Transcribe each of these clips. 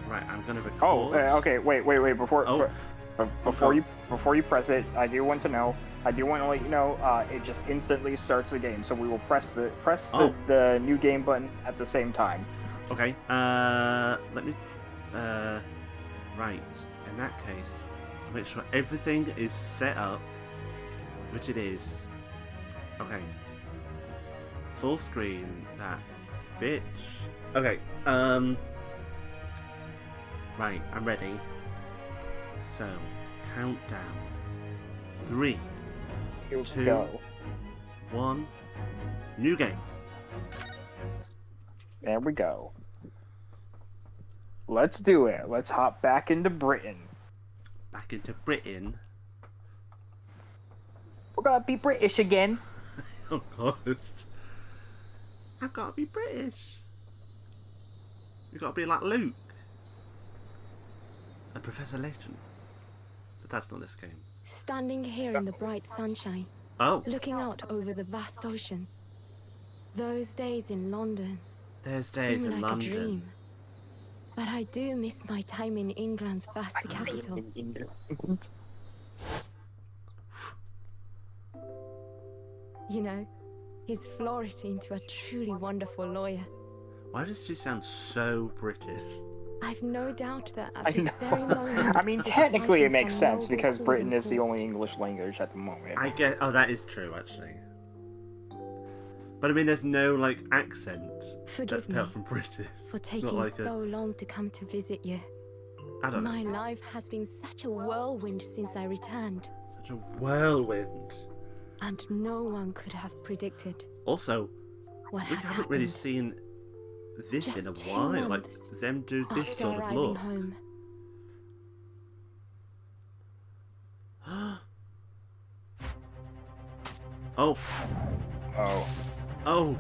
Right, I'm gonna Oh, record. okay. Wait. Oh. Before you press it, I do want to know. I do want to let you know. It just instantly starts the game, so we will press Oh. the new game button at the same time. Okay. Let me. Right. In that case, I'll make sure everything is set up, which it is. Okay. Full screen. That bitch. Okay. Right. I'm ready. So, countdown. 3, Here we 2, go. 1. New game. There we go. Let's do it. Let's hop back into Britain. Back into Britain. We're gonna be British again. Oh god. I've got to be British. You've got to be like Luke. And Professor Layton. But that's not this game. Standing here in the bright sunshine, Oh, looking out over the vast ocean. Those days in London there's days seem in like London. a dream. But I do miss my time in England's vast capital. You know, he's flourished into a truly wonderful lawyer. Why does she sound so British? I've no doubt that I at this very know. moment... I mean, he's technically it fighting makes some sense noble because cause Britain in is the court. only English language at the moment. I get. Oh, that is true, actually. But I mean, there's no like accent Forgive that's me apart from British. for It's not taking like so long to come to visit you. I don't My know. life has been such a whirlwind since I returned, Such a whirlwind. and no one could have predicted Also, what we has haven't really happened. seen this Just in a 2 while. Like months them do this After sort of arriving look. home, Oh, Oh. oh,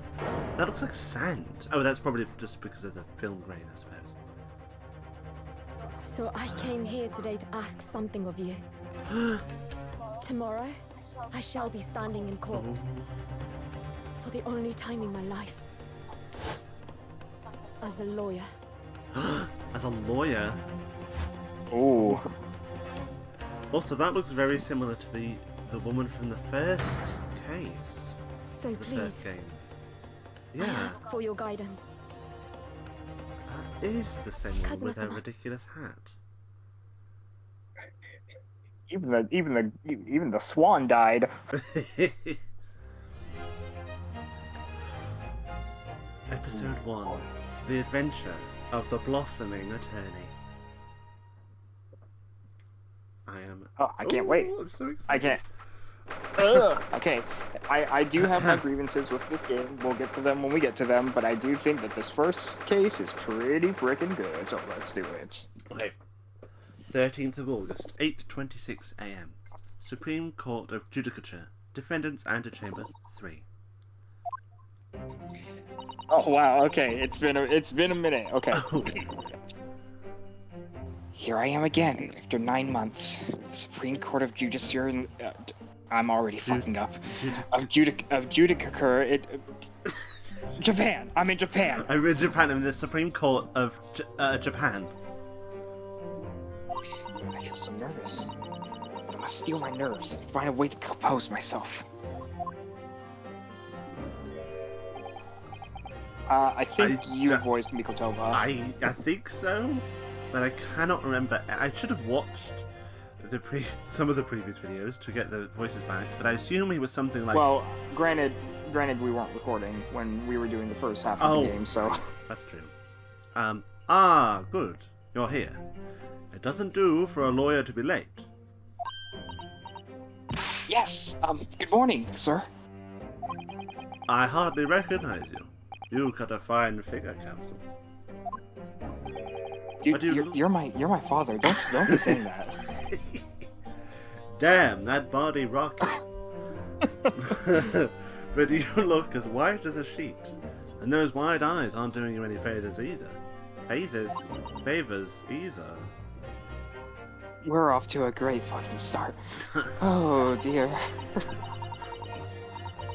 that looks like sand. Oh, that's probably just because of the film grain, I suppose. so I came here today to ask something of you. Tomorrow, I shall be standing in court for the only time in my life as a lawyer. As a lawyer. Ooh. Also, that looks very similar to the woman from the first case. So The please, first game. I Yeah, ask for your guidance. that is the same one with a Kazuma-sama. ridiculous hat. Even the swan died. Episode 1. The Adventure of the Blossoming Attorney. I am... Oh, I can't wait. I'm so excited. I can't. Ugh. Okay, I do have my grievances with this game. We'll get to them when we get to them, but I do think that this first case is pretty freaking good. So let's do it. Okay. 13th of August, 8:26 a.m. Supreme Court of Judicature. Defendants Antechamber 3. Oh wow. Okay, it's been a minute. Okay. Oh. Here I am again after 9 months. The Supreme Court of Judiciary. I'm already fucking up. Of Judicature. Japan. I'm in Japan. I'm in Japan. I'm in the Supreme Court of Japan. I feel so nervous. But I must steel my nerves and find a way to compose myself. I think you voiced Mikotoba. I think so, but I cannot remember. I should have watched some of the previous videos to get the voices back, but I assume he was something like... Well, granted we weren't recording when we were doing the first half of the game, so... That's true. Good. You're here. It doesn't do for a lawyer to be late. Yes, good morning, sir. I hardly recognize you. You cut a fine figure, Counsel. Dude, you're my father. Don't be saying that. Damn, that body rocket. But you look as white as a sheet. And those wide eyes aren't doing you any favors either. Favors either. We're off to a great fucking start. Oh dear.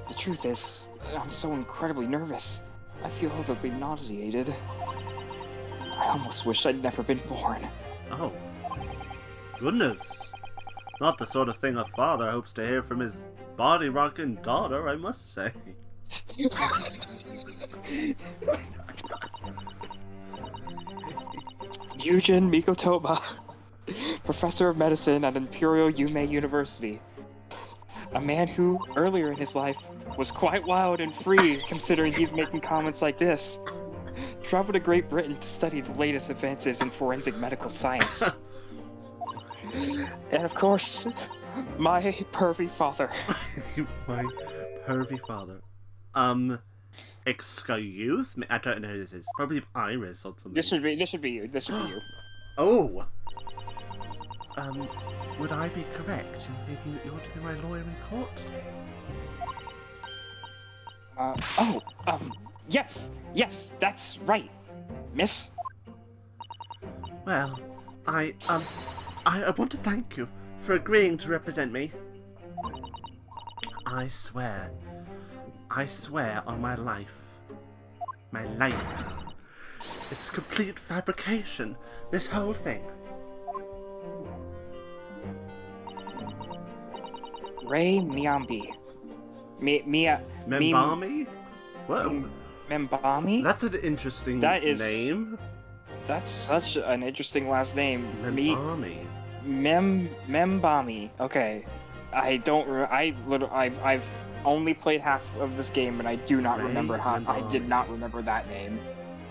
The truth is, I'm so incredibly nervous. I feel horribly nauseated. I almost wish I'd never been born. Oh. Goodness. Not the sort of thing a father hopes to hear from his body-rocking daughter, I must say. Yujin Mikotoba, professor of medicine at Imperial Yume University. A man who, earlier in his life, was quite wild and free, considering he's making comments like this. Traveled to Great Britain to study the latest advances in forensic medical science. And of course, my pervy father. My pervy father. Excuse me? I don't know who this is. Probably Iris or something. This should be you. This should be you. Oh! Would I be correct in thinking that you ought to be my lawyer in court today? Yes, that's right, miss. Well, I want to thank you for agreeing to represent me. I swear on my life. My life. It's complete fabrication, this whole thing. Ray Miambi. Membami? What? Membami? That's an interesting name. That's such an interesting last name. Membami. Membami. Okay. I've only played half of this game, and I do not remember how. Membami. I did not remember that name.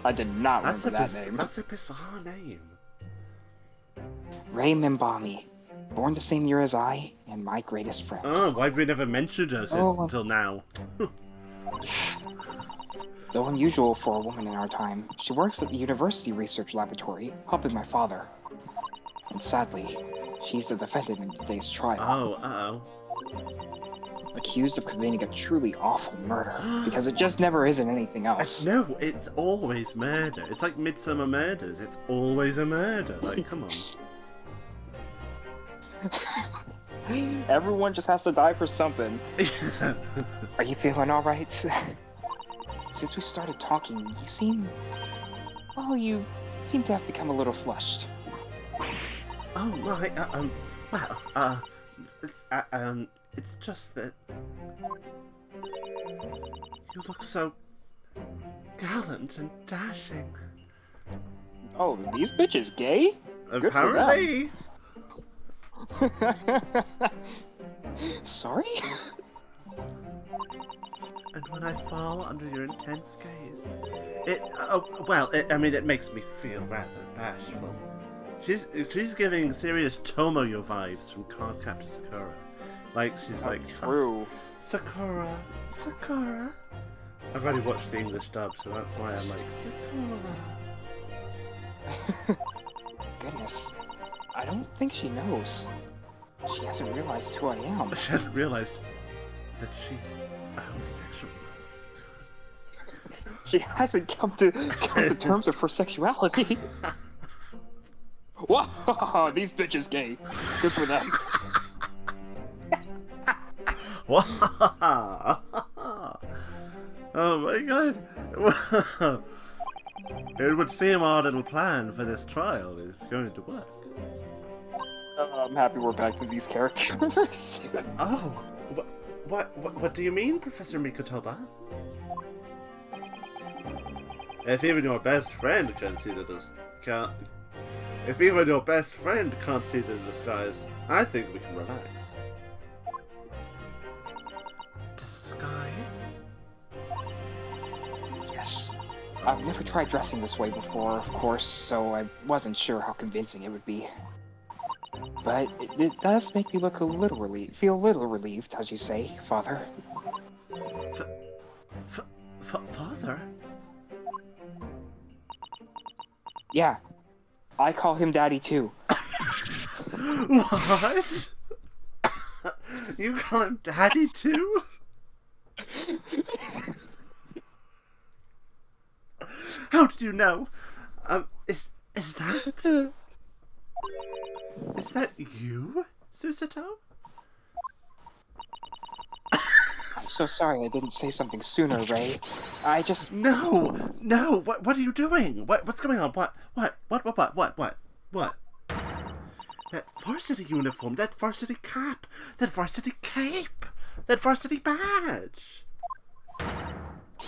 I did not remember that name. That's a bizarre name. Ray Membami. Born the same year as I, and my greatest friend. Oh, why have we never mentioned her until now? Though unusual for a woman in our time, she works at the university research laboratory, helping my father. And sadly, she's the defendant in today's trial. Oh, uh-oh. Accused of committing a truly awful murder, because it just never isn't anything else. No, it's always murder. It's like Midsummer Murders. It's always a murder. Like, come on. Everyone just has to die for something. Are you feeling alright? Since we started talking, you seem to have become a little flushed. Oh my, it's just that you look so gallant and dashing. Oh, these bitches gay? Apparently. Sorry? And when I fall under your intense gaze, it makes me feel rather bashful. She's giving serious Tomoyo vibes from Cardcaptor Sakura. Like, she's like, true. Sakura. I've already watched the English dub, so that's why I'm like, Sakura. Goodness. I don't think she knows. She hasn't realized who I am. She hasn't realized that she's a homosexual. She hasn't come to terms with her sexuality. Whoa, these bitches gay. Good for them. Oh my god. It would seem our little plan for this trial is going to work. I'm happy we're back to these characters. Oh, what do you mean, Professor Mikotoba? If even your best friend can't see the disguise, I think we can relax. Disguise? Yes. I've never tried dressing this way before, of course, so I wasn't sure how convincing it would be. But it does make me feel a little relieved, as you say, Father. Father? Yeah. I call him Daddy, too. What? You call him Daddy, too? How did you know? Is that you, Susato? I'm so sorry I didn't say something sooner, Ray. I just... No! No! What are you doing? What's going on? What? That varsity uniform, that varsity cap, that varsity cape, that varsity badge.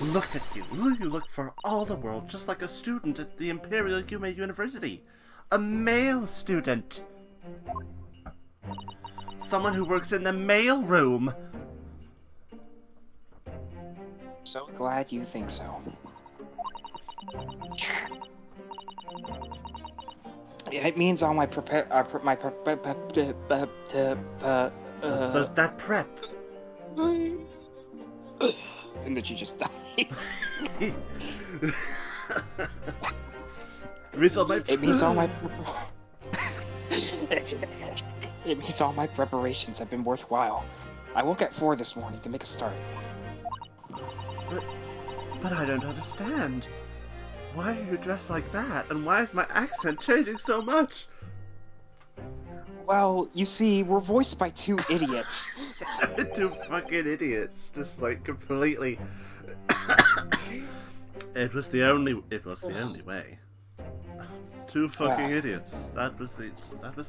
Look at you. You look for all the world just like a student at the Imperial Yume University. A male student. Someone who works in the mail room. So glad you think so. It means all my There's that prep. And then she just dies. It means all my It means all my preparations have been worthwhile. I woke at 4 this morning to make a start. But I don't understand. Why are you dressed like that? And why is my accent changing so much? Well, you see, we're voiced by 2 idiots. 2 fucking idiots. Just like completely. It was the only way. 2 fucking idiots. That was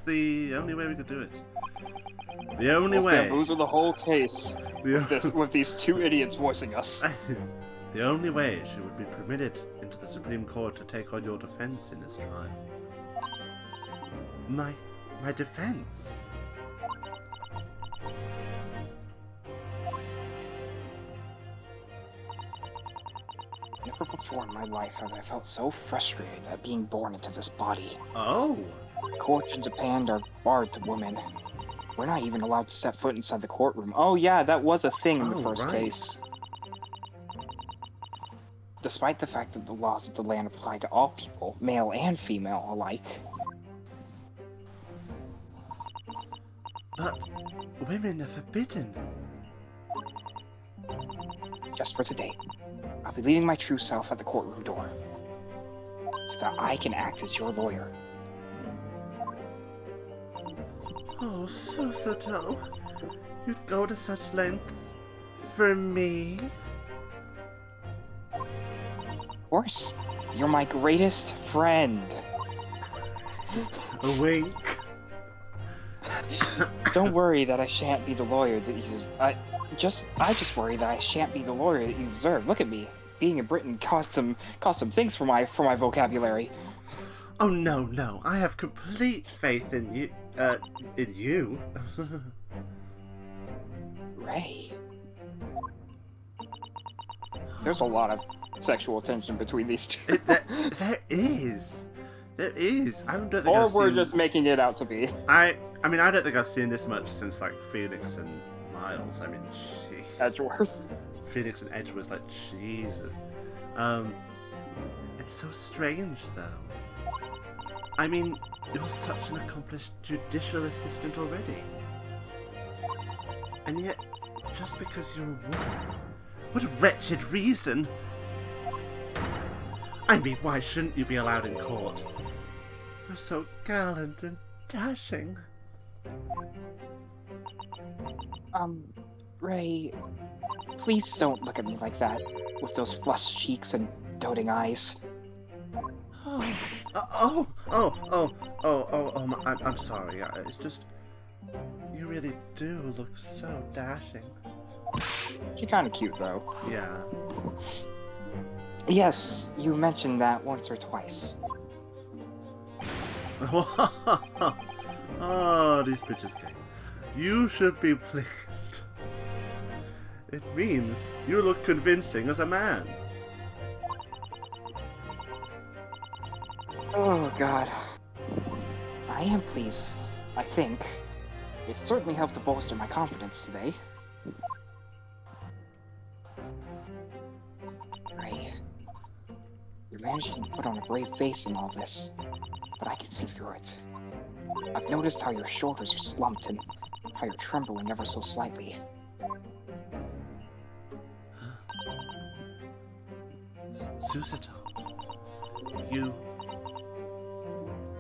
the only way we could do it. The only way. Bamboozle the whole case with these 2 idiots voicing us. The only way she would be permitted into the Supreme Court to take on your defense in this trial. My defense? Never before in my life have I felt so frustrated at being born into this body. Oh! Courts in Japan are barred to women. We're not even allowed to set foot inside the courtroom. Oh yeah, that was a thing in the first case. Despite the fact that the laws of the land apply to all people, male and female alike. But women are forbidden. Just for today. I'll be leaving my true self at the courtroom door. So that I can act as your lawyer. Oh, Susato. You'd go to such lengths for me? Of course. You're my greatest friend. A wink. Don't worry that I shan't be the lawyer that you... I just worry that I shan't be the lawyer that you deserve. Look at me. Being in Britain caused some things for my vocabulary. Oh no. I have complete faith in you. In you. Ray. There's a lot of sexual tension between these 2. There is. I don't think or I've we're seen... just making it out to be. I mean, I don't think I've seen this much since, like, Phoenix and Miles. I mean, jeez. Edgeworth. Phoenix and Edgeworth, like, Jesus. It's so strange, though. I mean, you're such an accomplished judicial assistant already. And yet, just because you're a woman... What a wretched reason! I mean, why shouldn't you be allowed in court? You're so gallant and dashing. Ray, please don't look at me like that, with those flushed cheeks and doting eyes. I'm sorry. It's just, you really do look so dashing. She's kind of cute, though. Yeah. Yes, you mentioned that once or twice. Oh, these bitches came. You should be pleased. It means you look convincing as a man. Oh, God. I am pleased, I think. It certainly helped to bolster my confidence today. Ray, you're managing to put on a brave face in all this, but I can see through it. I've noticed how your shoulders are slumped and how you're trembling ever so slightly. Susato, you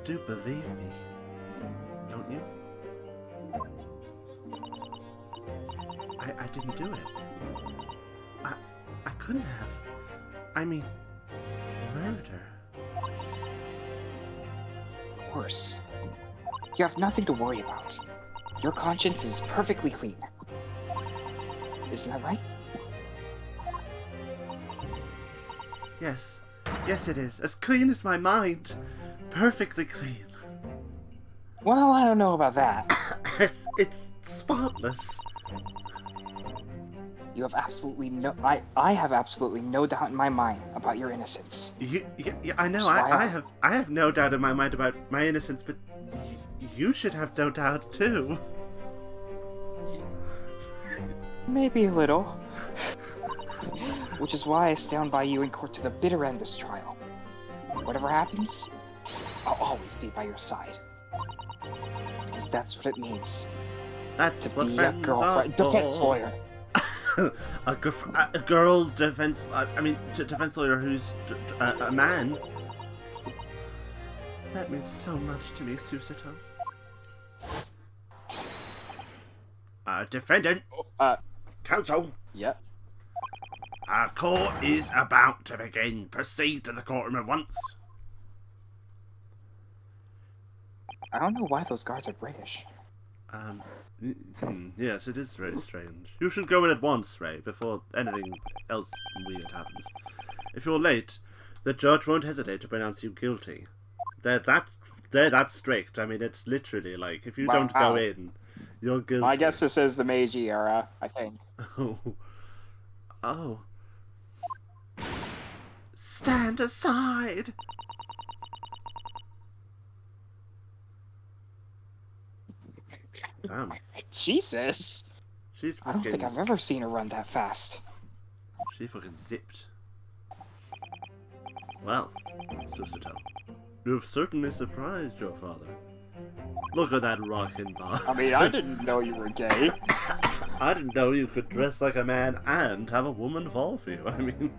do believe me, don't you? I didn't do it. I couldn't have. I mean, murder. Of course. You have nothing to worry about. Your conscience is perfectly clean. Isn't that right? Yes. Yes, it is. As clean as my mind. Perfectly clean. Well, I don't know about that. It's spotless. You have absolutely no... I have absolutely no doubt in my mind about your innocence. I know. I have no doubt in my mind about my innocence, but you should have no doubt too. Maybe a little. Which is why I stand by you in court to the bitter end of this trial. Whatever happens, I'll always be by your side. Because that's what it means That's to what be a friends girlfriend, are defense for. lawyer. a girl defense... I mean, defense lawyer who's a man. That means so much to me, Susato. Defendant. Counsel. Yep. Our court is about to begin. Proceed to the courtroom at once. I don't know why those guards are British. Yes, it is very strange. You should go in at once, Ray, before anything else weird happens. If you're late, the judge won't hesitate to pronounce you guilty. They're that strict. I mean, it's literally like, if you don't go in, you're guilty. I guess this is the Meiji era, I think. Oh. Stand aside! Damn. Jesus! She's I don't think fucking... I've ever seen her run that fast. She fucking zipped. Well, Susato, you've certainly surprised your father. Look at that rockin' bar. I mean, I didn't know you were gay. I didn't know you could dress like a man and have a woman fall for you. I mean,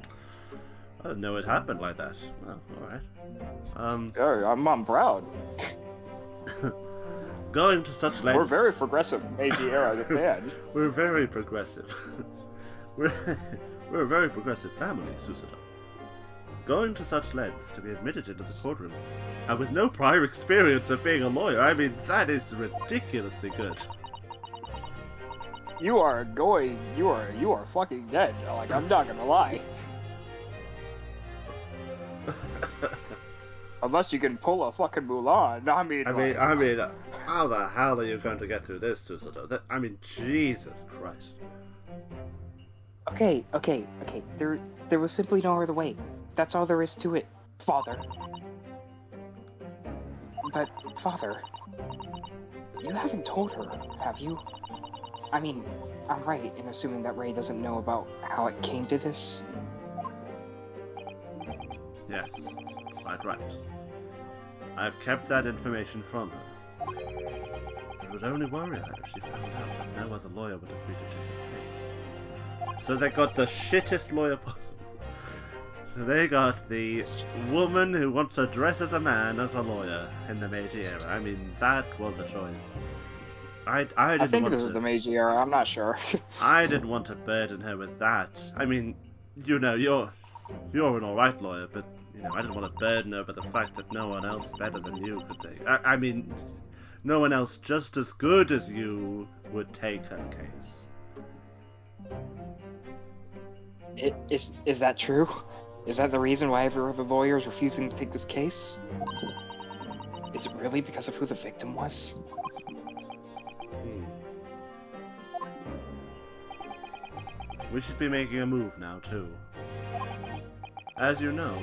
I didn't know it happened like that. Well, alright. Yeah, I'm proud. Going to such lengths... We're very progressive Meiji era Japan. We're very progressive. we're a very progressive family, Susato. Going to such lengths to be admitted into the courtroom, and with no prior experience of being a lawyer, I mean, that is ridiculously good. You are fucking dead. Like, I'm not gonna lie. Unless you can pull a fucking Mulan. I mean, how the hell are you going to get through this, Susato? I mean, Jesus Christ. Okay. There was simply no other way. That's all there is to it, Father. But, Father, you haven't told her, have you? I mean, I'm right in assuming that Ray doesn't know about how it came to this? Yes, quite right. I've kept that information from her. It would only worry her if she found out that no other lawyer would agree to take her case. So they got the shittest lawyer possible. So they got the woman who wants to dress as a man as a lawyer in the Meiji era. I mean, that was a choice. I think this is the Meiji era, I'm not sure. I didn't want to burden her with that. I mean, you know, you're an alright lawyer, but, you know, I didn't want to burden her with the fact that no one else better than you could take... I mean, no one else just as good as you would take her case. Is that true? Is that the reason why every other lawyer is refusing to take this case? Is it really because of who the victim was? We should be making a move now, too. As you know,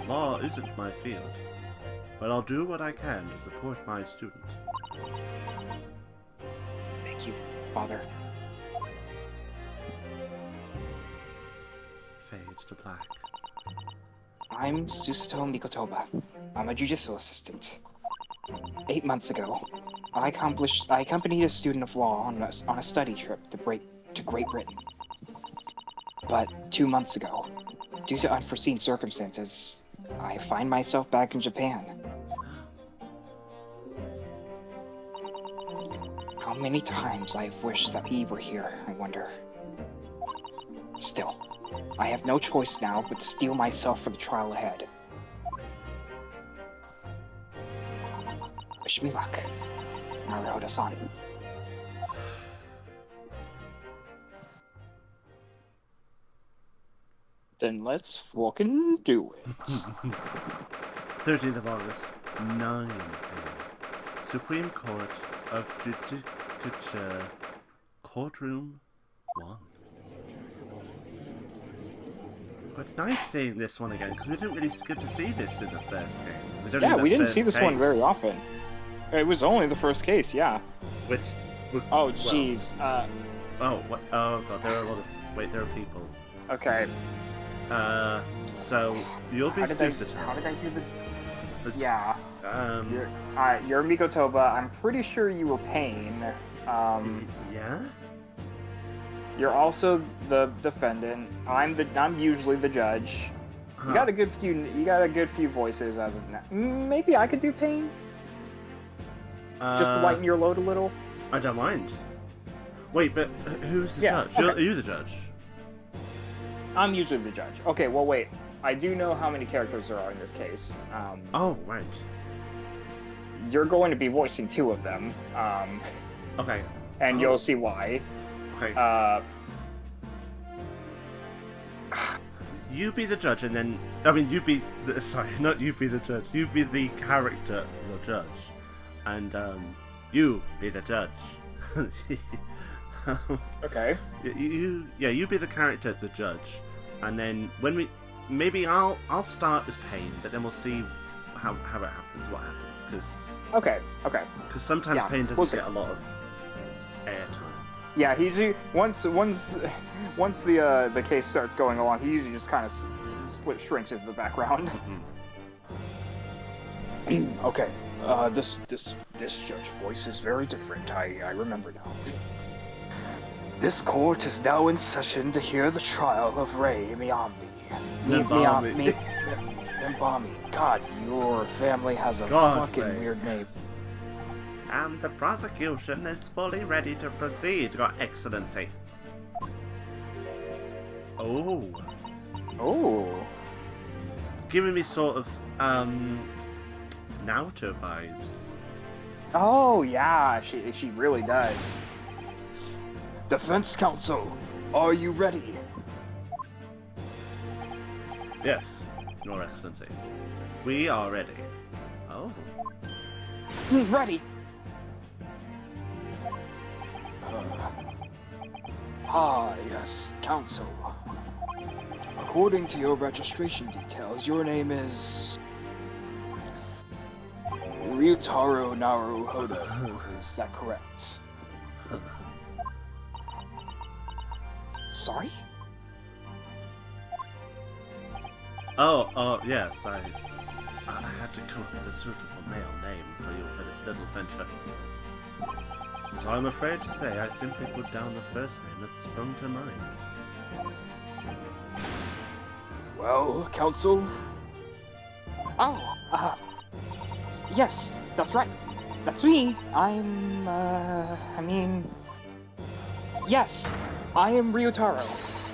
law isn't my field, but I'll do what I can to support my student. Thank you, Father. Fades to black. I'm Susato Mikotoba. I'm a jujitsu assistant. 8 months ago, I accompanied a student of law on a study trip to Great Britain. But 2 months ago, due to unforeseen circumstances, I find myself back in Japan. How How many times I have wished that he were here, I wonder. Still, I have no choice now but to steel myself for the trial ahead. Wish me luck, Naruhodo-san. Then let's fucking do it. 13th of August, 9 a.m. Supreme Court of Judicature, Courtroom 1. But it's nice seeing this one again, because we didn't really get to see this in the first game. It was only Yeah, the we didn't first see this one case, very often. It was only the first case, yeah. Which was... Oh, well, jeez. oh, what? Oh, God, there are a lot of... Wait, there are people. Okay. So, you'll be Susato. How did I do the... But, Yeah. You're Mikotoba. I'm pretty sure you were Pain. Yeah? You're also the defendant. I'm usually the judge. Huh. You got a good few voices as of now. Maybe I could do Pain? Just to lighten your load a little? I don't mind. Wait, but who's the judge? Okay. Are you the judge? I'm usually the judge. Okay, well wait. I do know how many characters there are in this case. Oh, right. You're going to be voicing 2 of them. Okay. And you'll see why. Okay. You be the judge, and then... I mean, you be... Sorry, not you be the judge. You be the character, the judge. And, you be the judge. Okay. You be the character, the judge. And then, when we... Maybe I'll start as Pain, but then we'll see how it happens, what happens, because... Okay. Because sometimes Pain doesn't get a lot of airtime. Yeah, he usually once the case starts going along, he usually just kind of shrinks into the background. Mm-hmm. Okay, this judge voice is very different. I remember now. This court is now in session to hear the trial of Rei Miyambi. Miyambi. God, your family has a fucking weird name. And the prosecution is fully ready to proceed, Your Excellency. Oh. Giving me sort of, Naruto vibes. Oh, yeah, she really does. Defense counsel, are you ready? Yes, Your Excellency. We are ready. Oh. Ready. Yes, counsel. According to your registration details, your name is... Ryutaro Naruhodo. Is that correct? Sorry? Oh, yes, I had to come up with a suitable male name for you for this little venture. So I'm afraid to say I simply put down the first name that sprung to mind. Well, counsel... Yes, that's right. That's me. Yes, I am Ryutaro.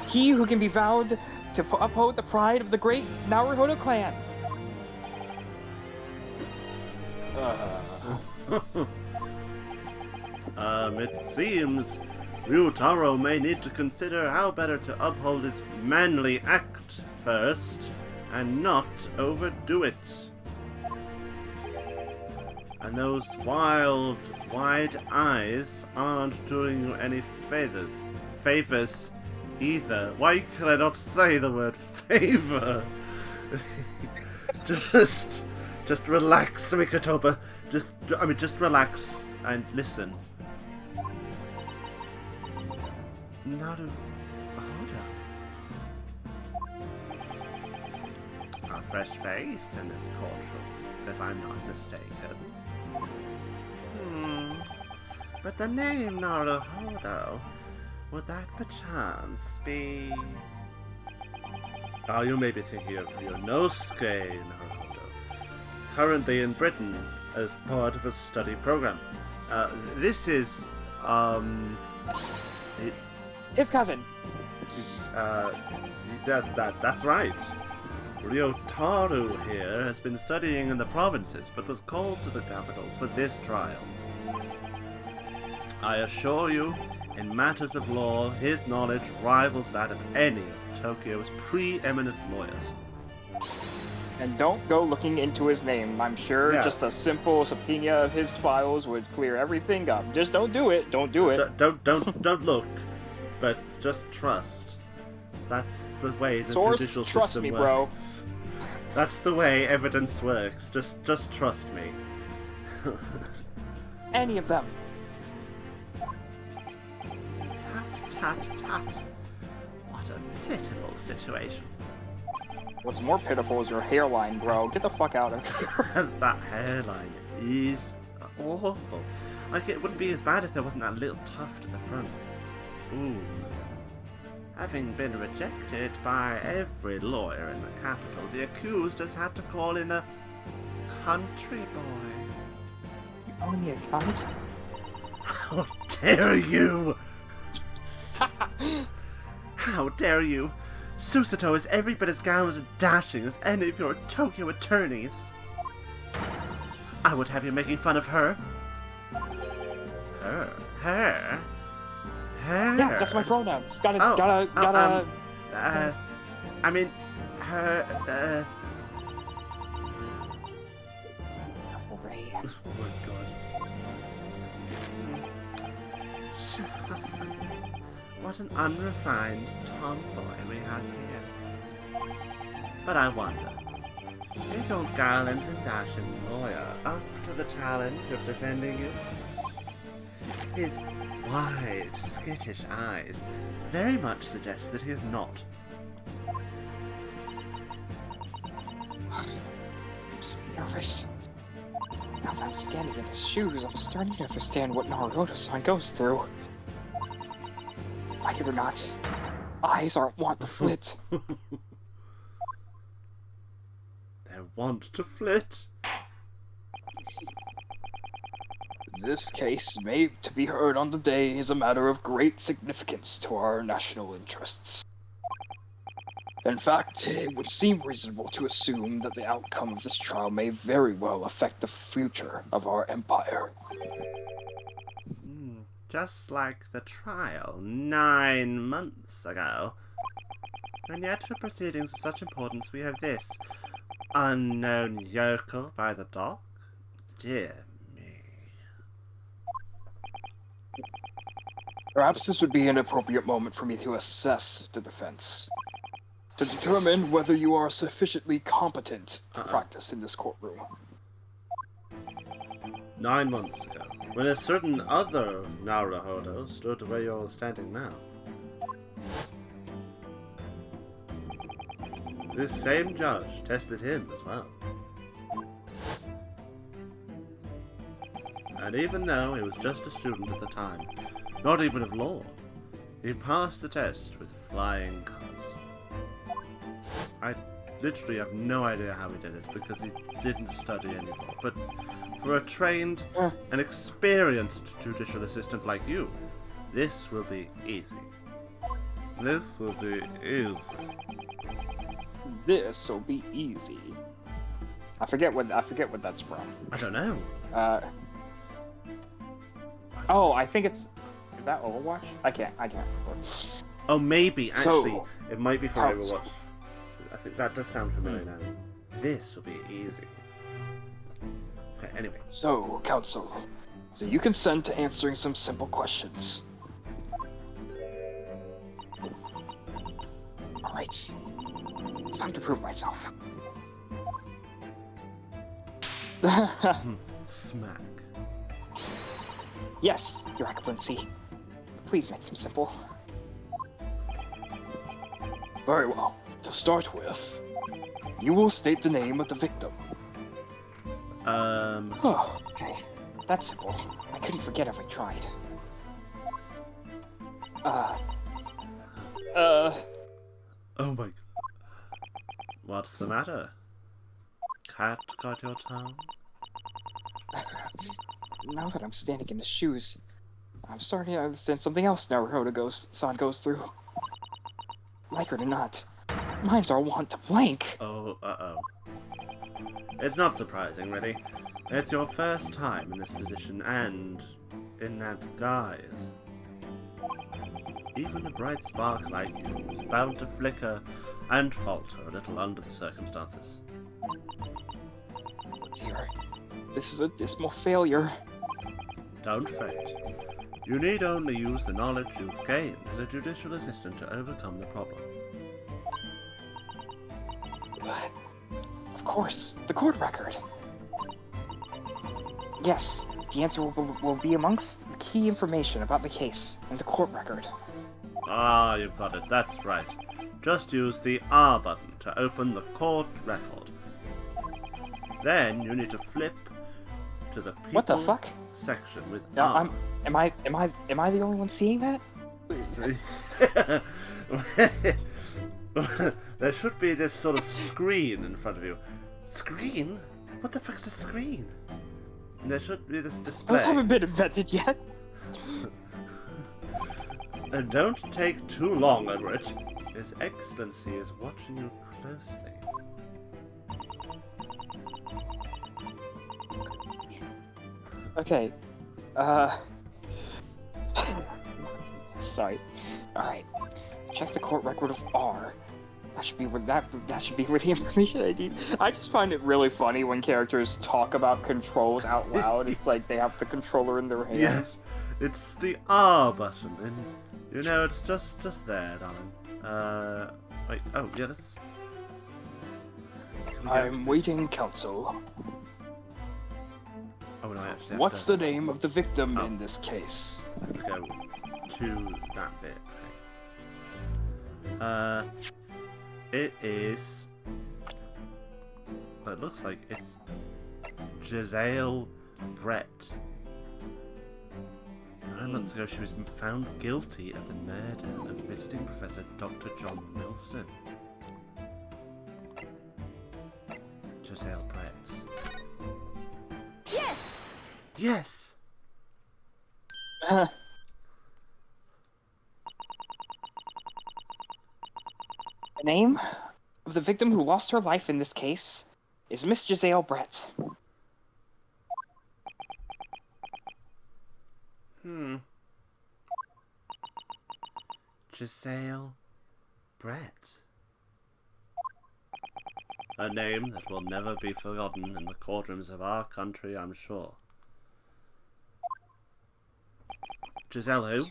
He who can be vowed to uphold the pride of the great Naruhodo clan. It seems Ryutaro may need to consider how better to uphold his manly act first, and not overdo it. And those wild, wide eyes aren't doing you any favors either. Why can I not say the word favor? just relax, Mikotoba. Just relax and listen. Naruhodo. A fresh face in this courtroom, if I'm not mistaken. But the name Naruhodo, would that perchance be... Oh, you may be thinking of Yonosuke Naruhodo, currently in Britain as part of a study program. This is It, His cousin. that's right. Ryotaru here has been studying in the provinces, but was called to the capital for this trial. I assure you, in matters of law, his knowledge rivals that of any of Tokyo's preeminent lawyers. And don't go looking into his name. I'm sure just a simple subpoena of his files would clear everything up. Just don't do it. Don't do it. Don't look, but just trust. That's the way the Source, judicial trust system me, works. bro. That's the way evidence works. Just trust me. Any of them. Tut. What a pitiful situation. What's more pitiful is your hairline, bro. Get the fuck out of here. That hairline is awful. Like, it wouldn't be as bad if there wasn't that little tuft at the front. Ooh. Having been rejected by every lawyer in the capital, the accused has had to call in a country boy. You calling me a cunt? How dare you! How dare you! Susato is every bit as gallant and dashing as any of your Tokyo attorneys. I would have you making fun of her. Her? Yeah, that's my pronouns. I mean, her, Ray. Oh my god. What an unrefined tomboy we have here. But I wonder, is your gallant and dashing lawyer up to the challenge of defending you? His wide, skittish eyes very much suggest that he is not. I'm so nervous. Now that I'm standing in his shoes, I'm starting to understand what Naruto-san goes through. Like it or not, eyes aren't wont to flit. They want to flit. This case, made to be heard on the day, is a matter of great significance to our national interests. In fact, it would seem reasonable to assume that the outcome of this trial may very well affect the future of our empire. Just like the trial 9 months ago. And yet for proceedings of such importance we have this unknown yokel by the dock? Dear me. Perhaps this would be an appropriate moment for me to assess the defense. To determine whether you are sufficiently competent to practice in this courtroom. 9 months ago, when a certain other Naruhodo stood where you're standing now. This same judge tested him as well. And even though he was just a student at the time, not even of law, he passed the test with flying colours. I literally have no idea how he did it, because he didn't study any law, but for a trained and experienced judicial assistant like you, this will be easy. This will be easy. This will be easy. I forget what that's from. I don't know. Oh, I think it's... Is that Overwatch? I can't remember. Oh, maybe. Actually, So, it might be from counsel. Overwatch. I think that does sound familiar now. This will be easy. Okay, anyway. So, counsel, do you consent to answering some simple questions? Alright. It's time to prove myself. Smack. Yes, Your Excellency. Please make them simple. Very well. To start with, you will state the name of the victim. Oh, okay. That's simple. I couldn't forget if I tried. Oh my god. What's the matter? Cat got your tongue? Now that I'm standing in his shoes, I'm starting to understand something else Naruto-san goes through. Like it or not, minds are wont to blank. Oh, uh-oh. It's not surprising, really. It's your first time in this position, and in that guise. Even a bright spark like you is bound to flicker and falter a little under the circumstances. Oh dear, this is a dismal failure. Don't fret. You need only use the knowledge you've gained as a judicial assistant to overcome the problem. But, of course, the court record. Yes, the answer will be amongst the key information about the case in the court record. Ah, you've got it. That's right. Just use the R button to open the court record. Then you need to flip to the people What the fuck? section with Now, R. am I the only one seeing that? There should be this sort of screen in front of you. Screen? What the fuck's a screen? There should be this display. Those haven't been invented yet. And don't take too long over it. His Excellency is watching you closely. Okay. Sorry. Alright. Check the court record of R. That should be where that should be where the information I need. I just find it really funny when characters talk about controls out loud. It's like they have the controller in their hands. Yeah, it's the R button, and you know it's just there, darling. Wait. Oh, yeah. That's. I'm waiting, counsel. Oh no, I actually have What's to, the name of the victim Oh. in this case? I have to go to that bit. It is. Well, it looks like it's Giselle Brett. 9 months ago, she was found guilty of the murder of visiting Professor Dr. John Wilson. Giselle Brett. Yes! Yes! The name of the victim who lost her life in this case is Miss Giselle Brett. Giselle Brett. A name that will never be forgotten in the courtrooms of our country, I'm sure. Giselle who?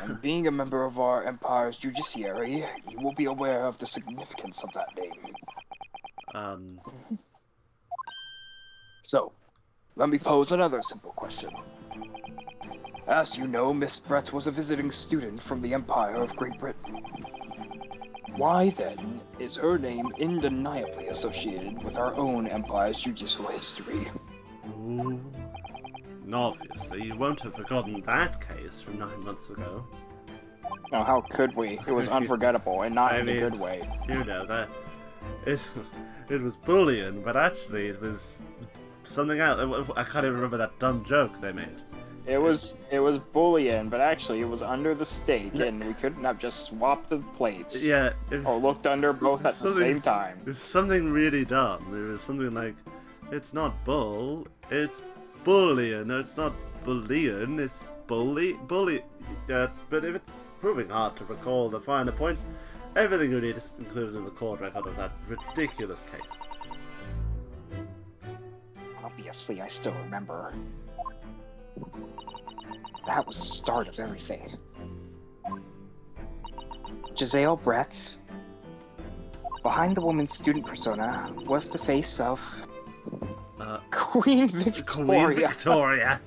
And being a member of our empire's judiciary, you will be aware of the significance of that name. So, let me pose another simple question. As you know, Miss Brett was a visiting student from the Empire of Great Britain. Why, then, is her name undeniably associated with our own empire's judicial history? Ooh. Obviously, you won't have forgotten that case from 9 months ago. Now, how could we? It was unforgettable, and not I in a mean, good way. You know, that it was bullying, but actually it was something else. I can't even remember that dumb joke they made. It was bullying, but actually it was under the stake, and we couldn't have just swapped the plates. Yeah. Or looked under both at the same time. It was something really dumb. It was something like, it's not bull, it's bullying. No, it's not bullying, it's bully. But if it's proving hard to recall the finer points, everything you need is included in the court record of that ridiculous case. Obviously, I still remember. That was the start of everything. Giselle Brett, behind the woman's student persona, was the face of Queen Victoria. Queen Victoria.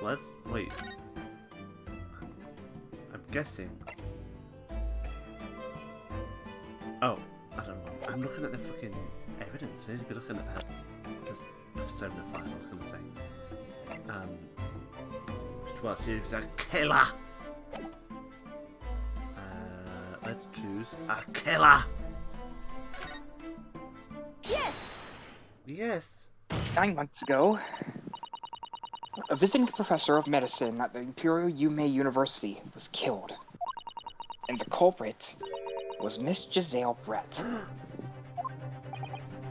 Was? Wait. I'm guessing. Oh, I don't know. I'm looking at the fucking evidence. I need to be looking at her persona file, I was going to say. Well, she was a killer. Let's choose a killer. Yes! Yes. 9 months ago, a visiting professor of medicine at the Imperial Yume University was killed. And the culprit was Miss Giselle Brett.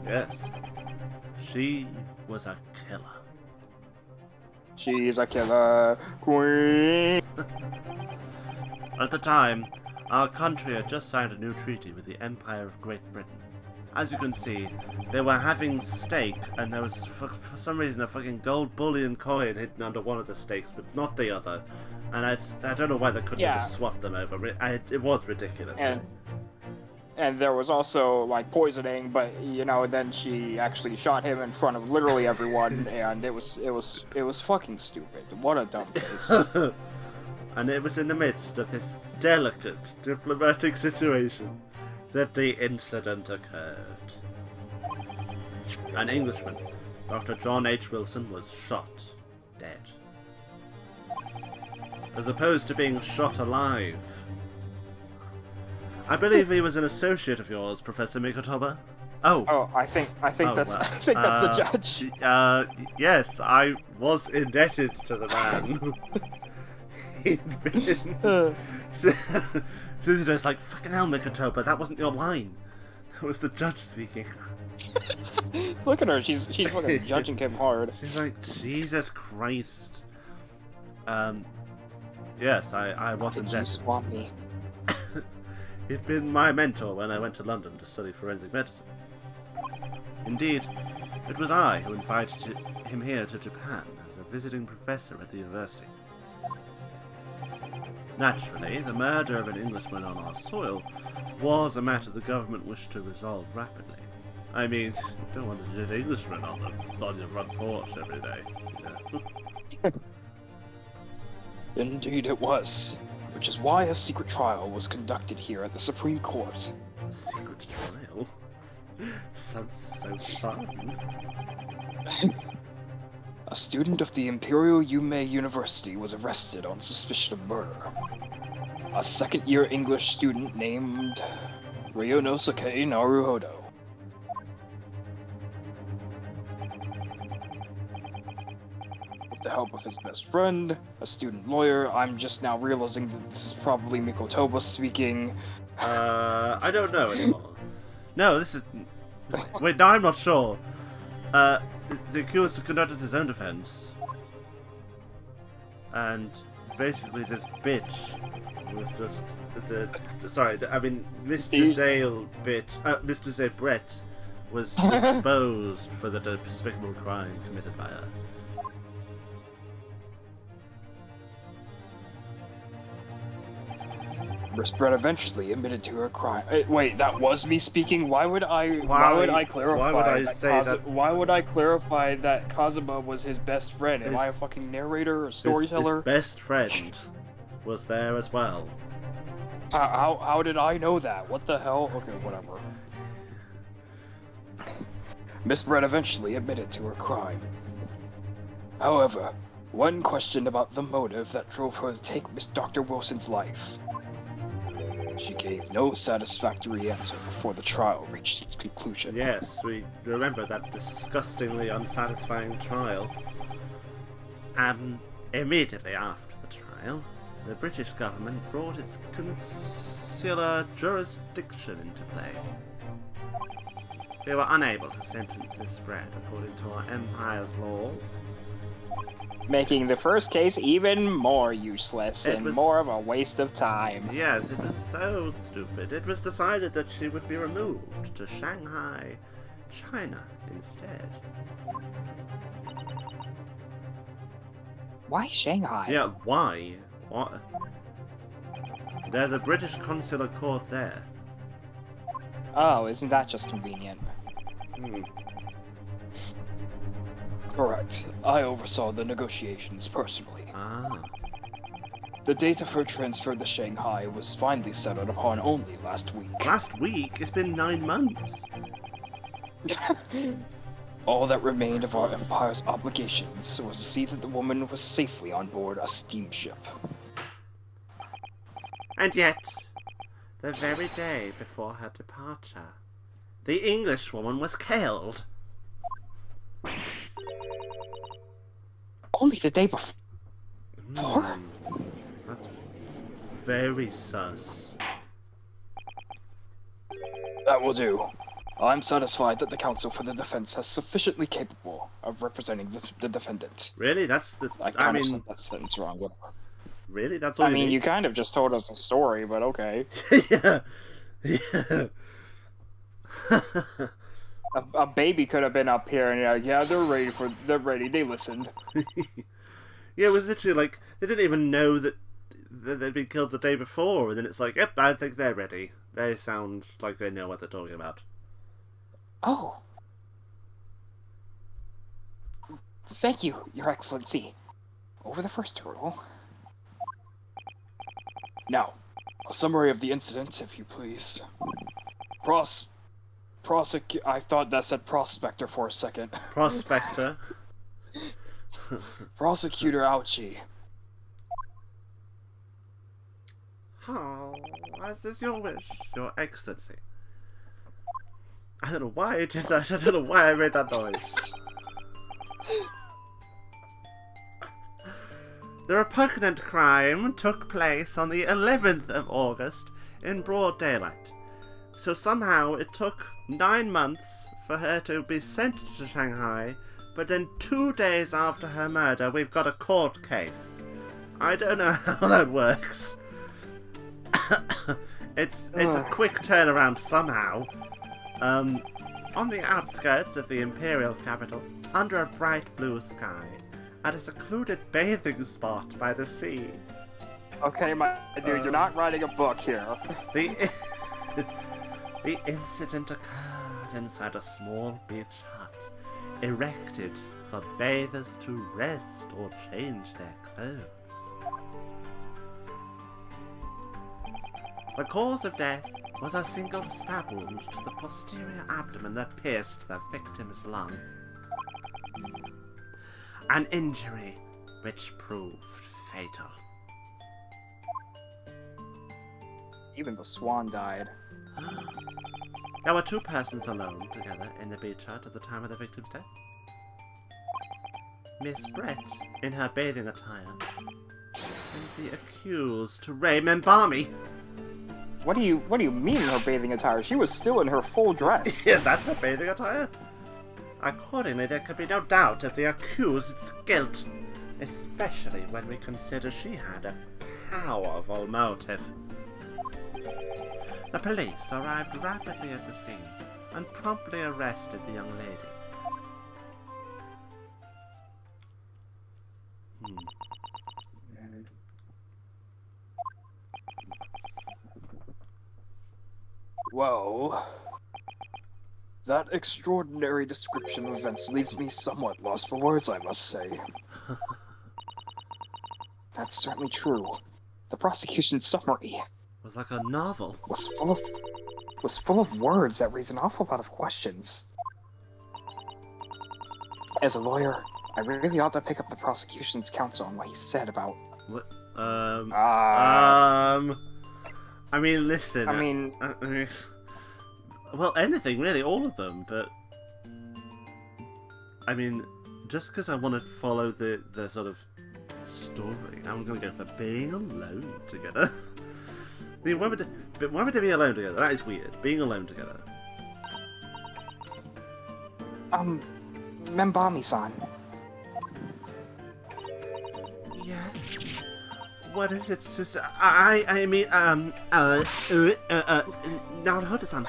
Yes. She was a killer. She's a killer queen. At the time, our country had just signed a new treaty with the Empire of Great Britain. As you can see, they were having steak, and there was, for some reason, a fucking gold bullion coin hidden under one of the steaks, but not the other. And I don't know why they couldn't have just swapped them over. It was ridiculous. And there was also, like, poisoning, but, you know, then she actually shot him in front of literally everyone, and it was fucking stupid. What a dumb case. And it was in the midst of this delicate diplomatic situation that the incident occurred. An Englishman, Dr. John H. Wilson, was shot dead. As opposed to being shot alive. I believe he was an associate of yours, Professor Mikotoba. Oh, I think that's a judge. Yes, I was indebted to the man. He'd been. Suzudo's like, fucking hell, Mikotoba, that wasn't your line. That was the judge speaking. Look at her, she's fucking judging him hard. She's like, Jesus Christ. Yes, I was indebted. You swap me. He'd been my mentor when I went to London to study forensic medicine. Indeed, it was I who invited him here to Japan as a visiting professor at the university. Naturally, the murder of an Englishman on our soil was a matter the government wished to resolve rapidly. I mean, you don't want to get Englishmen on your front porch every day. You know? Indeed it was. Which is why a secret trial was conducted here at the Supreme Court. Secret trial? Sounds so fun. A student of the Imperial Yume University was arrested on suspicion of murder. A second-year English student named Ryonosuke Naruhodo. With the help of his best friend, a student lawyer, I'm just now realizing that this is probably Mikotoba speaking. I don't know anymore. No, this is... Wait, now I'm not sure. The accused conducted his own defense. And basically this bitch was just... Miss Giselle Brett was exposed for the despicable crime committed by her. Miss Brett eventually admitted to her crime. Wait, that was me speaking? Why would I clarify that Kazuma was his best friend? Am I a fucking narrator or storyteller? His best friend was there as well. How did I know that? What the hell? Okay, whatever. Miss Brett eventually admitted to her crime. However, one question about the motive that drove her to take Miss Dr. Wilson's life. She gave no satisfactory answer before the trial reached its conclusion. Yes, we remember that disgustingly unsatisfying trial. And immediately after the trial, the British government brought its consular jurisdiction into play. We were unable to sentence Miss Brett according to our empire's laws. Making the first case even more useless and more of a waste of time. Yes, it was so stupid. It was decided that she would be removed to Shanghai, China, instead. Why Shanghai? Yeah, why? What? There's a British consular court there. Oh, isn't that just convenient? Correct. I oversaw the negotiations personally. Ah. The date of her transfer to Shanghai was finally settled upon only last week. Last week? It's been 9 months. All that remained of our empire's obligations was to see that the woman was safely on board a steamship. And yet, the very day before her departure, the Englishwoman was killed. Only the day before? That's very sus. That will do. I'm satisfied that the counsel for the defense has sufficiently capable of representing the defendant. Really? That's the... I kind of said that sentence wrong. Whatever. Really? That's all I mean, need? you kind of just told us a story, but okay. Yeah. Yeah. A baby could have been up here and you're like, yeah, they're ready, they listened. Yeah, it was literally like, they didn't even know that they'd been killed the day before, and then it's like, yep, I think they're ready. They sound like they know what they're talking about. Oh. Thank you, Your Excellency. Over the first hurdle. Now, a summary of the incident, if you please. I thought that said prospector for a second. Prospector. Prosecutor Ouchie. Oh, as is your wish, Your Excellency. I don't know why I did that. I don't know why I made that noise. The repugnant crime took place on the 11th of August in broad daylight. So somehow it took 9 months for her to be sent to Shanghai, but then 2 days after her murder, we've got a court case. I don't know how that works. It's a quick turnaround somehow. On the outskirts of the imperial capital, under a bright blue sky, at a secluded bathing spot by the sea. Okay, my dude, you're not writing a book here. The incident occurred inside a small beach hut, erected for bathers to rest or change their clothes. The cause of death was a single stab wound to the posterior abdomen that pierced the victim's lung. An injury which proved fatal. Even the swan died. There were 2 persons alone together in the beach hut at the time of the victim's death. Miss Brett, in her bathing attire, and the accused, Raymond Barmy. What do you mean in her bathing attire? She was still in her full dress. Yeah, that's a bathing attire. Accordingly, there could be no doubt of the accused's guilt, especially when we consider she had a powerful motive. The police arrived rapidly at the scene and promptly arrested the young lady. Well, that extraordinary description of events leaves me somewhat lost for words, I must say. That's certainly true. The prosecution's summary Was like a novel. was full of words that raise an awful lot of questions. As a lawyer, I really ought to pick up the prosecution's counsel on what he said about... What? I mean, listen. I mean... well, anything really, all of them. But I mean, just because I want to follow the sort of story, I'm going to go for being alone together. I mean, why would they be alone together? That is weird. Being alone together. Membami-san. Yes. What is it, Susan? I mean, Naruto-san.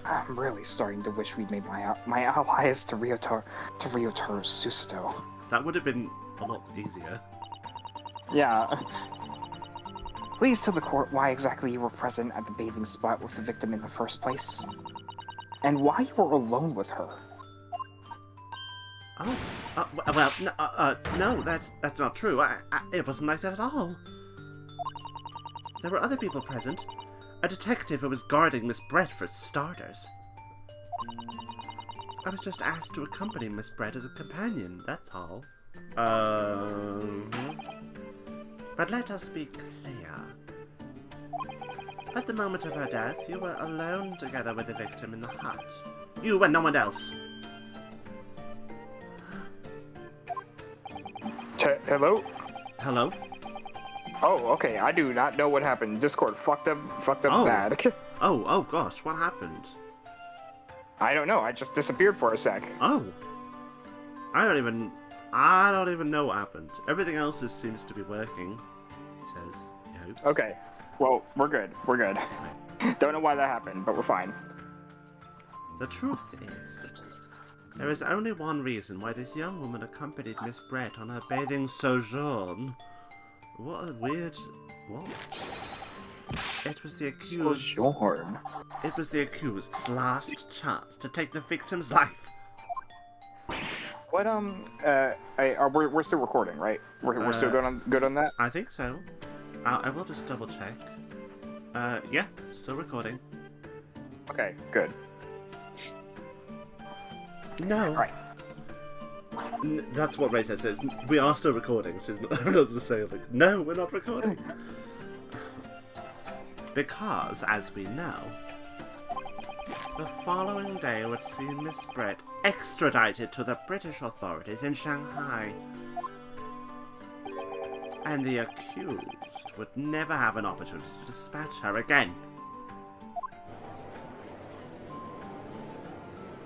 I'm really starting to wish we'd made my allies to Ryotaro Susato. That would have been a lot easier. Yeah. Please tell the court why exactly you were present at the bathing spot with the victim in the first place. And why you were alone with her. Oh, well, no, that's not true. It wasn't like that at all. There were other people present. A detective who was guarding Miss Brett, for starters. I was just asked to accompany Miss Brett as a companion, that's all. But let us be clear. At the moment of her death, you were alone together with the victim in the hut. You and no one else. Hello? Hello? Oh, okay. I do not know what happened. Discord fucked up Oh. bad. Oh gosh, what happened? I don't know. I just disappeared for a sec. Oh. I don't even know what happened. Everything else seems to be working, he says. He hopes. Okay. Well, we're good. We're good. Don't know why that happened, but we're fine. The truth is, there is only one reason why this young woman accompanied Miss Brett on her bathing sojourn. What a weird... What? It was the accused... Sojourn? It was the accused's last chance to take the victim's life. What, we're still recording, right? We're still good on that? I think so. I will just double check. Yeah, still recording. Okay, good. No. Right. That's what Ray says. We are still recording. She's not to say, like, no, we're not recording. Because, as we know, the following day would see Miss Brett extradited to the British authorities in Shanghai. And the accused would never have an opportunity to dispatch her again.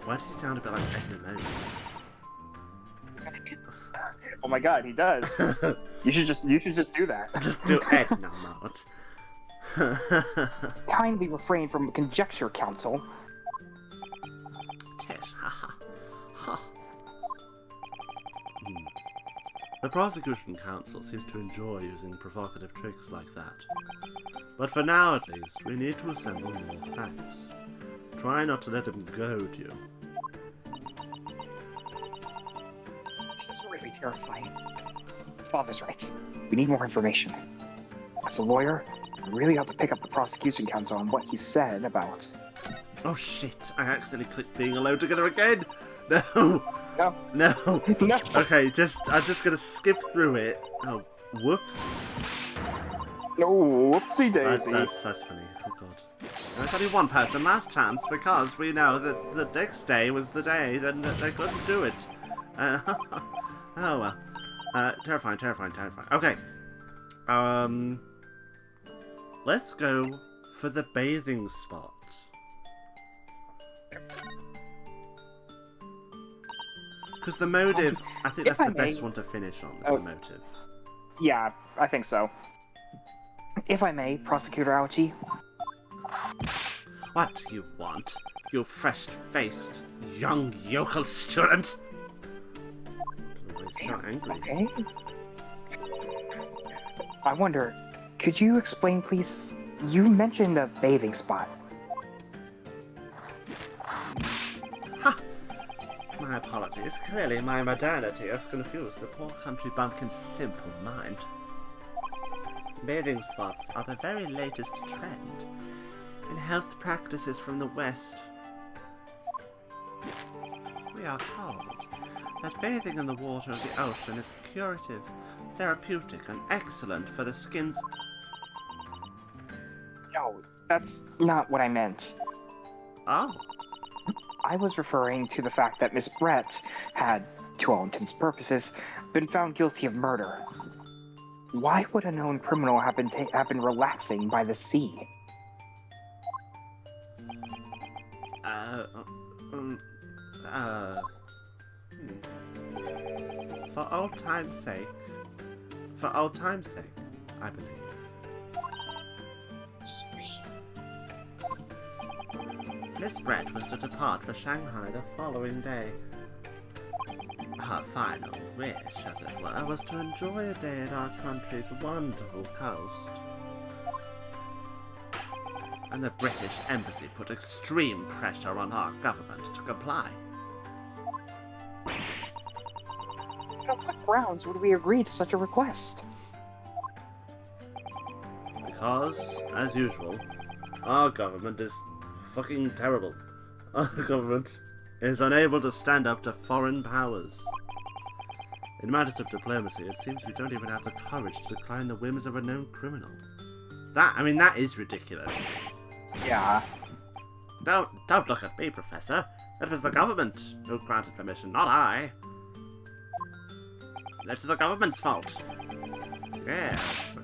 Why does he sound a bit like Edna Mode? Oh my god, he does. You should just do that. Just do Edna Mode. Kindly refrain from conjecture, counsel. Tish, haha. Ha. The prosecution counsel seems to enjoy using provocative tricks like that. But for now, at least, we need to assemble more facts. Try not to let him goad you. This is really terrifying. Father's right. We need more information. As a lawyer, I really ought to pick up the prosecution counsel on what he said about... Oh shit, I accidentally clicked being alone together again! No! No. No! No. Okay, I'm just gonna skip through it. Oh, whoops. No, whoopsie daisy. That's funny. Oh god. There's only one person last chance because we know that the next day was the day that they couldn't do it. Oh well. Terrifying. Okay. Let's go for the bathing spot. Because the motive, I think that's the best one to finish on, the motive. Yeah, I think so. If I may, Prosecutor Ouchie. What do you want, you fresh-faced young yokel student? He's so angry. Okay. I wonder, could you explain, please? You mentioned a bathing spot. Ha! My apologies. Clearly my modernity has confused the poor country bumpkin's simple mind. Bathing spots are the very latest trend in health practices from the West. We are told that bathing in the water of the ocean is curative, therapeutic, and excellent for the skin's... No, that's not what I meant. Oh. I was referring to the fact that Miss Brett had, to all intents and purposes, been found guilty of murder. Why would a known criminal have been relaxing by the sea? For old time's sake, I believe. Sweet. Miss Brett was to depart for Shanghai the following day. Her final wish, as it were, was to enjoy a day at our country's wonderful coast. And the British Embassy put extreme pressure on our government to comply. On what grounds would we agree to such a request? Because, as usual, our government is fucking terrible. Our government is unable to stand up to foreign powers. In matters of diplomacy, it seems we don't even have the courage to decline the whims of a known criminal. That is ridiculous. Yeah. Don't look at me, Professor. It was the government who granted permission, not I. It's the government's fault. Yes.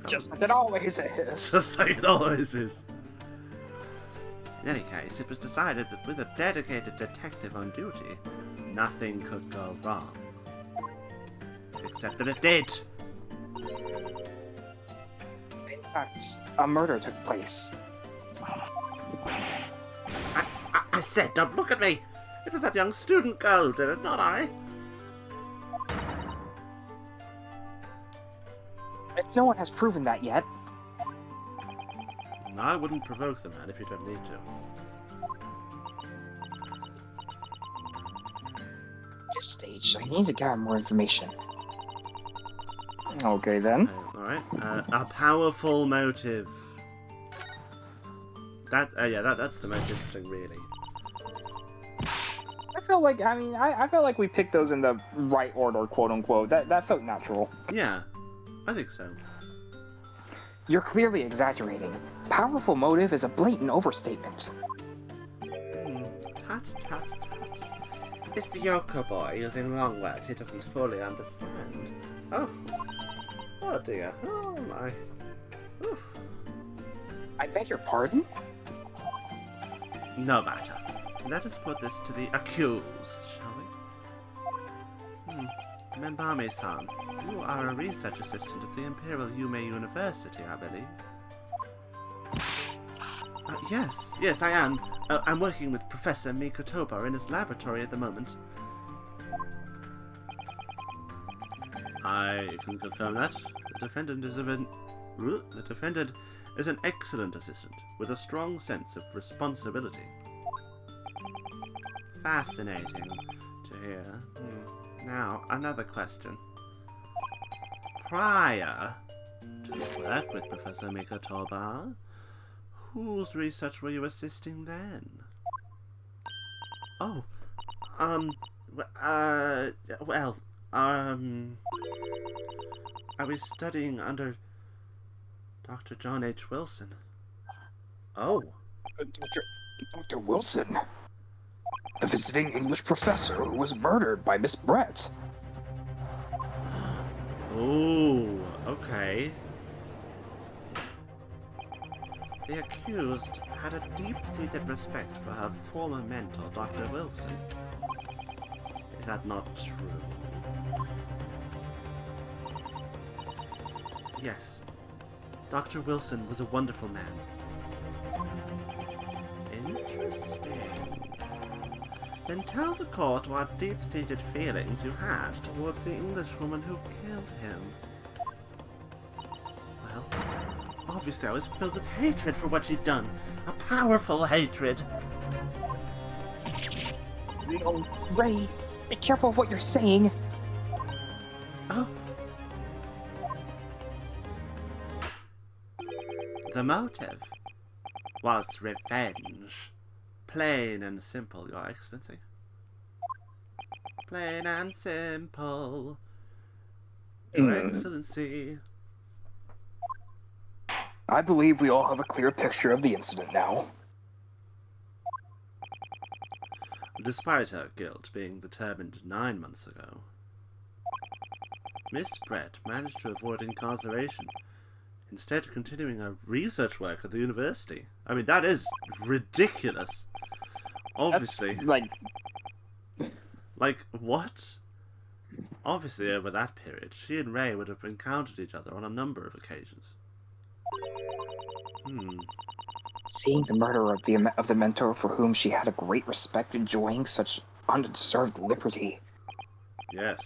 Just like it always is. Just like it always is. In any case, it was decided that with a dedicated detective on duty, nothing could go wrong. Except that it did. In fact, a murder took place. I said, don't look at me! It was that young student girl who did it, not I. No one has proven that yet. No, I wouldn't provoke the man if you don't need to. At this stage, I need to gather more information. Okay, then. Alright. A powerful motive. That's the most interesting, really. I feel like, I felt like we picked those in the right order, quote unquote. That felt natural. Yeah, I think so. You're clearly exaggerating. Powerful motive is a blatant overstatement. Tut, tut, tut. It's the Yoko boy using long words he doesn't fully understand. Oh. Oh dear. Oh my. Oof. I beg your pardon? No matter. Let us put this to the accused, shall we? Membami-san, you are a research assistant at the Imperial Yume University, I believe. Yes, I am. I'm working with Professor Mikotoba in his laboratory at the moment. I can confirm that. The defendant is an excellent assistant with a strong sense of responsibility. Fascinating to hear. Now, another question. Prior to your work with Professor Mikotoba, whose research were you assisting then? Oh, I was studying under Dr. John H. Wilson. Oh. Dr. Wilson? The visiting English professor who was murdered by Miss Brett. Oh, okay. The accused had a deep-seated respect for her former mentor, Dr. Wilson. Is that not true? Yes. Dr. Wilson was a wonderful man. Interesting. Then tell the court what deep-seated feelings you had towards the Englishwoman who killed him. Well, obviously I was filled with hatred for what she'd done. A powerful hatred. No, Ray, be careful of what you're saying. Oh. The motive was revenge. Plain and simple, Your Excellency. Plain and simple. Your Excellency. I believe we all have a clear picture of the incident now. Despite her guilt being determined 9 months ago, Miss Brett managed to avoid incarceration, instead continuing her research work at the university. I mean, that is ridiculous. Obviously. That's, like, what? Obviously, over that period, she and Ray would have encountered each other on a number of occasions. Seeing the murder of the mentor for whom she had a great respect enjoying such undeserved liberty. Yes.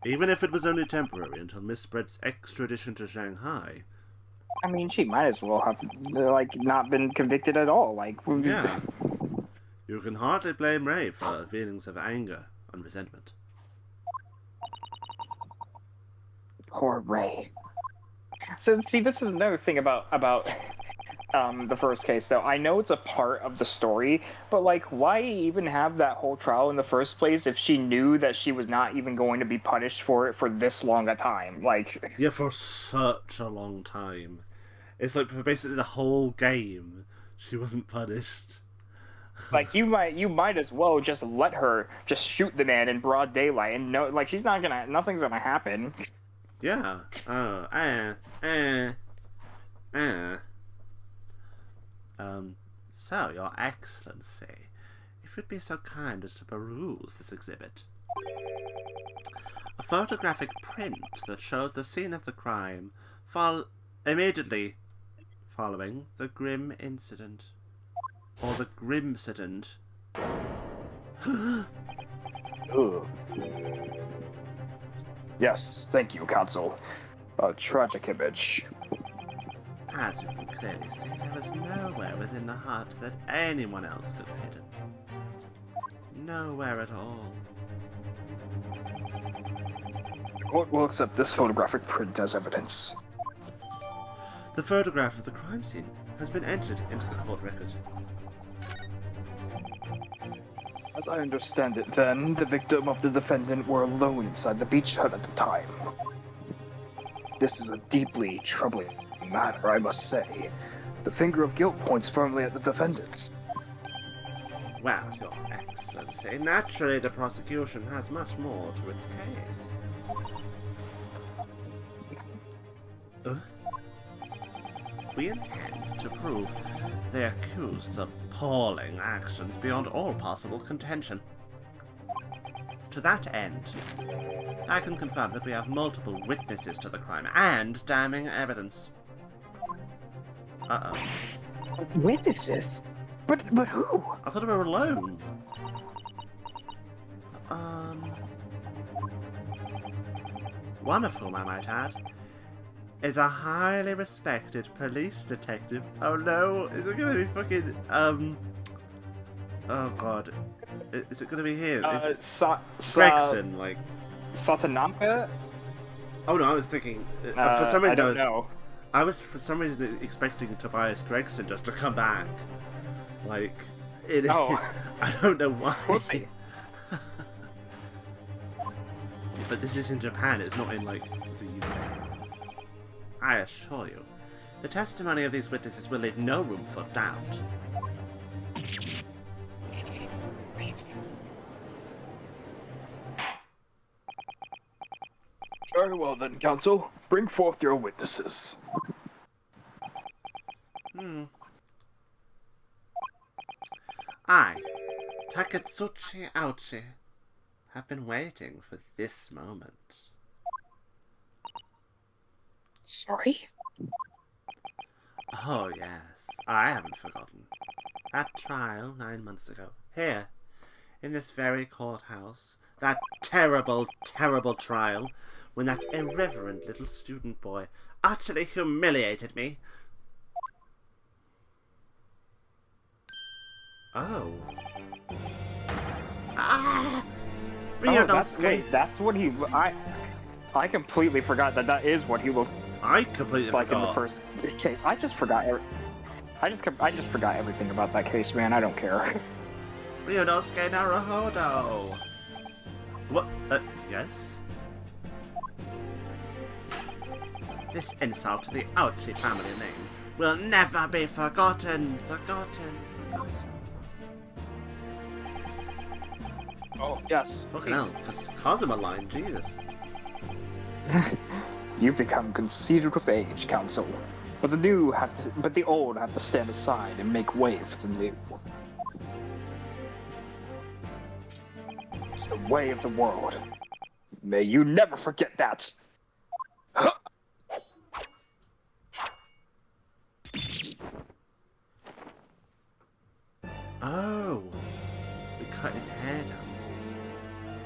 Even if it was only temporary until Miss Brett's extradition to Shanghai. I mean, she might as well have, not been convicted at all. Yeah. You can hardly blame Ray for her feelings of anger and resentment. Poor Ray. So, see, this is another thing about the first case, though. I know it's a part of the story, but, why even have that whole trial in the first place if she knew that she was not even going to be punished for it for this long a time? Yeah, for such a long time. It's like for basically the whole game, she wasn't punished. Like you might as well just let her just shoot the man in broad daylight and no, like nothing's gonna happen. Yeah. Oh. So, Your Excellency, if you'd be so kind as to peruse this exhibit. A photographic print that shows the scene of the crime immediately following the grim incident. Or the Grimcident. Ugh. Yes, thank you, Counsel. A tragic image. As you can clearly see, there was nowhere within the hut that anyone else could have hidden. Nowhere at all. The court will accept this photographic print as evidence. The photograph of the crime scene has been entered into the court record. As I understand it, then, the victim of the defendant were alone inside the beach hut at the time. This is a deeply troubling matter, I must say. The finger of guilt points firmly at the defendant. Well, Your Excellency, naturally the prosecution has much more to its case. We intend to prove the accused's appalling actions beyond all possible contention. To that end, I can confirm that we have multiple witnesses to the crime and damning evidence. Uh-oh. Witnesses? But who? I thought we were alone. One of whom, I might add, is a highly respected police detective. Oh no, is it gonna be fucking, oh god. Is it gonna be him? Gregson, like... Satanamka? Oh no, I was thinking... for some reason I don't know. I was, for some reason, expecting Tobias Gregson just to come back. Like... Oh. I don't know why. Whoopsie. But this is in Japan, it's not in, like, the UK. I assure you, the testimony of these witnesses will leave no room for doubt. Very well then, Counsel. Bring forth your witnesses. I, Taketsuchi Aochi, have been waiting for this moment. Sorry? Oh yes, I haven't forgotten. That trial 9 months ago, here, in this very courthouse, that terrible, terrible trial, when that irreverent little student boy utterly humiliated me. Oh. Ah! That's what he... I completely forgot that is what he looked I completely like forgot. in the first case. I just forgot everything about that case, man. I don't care. Ryunosuke Naruhodo! What? Yes? This insult to the Aochi family name will never be forgotten. Forgotten. Oh, yes. Fucking hell, just Kazuma line, Jesus. You've become conceited with age, Counsel. But the old have to stand aside and make way for the new. It's the way of the world. May you never forget that. Oh, we cut his hair down.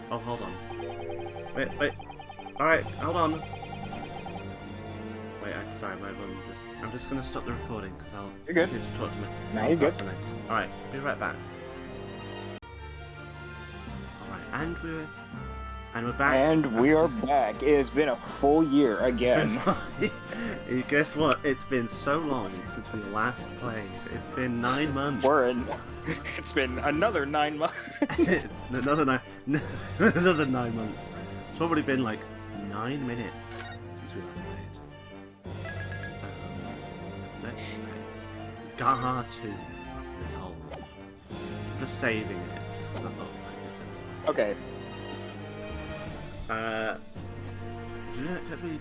Oh, hold on. Wait. Alright, hold on. Wait, sorry, I'm just gonna stop the recording because I'll You're good. need to talk to me. No, you're good. Alright, be right back. Alright, and we're back. And we are back. It has been a full year again. Guess what? It's been so long since we last played. It's been 9 months. It's been another 9 months. another 9 months. It's probably been like 9 minutes since we last played. it. Gaha 2 is whole. Just saving it, just because I thought it Okay. did we...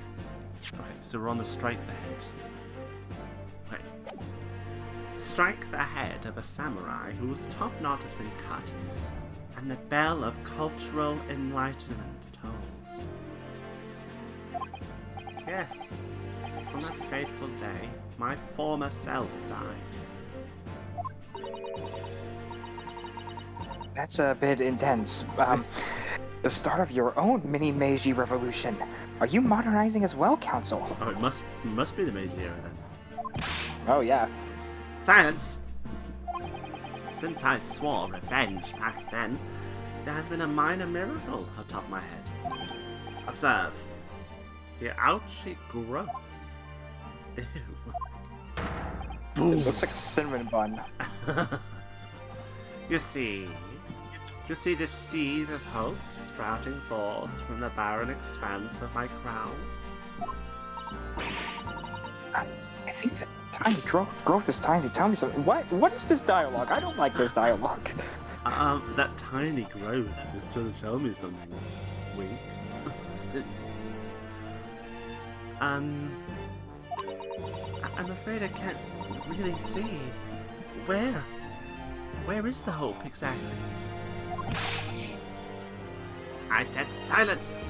Okay, so we're on the strike the head. Okay. Strike the head of a samurai whose top knot has been cut, and the bell of cultural enlightenment tolls. Yes, on that fateful day, my former self died. That's a bit intense. The start of your own mini Meiji revolution. Are you modernizing as well, Council? Oh, it must be the Meiji era then. Oh, yeah. Silence! Since I swore revenge back then, there has been a minor miracle atop my head. Observe. The ouchy growth. Ew. Boom. It looks like a cinnamon bun. You see this seed of hope sprouting forth from the barren expanse of my crown? I think that tiny growth is trying to tell me something. What is this dialogue? I don't like this dialogue. That tiny growth is trying to tell me something. Wink. I'm afraid I can't really see. Where is the hope exactly? I said silence!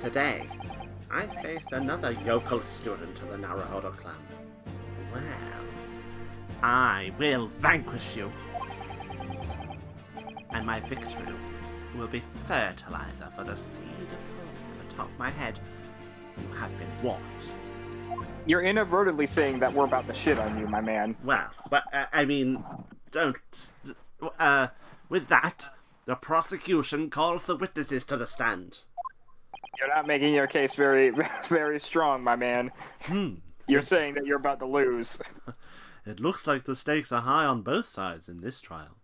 Today, I face another yokel student of the Naruhodo clan. Well, I will vanquish you. And my victory will be fertilizer for the seed of hope atop my head. You have been warned. You're inadvertently saying that we're about to shit on you, my man. Well, but, I mean, don't... with that, the prosecution calls the witnesses to the stand. You're not making your case very, very strong, my man. You're saying that you're about to lose. It looks like the stakes are high on both sides in this trial.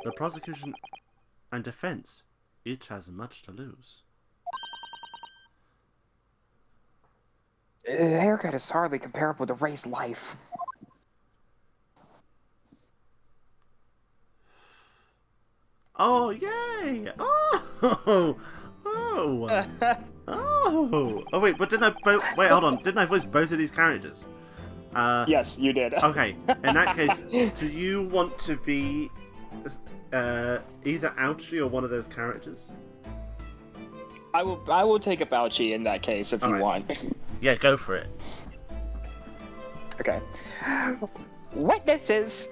The prosecution and defense each has much to lose. The haircut is hardly comparable to Ray's life. Oh, yay! Oh! Oh! Oh, wait, but didn't I wait, hold on. Didn't I voice both of these characters? Yes, you did. Okay, in that case, do you want to be either Ouchie or one of those characters? I will take a Bouchy in that case if you want. Yeah, go for it. Okay. Witnesses,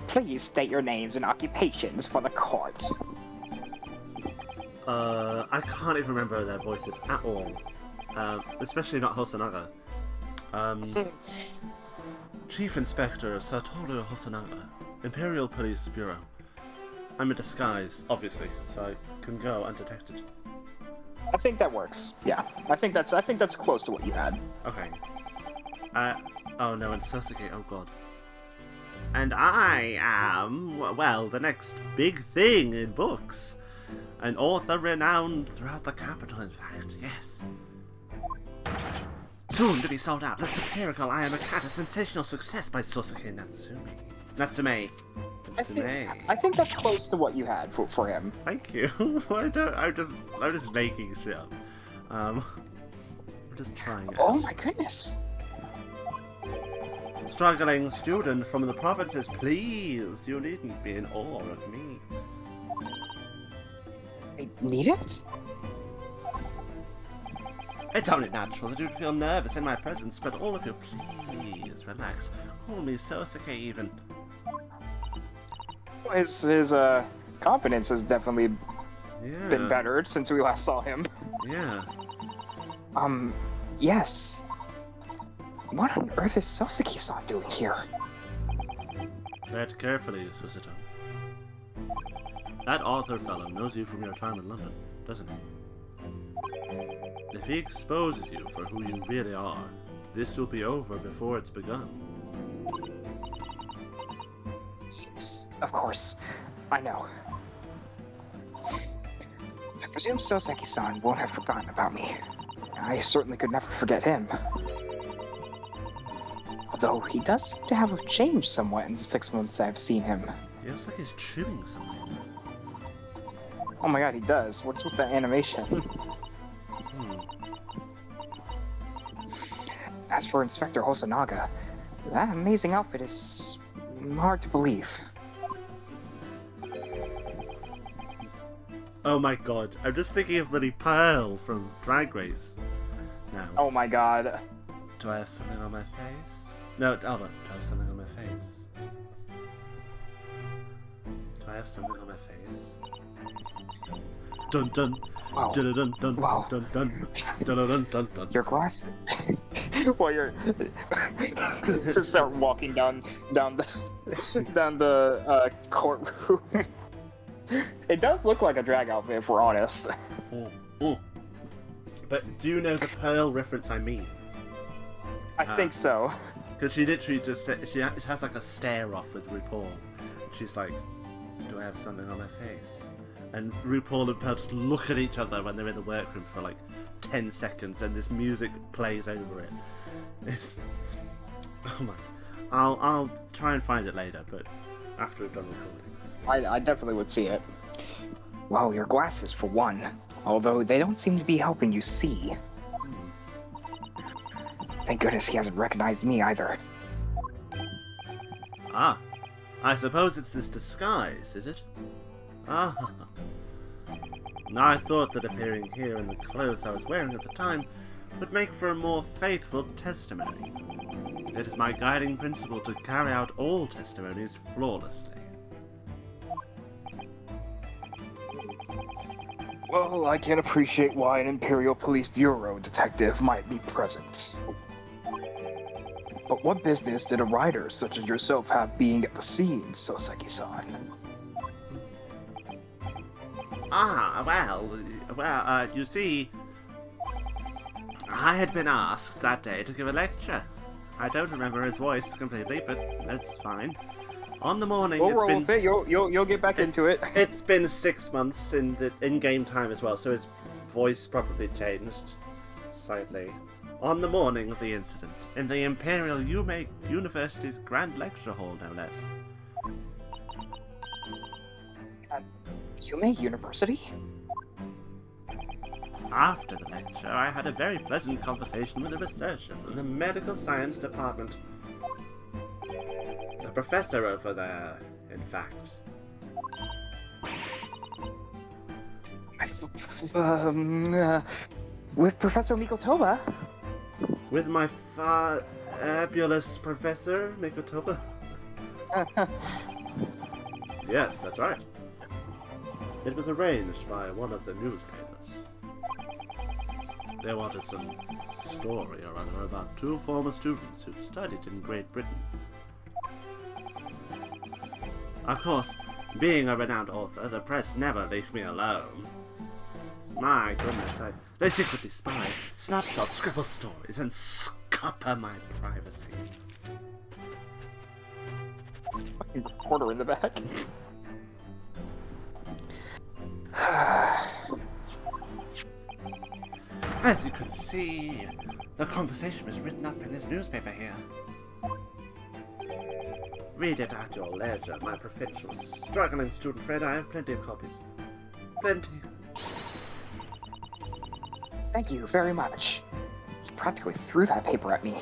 please state your names and occupations for the court. I can't even remember their voices at all. Especially not Hosonaga. Chief Inspector Satoru Hosonaga, Imperial Police Bureau. I'm in disguise, obviously, so I can go undetected. I think that works. Yeah, I think that's close to what you had. Okay. Oh no, and Sasuke, oh god. And I am, well, the next big thing in books. An author renowned throughout the capital, in fact, yes. Soon to be sold out, the satirical I Am a Cat, a sensational success by Sosuke Natsume. I think that's close to what you had for him. Thank you. I'm just making shit up. I'm just trying. Oh my goodness. Struggling student from the provinces, please. You needn't be in awe of me. I need it? It's only natural that you'd feel nervous in my presence, but all of you, please relax. Call me Sosuke even. His confidence has definitely been bettered since we last saw him. Yeah. Yes. What on earth is Sosuke-san doing here? Tread carefully, Susato. That author fellow knows you from your time in London, doesn't he? If he exposes you for who you really are, this will be over before it's begun. Yes, of course. I know. I presume Soseki-san won't have forgotten about me. I certainly could never forget him. Although he does seem to have changed somewhat in the 6 months I've seen him. It looks like he's chewing something. Oh my god, he does. What's with that animation? As for Inspector Hosonaga, that amazing outfit is hard to believe. Oh my god, I'm just thinking of bloody Pearl from Drag Race. Now, Oh my god. do I have something on my face? No, hold on. Do I have something on my face? Do I have something on my face? Dun dun. Wow. Dun dun dun Wow. dun dun dun dun dun dun dun. Your glasses. While you're to start walking down the courtroom. It does look like a drag outfit, if we're honest. But do you know the Pearl reference I mean? I think so. Because she literally just she has like a stare off with RuPaul. She's like, "Do I have something on my face?" And RuPaul and Pearl just look at each other when they're in the workroom for like 10 seconds, and this music plays over it. It's... Oh my! I'll try and find it later, but after we've done recording. I definitely would see it. Well, your glasses for one. Although they don't seem to be helping you see. Thank goodness he hasn't recognized me either. Ah, I suppose it's this disguise, is it? Ah. I thought that appearing here in the clothes I was wearing at the time would make for a more faithful testimony. It is my guiding principle to carry out all testimonies flawlessly. Well, I can appreciate why an Imperial Police Bureau detective might be present. But what business did a writer such as yourself have being at the scene, Soseki-san? You see, I had been asked that day to give a lecture. I don't remember his voice completely, but that's fine. On the morning, We'll it's roll been... with it. You'll get back into it. It's been 6 months in game time as well, so his voice probably changed slightly. On the morning of the incident, in the Imperial University's Grand Lecture Hall, no less. Yume University? After the lecture, I had a very pleasant conversation with a researcher in the medical science department. The professor over there, in fact. With Professor Mikotoba? With my fabulous Professor Mikotoba? Yes, that's right. It was arranged by one of the newspapers. They wanted some story or other about 2 former students who studied in Great Britain. Of course, being a renowned author, the press never leave me alone. My goodness, they secretly spy, snapshot, scribble stories, and scupper my privacy. Fucking reporter in the back. As you can see, the conversation was written up in this newspaper here. Read it at your leisure, my provincial struggling student friend. I have plenty of copies. Plenty. Thank you very much. He practically threw that paper at me.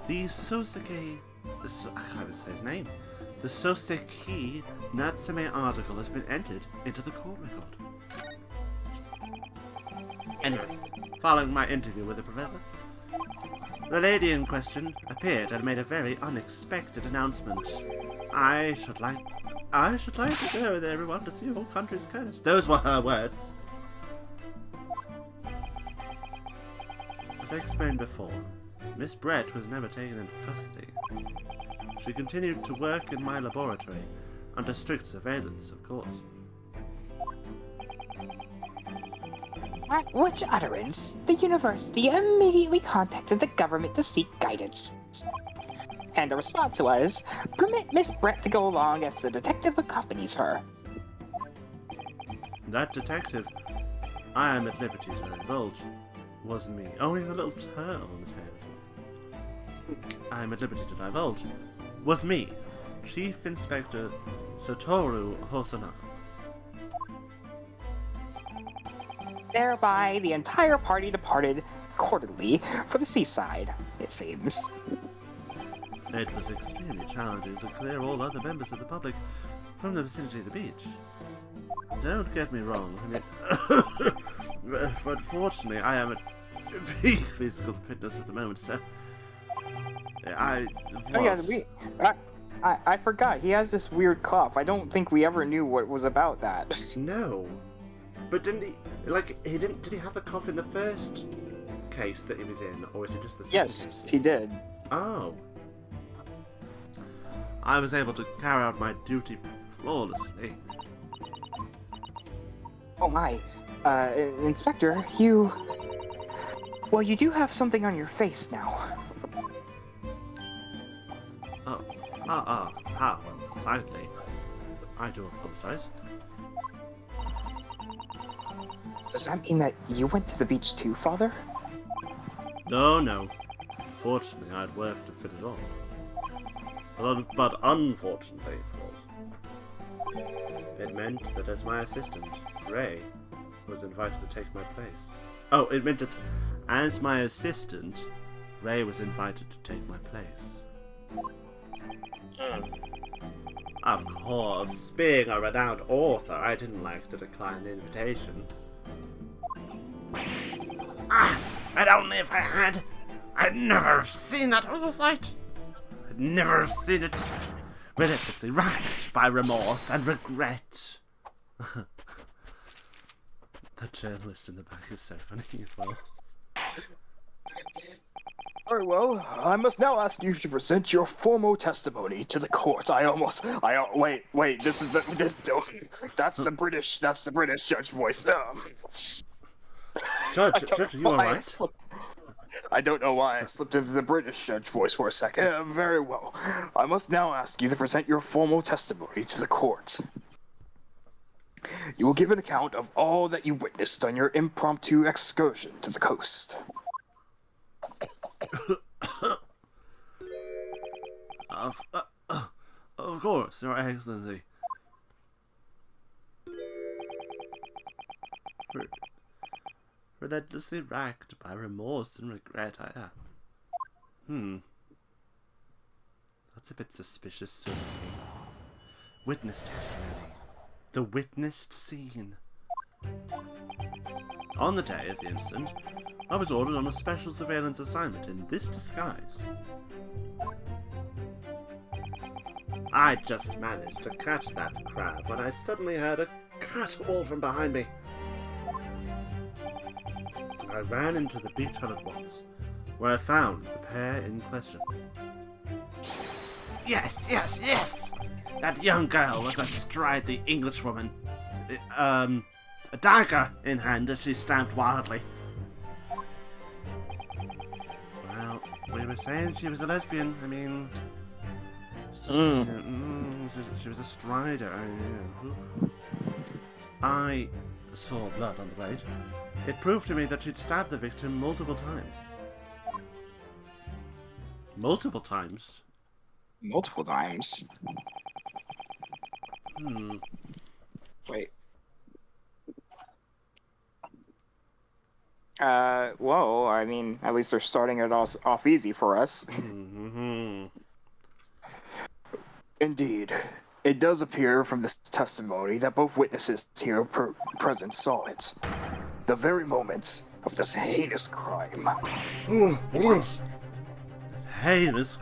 The Soseki... I can't even say his name. The Soseki Natsume article has been entered into the court record. Anyway, following my interview with the professor, the lady in question appeared and made a very unexpected announcement. I should like to go with everyone to see all countries cursed. Those were her words. As I explained before, Miss Brett was never taken into custody. She continued to work in my laboratory, under strict surveillance, of course. At which utterance, the university immediately contacted the government to seek guidance. And the response was, permit Miss Brett to go along as the detective accompanies her. That detective... I am at liberty to divulge. Was me. Oh, he has a little turtle on his head as well. I am at liberty to divulge. Was me, Chief Inspector Satoru Hosonaga. Thereby, the entire party departed accordingly for the seaside, it seems. It was extremely challenging to clear all other members of the public from the vicinity of the beach. Don't get me wrong, I mean, but fortunately I am at peak physical fitness at the moment, so I was... Oh yeah, I forgot, he has this weird cough. I don't think we ever knew what was about that. No. But did he have the cough in the first case that he was in, or is it just the second Yes, case? he did. Oh. I was able to carry out my duty flawlessly. Oh my, Inspector, you... Well, you do have something on your face now. How unsightly. I do apologize. Does that mean that you went to the beach too, Father? No. Fortunately, I'd worked to fit it off. But unfortunately, of course, it meant that as my assistant, Ray, was invited to take my place. Oh, it meant that as my assistant, Ray was invited to take my place. Of course, being a renowned author, I didn't like to decline the invitation. And only if I had! I'd never have seen that oversight! I'd never have seen it relentlessly racked by remorse and regret. The journalist in the back is so funny as well. Very well, I must now ask you to present your formal testimony to the court. Wait, that's the British judge voice. Judge, are you alright? I don't know why I slipped into the British judge voice for a second. Very well, I must now ask you to present your formal testimony to the court. You will give an account of all that you witnessed on your impromptu excursion to the coast. Of course, Your Excellency. Relentlessly racked by remorse and regret, I am. That's a bit suspicious, Suzuki. Witness testimony. The witnessed scene. On the day of the incident, I was ordered on a special surveillance assignment in this disguise. I just managed to catch that crab when I suddenly heard a caterwaul from behind me. I ran into the beach hut at once, where I found the pair in question. Yes! That young girl was astride the Englishwoman, a dagger in hand as she stamped wildly. Well, we were saying she was a lesbian. I mean, she was a strider. I saw blood on the blade. It proved to me that she'd stabbed the victim multiple times. Multiple times? Multiple times? Wait. Whoa, I mean, at least they're starting it off easy for us. Indeed. It does appear from this testimony that both witnesses here present saw it. The very moment of this heinous crime. This heinous...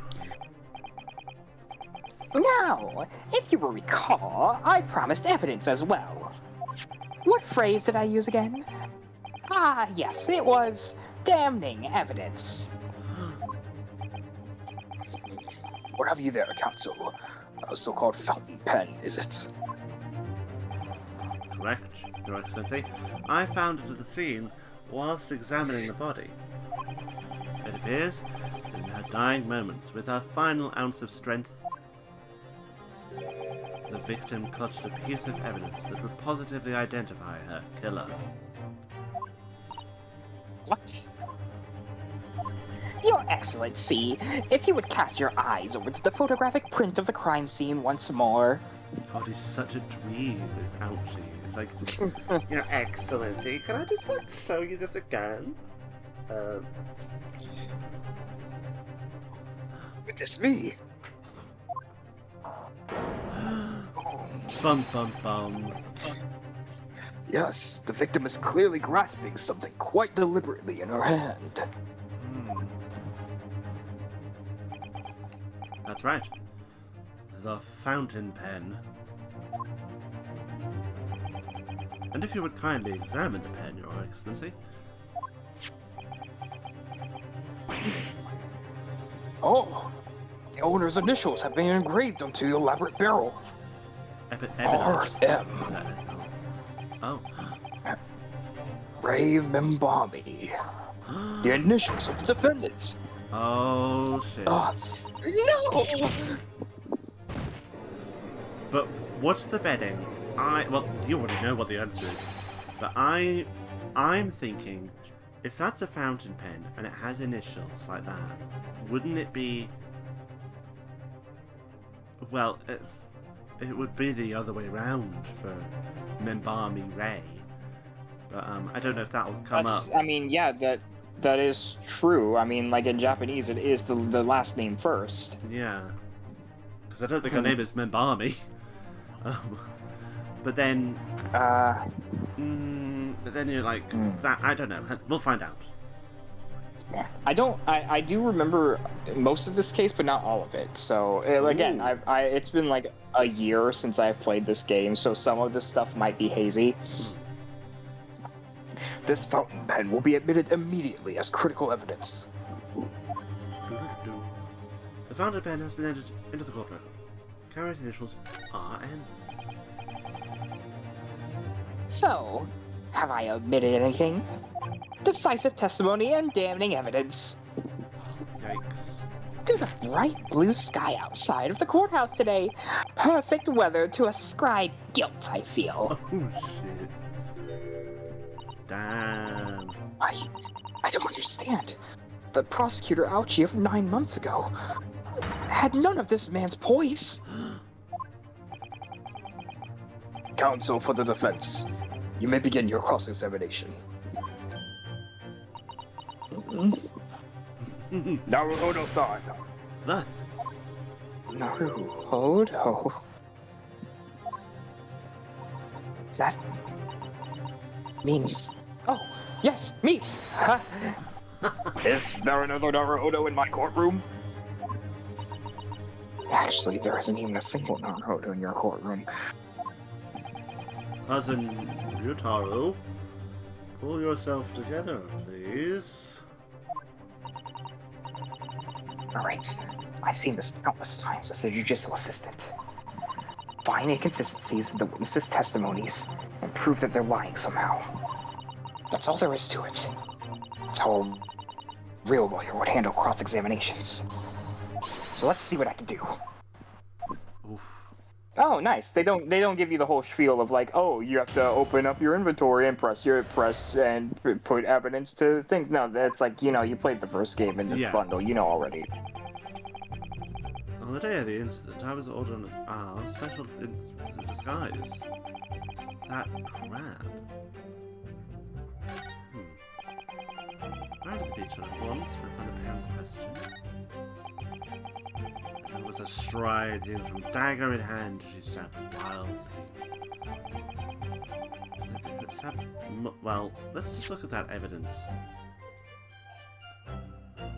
Now, if you will recall, I promised evidence as well. What phrase did I use again? Ah, yes, it was damning evidence. What have you there, counsel? A so-called fountain pen, is it? Correct, Your Excellency. I found it at the scene whilst examining the body. It appears that in her dying moments, with her final ounce of strength, the victim clutched a piece of evidence that would positively identify her killer. What? Your Excellency, if you would cast your eyes over to the photographic print of the crime scene once more. God, he's such a dweeb, is Ouchie. It's like, Your Excellency, can I just like show you this again? Goodness me. Bum bum bum. Yes, the victim is clearly grasping something quite deliberately in her hand. That's right. The fountain pen. And if you would kindly examine the pen, Your Excellency. Oh, the owner's initials have been engraved onto the elaborate barrel. R.M. Oh. Ray Membami. The initials of the defendants. Oh shit. No! But what's the betting? Well, you already know what the answer is. But I'm thinking, if that's a fountain pen and it has initials like that, wouldn't it be? Well, it would be the other way around for Membami Ray. But I don't know if that'll come up. I mean, yeah, that is true. I mean, like in Japanese, it is the last name first. Yeah, because I don't think her name is Membami. But then, you're like that. I don't know. We'll find out. I do remember most of this case, but not all of it. So again, it's been like a year since I've played this game, so some of this stuff might be hazy. This fountain pen will be admitted immediately as critical evidence. The fountain pen has been entered into the court record. Carries initials RN. So, have I omitted anything? Decisive testimony and damning evidence. Yikes. There's a bright blue sky outside of the courthouse today. Perfect weather to ascribe guilt, I feel. Oh shit. Damn. I don't understand. The prosecutor Ouchie of 9 months ago had none of this man's poise. Counsel for the defense. You may begin your cross-examination. Naruhodo-san. What? Naruhodo. That means... Oh, yes, me! Is there another Naruhodo in my courtroom? Actually, there isn't even a single Naruhodo in your courtroom. Cousin Ryutaro, pull yourself together, please. Alright, I've seen this countless times as a jujitsu assistant. Find inconsistencies in the witnesses' testimonies and prove that they're lying somehow. That's all there is to it. That's how a real lawyer would handle cross-examinations. So let's see what I can do. Oof. Oh, nice. They don't give you the whole spiel of like, oh, you have to open up your inventory and press and put evidence to things. No, that's like, you played the first game in this bundle, already. On the day of the incident, I was ordered special disguise. That crab. Right at the beach at once, we found a parent question. There was a stride in from dagger in hand. She stabbed wildly. Well, let's just look at that evidence.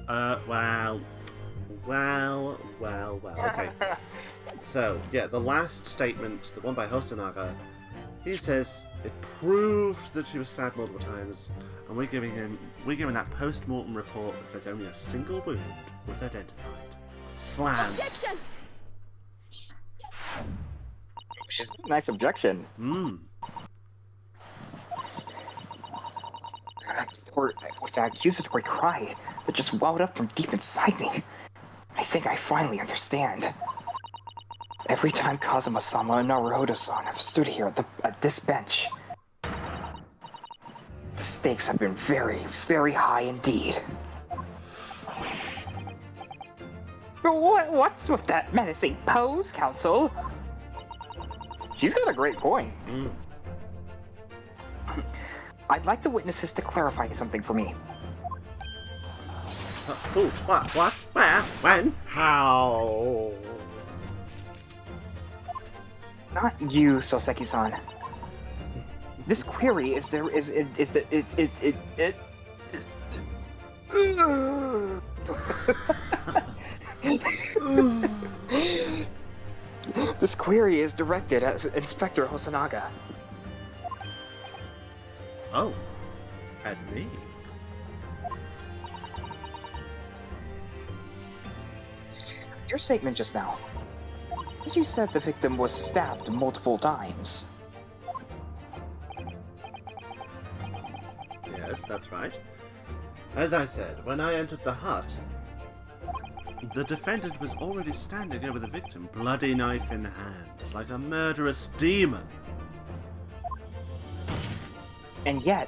Well. Okay. So, yeah, the last statement, the one by Hosonaga, he says it proved that she was stabbed multiple times, and we're giving that post-mortem report that says only a single wound was identified. Slam. Objection! Which is a nice objection. With that accusatory cry that just welled up from deep inside me, I think I finally understand. Every time Kazuma-sama and Naruhodo-san have stood here at this bench, The stakes have been very, very high indeed. What's with that menacing pose, Council? She's got a great point. I'd like the witnesses to clarify something for me. Who? What? Where? When? How? Not you, Soseki-san. This query is there is it This query is directed at Inspector Hosonaga. Oh, at me. Your statement just now. You said the victim was stabbed multiple times. Yes, that's right. As I said, when I entered the hut, the defendant was already standing over the victim, bloody knife in hand, like a murderous demon. And yet,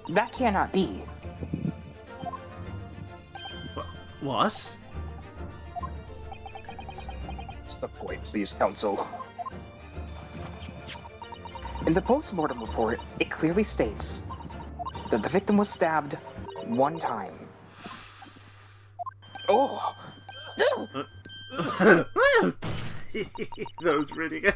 that cannot be. What? To the point, please, Counsel. In the post-mortem report, it clearly states that the victim was stabbed one time. Oh! That was really good.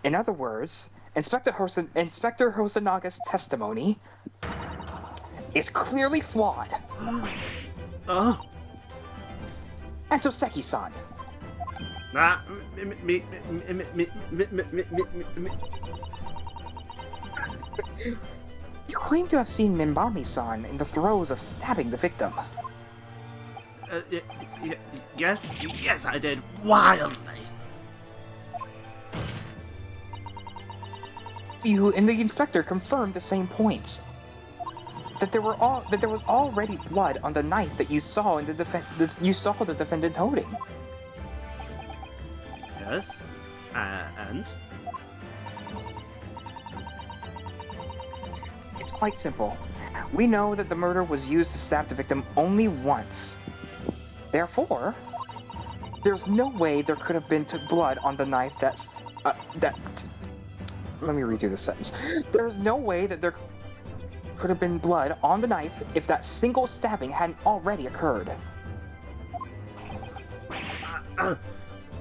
In other words, Inspector Hosanaga's testimony is clearly flawed. Oh. And Soseki-san. You claim to have seen Minbami-san in the throes of stabbing the victim. Yes, I did. Wildly. You and the inspector confirmed the same point. That there was already blood on the knife that you saw in the defendant holding. Yes, and it's quite simple. We know that the murder was used to stab the victim only once. Therefore, there's no way there could have been blood on the knife that. Let me redo this sentence. There's no way that there could have been blood on the knife if that single stabbing hadn't already occurred.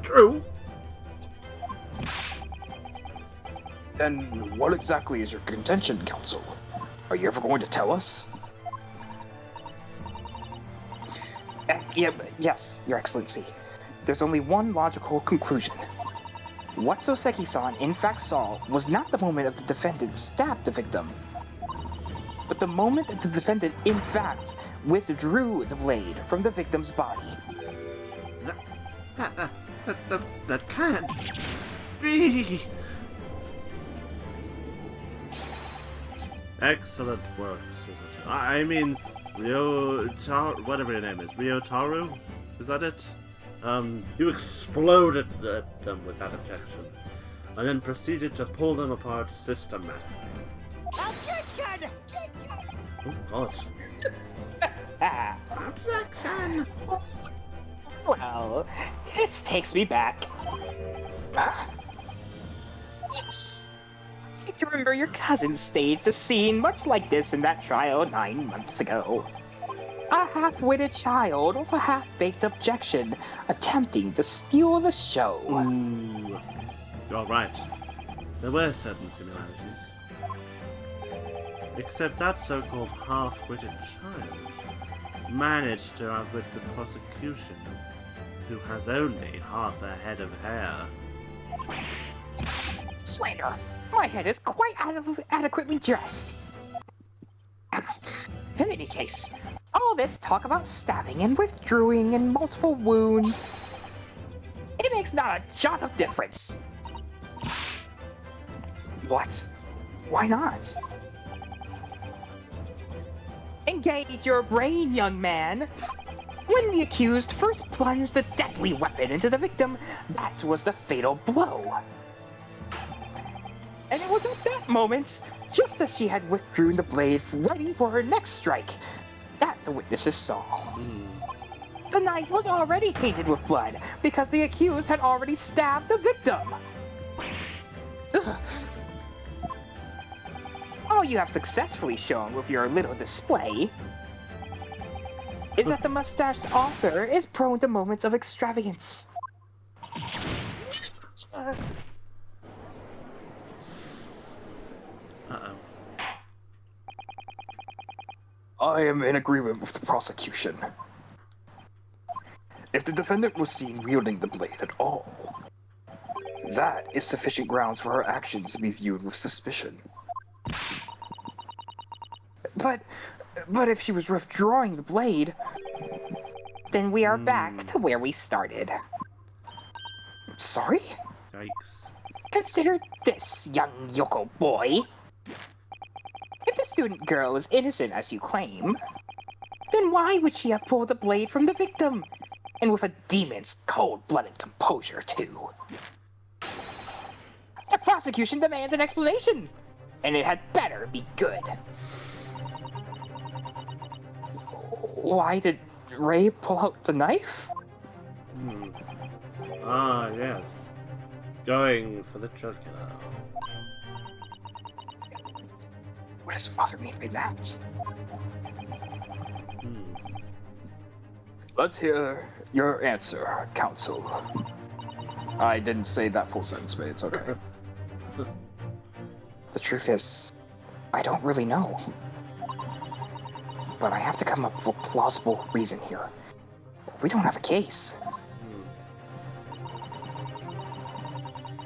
True. Then what exactly is your contention, Counsel? Are you ever going to tell us? Yes, Your Excellency. There's only one logical conclusion. What Soseki-san in fact saw was not the moment of the defendant stabbed the victim, but the moment that the defendant in fact withdrew the blade from the victim's body. That can't be. Excellent work, Suzuki. I mean, whatever your name is, Ryotaru? Is that it? You exploded at them without objection, and then proceeded to pull them apart systematically. Objection! Oh, God. Objection! Well, this takes me back. Yes. I seem to remember your cousin staged a scene much like this in that trial 9 months ago. A half-witted child with a half-baked objection attempting to steal the show. Ooh. You're right. There were certain similarities. Except that so-called half-witted child managed to outwit the prosecution, who has only half a head of hair. Slater, my head is quite adequately dressed. In any case, all this talk about stabbing and withdrawing and multiple wounds, it makes not a jot of difference. What? Why not? Engage your brain, young man. When the accused first plunged the deadly weapon into the victim, that was the fatal blow. it was at that moment, just as she had withdrawn the blade ready for her next strike, that the witnesses saw. The knife was already tainted with blood because the accused had already stabbed the victim. Ugh. All you have successfully shown with your little display is that the mustached author is prone to moments of extravagance. Uh-oh. I am in agreement with the prosecution. If the defendant was seen wielding the blade at all, that is sufficient grounds for her actions to be viewed with suspicion. But if she was withdrawing the blade, then we are back to where we started. Sorry? Yikes. Consider this, young Yoko boy. If the student girl is innocent as you claim, then why would she have pulled the blade from the victim? And with a demon's cold-blooded composure, too. The prosecution demands an explanation, and it had better be good. Why did Ray pull out the knife? Ah, yes. Going for the jugular. What does Father mean by that? Let's hear your answer, counsel. I didn't say that full sentence, but it's okay. The truth is, I don't really know. But I have to come up with a plausible reason here. We don't have a case.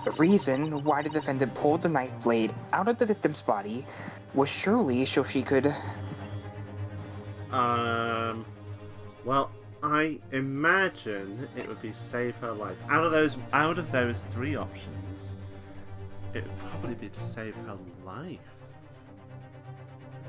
The reason why the defendant pulled the knife blade out of the victim's body was surely so she could... Well, I imagine it would be save her life. Out of those three options, it would probably be to save her life.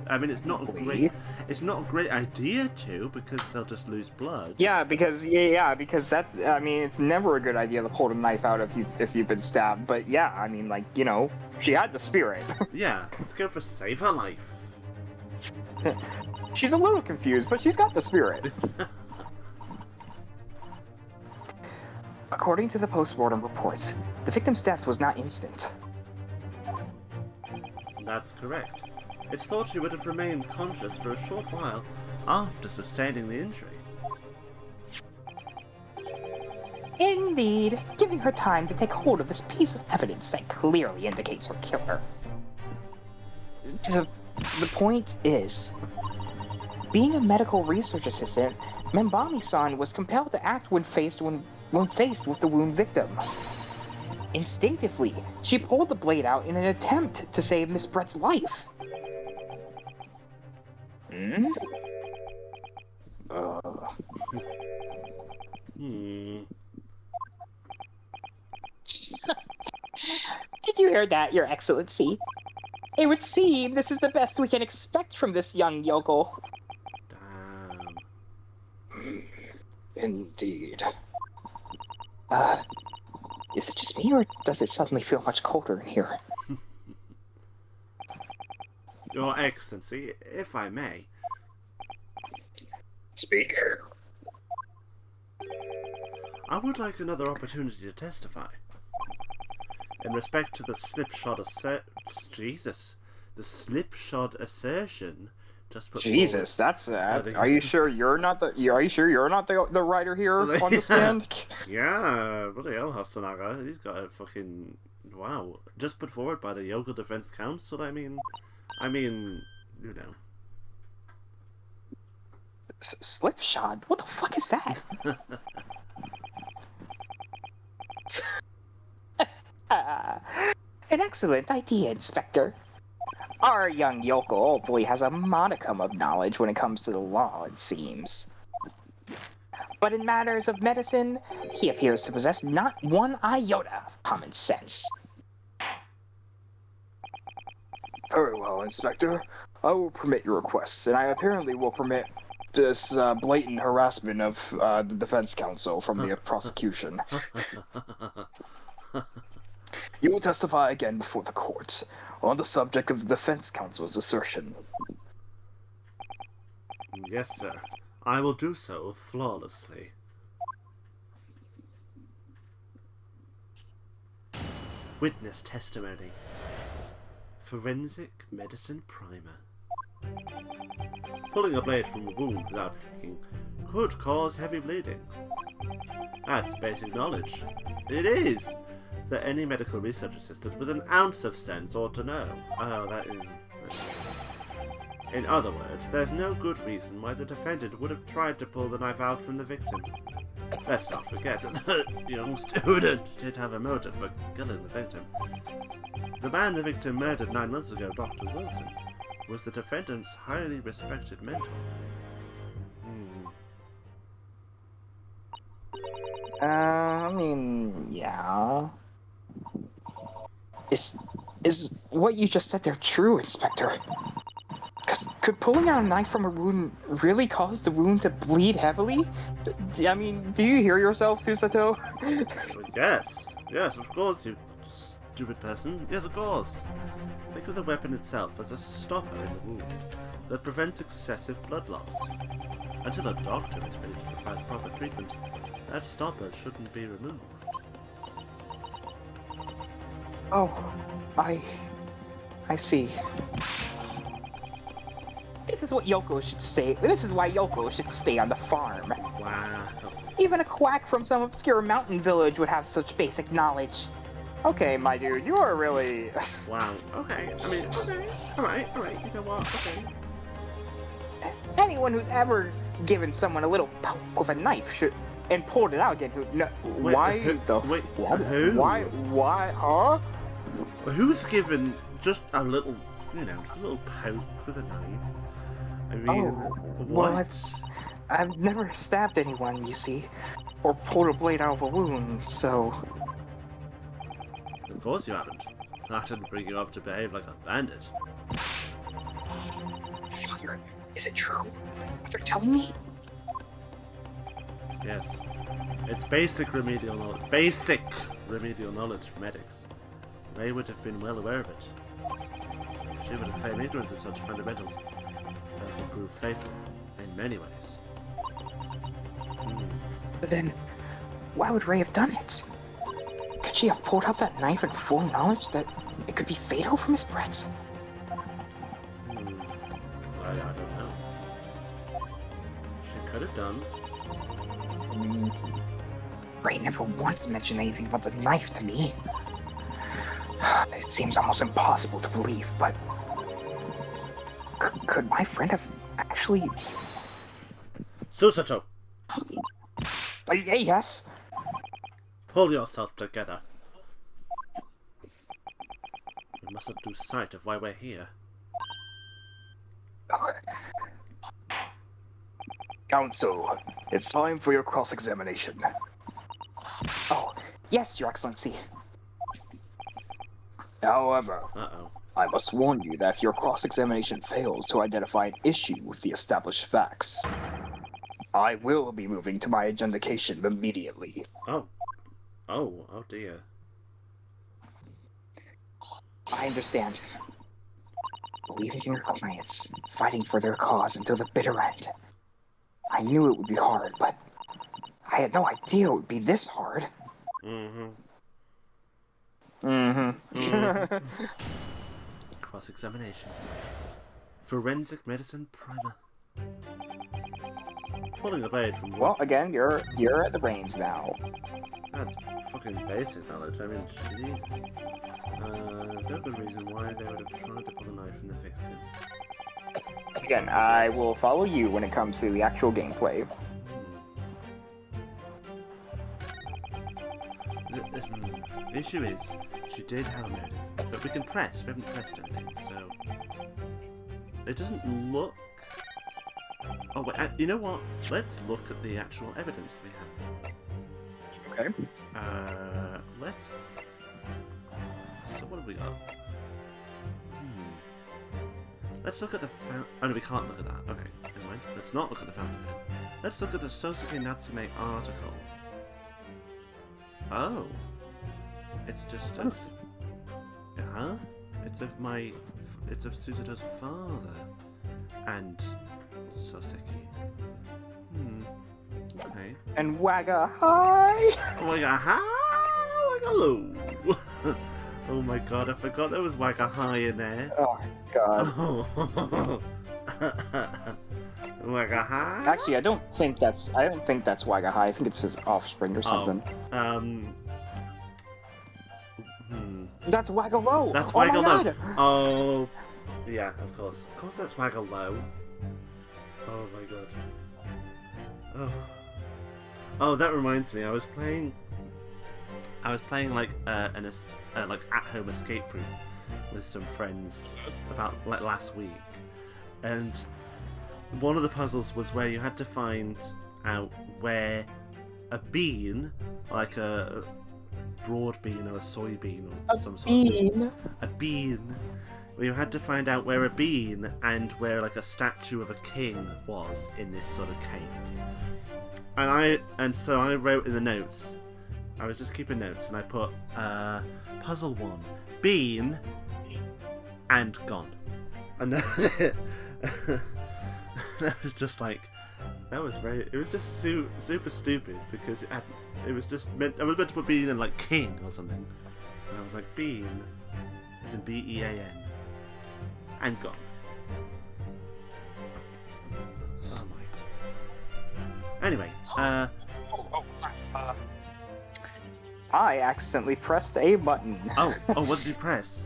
I mean, it's not a great idea to, because they'll just lose blood. Yeah, because that's, I mean, it's never a good idea to pull a knife out if you've been stabbed. But yeah, I mean, like, you know, she had the spirit. Yeah, let's go for save her life. She's a little confused, but she's got the spirit. According to the post-mortem reports, the victim's death was not instant. That's correct. It's thought she would have remained conscious for a short while after sustaining the injury. Indeed, giving her time to take hold of this piece of evidence that clearly indicates her killer. The point is, being a medical research assistant, Membami-san was compelled to act when faced with the wound victim. Instinctively, she pulled the blade out in an attempt to save Miss Brett's life. Did you hear that, Your Excellency? It would seem this is the best we can expect from this young yokel. Damn. Indeed. Is it just me, or does it suddenly feel much colder in here? Your Excellency, if I may. Speak. I would like another opportunity to testify. In respect to the slipshod assertion just put Jesus, forward. that's are you sure you're not the writer here on the stand? Yeah, bloody hell, Hasanaga. He's got a fucking wow. Just put forward by the Yoko Defense Council. I mean, you know. Slipshod? What the fuck is that? An excellent idea, Inspector. Our young yokel hopefully has a modicum of knowledge when it comes to the law, it seems. But in matters of medicine, he appears to possess not one iota of common sense. Very well, Inspector. I will permit your request, and I apparently will permit this blatant harassment of the defense counsel from the prosecution. You will testify again before the court on the subject of the defense counsel's assertion. Yes, sir. I will do so flawlessly. Witness testimony. Forensic medicine primer. Pulling a blade from a wound without thinking could cause heavy bleeding. That's basic knowledge. It is! That any medical research assistant with an ounce of sense ought to know. Oh, that is... In other words, there's no good reason why the defendant would have tried to pull the knife out from the victim. Let's not forget that the young student did have a motive for killing the victim. The man the victim murdered 9 months ago, Dr. Wilson, was the defendant's highly respected mentor. I mean, yeah. Is what you just said there true, Inspector? Could pulling out a knife from a wound really cause the wound to bleed heavily? I mean, do you hear yourself, Susato? Yes, of course, you stupid person. Yes, of course. Think of the weapon itself as a stopper in the wound that prevents excessive blood loss. Until a doctor is ready to provide proper treatment, that stopper shouldn't be removed. Oh, I see. This is what Yoko should stay. This is why Yoko should stay on the farm. Wow. Even a quack from some obscure mountain village would have such basic knowledge. Okay, my dude, you are really... Wow. Okay. I mean, okay. Alright. You know what? Okay. Anyone who's ever given someone a little poke with a knife should... and pulled it out again, who... No, Wait, why who, the... wait, who? Why, huh? Who's given just a little, just a little poke with a knife? I mean, what? Well, I've never stabbed anyone, you see, or pulled a blade out of a wound, so... Of course you haven't. I didn't bring you up to behave like a bandit. Father, is it true? What they're telling me? Yes. It's basic remedial knowledge. Basic remedial knowledge for medics. Ray would have been well aware of it. She would have claimed ignorance of such fundamentals. That would prove fatal in many ways. But then, why would Ray have done it? Could she have pulled out that knife in full knowledge that it could be fatal for Miss Brett? I don't know. She could have done. Ray never once mentioned anything about the knife to me. It seems almost impossible to believe, but... Could my friend have actually... Susato! Yes? Pull yourself together. We mustn't lose sight of why we're here. Counsel, it's time for your cross-examination. Oh, yes, Your Excellency. However, I must warn you that if your cross-examination fails to identify an issue with the established facts, I will be moving to my adjudication immediately. Oh dear. I understand. Believing in your clients, fighting for their cause until the bitter end. I knew it would be hard, but I had no idea it would be this hard. Cross-examination. Forensic medicine primer. Pulling a blade from... Well, again, you're at the brains now. That's fucking basic knowledge. I mean, Jesus. There's no good reason why they would have tried to pull a knife from the victim. Again, I will follow you when it comes to the actual gameplay. The issue is, she did have a motive, but we haven't pressed anything, so... It doesn't look... Oh, wait, you know what? Let's look at the actual evidence we have. Okay. Let's... So what have we got? Let's look at the Oh no, we can't look at that. Okay, never mind. Let's not look at the fountain pen. Let's look at the Sosuke Natsume article. Oh. It's just of... Huh? It's of my... It's of Suzuto's father. And Soseki. Okay. And Wagga hi! Wagga hi! Wagga low! Oh my god, I forgot there was Wagga hi in there. Oh god. Oh. Wagga hi? Actually, I don't think that's Wagga hi. I think it's his offspring or something. That's Wagga low! That's Oh my Wagga low. god! Oh. Yeah, of course. Of course that's Wagga low. Oh my god. Oh. Oh, that reminds me. I was playing like like at-home escape room with some friends about like last week, and one of the puzzles was where you had to find out where a bean, like a broad bean or a soybean or some sort of a bean, where you had to find out where a bean and where like a statue of a king was in this sort of cave. And so I wrote in the notes. I was just keeping notes, and I put puzzle 1, bean, and gone. And that was it. That was just like, that was very. It was just super stupid because it was just meant. I was meant to put bean and like king or something, and I was like bean, as in BEAN, and gone. Oh my. Anyway, I accidentally pressed a button. Oh, what did you press?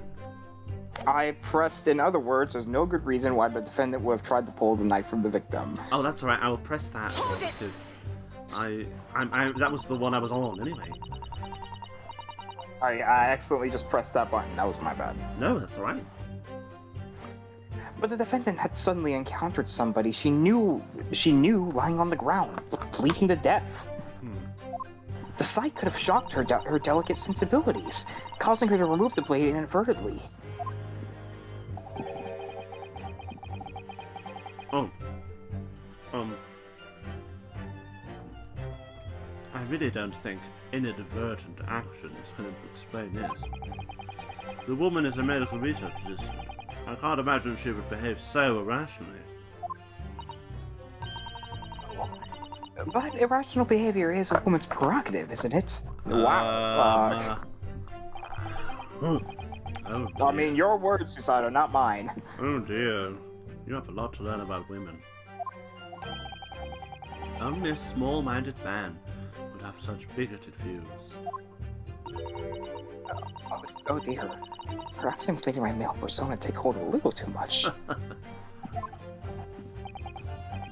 I pressed, in other words, there's no good reason why the defendant would have tried to pull the knife from the victim. Oh, that's alright, I will press that because I that was the one I was on anyway. I accidentally just pressed that button. That was my bad. No, that's alright. But the defendant had suddenly encountered somebody she knew lying on the ground, bleeding to death. The sight could have shocked her delicate sensibilities, causing her to remove the blade inadvertently. Oh. I really don't think inadvertent actions can explain this. The woman is a medical research assistant. I can't imagine she would behave so irrationally. But irrational behavior is a woman's prerogative, isn't it? Wow. Oh dear. I mean, your words, Susato, not mine. Oh dear. You have a lot to learn about women. Only a small-minded man would have such bigoted views. Oh dear. Perhaps I'm letting my male persona take hold a little too much.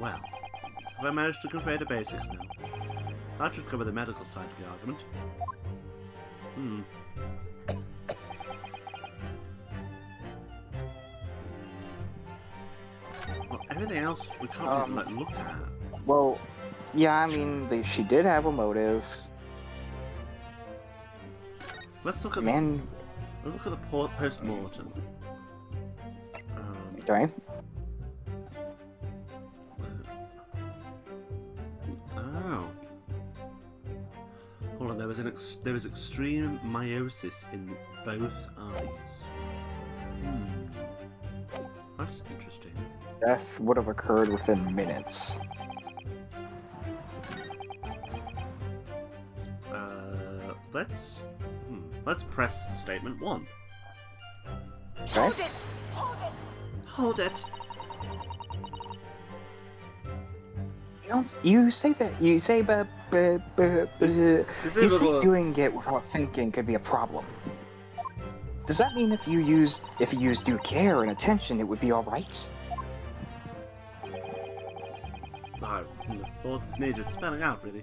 Well, have I managed to convey the basics now? That should cover the medical side of the argument. Well, everything else we can't even like, look at. Well, yeah, I mean, she did have a motive. Let's look at Man. Look at the post-mortem. Okay. Oh. Hold on, there was extreme meiosis in both eyes. That's interesting. Death would have occurred within minutes. Let's press statement 1. Okay. Hold it! You say that. You say you say doing it without thinking could be a problem. Does that mean if you used due care and attention, it would be all right? I wouldn't have thought it needed spelling out, really.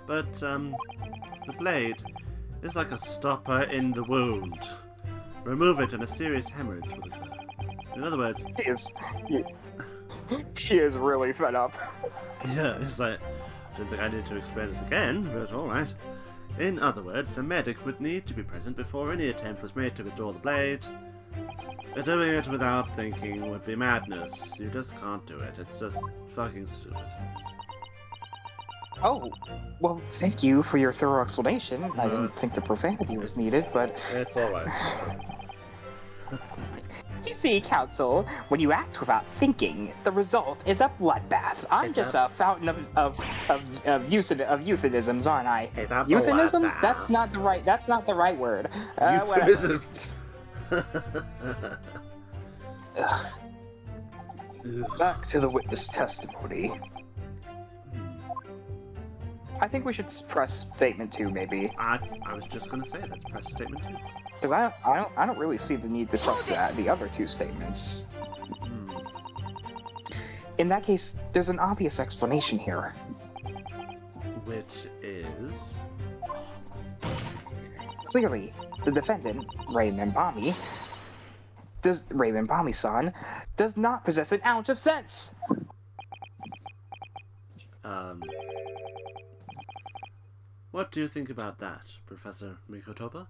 But, the blade is like a stopper in the wound. Remove it and a serious hemorrhage will occur. In other words... She is really fed up. Yeah, it's like... I don't think I need to explain it again, but alright. In other words, a medic would need to be present before any attempt was made to withdraw the blade. Doing it without thinking would be madness. You just can't do it. It's just fucking stupid. Oh, well, thank you for your thorough explanation. I didn't think the profanity was needed, but... It's alright. You see, Council, when you act without thinking, the result is a bloodbath. I'm just a fountain of euphemisms, aren't I? It's a Euphemisms? bloodbath. That's not the right word. Euphemisms. Back to the witness testimony. I think we should press statement 2, maybe. I was just gonna say, let's press statement 2. Because I don't really see the need to press the other 2 statements. In that case, there's an obvious explanation here. Which is... Clearly, the defendant, Raymond Bami-san, does not possess an ounce of sense. What do you think about that, Professor Mikotoba?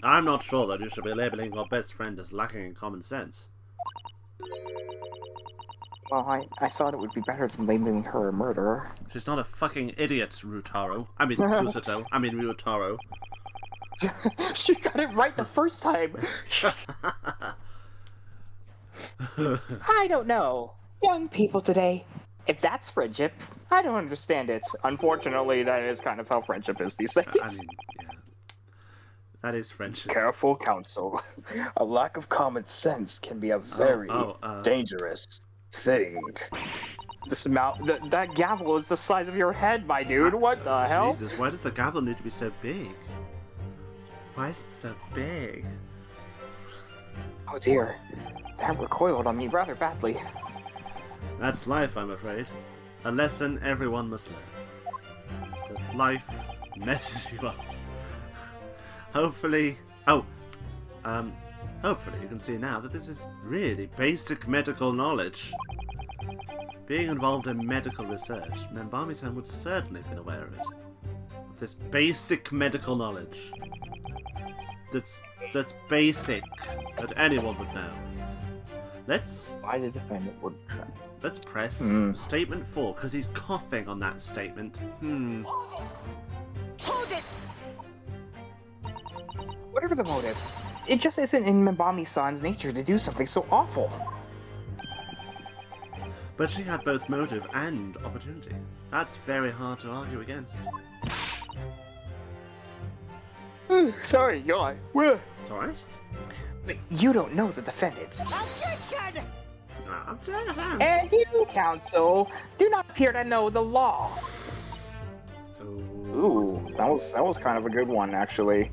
I'm not sure that you should be labeling your best friend as lacking in common sense. Well, I thought it would be better than labeling her a murderer. She's not a fucking idiot, Ryutaro. I mean, Susato. I mean, Ryutaro. She got it right the first time! I don't know. Young people today, if that's friendship, I don't understand it. Unfortunately, that is kind of how friendship is these days. I mean, yeah. That is friendship. Careful, Counsel. A lack of common sense can be a very dangerous thing. That gavel is the size of your head, my dude. What the hell? Jesus, why does the gavel need to be so big? Why is it so big? Oh dear. That recoiled on me rather badly. That's life, I'm afraid. A lesson everyone must learn. That life messes you up. Hopefully you can see now that this is really basic medical knowledge. Being involved in medical research, Membami-san would certainly have been aware of it. Of this basic medical knowledge. That's basic, that anyone would know. Why the defendant would try? Let's press statement 4, because he's coughing on that statement. Hold it! Whatever the motive, it just isn't in Membami-san's nature to do something so awful. But she had both motive and opportunity. That's very hard to argue against. Sorry, God. It's alright? But you don't know the defendants. Objection! And you, Counsel, do not appear to know the law. Ooh, that was kind of a good one, actually.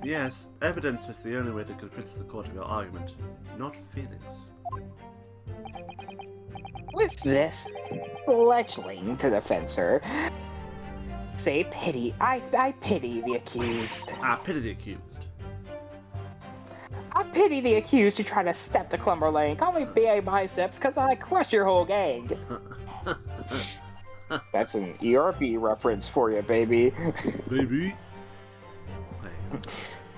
Yes, evidence is the only way to convince the court of your argument, not feelings. With this fledgling to defend her, say pity. I pity the accused. I pity the accused. I pity the accused who try to step to Clumber Lane. Call me B.A. Biceps, cause I crush your whole gang. That's an ERB reference for you, baby. Baby.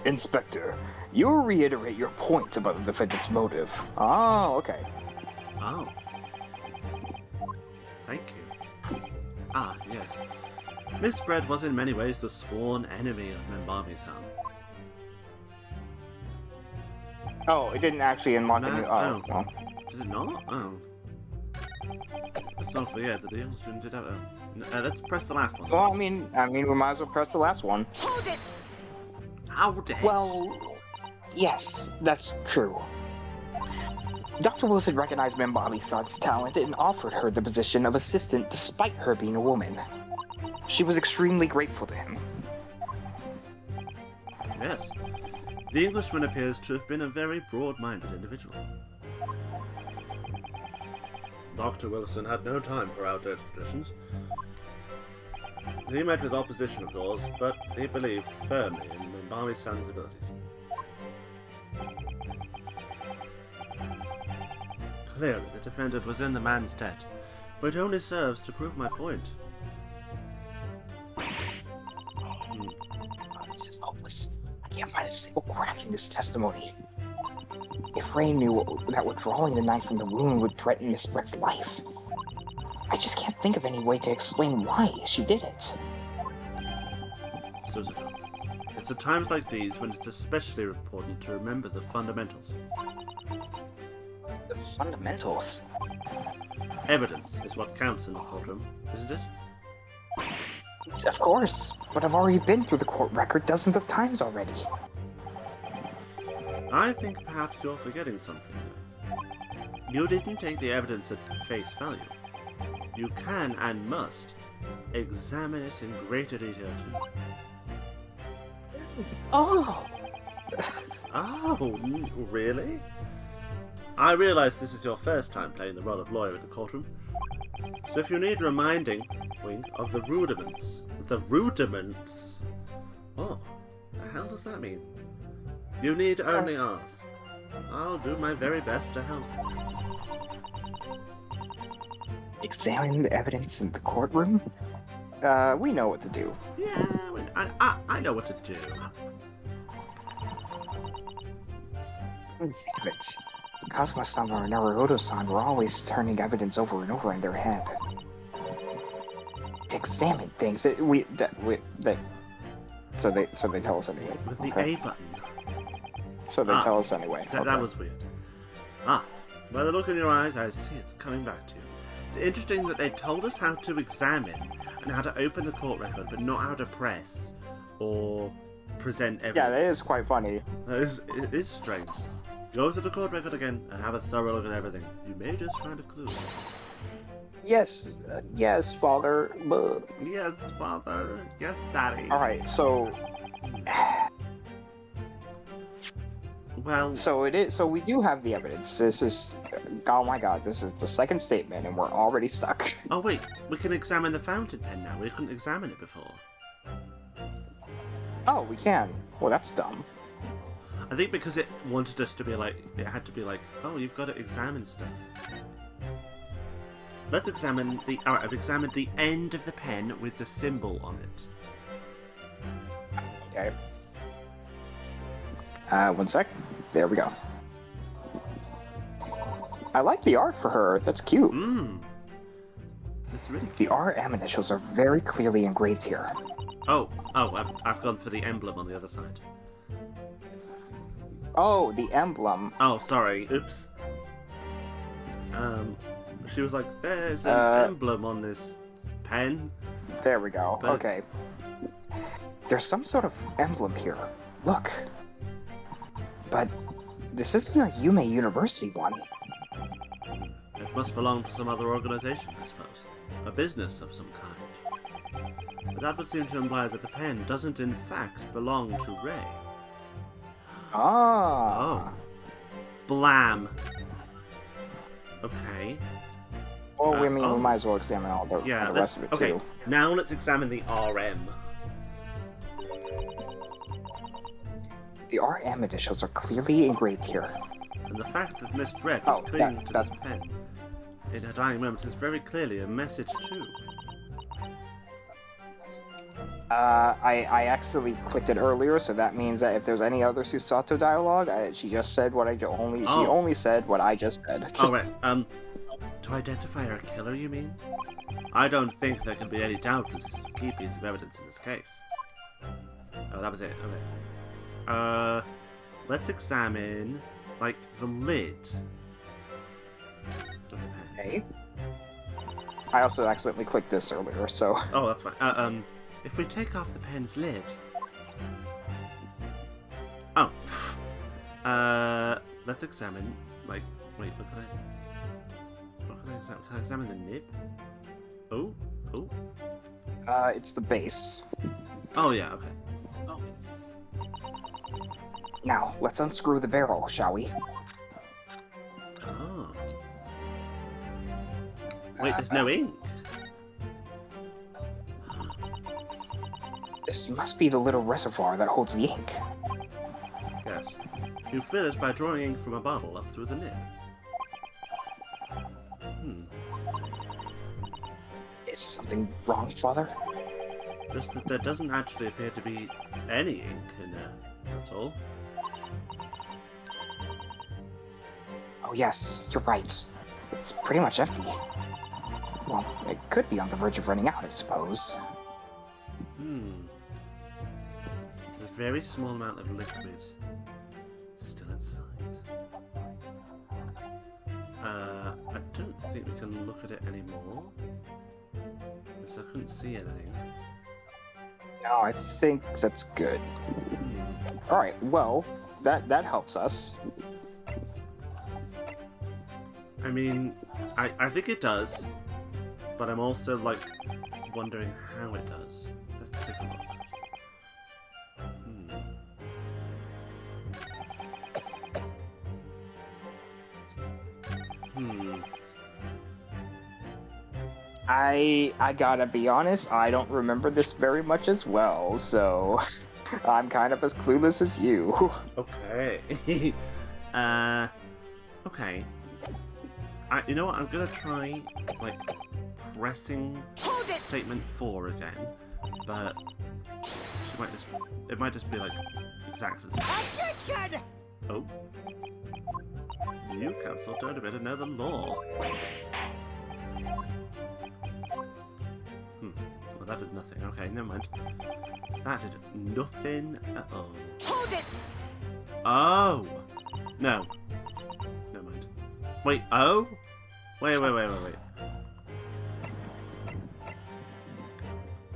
Inspector, you reiterate your point about the defendant's motive. Oh, okay. Oh. Thank you. Ah, yes. Miss Bread was in many ways the sworn enemy of Membami-san. Oh, it didn't actually unlock a new... Oh. well. Did it not? Oh. Let's not forget that the Englishman did have a... let's press the last one. Well, I mean, we might as well press the last one. Hold it! How dare Well, yes, that's true. Dr. Wilson recognized Membami-san's talent and offered her the position of assistant despite her being a woman. She was extremely grateful to him. Yes. The Englishman appears to have been a very broad-minded individual. Dr. Wilson had no time for outdated traditions. He met with opposition, of course, but he believed firmly in Membami-san's abilities. Clearly, the defendant was in the man's debt, but it only serves to prove my point. This is hopeless. I can't find a single crack in this testimony. If Ray knew that withdrawing the knife from the wound would threaten Miss Brett's life, I just can't think of any way to explain why she did it. Suzuki. It's at times like these when it's especially important to remember the fundamentals. The fundamentals? Evidence is what counts in the courtroom, isn't it? Of course, but I've already been through the court record dozens of times already. I think perhaps you're forgetting something. You didn't take the evidence at face value. You can and must examine it in greater detail too. Oh! Oh, really? I realise this is your first time playing the role of lawyer in the courtroom. So if you need reminding, wink, of the rudiments. The rudiments? What the hell does that mean? You need only ask. I'll do my very best to help. Examine the evidence in the courtroom? We know what to do. Yeah, I know what to do. Think of it. Kazuma-san or Naruhodo-san were always turning evidence over and over in their head. To examine things, so they tell us anyway. With the Okay. A button. So they tell us anyway. That Okay. was weird. By the look in your eyes, I see it's coming back to you. It's interesting that they told us how to examine and how to open the court record, but not how to press or present evidence. Yeah, that is quite funny. It is strange. Go to the court record again and have a thorough look at everything. You may just find a clue. Yes, yes, father. Yes, father. Yes, daddy. Alright, so... Well... So it is. So we do have the evidence. This is... Oh my god, this is the second statement and we're already stuck. Oh wait, we can examine the fountain pen now. We couldn't examine it before. Oh, we can. Well, that's dumb. I think because it wanted us to be like... It had to be like, oh, you've got to examine stuff. Let's examine the... Alright, I've examined the end of the pen with the symbol on it. Okay. One sec. There we go. I like the art for her. That's cute. That's really cute. The RM initials are very clearly engraved here. Oh, I've gone for the emblem on the other side. Oh, the emblem. Oh, sorry. Oops. She was like, there's an emblem on this pen. There we go. But- Okay. There's some sort of emblem here. Look. But this isn't a Yume University one. It must belong to some other organization, I suppose. A business of some kind. But that would seem to imply that the pen doesn't in fact belong to Ray. Ah. Oh. Blam. Okay. Well, we oh. we might as well examine all the rest of it okay. too. Now let's examine the RM. The RM initials are clearly engraved here. And the fact that Miss Brett was Oh, clinging to that- this pen in her dying moments is very clearly a message too. I accidentally clicked it earlier, so that means that if there's any other Susato dialogue, she just said what she only said what I just said. Oh, right. To identify her killer, you mean? I don't think there can be any doubt that this is a key piece of evidence in this case. Oh, that was it. Okay. Let's examine, like, the lid. Okay. I also accidentally clicked this earlier, so... Oh, that's fine. If we take off the pen's lid... Oh. Let's examine, like... Wait, what can I examine? Can I examine the nib? Oh? it's the base. Oh, yeah, okay. Now, let's unscrew the barrel, shall we? Oh. Wait, there's no ink. This must be the little reservoir that holds the ink. Yes. You fill it by drawing ink from a bottle up through the nib. Is something wrong, Father? Just that there doesn't actually appear to be any ink in there. That's all. Oh yes, you're right. It's pretty much empty. Well, it could be on the verge of running out, I suppose. A very small amount of liquid still inside. I don't think we can look at it anymore. Because I couldn't see anything. No, I think that's good. Alright, well, that helps us. I mean, I think it does. But I'm also, like, wondering how it does. Let's take a look. I gotta be honest, I don't remember this very much as well, so I'm kind of as clueless as you. Okay. Okay. You know what? I'm gonna try, like, pressing statement 4 again, but it might just be like exactly the same. Attention! Oh. New council don't appear to know the law. Well, that did nothing. Okay, never mind. That did nothing at all. Hold it! Oh! No. Never mind. Wait, oh? Wait.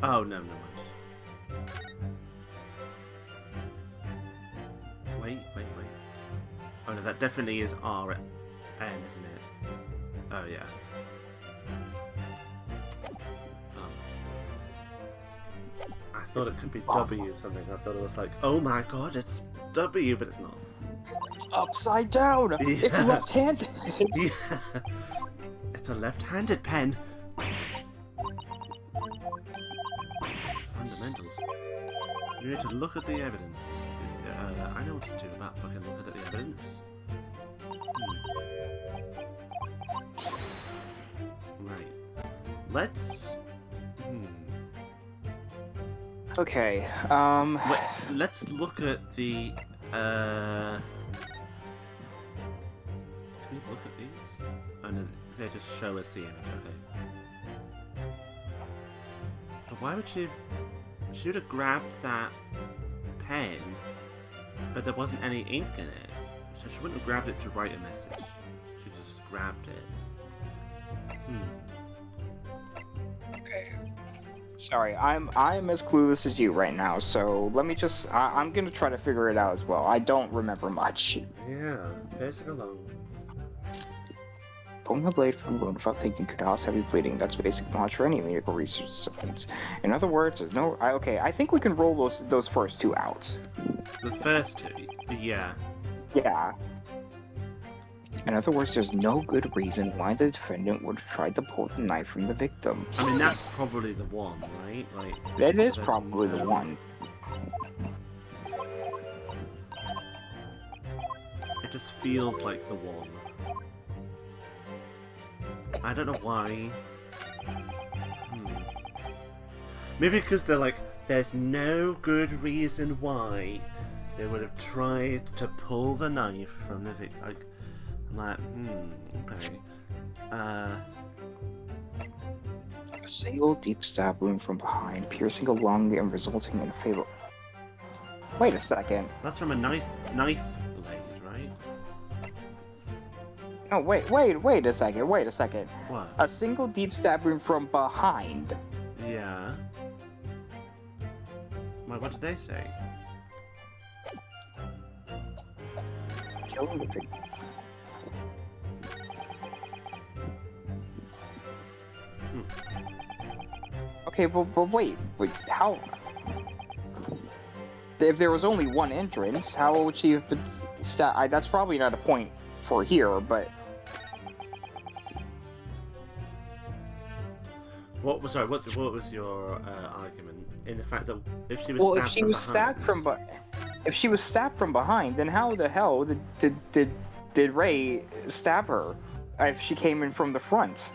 Oh, no, never mind. Wait. Oh, no, that definitely is R N, isn't it? Oh, yeah. I thought it could be W or something. I thought it was like, oh my god, it's W, but it's not. It's upside down! Yeah. It's left-handed! Yeah. It's a left-handed pen. Fundamentals. You need to look at the evidence. I know what to do about fucking looking at the evidence. Right. Let's... Okay, let's look at the, Can we look at these? Oh no, they just show us the image, okay. But why would she would have grabbed that pen, but there wasn't any ink in it. So she wouldn't have grabbed it to write a message. She just grabbed it. Okay. Sorry, I'm as clueless as you right now, so let me just... I'm gonna try to figure it out as well. I don't remember much. Yeah, pacing along. Pulling a blade from a wound without thinking could cause heavy bleeding. That's basic knowledge for any medical research disciplines. In other words, there's no... okay, I think we can roll those first two out. The first two? Yeah. Yeah. In other words, there's no good reason why the defendant would have tried to pull the knife from the victim. I mean, that's probably the one, right? Like, That is probably the one. It just feels like the one. I don't know why. Maybe because they're like, there's no good reason why they would have tried to pull the knife from the victim. Like, I'm like, okay. A single deep stab wound from behind, piercing a lung and resulting in a fatal... Wait a second. That's from a knife blade, right? Oh, wait a second, What? A single deep stab wound from behind. Yeah. What did they say? Killing the victim. Okay, but wait, how... If there was only one entrance, how would she have been... that's probably not a point for here, but... What was your argument in the fact that if she was stabbed from behind? If she was stabbed from behind, then how the hell did Ray stab her if she came in from the front?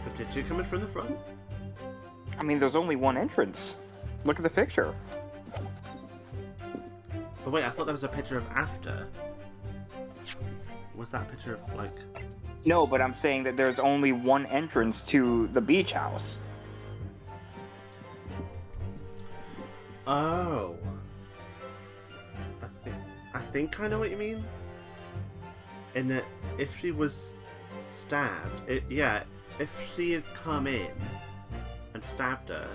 But did she come in from the front? I mean, there's only one entrance. Look at the picture. But wait, I thought there was a picture of after. Was that picture of, like... No, but I'm saying that there's only one entrance to the beach house. Oh. I think I know what you mean. In that, if she was stabbed, if she had come in and stabbed her,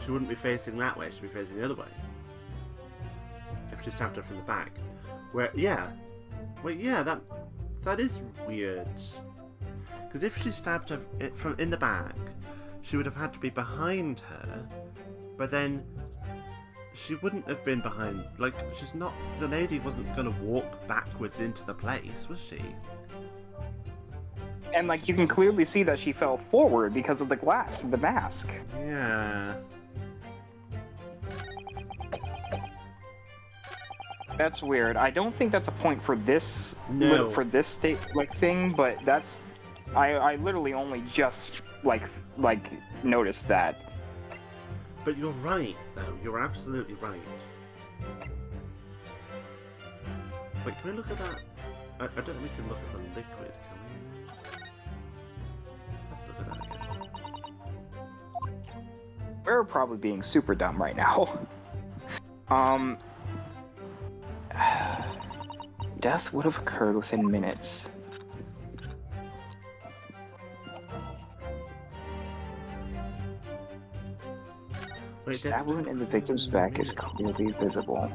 she wouldn't be facing that way, she'd be facing the other way. If she stabbed her from the back. That is weird. Because if she stabbed her from in the back, she would have had to be behind her, but then she wouldn't have been behind. Like, the lady wasn't going to walk backwards into the place, was she? And, like, you can clearly see that she fell forward because of the glass of the mask. Yeah. That's weird. I don't think that's a point for this No. for this state thing, but that's I literally only just like noticed that. But you're right, though. You're absolutely right. Wait, can we look at that? I don't think we can look at the liquid, can we? Let's look at that again. We're probably being super dumb right now. Death would have occurred within minutes. Wait, Stab wound in the victim's back is clearly visible.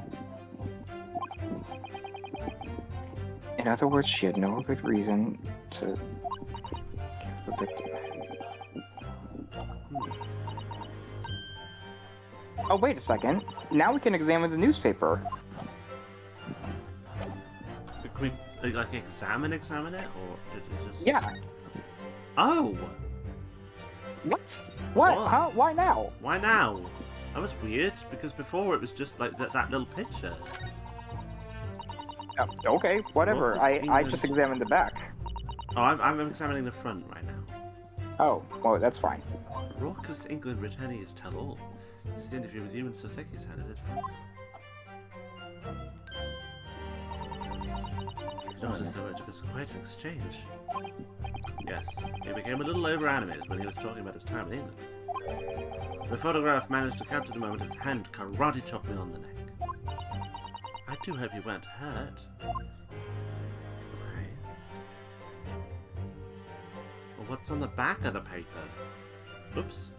In other words, she had no good reason to kill the victim. Oh, wait a second. Now we can examine the newspaper. Can we, like, examine it, or did it just... Yeah. Oh! What? What? What? Huh? Why now? Why now? That was weird, because before it was just like that little picture. Okay, whatever. What was I just examined the back. Oh, I'm examining the front right now. Oh, well, that's fine. Raucous England returnees tell all. This is the interview with you and Soseki handed it from. It noticed though it was quite an exchange. Yes, he became a little over-animated when he was talking about his time in England. The photograph managed to capture the moment his hand karate chopped me on the neck. I do hope you weren't hurt. Okay. Well, what's on the back of the paper? Oops.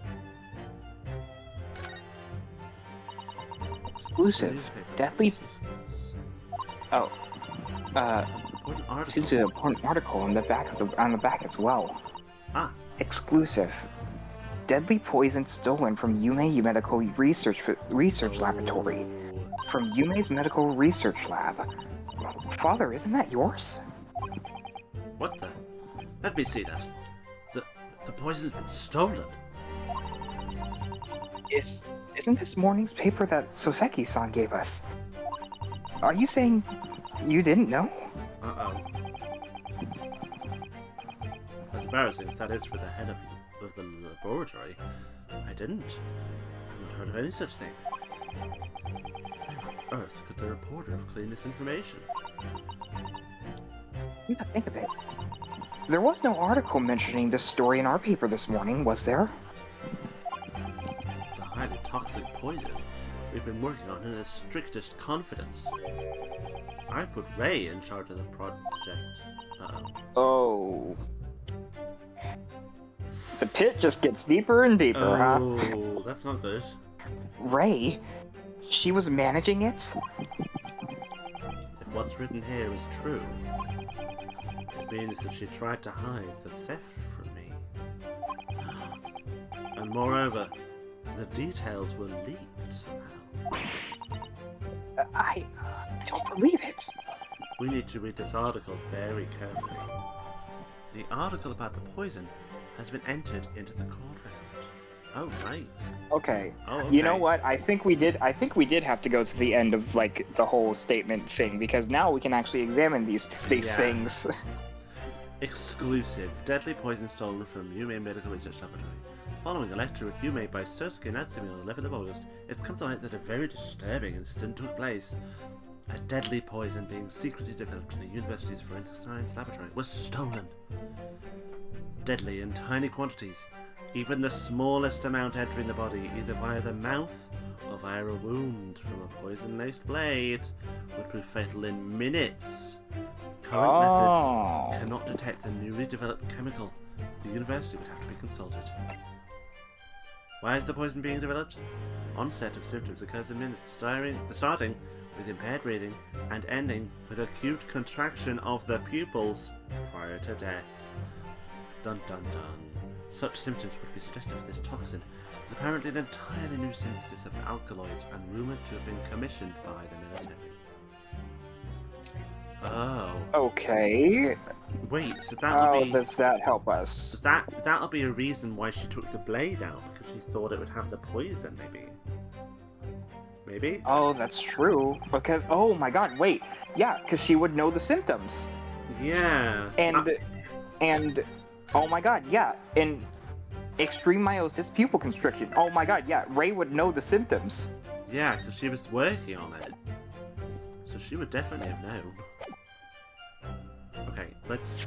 Exclusive. Newspaper. Deadly. Oh. Important article. Seems to be an important article on the back as well. Ah. Exclusive. Deadly poison stolen from Yume Medical Research Laboratory. From Yume's Medical Research Lab. Father, isn't that yours? What the? Let me see that. The poison's been stolen. Isn't this morning's paper that Soseki-san gave us? Are you saying you didn't know? Uh-oh. As embarrassing as that is for the head of the laboratory, I didn't. I've not heard of any such thing. How on earth could the reporter have cleaned this information? You gotta think of it. There was no article mentioning this story in our paper this morning, was there? It's a highly toxic poison we've been working on in the strictest confidence. I put Ray in charge of the project. Oh. The pit just gets deeper and deeper, huh? Oh, that's not good. Ray? She was managing it? If what's written here is true, it means that she tried to hide the theft from me. And moreover, the details were leaked somehow. I don't believe it. We need to read this article very carefully. The article about the poison has been entered into the court record. Oh, right. Okay. Oh, okay. You know what? I think we did have to go to the end of, like, the whole statement thing, because now we can actually examine these things. Exclusive. Deadly poison stolen from Yume Medical Research Laboratory. Following a lecture at Yume by Sosuke Natsumi on the 11th of August, it's come to light that a very disturbing incident took place. A deadly poison being secretly developed in the university's forensic science laboratory was stolen. deadly in tiny quantities. Even the smallest amount entering the body, either via the mouth or via a wound from a poison-laced blade, would prove fatal in minutes. Current methods cannot detect the newly developed chemical. The university would have to be consulted. Why is the poison being developed? Onset of symptoms occurs in minutes, starting with impaired breathing and ending with acute contraction of the pupils prior to death. Dun dun dun. Such symptoms would be suggestive of this toxin. It's apparently an entirely new synthesis of alkaloids and rumoured to have been commissioned by the military. Oh. Okay. Wait, so that'll be... does that help us? That'll be a reason why she took the blade out, because she thought it would have the poison, maybe. Maybe? Oh, that's true. Because, oh my god, wait. Yeah, because she would know the symptoms. Yeah. And, oh my god, yeah. In extreme meiosis pupil constriction. Oh my god, yeah. Ray would know the symptoms. Yeah, because she was working on it. So she would definitely have known. Okay, let's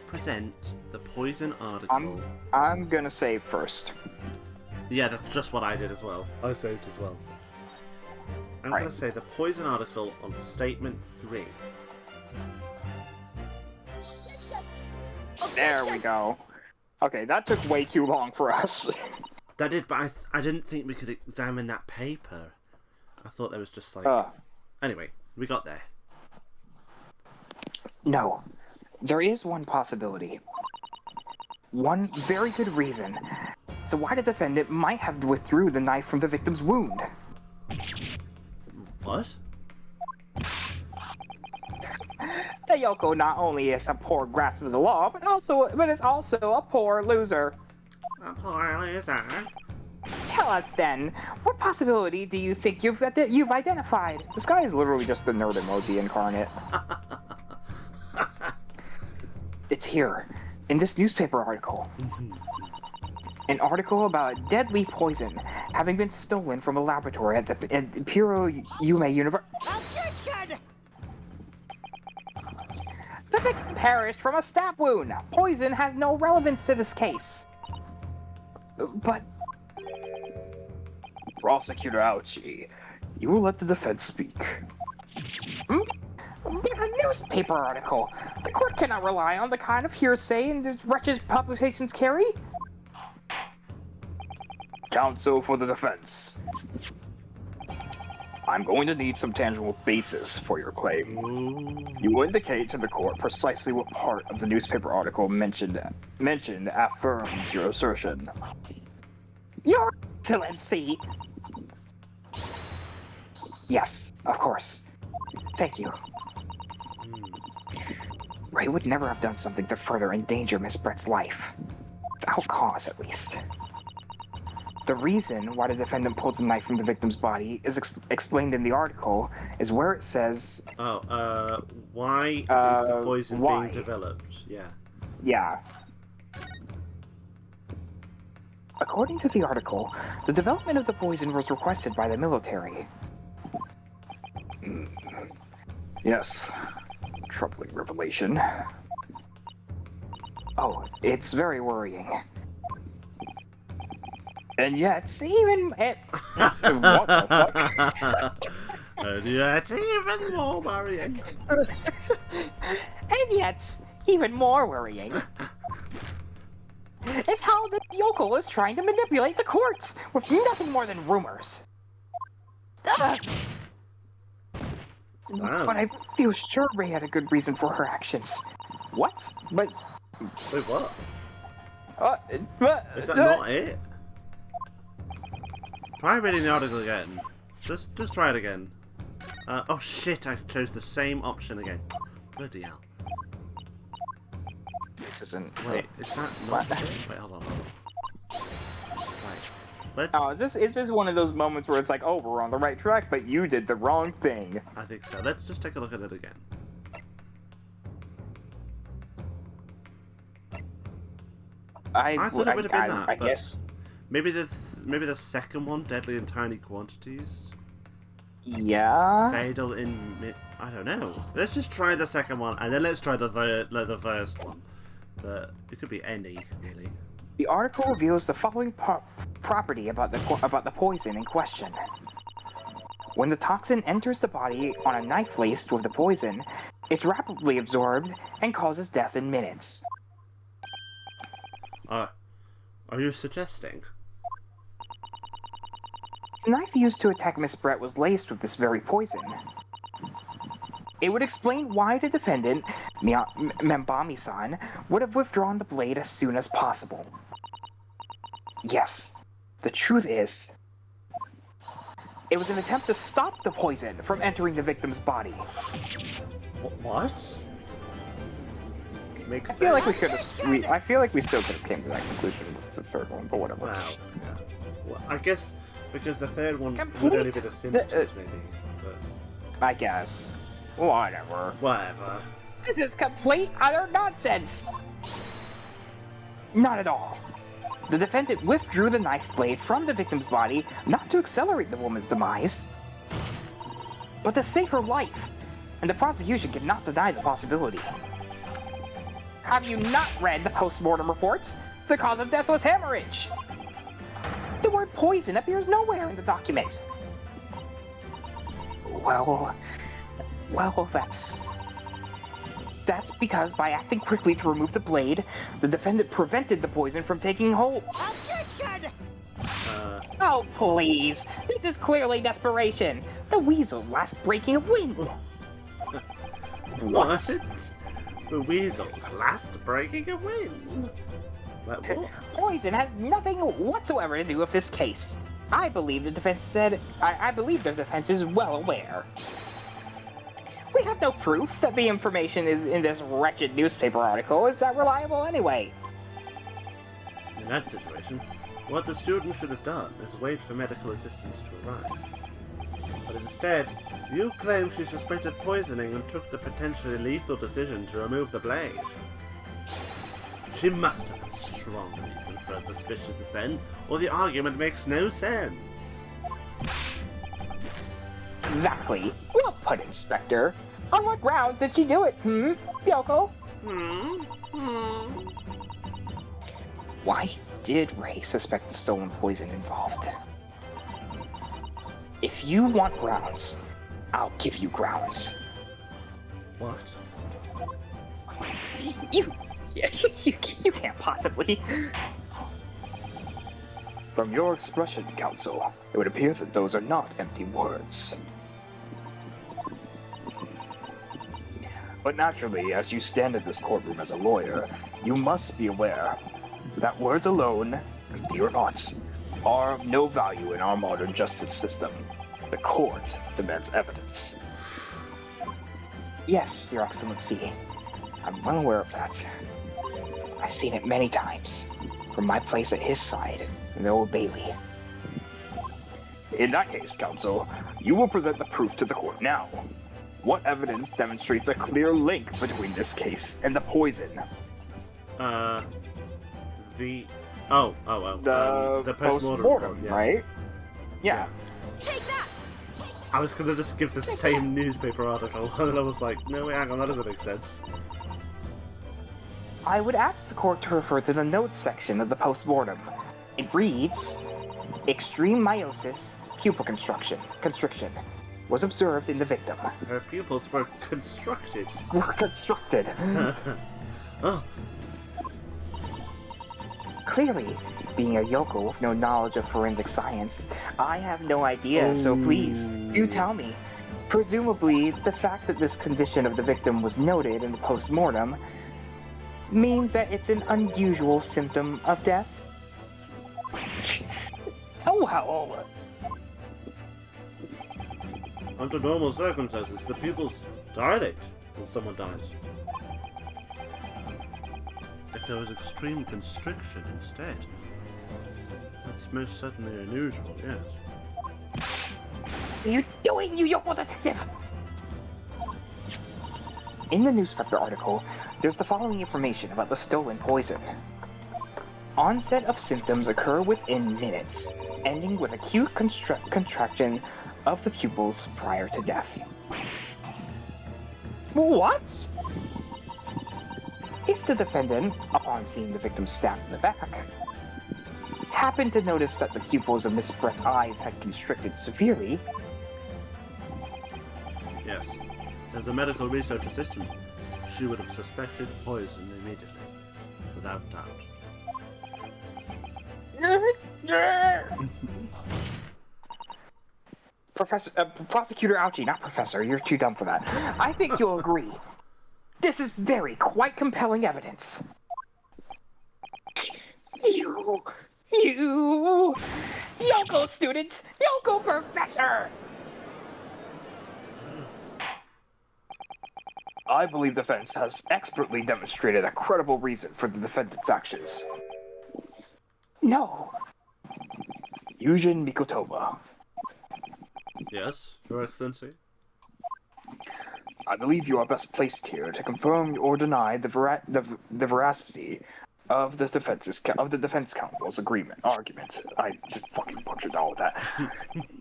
present the poison article. I'm gonna save first. Yeah, that's just what I did as well. I saved as well. I'm gonna say the poison article on statement 3. There we go. Okay, that took way too long for us. That did, but I didn't think we could examine that paper. I thought there was just like... Anyway, we got there. No. There is one possibility. One very good reason. So why the defendant might have withdrew the knife from the victim's wound. What? Tayoko not only is a poor grasp of the law, but is also a poor loser. A poor loser? Tell us then, what possibility do you think you've identified? This guy is literally just the nerd emoji incarnate. It's here, in this newspaper article. An article about a deadly poison having been stolen from a laboratory at the Imperial Yume University. Objection! The victim perished from a stab wound. Poison has no relevance to this case. But... Prosecutor Ouchi, you will let the defense speak. But a newspaper article. The court cannot rely on the kind of hearsay the wretched publications carry. Counsel for the defense. I'm going to need some tangible basis for your claim. Ooh. You will indicate to the court precisely what part of the newspaper article mentioned affirms your assertion. Your Excellency! Yes, of course. Thank you. Ray would never have done something to further endanger Miss Brett's life. Without cause, at least. The reason why the defendant pulled the knife from the victim's body is explained in the article, is where it says... why is the poison why? being developed? Yeah. Yeah. According to the article, the development of the poison was requested by the military. Yes. Troubling revelation. Oh, it's very worrying. And yet, even it... what the fuck? And yet, even more worrying. And yet, even more worrying is how the yokel is trying to manipulate the courts with nothing more than rumors. Ugh. Wow. But I feel sure Ray had a good reason for her actions. What? But... Wait, what? But... Is that not it? Try reading the article again. Just try it again. Oh shit, I chose the same option again. Bloody hell. This isn't... Wait, is that not it? Wait, hold on. Right. Let's... Oh, is this one of those moments where it's like, oh, we're on the right track, but you did the wrong thing? I think so. Let's just take a look at it again. I thought it would have been that. I guess. Maybe the second one, deadly in tiny quantities. Yeah. Fatal in I don't know. Let's just try the second one, and then let's try the first one. but it could be any, really. The article reveals the following property about the poison in question. When the toxin enters the body on a knife laced with the poison, it's rapidly absorbed and causes death in minutes. Are you suggesting? The knife used to attack Miss Brett was laced with this very poison. It would explain why the defendant, Membami-san, would have withdrawn the blade as soon as possible. Yes, the truth is, it was an attempt to stop the poison from entering the victim's body. What? Makes I feel like we sense. could have. I feel like we still could have came to that conclusion with the third one, but whatever. Wow. Yeah. Well, I guess because the third one would Complete only be the symptoms, maybe. But I guess. Whatever. whatever. This is complete utter nonsense. Not at all. The defendant withdrew the knife blade from the victim's body not to accelerate the woman's demise, but to save her life, and the prosecution cannot deny the possibility. Have you not read the post-mortem reports? The cause of death was hemorrhage. The word poison appears nowhere in the document. Well, that's because by acting quickly to remove the blade, the defendant prevented the poison from taking hold. Objection! Oh, please. This is clearly desperation. The weasel's last breaking of wind. What? The weasel's last breaking a wind? Like what? Poison has nothing whatsoever to do with this case. I believe the defense is well aware. We have no proof that the information is in this wretched newspaper article is that reliable anyway. In that situation, what the student should have done is wait for medical assistance to arrive. But instead, you claim she suspected poisoning and took the potentially lethal decision to remove the blade. She must have a strong reason for her suspicions then, or the argument makes no sense. Exactly. Well put, Inspector. On what grounds did she do it, Yoko? Why did Ray suspect the stolen poison involved? If you want grounds, I'll give you grounds. What? You can't possibly. From your expression, Counsel, it would appear that those are not empty words. But naturally, as you stand in this courtroom as a lawyer, you must be aware that words alone, empty or not, are of no value in our modern justice system. The court demands evidence. Yes, Your Excellency. I'm well aware of that. I've seen it many times, from my place at his side, in the Old Bailey. In that case, Counsel, you will present the proof to the court now. What evidence demonstrates a clear link between this case and the poison? The The post-mortem post-mortem, report, yeah. right? Yeah. Take that! I was gonna just give the same newspaper article, and then I was like, no, wait, hang on, that doesn't make sense. I would ask the court to refer to the notes section of the post-mortem. It reads, extreme meiosis, pupil constriction was observed in the victim. Her pupils were constructed. Were constructed. Oh, Clearly, being a Yoko with no knowledge of forensic science, I have no idea, so please, do tell me. Presumably, the fact that this condition of the victim was noted in the post-mortem means that it's an unusual symptom of death? Oh, how... under normal circumstances, the pupils dilate when someone dies. If there was extreme constriction instead, that's most certainly unusual, yes. What are you doing, you Yoko detective? In the newspaper article, there's the following information about the stolen poison. Onset of symptoms occur within minutes, ending with acute contraction of the pupils prior to death. What? If the defendant, upon seeing the victim stabbed in the back, happened to notice that the pupils of Miss Brett's eyes had constricted severely, Yes. As a medical research assistant, she would have suspected poison immediately. Without doubt. Prosecutor Ouchie, not Professor, you're too dumb for that. I think you'll agree. This is quite compelling evidence. You go, student! Go, Professor! I believe the defense has expertly demonstrated a credible reason for the defendant's actions. No. Yujin Mikotoba. Yes, Your Excellency? I believe you are best placed here to confirm or deny the veracity of the defense counsel's argument. I just fucking butchered all of that.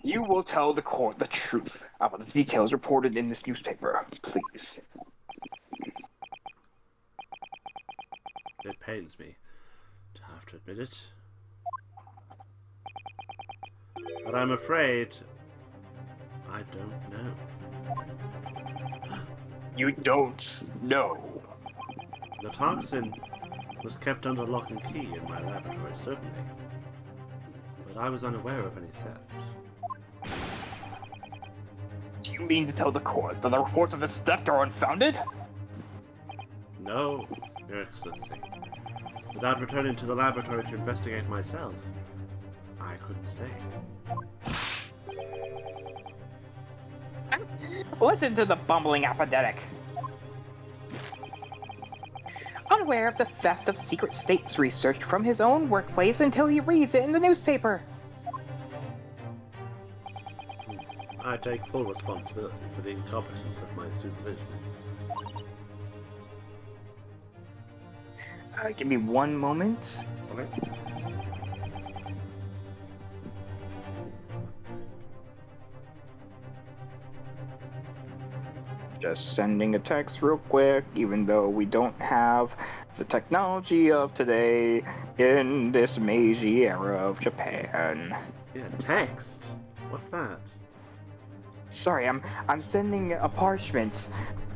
You will tell the court the truth about the details reported in this newspaper, please. It pains me to have to admit it. But I'm afraid I don't know. You don't know. The toxin was kept under lock and key in my laboratory, certainly. But I was unaware of any theft. Do you mean to tell the court that the reports of this theft are unfounded? No, Your Excellency. Without returning to the laboratory to investigate myself, I couldn't say. Listen to the bumbling apathetic. Unaware of the theft of secret states research from his own workplace until he reads it in the newspaper. I take full responsibility for the incompetence of my supervision. Give me one moment. Okay. Just sending a text real quick, even though we don't have the technology of today in this Meiji era of Japan. Yeah, text? What's that? Sorry, I'm sending a parchment.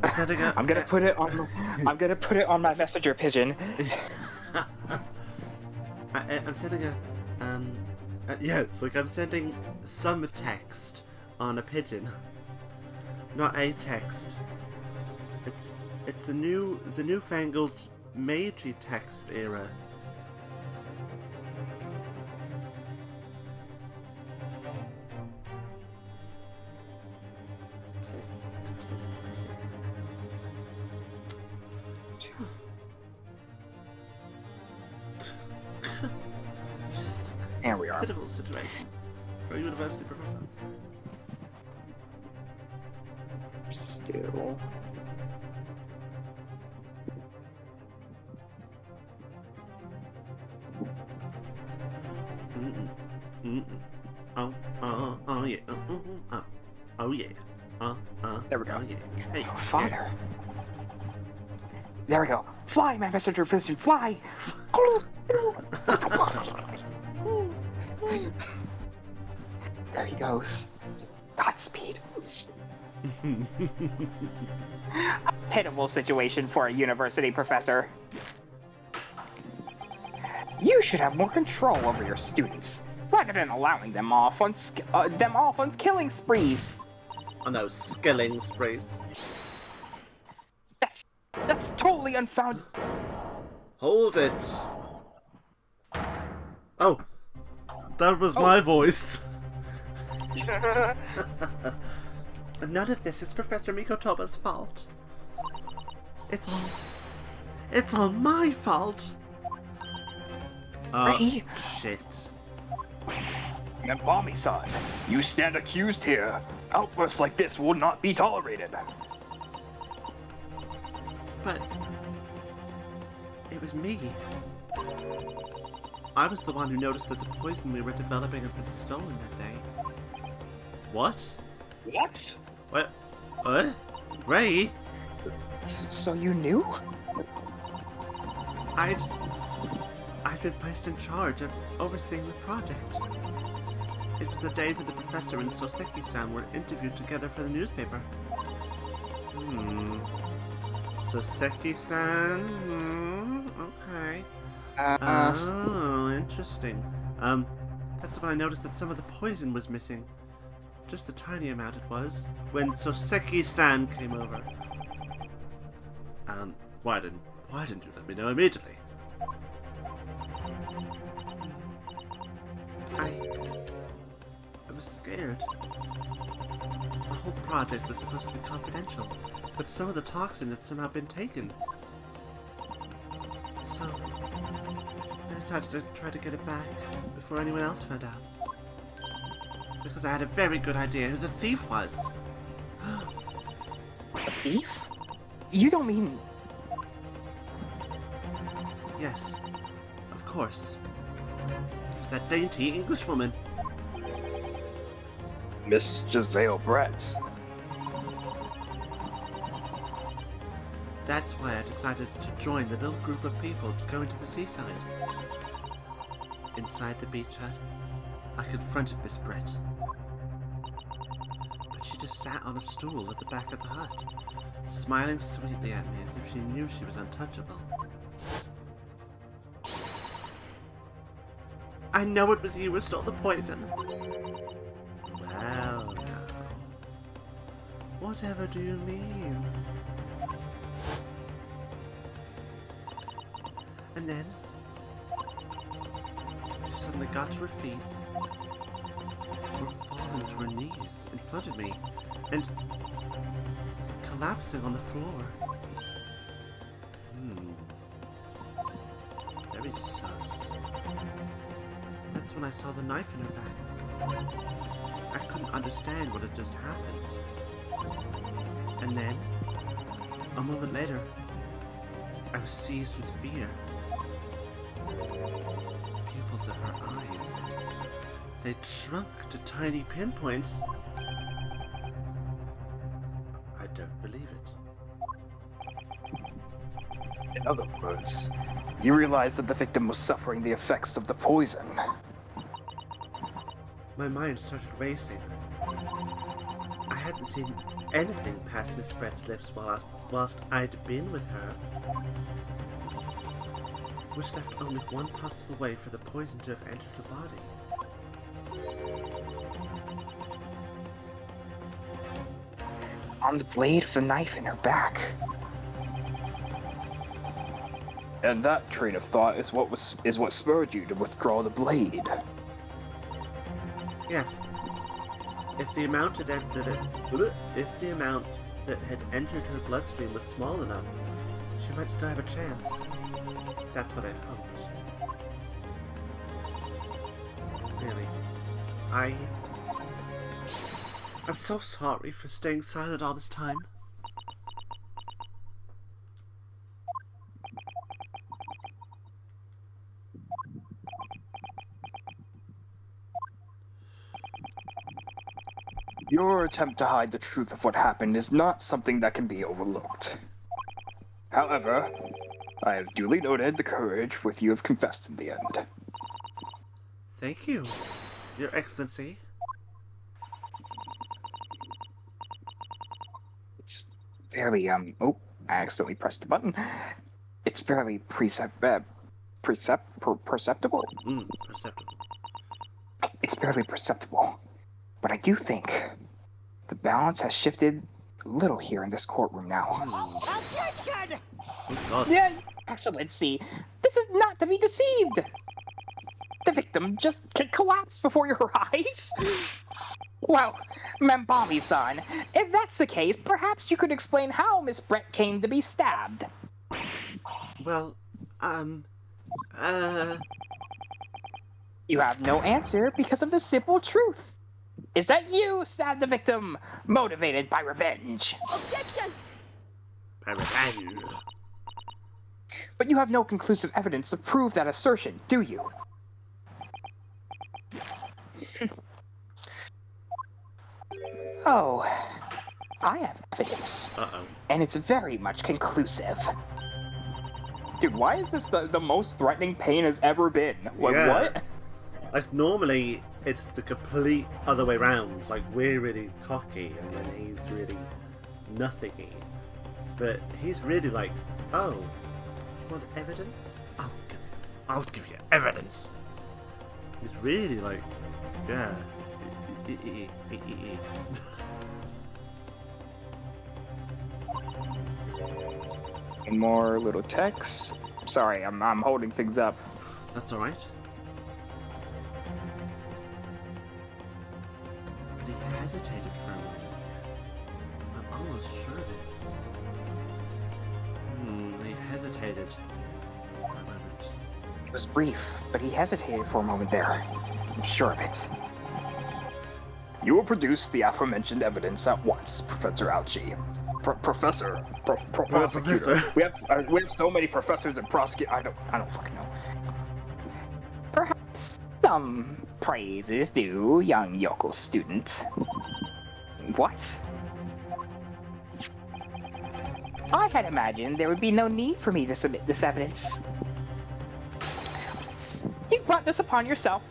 I'm gonna put it on. I'm gonna put it on my messenger pigeon. I'm sending yeah, it's like I'm sending some text on a pigeon, not a text. It's the newfangled Meiji text era. Here we are. Pitiful situation for a university professor. Still. Oh yeah. Oh yeah. There we go. Oh, yeah. Hey, Father. yeah. There we go. Fly, my messenger pigeon, fly! There he goes. Godspeed. A pitiful situation for a university professor. You should have more control over your students, rather than allowing them off on killing sprees. On those skilling sprees. That's totally unfounded. Hold it. Oh, that was my voice. None of this is Professor Mikotoba's fault. It's all my fault. Right. Shit. Nambami-san, you stand accused here. Outbursts like this will not be tolerated. But it was me. I was the one who noticed that the poison we were developing had been stolen that day. What? What? What? Ray? So you knew? I'd been placed in charge of overseeing the project. It was the day that the professor and Soseki-san were interviewed together for the newspaper. Soseki-san? Okay. Oh, interesting. That's when I noticed that some of the poison was missing. Just the tiny amount it was, when Soseki-san came over. Why didn't you let me know immediately? I was scared. The whole project was supposed to be confidential, but some of the toxin had somehow been taken. So, I decided to try to get it back before anyone else found out. Because I had a very good idea who the thief was. A thief? You don't mean... Yes, of course. It was that dainty Englishwoman. Miss Giselle Brett. That's why I decided to join the little group of people going to the seaside. Inside the beach hut, I confronted Miss Brett. But she just sat on a stool at the back of the hut, smiling sweetly at me as if she knew she was untouchable. I know it was you who stole the poison. Well, now. Whatever do you mean? And then, she suddenly got to her feet, before falling to her knees in front of me, and collapsing on the floor. Very sus. That's when I saw the knife in her back. I couldn't understand what had just happened. And then, a moment later, I was seized with fear. The pupils of her eyes, they'd shrunk to tiny pinpoints. I don't believe it. In other words, you realized that the victim was suffering the effects of the poison. My mind started racing. I hadn't seen anything past Miss Brett's lips whilst I'd been with her, which left only one possible way for the poison to have entered her body. On the blade of the knife in her back. And that train of thought is what spurred you to withdraw the blade. Yes. If the amount that had entered her bloodstream was small enough, she might still have a chance. That's what I hoped. Really. I'm so sorry for staying silent all this time. Your attempt to hide the truth of what happened is not something that can be overlooked. However, I have duly noted the courage with you have confessed in the end. Thank you, Your Excellency. It's barely, oh, I accidentally pressed the button. It's barely perceptible. Perceptible. It's barely perceptible. But I do think the balance has shifted a little here in this courtroom now. Objection! Oh, God. Yeah, Excellency, this is not to be deceived. The victim just collapsed before your eyes. Well, Mambami-san, if that's the case, perhaps you could explain how Miss Brett came to be stabbed. Well, You have no answer because of the simple truth. Is that you stabbed the victim, motivated by revenge? Objection! But you have no conclusive evidence to prove that assertion, do you? Oh, I have evidence. Uh-oh. And it's very much conclusive. Dude, why is this the most threatening Pain has ever been? Like, Yeah. what? Like, normally, it's the complete other way round. Like, we're really cocky, and then he's really nothingy. But he's really like, oh, you want evidence? I'll give you evidence. He's really like, yeah. And more little text. Sorry, I'm holding things up. That's alright. But he hesitated for a moment. I'm almost sure of it. He hesitated for a moment. It was brief, but he hesitated for a moment there. I'm sure of it. You will produce the aforementioned evidence at once, Professor Alchi. Prosecutor. Professor. We have so many professors and prosecutors. I don't fucking know. Perhaps some praise is due, young Yoko student. What? I had imagined there would be no need for me to submit this evidence. You brought this upon yourself.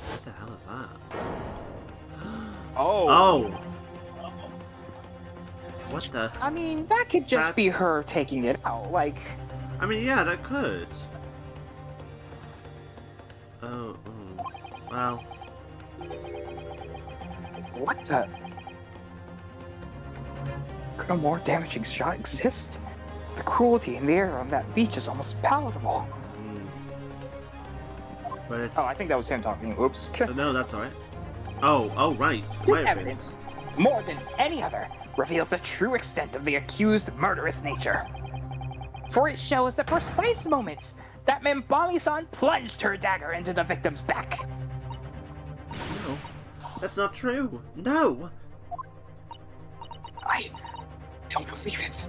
What the hell is that? Oh. Oh! What the? I mean, that could just be That's- her taking it out, like... I mean, yeah, that could. Oh, well. What the... Could a more damaging shot exist? The cruelty in the air on that beach is almost palatable. But it's. Oh, I think that was him talking. Oops. No, that's alright. Oh, right. This Might have been. evidence, more than any other, reveals the true extent of the accused's murderous nature. For it shows the precise moments that Membami-san plunged her dagger into the victim's back. No, that's not true. No. I don't believe it.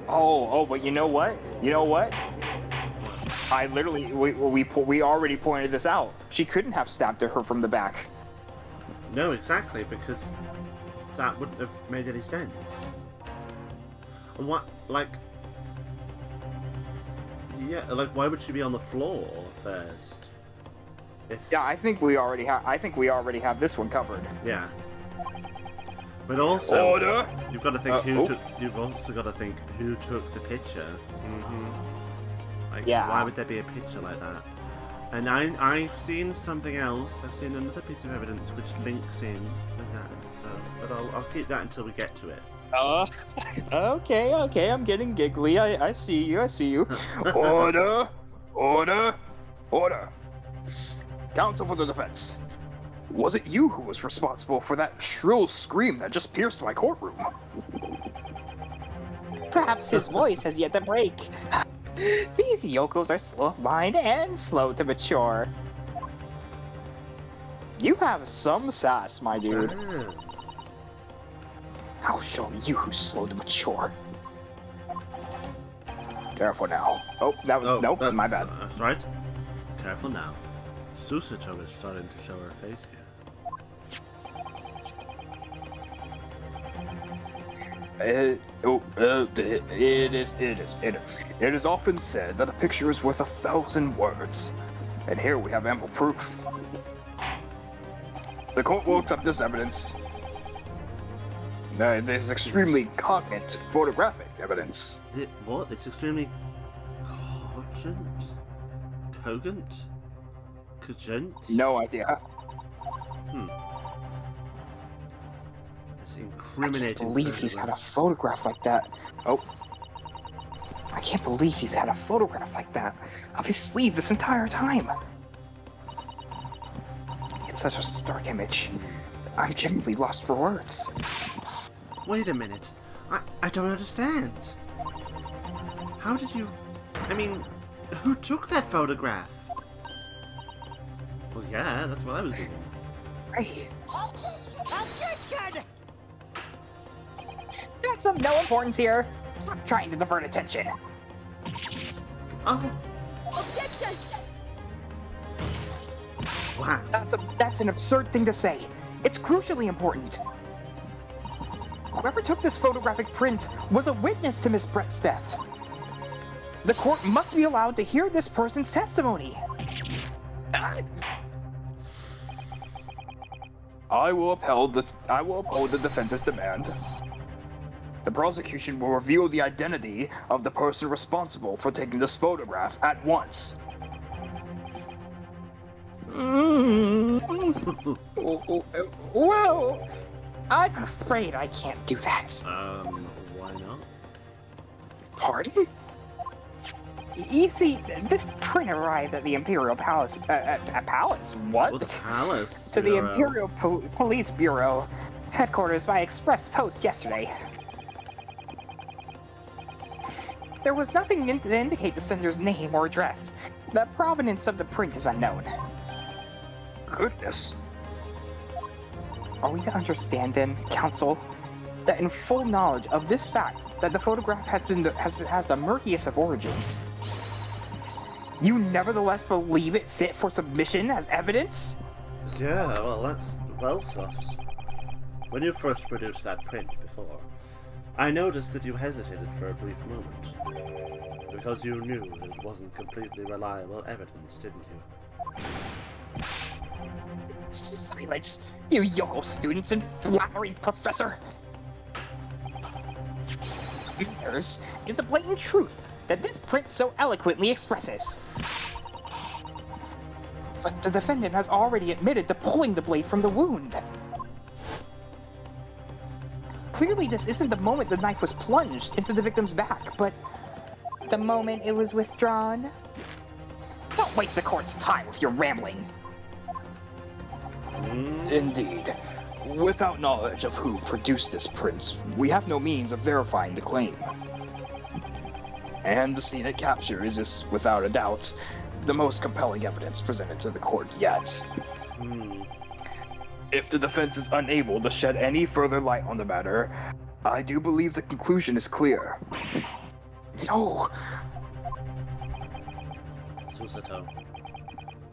Oh, but you know what? I literally, we already pointed this out. She couldn't have stabbed her from the back. No, exactly, because that wouldn't have made any sense. And what, like... Yeah, like, why would she be on the floor first? If, Yeah, I think we already have this one covered. Yeah. But also, Order. you've got to think oh. You've also got to think who took the picture. Like, Yeah. why would there be a picture like that? And I've seen something else. I've seen another piece of evidence which links in with that. So, but I'll keep that until we get to it. Okay, I'm getting giggly. I see you. Order. Counsel for the defense. Was it you who was responsible for that shrill scream that just pierced my courtroom? Perhaps his voice has yet to break. These yokos are slow of mind and slow to mature. You have some sass, my dude. Ah. I'll show you who's slow to mature. Careful now. Oh, that was... nope, my bad. That's right. Careful now. Susato is starting to show her face here. It is often said that a picture is worth 1,000 words. And here we have ample proof. The court will accept this evidence. This is extremely cognate photographic evidence. What? It's extremely cogent? No idea. It's I incriminating. can't believe he's had a photograph. photograph like that. Oh. I can't believe he's had a photograph like that of his sleeve this entire time. It's such a stark image. I'm genuinely lost for words. Wait a minute. I don't understand. How did you... I mean, who took that photograph? Well, yeah, that's what I was thinking. Objection! That's of no importance here. Stop trying to divert attention. Oh, Objection! wow. That's an absurd thing to say. It's crucially important. Whoever took this photographic print was a witness to Miss Brett's death. The court must be allowed to hear this person's testimony. I will uphold the defense's demand. The prosecution will reveal the identity of the person responsible for taking this photograph at once. Well, I'm afraid I can't do that. Why not? Pardon? You see, this print arrived at the Imperial Palace. Palace? What? Oh, the Palace. To the Bureau. Imperial Police Bureau headquarters by express post yesterday. There was nothing to indicate the sender's name or address. The provenance of the print is unknown. Goodness. Are we to understand then, Counsel, that in full knowledge of this fact, that the photograph has the murkiest of origins, you nevertheless believe it fit for submission as evidence? Yeah, well, that's well sus. When you first produced that print before, I noticed that you hesitated for a brief moment. Because you knew it wasn't completely reliable evidence, didn't you? Silence, you yokel students and blabbering professor! Theirs is the blatant truth that this print so eloquently expresses. But the defendant has already admitted to pulling the blade from the wound. Clearly this isn't the moment the knife was plunged into the victim's back, but the moment it was withdrawn. Don't waste the court's time with your rambling. Indeed. Without knowledge of who produced this print, we have no means of verifying the claim. And the scene it captures is, without a doubt, the most compelling evidence presented to the court yet. If the defense is unable to shed any further light on the matter, I do believe the conclusion is clear. No! Susato,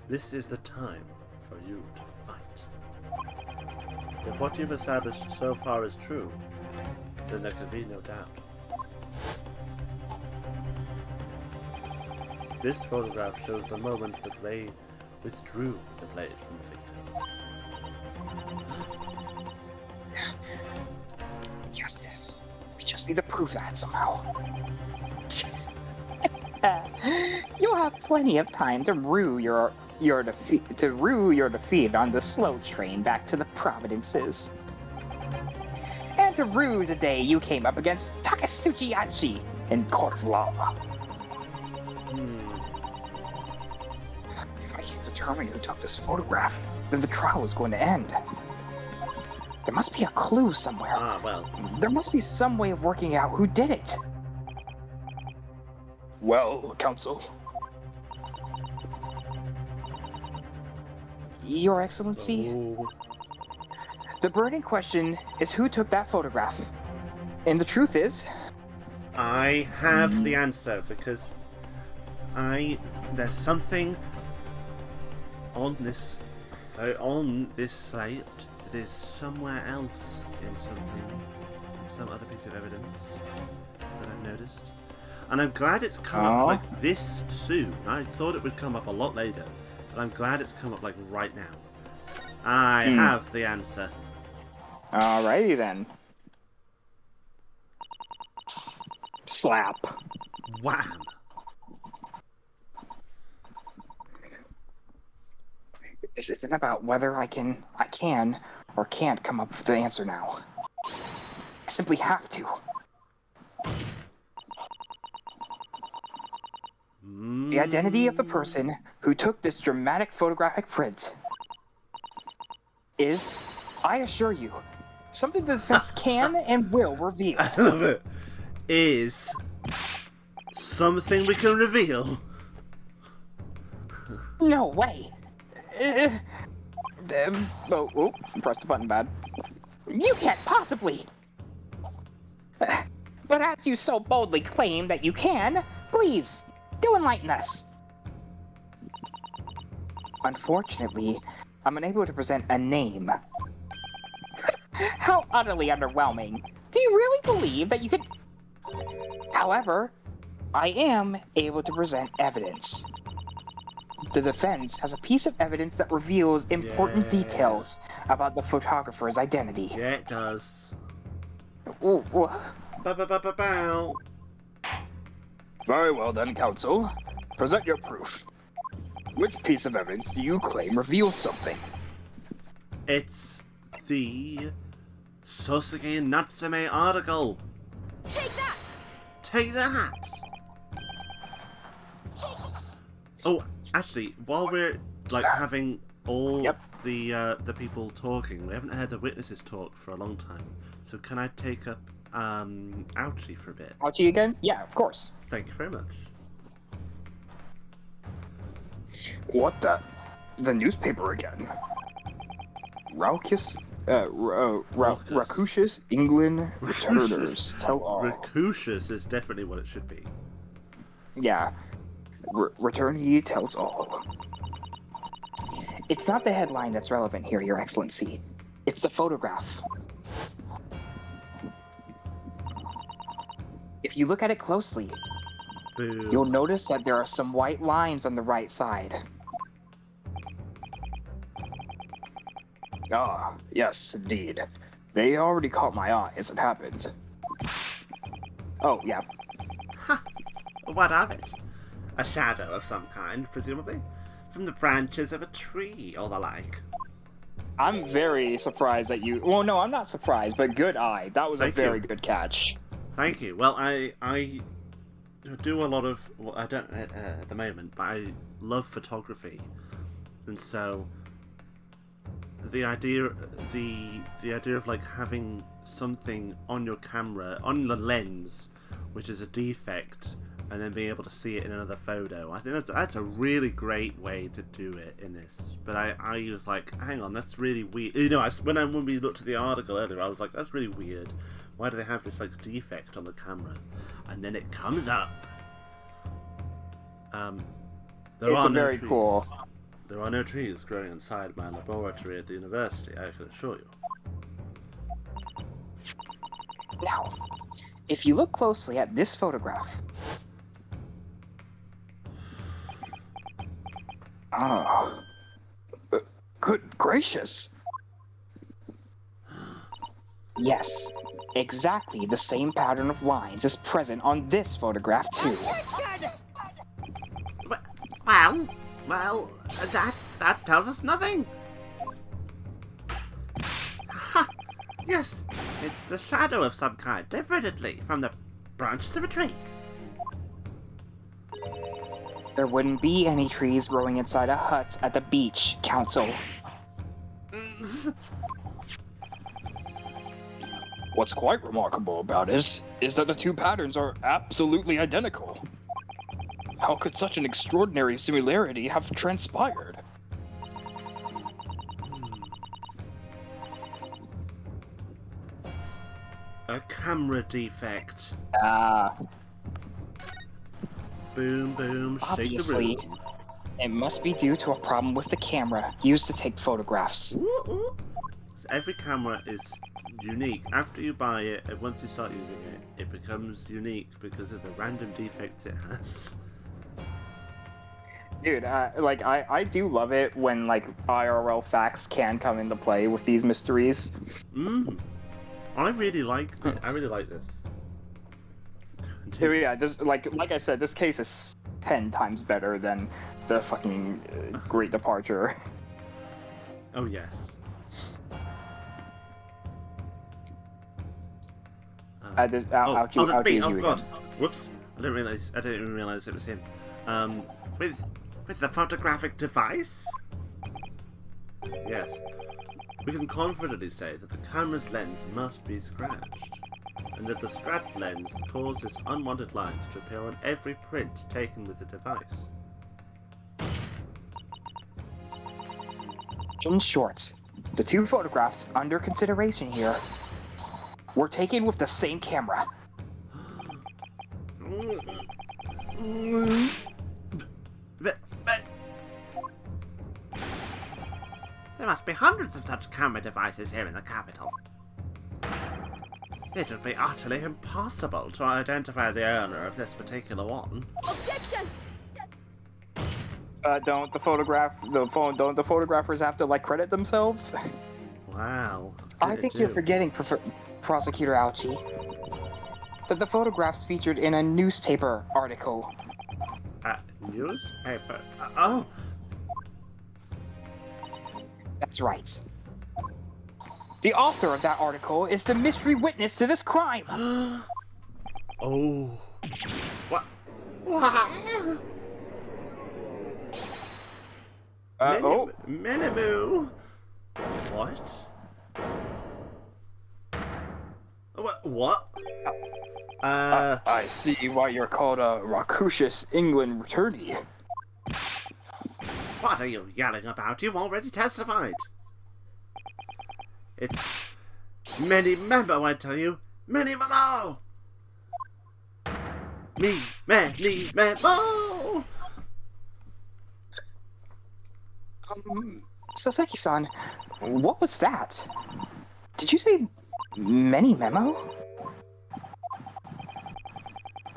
this is the time for you to fight. If what you've established so far is true, then there can be no doubt. This photograph shows the moment that Ray withdrew the blade from the victim. Yes, we just need to prove that somehow. You'll have plenty of time to rue your defeat on the slow train back to the Providences. And to rue the day you came up against Takasuchi Achi in court of law. If I can't determine who took this photograph, then the trial is going to end. There must be a clue somewhere. Well. There must be some way of working out who did it. Well, Counsel. Your Excellency, the burning question is who took that photograph. And the truth is, I have the answer because there's something on this slate that is somewhere else in some other piece of evidence that I've noticed. And I'm glad it's come up like this soon. I thought it would come up a lot later, but I'm glad it's come up like right now. I have the answer. Alrighty then. Slap. Wham! This isn't about whether I can or can't come up with the answer now. I simply have to. The identity of the person who took this dramatic photographic print is, I assure you, something the defense can and will reveal. I love it. Is something we can reveal. No way. Press the button bad. You can't possibly. But as you so boldly claim that you can, please, do enlighten us. Unfortunately, I'm unable to present a name. How utterly underwhelming. Do you really believe that you could... However, I am able to present evidence. The defense has a piece of evidence that reveals important details about the photographer's identity. Yeah, it does. Ooh, ooh. Bow. Very well then, counsel. Present your proof. Which piece of evidence do you claim reveals something? It's the Sosuke Natsume article. Take that! Take that! Oh, actually, while we're like having all the people talking, we haven't had the witnesses talk for a long time. So can I take up Ouchie for a bit? Ouchie again? Yeah, of course. Thank you very much. What the newspaper again? Raucus, Rakushus, England, returners, tell all. Rakushus is definitely what it should be. Yeah. Return he tells all. It's not the headline that's relevant here, Your Excellency. It's the photograph. If you look at it closely, Boo. you'll notice that there are some white lines on the right side. Ah, yes, indeed. They already caught my eye as it happened. Oh, yeah. What of it? A shadow of some kind, presumably? From the branches of a tree or the like. I'm very surprised that you... Well, no, I'm not surprised, but good eye. That was Thank a very you. good catch. Thank you. Well, I do a lot of... Well, I don't at the moment, but I love photography. And so... The idea of like having something on your camera, on the lens, which is a defect, and then being able to see it in another photo, I think that's a really great way to do it in this. But I was like, hang on, that's really weird. You know, when we looked at the article earlier, I was like, that's really weird. Why do they have this like defect on the camera? And then it comes up. It's very cool. There are no trees growing inside my laboratory at the university, I can assure you. Now, if you look closely at this photograph... Oh. Good gracious. Yes, exactly the same pattern of lines is present on this photograph too. Well, that tells us nothing. Ha! Yes, it's a shadow of some kind, evidently, from the branches of a tree. There wouldn't be any trees growing inside a hut at the beach, Council. What's quite remarkable about it is that the two patterns are absolutely identical. How could such an extraordinary similarity have transpired? A camera defect. Boom, boom, shake the Obviously, room. it must be due to a problem with the camera used to take photographs. Ooh, ooh. So every camera is unique. After you buy it, and once you start using it, it becomes unique because of the random defects it has. Dude, I do love it when, like, IRL facts can come into play with these mysteries. I really like it. I really like this. Here, yeah, this, like I said, this case is 10 times better than the fucking Great Departure. Oh, yes. Ouchie, that's me. you Oh, again. God. Whoops. I didn't even realize it was him. With the photographic device? Yes. We can confidently say that the camera's lens must be scratched, and that the scratched lens causes unwanted lines to appear on every print taken with the device. In short, the two photographs under consideration here were taken with the same camera. But there must be hundreds of such camera devices here in the capital. It would be utterly impossible to identify the owner of this particular one. Objection! Don't the photographers have to, like, credit themselves? Wow. I think you're forgetting, Prosecutor Ouchie, that the photographs featured in a newspaper article. Newspaper? Oh! That's right. The author of that article is the mystery witness to this crime! Oh. What? What? Minimoo? What? What? I see why you're called a Rakushus England attorney. What are you yelling about? You've already testified. It's Many Memo, I tell you. Many Memo! Many Memo! Soseki-san, what was that? Did you say many memo?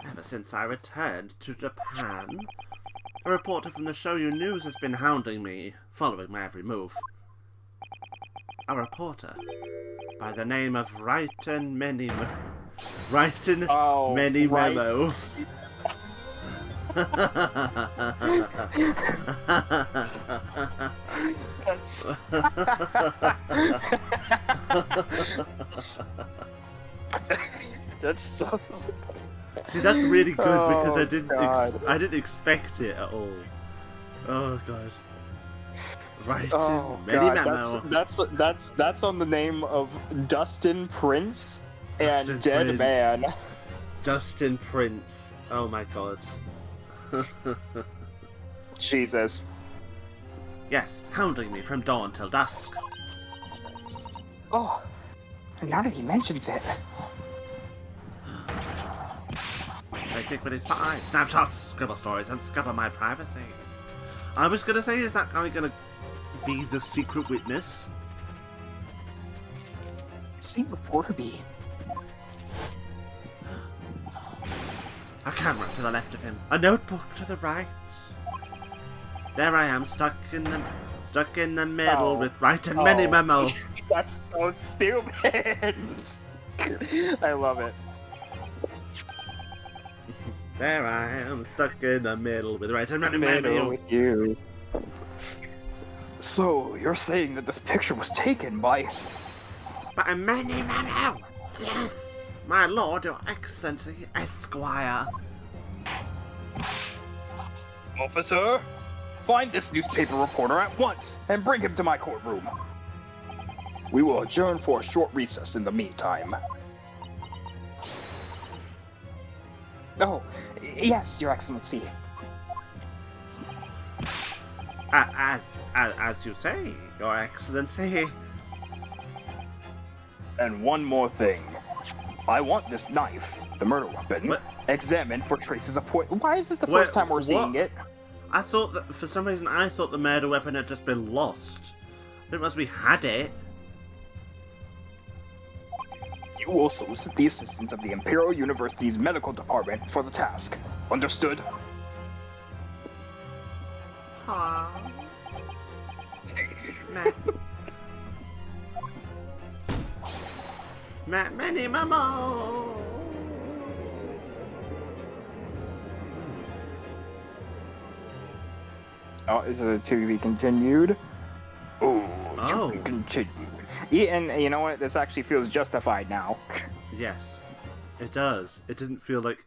Ever since I returned to Japan, a reporter from the Shoyu News has been hounding me, following my every move. A reporter by the name of Raiten Many Memo. That's... That's so... See, that's really good because God. I didn't expect it at all. Oh god. Right. Oh Many God, Memo. that's on the name of Dustin Prince and Dustin Dead Prince. Man. Dustin Prince. Oh my god. Jesus. Yes, hounding me from dawn till dusk. Oh, now that he mentions it. They secretly spy, snapshots, scribble stories, and scupper my privacy. I was gonna say, is that guy gonna be the secret witness? Seemed reporter be. A camera to the left of him, a notebook to the right. There I am, stuck in the middle with Raiten Many Memo. That's so stupid. I love it. There I am, stuck in the middle with Raiten Many Memo. with you. So you're saying that this picture was taken by? By Many Memo. Yes, my lord, your excellency, Esquire. Officer, find this newspaper reporter at once and bring him to my courtroom. We will adjourn for a short recess in the meantime. Oh, yes, Your Excellency. As you say, your excellency. And one more thing. I want this knife, the murder weapon, What? examined for traces of poison. Why is this the first time we're seeing it? I thought that, for some reason, I thought the murder weapon had just been lost. It must be had it. You will solicit the assistance of the Imperial University's medical department for the task. Understood? Many Memo. Oh, is it to be continued? Oh, Oh. to be continued. Yeah, and you know what? This actually feels justified now. Yes, it does. It didn't feel like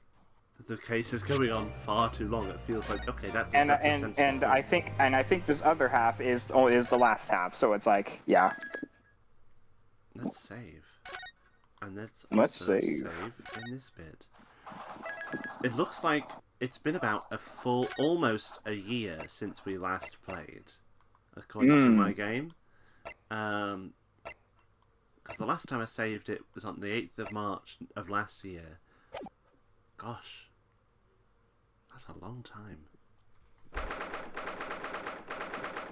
the case is going on far too long. It feels like, okay, that's a sensible And I think this other half is the last half. So it's like, yeah. Let's save. And let's Let's also save. in this bit. It looks like it's been about almost a year since we last played, according to my game. Because the last time I saved it was on the 8th of March of last year. Gosh. That's a long time.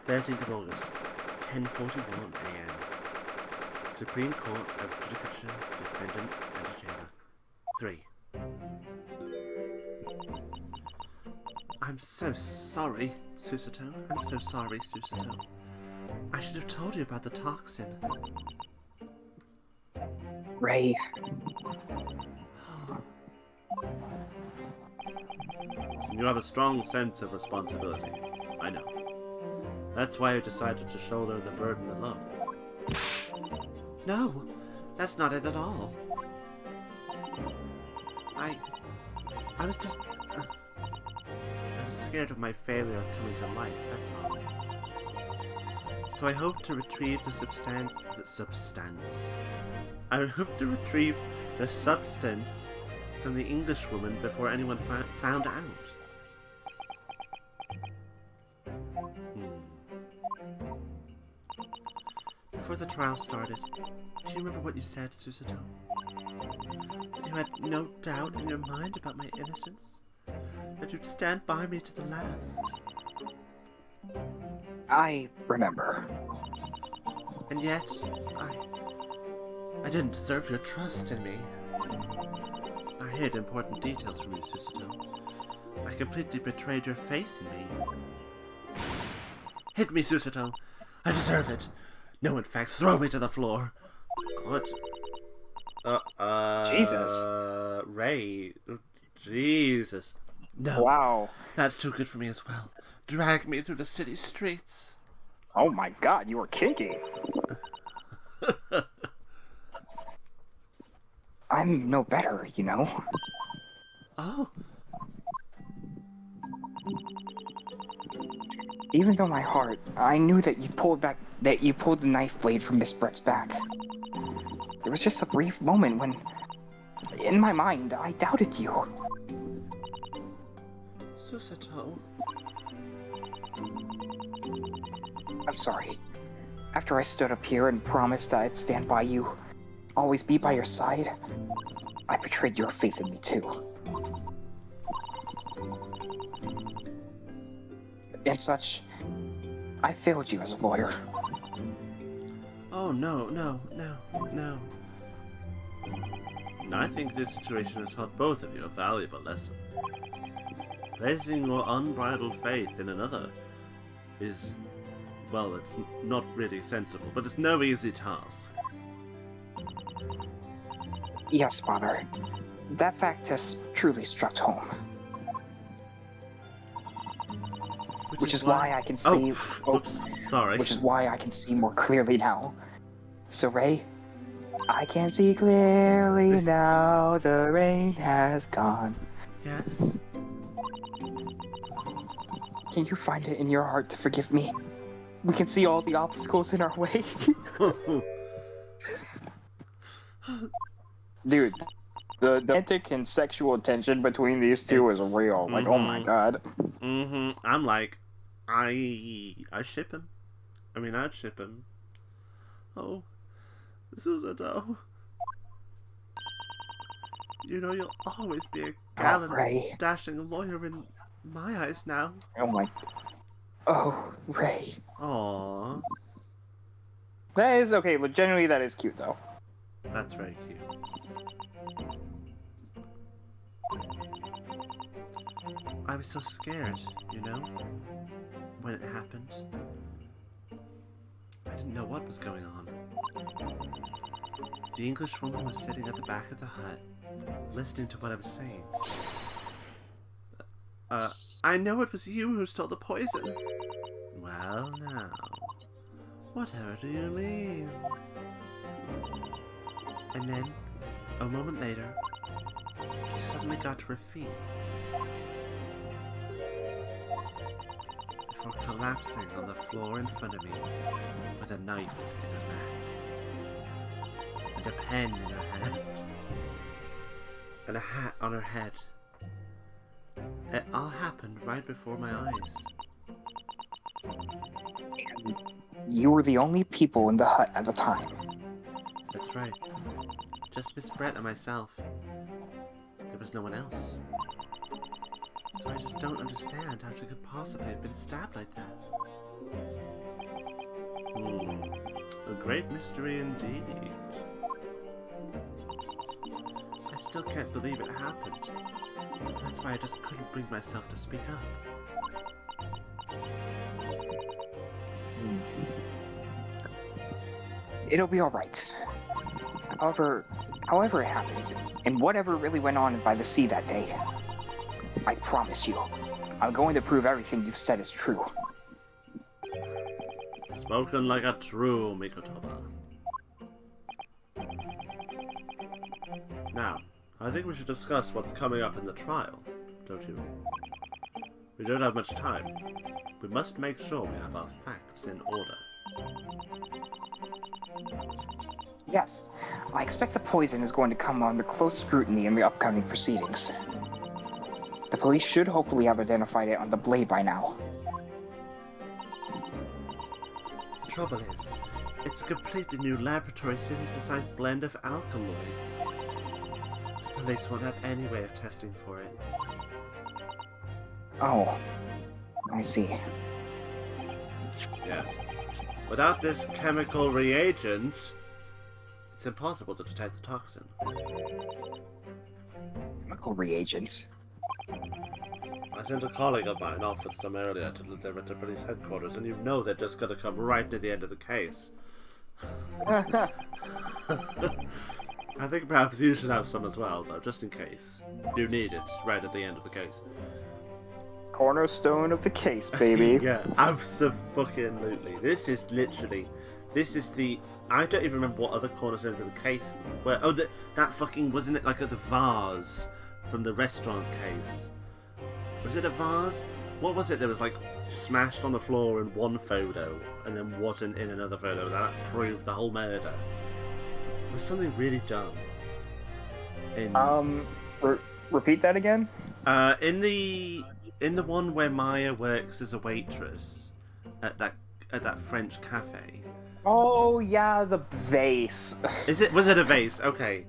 13th of August, 10:41 AM. Supreme Court of Judicature, Defendants, Antechamber. 3. I'm so sorry, Susato. I'm so sorry, Susato. I should have told you about the toxin. Ray, You have a strong sense of responsibility. I know. That's why you decided to shoulder the burden alone. No, that's not it at all. I was just... I'm scared of my failure coming to light, that's all. So I hope to retrieve the substance... I hope to retrieve the substance from the Englishwoman before anyone found out. Before the trial started, do you remember what you said, Susato? You had no doubt in your mind about my innocence? That you'd stand by me to the last? I remember. And yet, I didn't deserve your trust in me. I hid important details from you, Susato. I completely betrayed your faith in me. Hit me, Susato. I deserve it. No, in fact, throw me to the floor. What? Jesus. Ray. Jesus. No. Wow. That's too good for me as well. Drag me through the city streets. Oh my god, you were kinky. I'm no better, you know. Oh. Even though my heart, I knew that you pulled the knife blade from Miss Brett's back. There was just a brief moment when, in my mind, I doubted you. Susato. I'm sorry. After I stood up here and promised that I'd stand by you, always be by your side, I betrayed your faith in me too. And such, I failed you as a lawyer. Oh, no. I think this situation has taught both of you a valuable lesson. Placing your unbridled faith in another is, well, it's not really sensible, but it's no easy task. Yes, Father. That fact has truly struck home. Which is why I can see... Oops, sorry. Which is why I can see more clearly now. So, Ray, I can see clearly now the rain has gone. Yes? Can you find it in your heart to forgive me? We can see all the obstacles in our way. Dude, the romantic and sexual tension between these two is real. Like, oh my god. I'm like, I ship him. I mean, I'd ship him. Oh, Susato. You know you'll always be a gallant, dashing lawyer in my eyes now. Oh my... Oh, Ray. Aww. That is okay, but generally that is cute, though. That's very cute. I was so scared, you know, when it happened. I didn't know what was going on. The Englishwoman was sitting at the back of the hut, listening to what I was saying. I know it was you who stole the poison. Well, now, whatever do you mean? And then, a moment later, she suddenly got to her feet. Before collapsing on the floor in front of me with a knife in her back. And a pen in her hand. And a hat on her head. It all happened right before my eyes. And you were the only people in the hut at the time. That's right. Just Miss Brett and myself. There was no one else. So I just don't understand how she could possibly have been stabbed like that. A great mystery indeed. I still can't believe it happened. That's why I just couldn't bring myself to speak up. It'll be alright. However it happened, and whatever really went on by the sea that day, I promise you, I'm going to prove everything you've said is true. Spoken like a true Mikotoba. Now, I think we should discuss what's coming up in the trial, don't you? We don't have much time. We must make sure we have our facts in order. Yes, I expect the poison is going to come under close scrutiny in the upcoming proceedings. The police should hopefully have identified it on the blade by now. The trouble is, it's a completely new laboratory synthesized blend of alkaloids. The police won't have any way of testing for it. Oh, I see. Yes. Without this chemical reagent, it's impossible to detect the toxin. Chemical reagents. I sent a colleague of mine off with some earlier to deliver to police headquarters, and you know they're just going to come right to the end of the case. I think perhaps you should have some as well, though, just in case. You need it right at the end of the case. Cornerstone of the case, baby. Yeah, absolutely. This is the... I don't even remember what other cornerstones of the case were. Oh, that fucking... Wasn't it like the vase from the restaurant case? Was it a vase? What was it that was like smashed on the floor in one photo and then wasn't in another photo? That proved the whole murder. It was something really dumb. Repeat that again? In the one where Maya works as a waitress at that French cafe. Oh yeah, the vase. Was it a vase? Okay.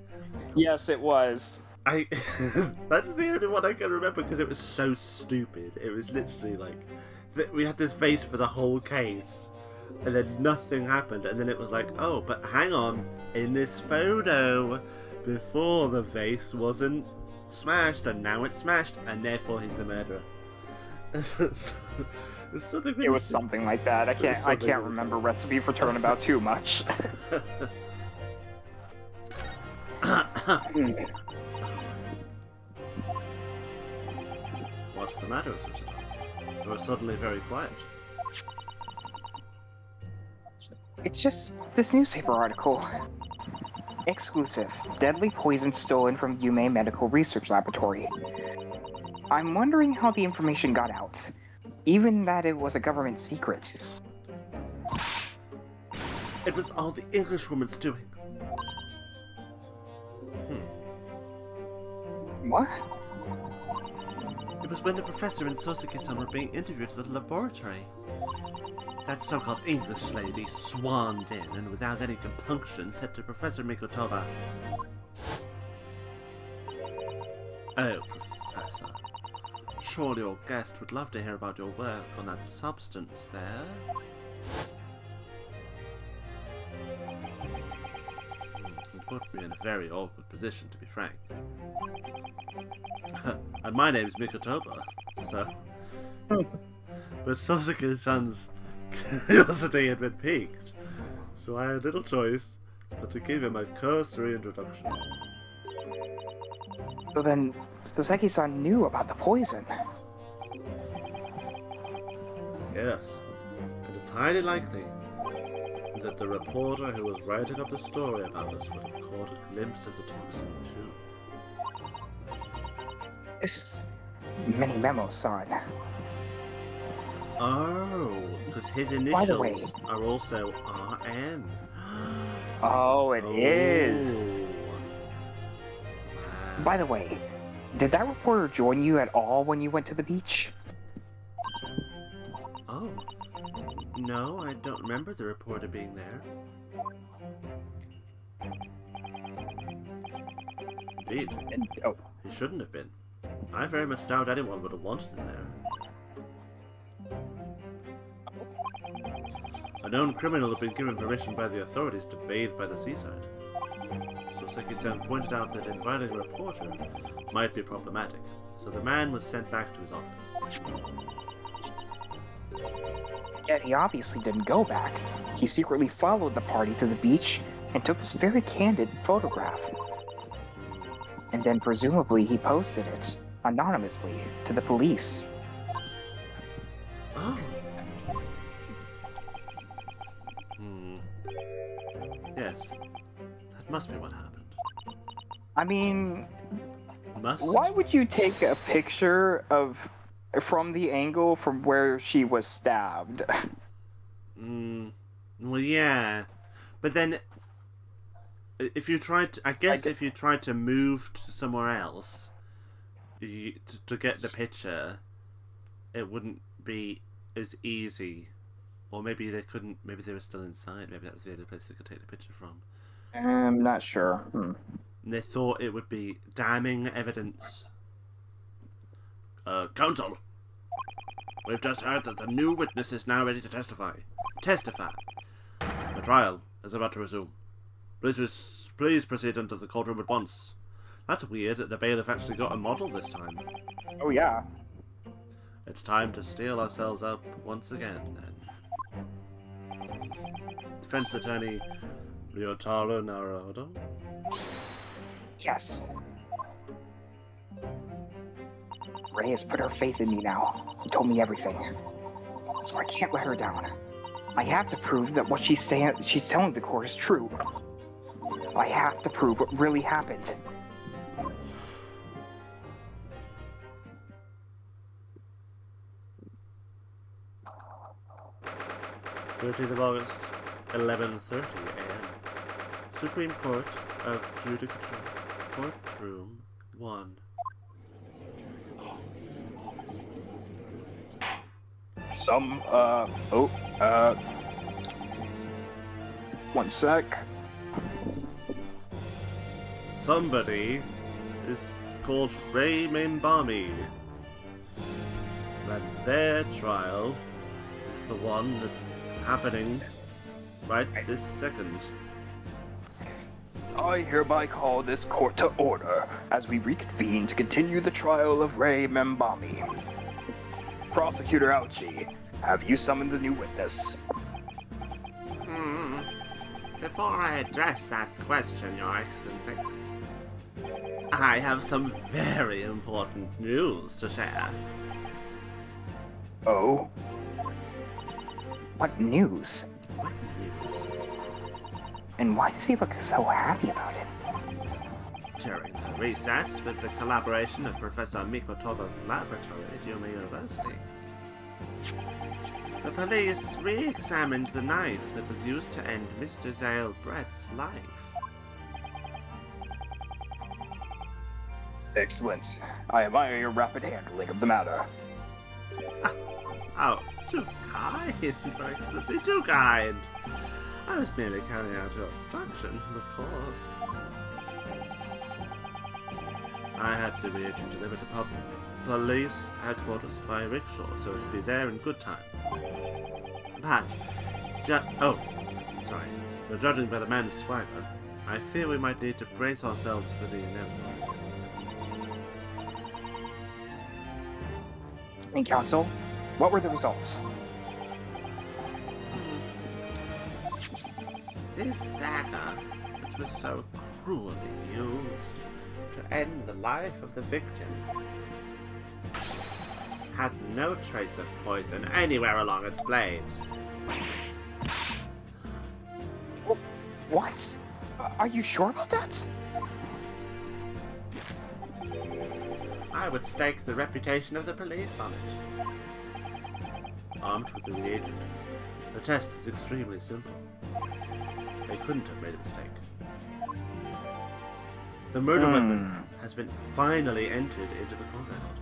Yes, it was. That's the only one I can remember because it was so stupid. It was literally like we had this vase for the whole case, and then nothing happened, and then it was like, oh, but hang on, in this photo, before the vase wasn't smashed, and now it's smashed, and therefore he's the murderer. It was something like that. I can't remember Recipe for Turnabout too much. What's the matter, Sister? You're suddenly very quiet. It's just this newspaper article. Exclusive. Deadly poison stolen from Yume Medical Research Laboratory. I'm wondering how the information got out. Even that it was a government secret. It was all the Englishwoman's doing. What? It was when the professor and Sosuke-san were being interviewed at the laboratory. That so-called English lady swanned in and without any compunction said to Professor Mikotoba, "Oh, Professor, surely your guest would love to hear about your work on that substance there." It put me in a very awkward position, to be frank. And my name's Mikotoba, so... But Sosuke-san's curiosity had been piqued, so I had little choice but to give him a cursory introduction. So then, Soseki-san knew about the poison. Yes, and it's highly likely that the reporter who was writing up the story about us would have caught a glimpse of the toxin too. This mini memo-san. Oh, because his By the way- initials are also RM. Oh, it is. Wow. By the way, did that reporter join you at all when you went to the beach? Oh. No, I don't remember the reporter being there. Indeed. Oh, He shouldn't have been. I very much doubt anyone would have wanted him there. A known criminal had been given permission by the authorities to bathe by the seaside. So Seki-san pointed out that inviting a reporter might be problematic, so the man was sent back to his office. Yet he obviously didn't go back. He secretly followed the party to the beach and took this very candid photograph. And then presumably he posted it, anonymously, to the police. Oh. Yes. That must be what happened. I mean, Must? why would you take a picture from the angle from where she was stabbed? Well, yeah. But then, if you tried to, I guess if you tried to move to somewhere else to get the picture, it wouldn't be as easy. Or maybe they couldn't, maybe they were still inside. Maybe that was the only place they could take the picture from. I'm not sure. And they thought it would be damning evidence. Counsel! We've just heard that the new witness is now ready to testify. Testify! The trial is about to resume. Please proceed into the courtroom at once. That's weird that the bailiff actually got a model this time. Oh yeah. It's time to steel ourselves up once again, then. Defense attorney Ryotaro Naruhodo? Yes. Ray has put her faith in me now. He told me everything. So I can't let her down. I have to prove that what she's telling the court is true. I have to prove what really happened. August, 11:30 a.m. Supreme Court of Judicature, Courtroom 1. One sec. Somebody is called Ray Membami. And their trial is the one that's happening right this second. I hereby call this court to order as we reconvene to continue the trial of Ray Membami. Prosecutor Ouchi, have you summoned the new witness? Before I address that question, Your Excellency, I have some very important news to share. Oh? What news? What news? And why does he look so happy about it? During the recess, with the collaboration of Professor Mikotoba's laboratory at Yuma University, the police re-examined the knife that was used to end Mr. Zale Brett's life. Excellent. I admire your rapid handling of the matter. Oh, too kind, Your Excellency, too kind. I was merely carrying out your instructions, of course. I had the reagent delivered to police headquarters by rickshaw, so it'd be there in good time. But, but judging by the man's swagger, I fear we might need to brace ourselves for the inevitable. And counsel, what were the results? This dagger, which was so cruelly used to end the life of the victim, has no trace of poison anywhere along its blade. What? Are you sure about that? I would stake the reputation of the police on it. Armed with the reagent, the test is extremely simple. They couldn't have made a mistake. The murder weapon has been finally entered into the compound.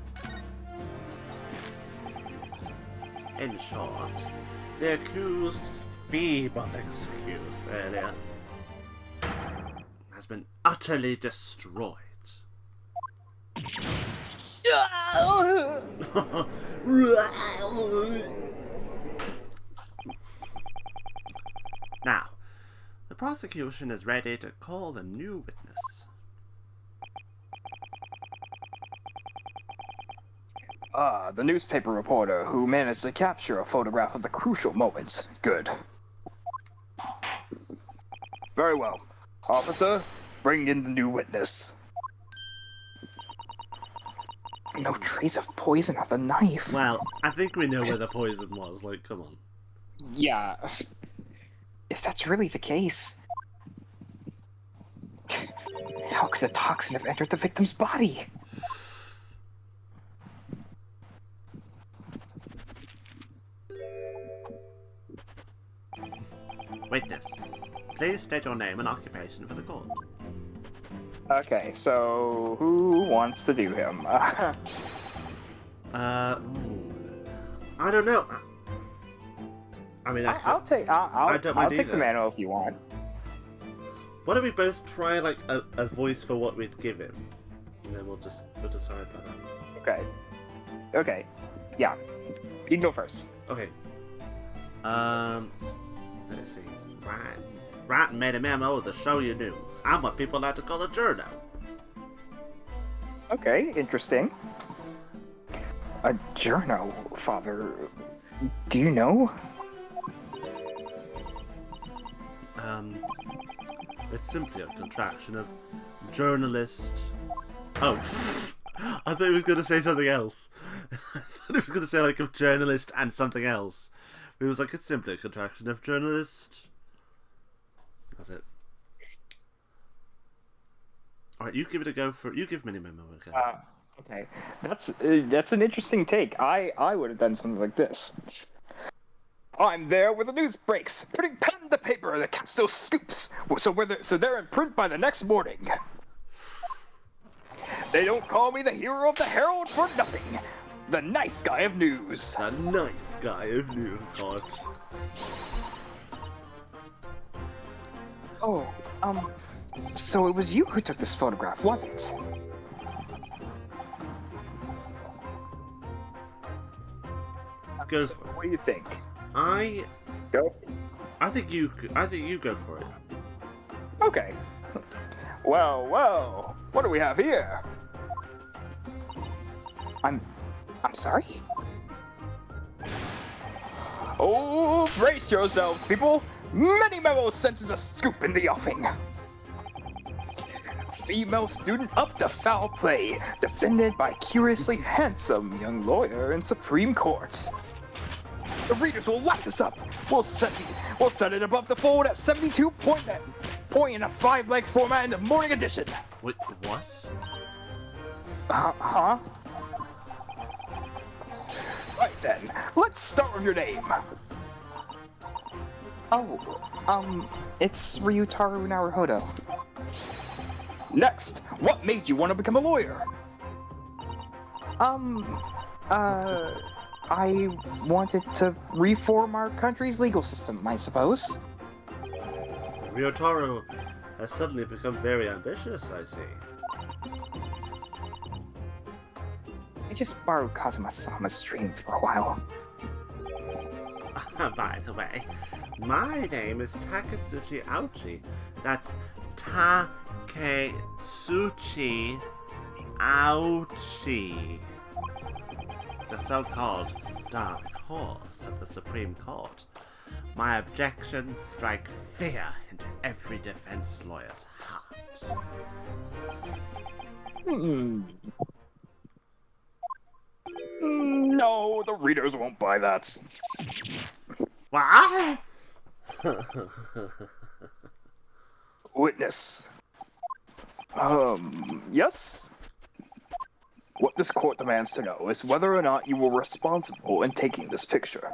In short, the accused's feeble excuse earlier has been utterly destroyed. Oh, 「 」 ♪ prosecution is ready to call the new witness. The newspaper reporter who managed to capture a photograph of the crucial moment. Good. Very well. Officer, bring in the new witness. No trace of poison on the knife. Well, I think we know where the poison was, like, come on. Yeah. If that's really the case, how could the toxin have entered the victim's body? Witness, please state your name and occupation for the court. Okay, so who wants to do him? I don't know. I mean, I'll take the manual if you want. Why don't we both try like a voice for what we'd give him, and then we'll decide by that. Okay. Yeah. You can go first. Okay. Let's see. Right made a memo to show you news. I'm what people like to call a journal. Okay, interesting. A journal, Father. Do you know? It's simply a contraction of journalist. Oh, I thought he was going to say something else. I thought he was going to say like a journalist and something else. It was like, it's simply a contraction of journalist. That's it. Alright, you give it a go you give Mini Memo a go. Okay. That's an interesting take. I would have done something like this. I'm there where the news breaks, putting pen to paper, the capsule scoops, so they're in print by the next morning. They don't call me the hero of the Herald for nothing. The nice guy of news. The nice guy of news, God. Oh, so it was you who took this photograph, was it? Go So, for it. what do you think? I think you go for it. Okay. Well, what do we have here? I'm sorry? Oh, brace yourselves, people! Many Memo senses a scoop in the offing. Female student up to foul play, defended by curiously handsome young lawyer in Supreme Court. The readers will lap this up. We'll set it above the fold at 72 point in a 5-leg format in the morning edition. Wait, what? Huh? Right then, let's start with your name. Oh, it's Ryutaru Naruhodo. Next, what made you want to become a lawyer? I wanted to reform our country's legal system, I suppose. Ryotaro has suddenly become very ambitious, I see. I just borrowed Kazuma-sama's dream for a while. By the way, my name is Takatsuchi Ouchi. That's Taketsuchi Ouchi. The so-called Dark Horse of the Supreme Court. My objections strike fear into every defense lawyer's heart. No, the readers won't buy that. What? Witness. Yes? What this court demands to know is whether or not you were responsible in taking this picture.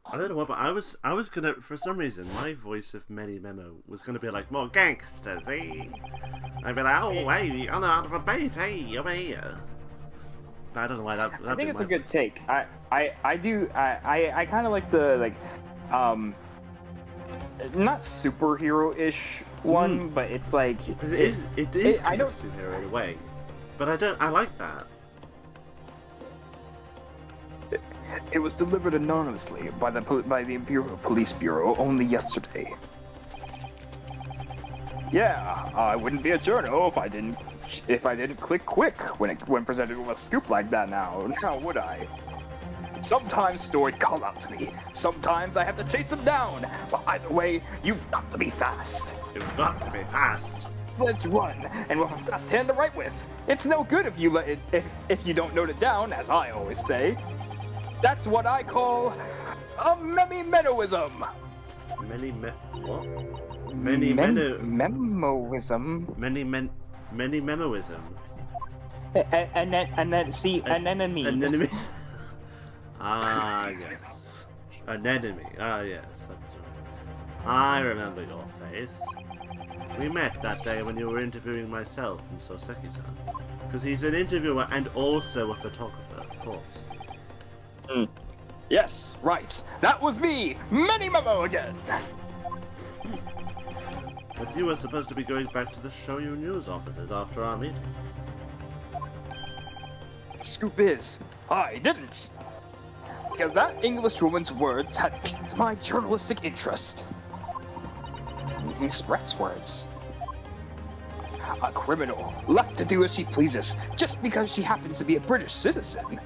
I don't know what, but I was gonna, for some reason, my voice of Many Memo was gonna be like, more gangsters, eh? I'd be like, oh, hey, I'm out of a bait, hey, over here. But I don't know why that. I think it's a good take. I kind of like the, like, not superhero-ish one, but it's like... It is kind of superhero in a way. But I like that. It was delivered anonymously by the Imperial Police Bureau only yesterday. Yeah, I wouldn't be a journo if I didn't click quick when presented with a scoop like that now would I? Sometimes stories call out to me, sometimes I have to chase them down, but either way, you've got to be fast. You've got to be fast. Let's run, and with a fast hand to write with. It's no good if you don't note it down, as I always say. That's what I call a memoism. What? Memoism. Many memoism. Anemone. Ah, yes. Anemone. Ah, yes, that's right. I remember your face. We met that day when you were interviewing myself and Soseki-san. Because he's an interviewer and also a photographer, of course. Yes, right. That was me, Many Memo again. But you were supposed to be going back to the Shoyu News offices after our meeting. Scoop is, I didn't. Because that English woman's words had piqued my journalistic interest. Miss Brett's words. A criminal, left to do as she pleases, just because she happens to be a British citizen.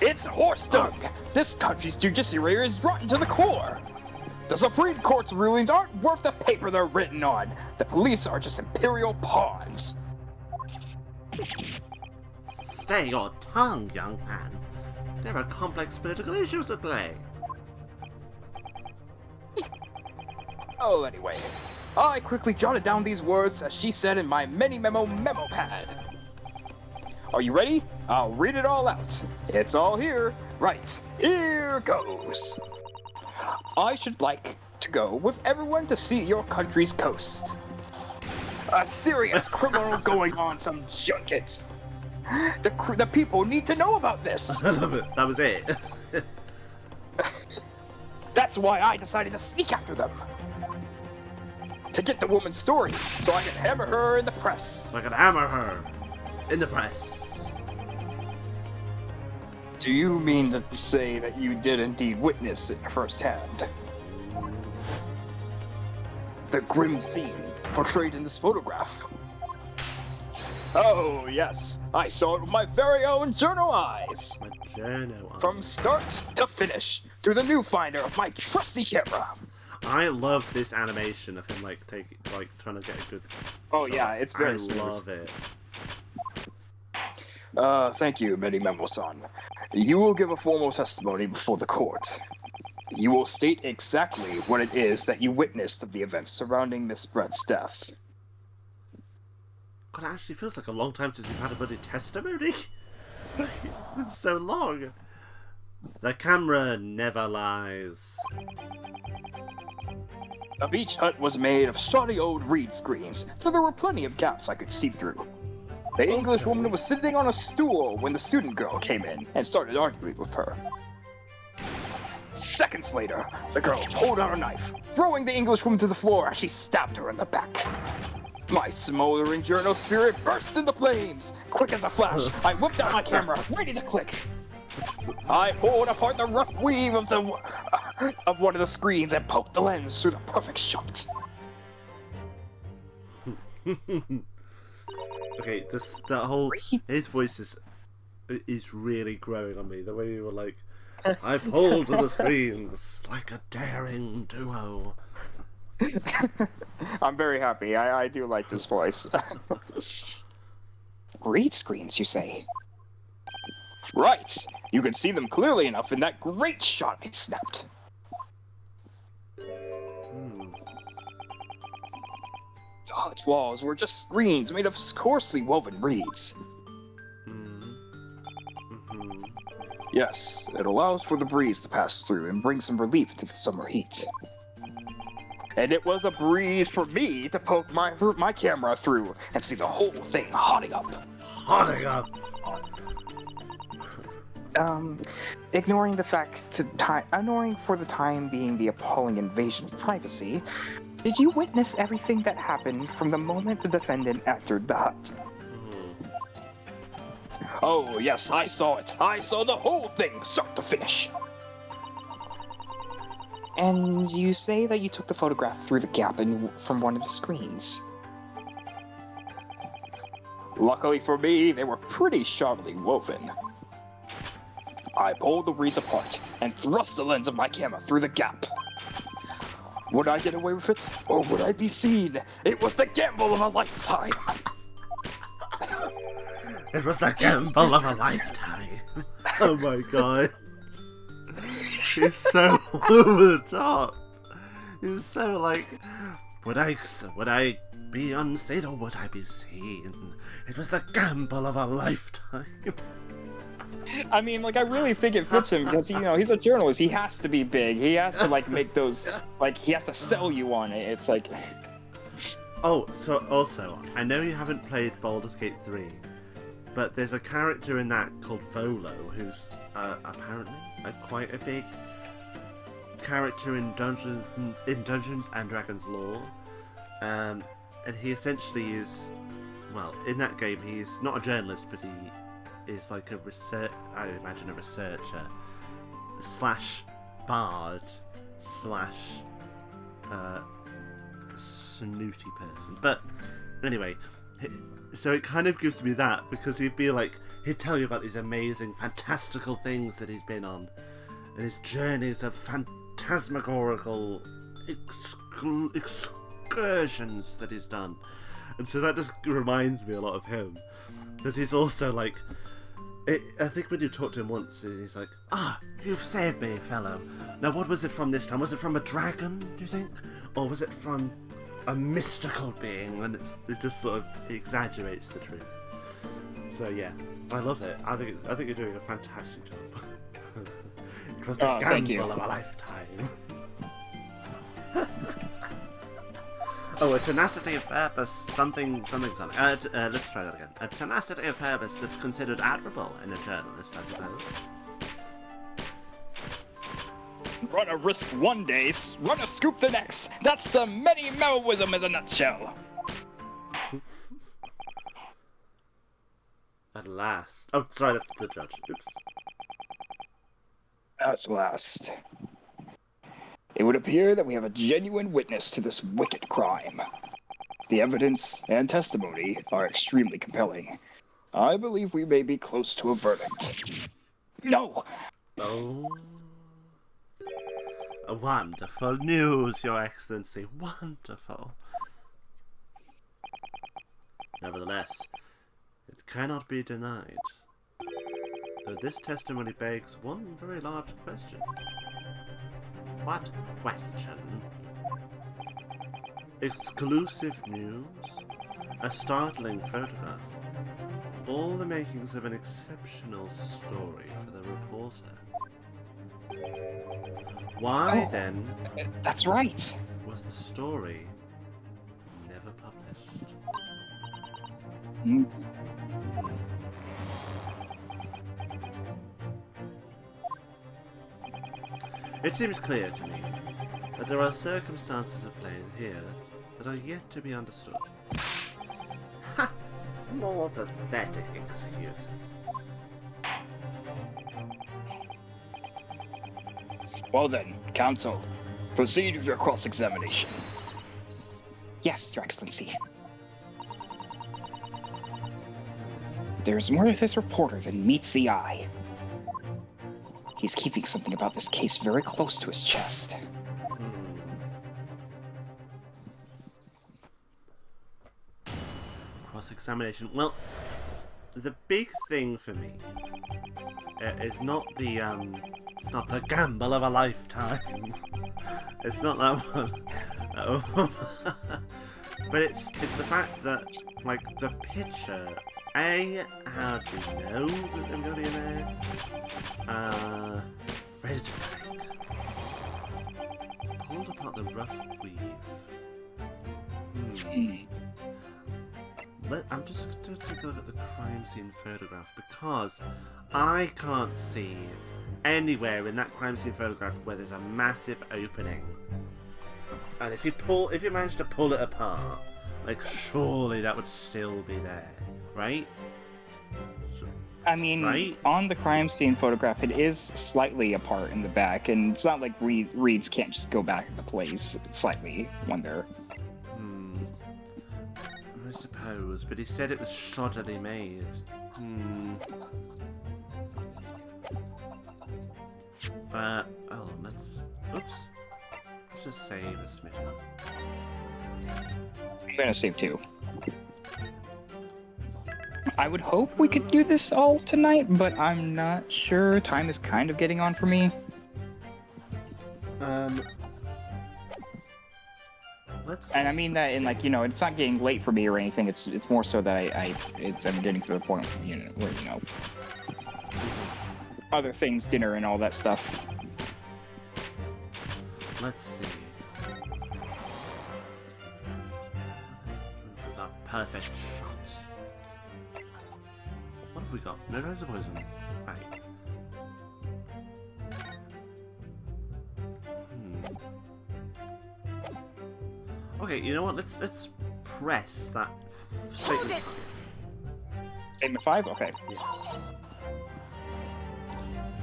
It's horse dung! This country's judiciary is rotten to the core! The Supreme Court's rulings aren't worth the paper they're written on. The police are just imperial pawns. Stay your tongue, young man. There are complex political issues at play. Oh, anyway, I quickly jotted down these words as she said in my memo pad. Are you ready? I'll read it all out. It's all here. Right, here goes. I should like to go with everyone to see your country's coast. A serious criminal going on some junket. The people need to know about this. I love it. That was it. That's why I decided to sneak after them. To get the woman's story, so I can hammer her in the press. So I can hammer her in the press. Do you mean to say that you did indeed witness it firsthand? The grim scene portrayed in this photograph. Oh, yes. I saw it with my very own journal eyes. My journal eyes. From start to finish, through the viewfinder of my trusty camera. I love this animation of him trying to get a good Oh shot. yeah, it's very I smooth. love it. Thank you, Many Memo-san. You will give a formal testimony before the court. You will state exactly what it is that you witnessed of the events surrounding Miss Brett's death. God, it actually feels like a long time since we've had a bloody testimony. It's been so long. The camera never lies. The beach hut was made of shoddy old reed screens, so there were plenty of gaps I could see through. The English woman was sitting on a stool when the student girl came in and started arguing with her. Seconds later, the girl pulled out a knife, throwing the English woman to the floor as she stabbed her in the back. My smoldering journal spirit burst into flames. Quick as a flash, I whipped out my camera, ready to click. I pulled apart the rough weave of one of the screens and poked the lens through the perfect shot. Okay, his voice is really growing on me. The way you were like, I pulled to the screens like a daring duo. I'm very happy. I do like this voice. Reed screens, you say? Right. You can see them clearly enough in that great shot I snapped. The hut's walls were just screens made of coarsely woven reeds. Yes, it allows for the breeze to pass through and bring some relief to the summer heat. And it was a breeze for me to poke my camera through and see the whole thing hotting up. Hotting up! Ignoring for the time being the appalling invasion of privacy, did you witness everything that happened from the moment the defendant entered the hut? Oh, yes, I saw it. I saw the whole thing, start to finish. And you say that you took the photograph through the gap from one of the screens. Luckily for me, they were pretty sharply woven. I pulled the reeds apart and thrust the lens of my camera through the gap. Would I get away with it, or would I be seen? It was the gamble of a lifetime. It was the gamble of a lifetime. Oh my god. He's so over the top. He's so like, would I be unseen or would I be seen? It was the gamble of a lifetime. I mean, like, I really think it fits him because, he's a journalist. He has to be big. He has to, like, make those, like, he has to sell you on it. It's like... Oh, so also, I know you haven't played Baldur's Gate 3, but there's a character in that called Volo, who's apparently quite a big character in Dungeons and Dragons lore. And he essentially is, well, in that game he's not a journalist, but he is like a I imagine a researcher / bard / snooty person. But anyway, so it kind of gives me that, because he'd tell you about these amazing fantastical things that he's been on and his journeys of phantasmagorical excursions that he's done. And so that just reminds me a lot of him, because he's also like, I think when you talk to him once, he's like, you've saved me, fellow. Now, what was it from this time? Was it from a dragon, do you think? Or was it from a mystical being? And it just sort of exaggerates the truth. So yeah, I love it. I think you're doing a fantastic job. It was the gamble of a lifetime. A tenacity of purpose, something. Let's try that again. A tenacity of purpose that's considered admirable in a journalist, I suppose. Run a risk one day, run a scoop the next. That's the many-meroism in a nutshell. At last. Oh, sorry, that's the judge. Oops. At last. It would appear that we have a genuine witness to this wicked crime. The evidence and testimony are extremely compelling. I believe we may be close to a verdict. No! Oh. Wonderful news, Your Excellency. Wonderful. Nevertheless, it cannot be denied, though this testimony begs one very large question. What question? Exclusive news? A startling photograph? All the makings of an exceptional story for the reporter. Why then... That's right. ...was the story never published? It seems clear to me that there are circumstances at play here that are yet to be understood. Ha! More pathetic excuses. Well then, counsel, proceed with your cross-examination. Yes, Your Excellency. There's more to this reporter than meets the eye. He's keeping something about this case very close to his chest. Cross-examination. Well, the big thing for me is not the gamble of a lifetime. It's not that one. But it's the fact that, like, the picture, how do you know that they're going to be in there? Ready to drink. Pulled apart the rough weave. I'm just going to take a look at the crime scene photograph, because I can't see anywhere in that crime scene photograph where there's a massive opening. And if you manage to pull it apart, like, surely that would still be there, right? So, I mean, Right? on the crime scene photograph, it is slightly apart in the back, and it's not like reeds can't just go back into place slightly when they're... I suppose, but he said it was shoddily made. Oh, let's... Oops. Let's just save a smitten. I'm gonna save too. I would hope we could do this all tonight, but I'm not sure. Time is kind of getting on for me. Let's... And I mean that in like, you know, it's not getting late for me or anything. It's more so that I'm getting to the point, you know, where, you know, other things, dinner and all that stuff. Let's see. That perfect shot. What have we got? No razor poison. Right. Okay, you know what? Let's press that statement. Statement 5? Okay. Yeah.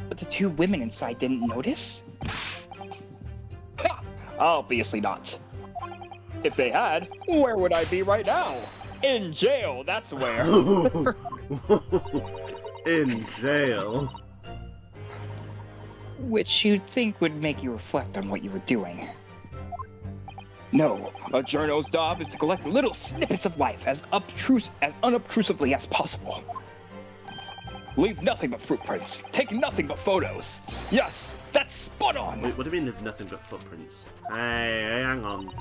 But the two women inside didn't notice? Ha! Obviously not. If they had, where would I be right now? In jail, that's where. In jail. Which you'd think would make you reflect on what you were doing. No, a journal's job is to collect little snippets of life as unobtrusively as possible. Leave nothing but footprints. Take nothing but photos. Yes, that's spot on! Wait, what do you mean leave nothing but footprints? Hey, hang on.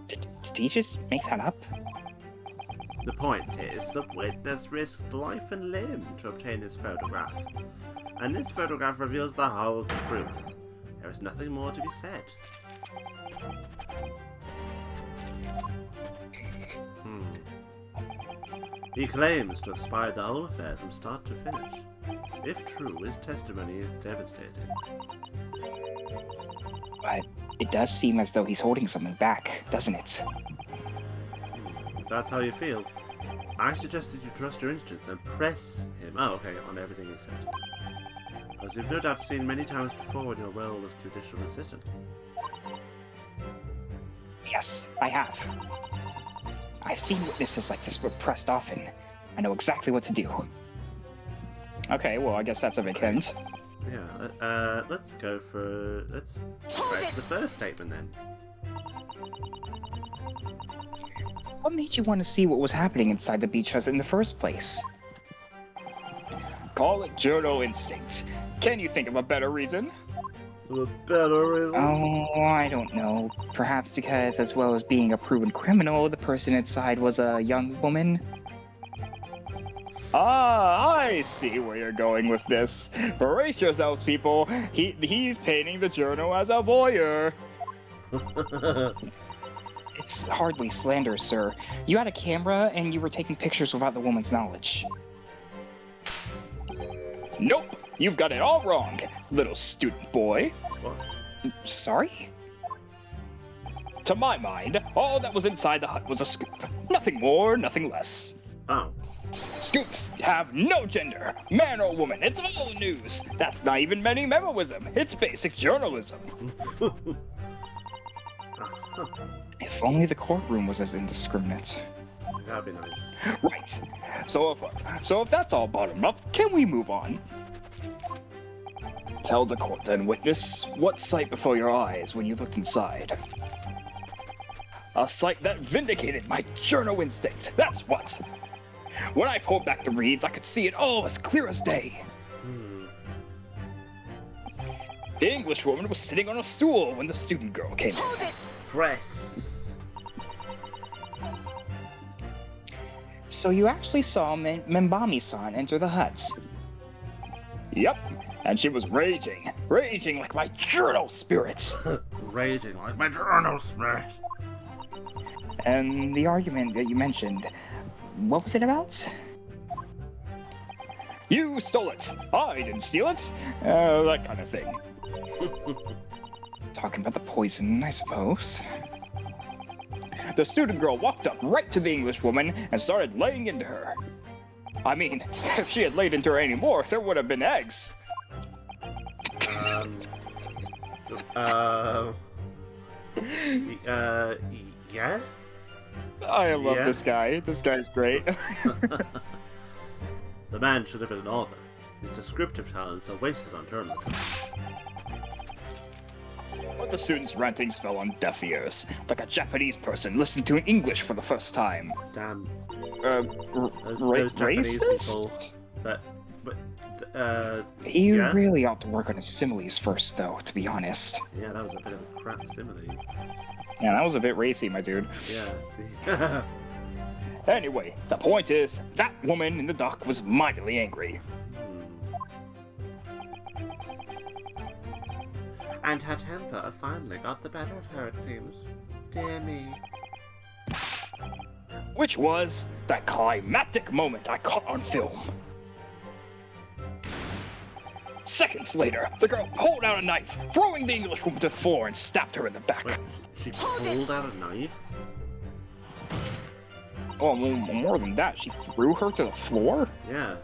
Did he just make that up? The point is, the witness risked life and limb to obtain this photograph. And this photograph reveals the whole truth. There is nothing more to be said. He claims to have spied the whole affair from start to finish. If true, his testimony is devastating. But it does seem as though he's holding something back, doesn't it? If that's how you feel, I suggest that you trust your instincts and press him, on everything he said. As you've no doubt seen many times before in your role as judicial assistant. Yes, I have. I've seen witnesses like this pressed often. I know exactly what to do. Okay, well, I guess that's a big hint. Yeah, let's go for... Let's press the first statement then. What made you want to see what was happening inside the beach hut in the first place? Call it journal instinct. Can you think of a better reason? A better reason? Oh, I don't know. Perhaps because, as well as being a proven criminal, the person inside was a young woman? Ah, I see where you're going with this. Brace yourselves, people. He's painting the journal as a voyeur. It's hardly slander, sir. You had a camera and you were taking pictures without the woman's knowledge. Nope, you've got it all wrong, little student boy. What? Sorry? To my mind, all that was inside the hut was a scoop. Nothing more, nothing less. Oh. Scoops have no gender, man or woman, it's all news. That's not even many memoism, it's basic journalism. If only the courtroom was as indiscriminate. That'd be nice. Right. So if that's all bottomed up, can we move on? Tell the court then, witness, what sight before your eyes when you looked inside? A sight that vindicated my journal instinct, that's what! When I pulled back the reeds, I could see it all as clear as day. The English woman was sitting on a stool when the student girl came in. Press. So you actually saw Membami-san enter the hut? Yep, and she was raging like my journal spirit. Raging like my journal spirit. And the argument that you mentioned, what was it about? You stole it! I didn't steal it! That kind of thing. Talking about the poison, I suppose. The student girl walked up right to the English woman and started laying into her. I mean, if she had laid into her anymore, there would have been eggs. Uh, yeah? I love Yeah. this guy. This guy's great. The man should have been an author. His descriptive talents are wasted on journalism. But the students' rantings fell on deaf ears, like a Japanese person listening to English for the first time. Damn. Racist? Japanese people that... He yeah? really ought to work on his similes first, though, to be honest. Yeah, that was a bit of a crap simile. Yeah, that was a bit racy, my dude. Yeah. Anyway, the point is, that woman in the dock was mightily angry. And her temper finally got the better of her, it seems. Dear me. Which was that climactic moment I caught on film. Seconds later, the girl pulled out a knife, throwing the Englishwoman to the floor and stabbed her in the back. Wait, she pulled out a knife? Oh, more than that, she threw her to the floor? Yeah.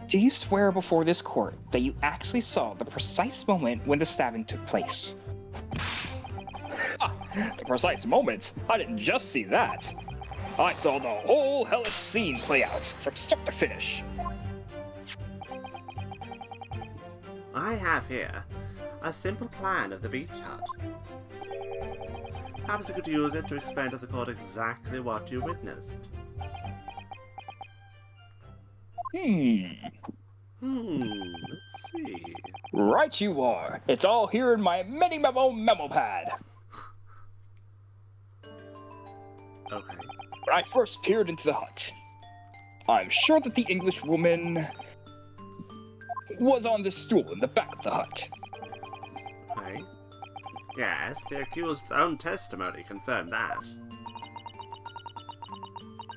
Do you swear before this court that you actually saw the precise moment when the stabbing took place? The precise moment? I didn't just see that. I saw the whole hellish scene play out, from start to finish. I have here a simple plan of the beach hut. Perhaps I could use it to explain to the court exactly what you witnessed. Let's see. Right you are. It's all here in my mini memo pad. Okay. When I first peered into the hut, I'm sure that the Englishwoman was on the stool in the back of the hut. Okay. Yes, the accused's own testimony confirmed that.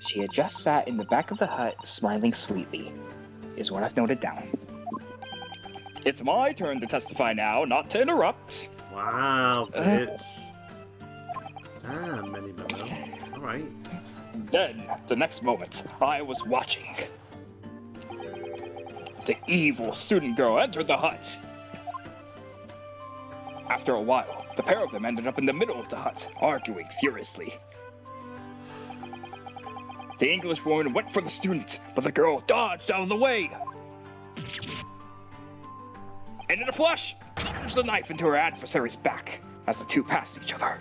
She had just sat in the back of the hut, smiling sweetly, is what I've noted down. It's my turn to testify now, not to interrupt. Wow, bitch. Damn, many memo. Alright. Then, the next moment, I was watching. The evil student girl entered the hut. After a while, the pair of them ended up in the middle of the hut, arguing furiously. The Englishwoman went for the student, but the girl dodged out of the way. And in a flash, plunged the knife into her adversary's back as the two passed each other.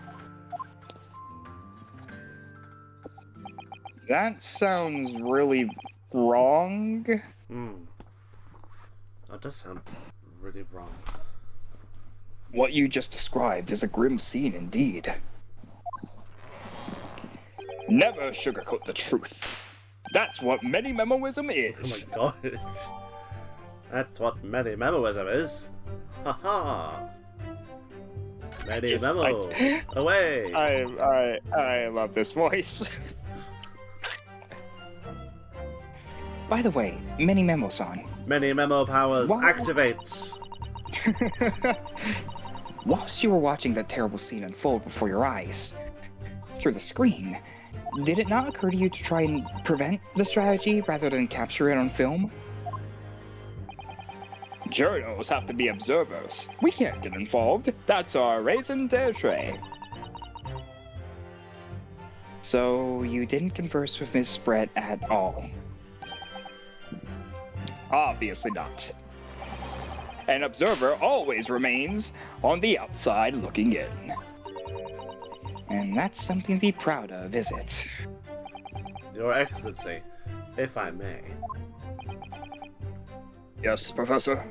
That sounds really wrong. That does sound really wrong. What you just described is a grim scene indeed. Never sugarcoat the truth. That's what many-memoism is. Oh my god. That's what many-memoism is. Haha. Many-memo. Away. I love this voice. By the way, Many-Memo-san. Many-memo powers Wow. activate. Whilst you were watching that terrible scene unfold before your eyes, through the screen, did it not occur to you to try and prevent the strategy rather than capture it on film? Journals have to be observers. We can't get involved. That's our raison d'etre. So, you didn't converse with Miss Brett at all? Obviously not. An observer always remains on the outside looking in. And that's something to be proud of, is it? Your Excellency, if I may. Yes, Professor?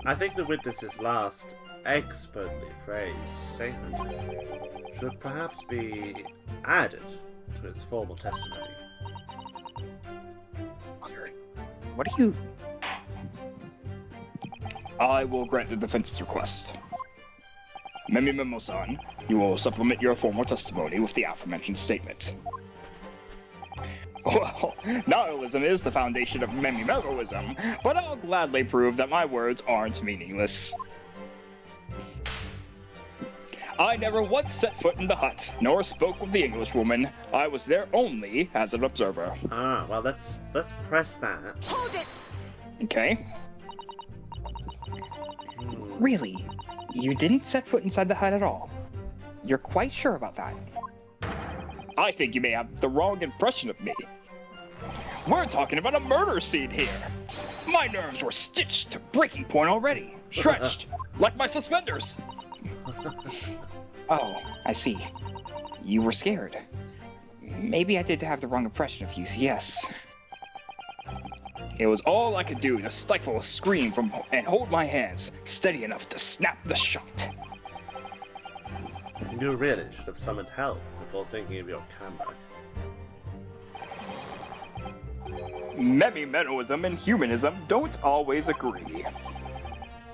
I think the witness's last, expertly phrased statement should perhaps be added to its formal testimony. What are you... I will grant the defense's request. Memo-san, you will supplement your formal testimony with the aforementioned statement. Well, nihilism is the foundation of memo-ism, but I'll gladly prove that my words aren't meaningless. I never once set foot in the hut, nor spoke with the Englishwoman. I was there only as an observer. Ah, well, let's press that. Hold it! Okay. Really? You didn't set foot inside the hut at all? You're quite sure about that? I think you may have the wrong impression of me. We're talking about a murder scene here. My nerves were stitched to breaking point already. Stretched, like my suspenders. Oh, I see. You were scared. Maybe I did have the wrong impression of you, yes. It was all I could do to stifle a scream and hold my hands steady enough to snap the shot. You really should have summoned help before thinking of your camera. Memi-Menoism and humanism don't always agree.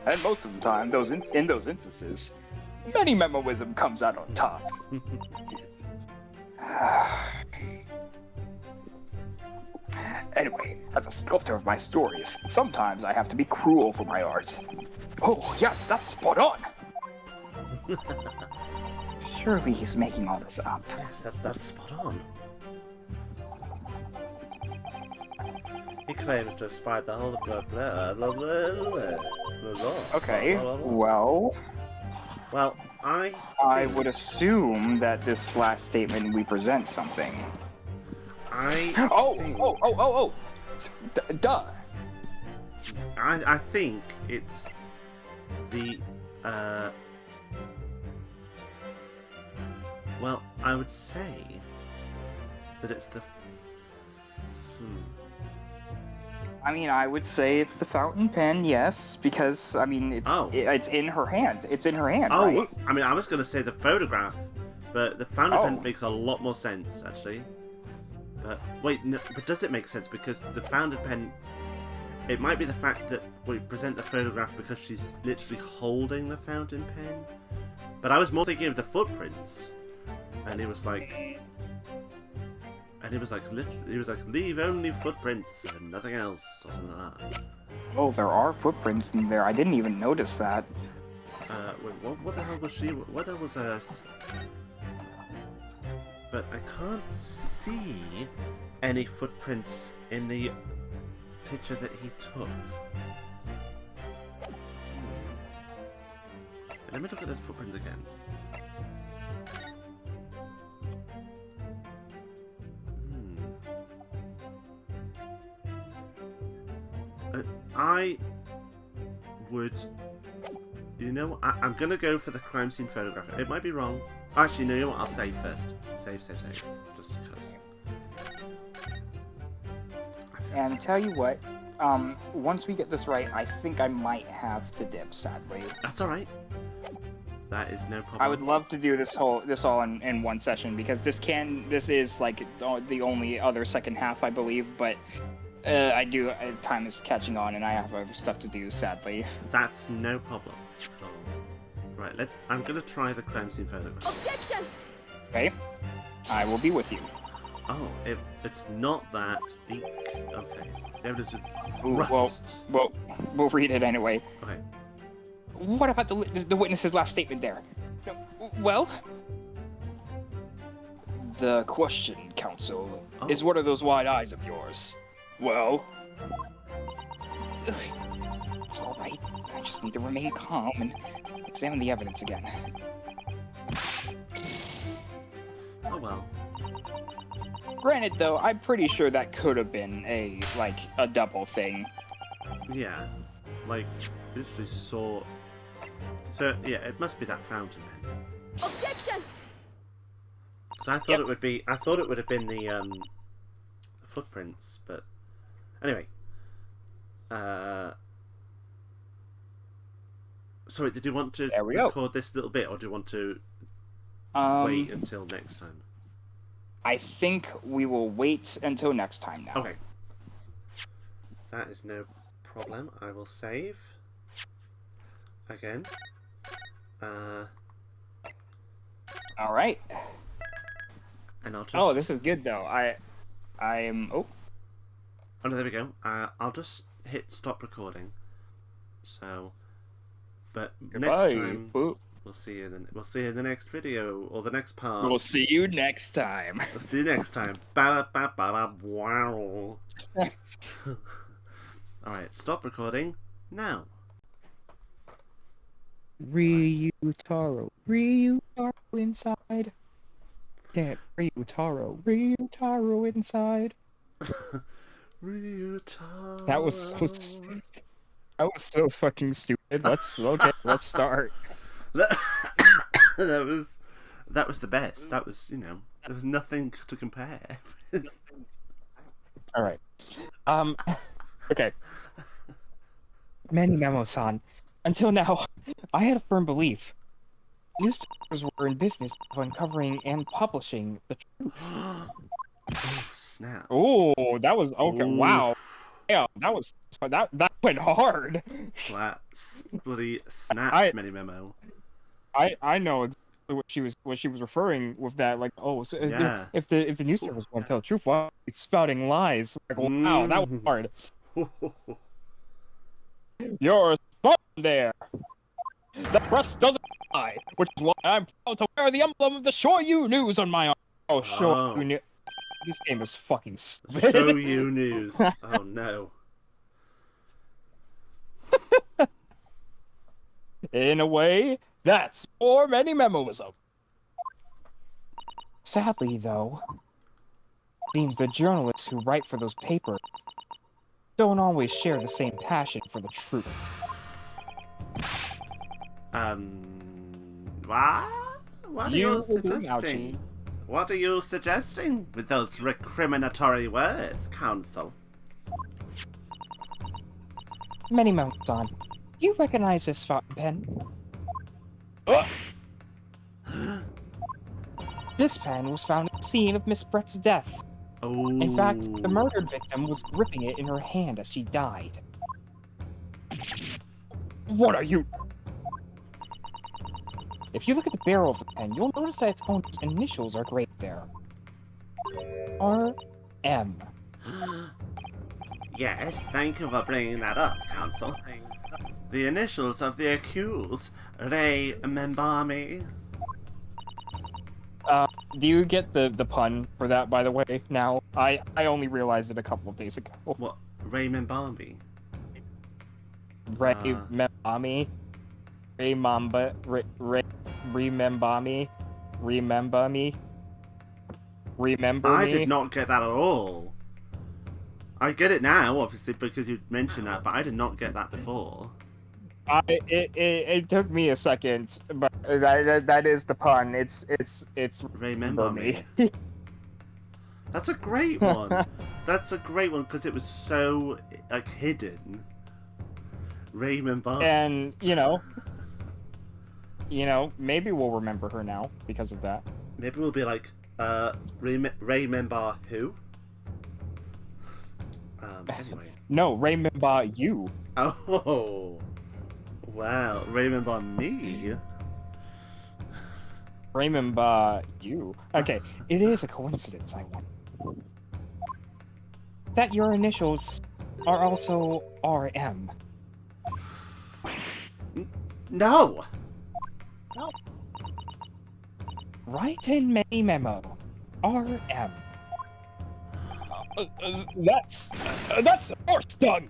And most of the time, in those instances, Meni-Memoism comes out on top. Anyway, as a sculptor of my stories, sometimes I have to be cruel for my art. Oh, yes, that's spot on! Surely he's making all this up. Yes, that's spot on. He claims to have spied the whole of blah blah blah blah blah blah. Okay, Blah, blah, blah. well, Well, I would assume that this last statement represents something. think- Duh. I think it's the well, I would say that it's the I mean, I would say it's the fountain pen, yes, because I mean, it's in her hand. It's in her hand, Oh, right? I mean, I was going to say the photograph, but the fountain pen Oh. makes a lot more sense, actually. But wait, no, but does it make sense? Because the fountain pen, it might be the fact that we present the photograph because she's literally holding the fountain pen. But I was more thinking of the footprints, and it was like, leave only footprints and nothing else, or something like that. Oh, there are footprints in there. I didn't even notice that. Wait, what the hell was she? What the hell was But I can't see any footprints in the picture that he took. Let me look at those footprints again. I would... You know what? I'm gonna go for the crime scene photograph. It might be wrong. Actually, no, you know what? I'll save first. Save. Just because. And tell you what, once we get this right, I think I might have to dip, sadly. That's alright. That is no problem. I would love to do this all in one session, because this is like the only other second half, I believe, but time is catching on and I have other stuff to do, sadly. That's no problem. Right, I'm gonna try the crime scene photograph. Objection! Okay? I will be with you. Oh, it's not that ink. Okay. The evidence of Ooh, rust. well, we'll read it anyway. Okay. What about the witness's last statement there? Well? The question, counsel, is what are those wide eyes of yours? Well? It's alright. I just need to remain calm and examine the evidence again. Oh well. Granted, though, I'm pretty sure that could have been a double thing. Yeah. Like, literally saw... So, yeah, it must be that fountain pen. Objection! Because I thought it would be... I thought it would have been the footprints, but... Anyway. Sorry, did you want to record this little bit, or do you want to wait until next time? I think we will wait until next time now. Okay. That is no problem. I will save. Again. Alright. And I'll just... Oh, this is good, though. I'm... Oh, no, there we go. I'll just hit stop recording. So... But goodbye. next time... Ooh. We'll We'll see you in the next video or the next part. We'll see you next time. We'll see you next time. Wow. Alright, stop recording now. Ryutaro inside. Yeah, Ryutaro inside. Ryutaro. That was so fucking stupid. Let's start. that was the best. That was, there was nothing to compare. All right. Okay. Many Memo-san. Until now, I had a firm belief. Newspapers were in business of uncovering and publishing the truth. Oh, snap. Oh, that was okay. Ooh. Wow. Yeah, that went hard. Flat, bloody snap, Many Memo. I know exactly what she was referring with that. Like, oh, so Yeah. if the newspapers want to tell the truth, why are they spouting lies? Like, wow, that was hard. You're spot there. The press doesn't lie, which is why I'm proud to wear the emblem of the Shoyu News on my arm. Oh, Shoyu News. This game is fucking stupid. Shoyu News. Oh no. In a way, that's for Many Memoism. Sadly, though, seems the journalists who write for those papers don't always share the same passion for the truth. What are you suggesting? What are you suggesting with those recriminatory words, Counsel? Many Memo-san, you recognize this fountain pen? This pen was found at the scene of Miss Brett's death. Oh. In fact, the murdered victim was gripping it in her hand as she died. What are you? If you look at the barrel of the pen, you'll notice that its own initials are engraved there. R.M. Yes, thank you for bringing that up, Counsel. The initials of the accused, Ray Membami. Do you get the pun for that, by the way, now? I only realized it a couple of days ago. What? Ray Membami? Ray Membami? Ray Mamba? Ray Remember me? Remember me? Remember me? I did not get that at all. I get it now, obviously, because you mentioned that, but I did not get that before. It took me a second, but that is the pun. It's Remember me. That's a great one. That's a great one because it was so hidden. Remember. And maybe we'll remember her now because of that. Maybe we'll be like, remember who? Anyway. No, remember you. Oh. Wow, remember me? Remember you. Okay, it is a coincidence, I wonder. That your initials are also RM. No! Write in Many Memo. RM. That's horse dung.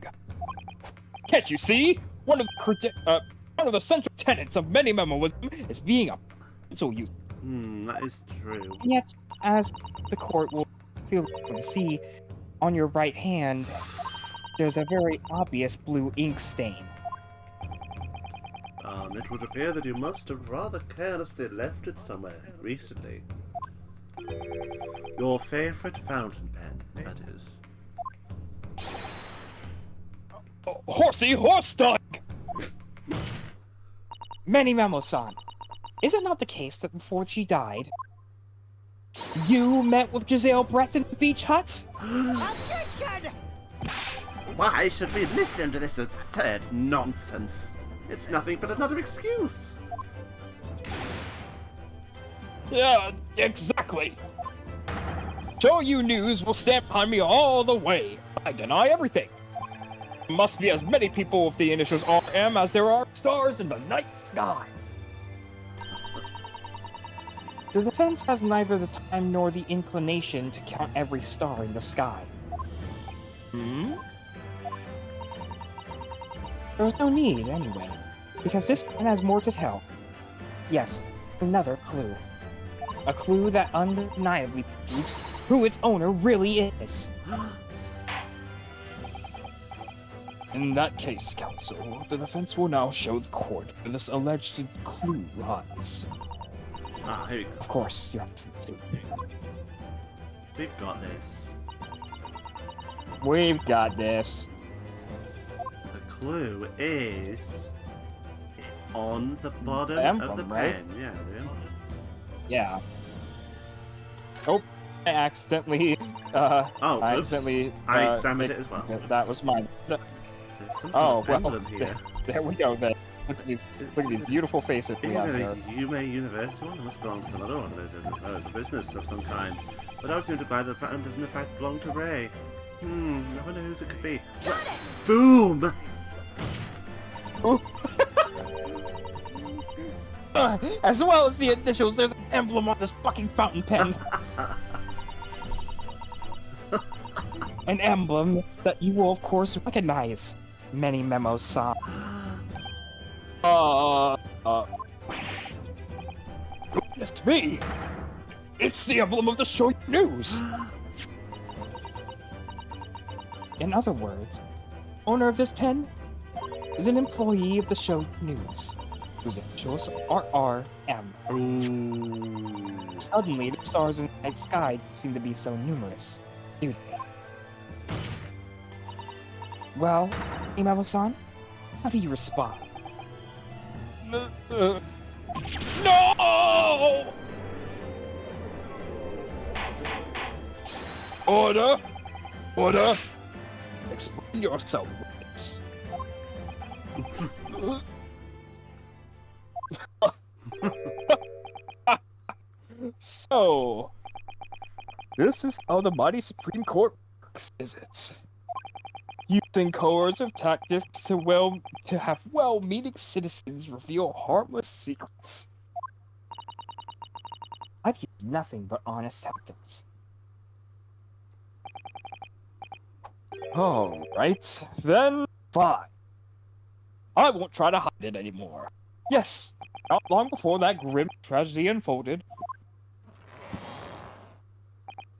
Can't you see? One of the central tenets of Many Memoism is being a pencil user. That is true. And yet, as the court will clearly see, on your right hand, there's a very obvious blue ink stain. It would appear that you must have rather carelessly left it somewhere recently. Your favorite fountain pen, that is. Horsey horse dung! Many Memo-san, is it not the case that before she died, you met with Giselle Brett in the beach hut? Objection! Why should we listen to this absurd nonsense? It's nothing but another excuse. Yeah, exactly. Shoyu News will stand behind me all the way. I deny everything. There must be as many people with the initials RM as there are stars in the night sky. The defense has neither the time nor the inclination to count every star in the sky. Hmm? There's no need, anyway, because this man has more to tell. Yes, another clue. A clue that undeniably proves who its owner really is. In that case, counsel, the defense will now show the court where this alleged clue lies. Ah, here we go. Of course, Your Excellency. We've got this. We've got this. The clue is on the bottom The of emblem, the right? pen. Yeah, the emblem. Yeah. Oh, I accidentally, Oh, I oops. accidentally, I examined it as well. That was mine. There's some sort Oh, of well, emblem here. there we go, then. Look at these beautiful faces we Is have it here. a Yume University one? It must belong to some other one. It's a business of some kind. But I would seem to buy that the patent doesn't in fact belong to Ray. I wonder whose it could be. Boom! As well as the initials, there's an emblem on this fucking fountain pen. An emblem that you will, of course, recognize. Many memos saw. Goodness me! It's the emblem of the Show News! In other words, owner of this pen is an employee of the Show News, whose initials are RM. Ooh. Suddenly, the stars in the night sky seem to be so numerous. Do they? Well, Imabo-san, how do you respond? No! Order! Order! Explain yourself, witness. So, this is how the mighty Supreme Court works, is it? Using coercive tactics to have well-meaning citizens reveal harmless secrets. I've used nothing but honest tactics. Alright, then fine. I won't try to hide it anymore. Yes, not long before that grim tragedy unfolded,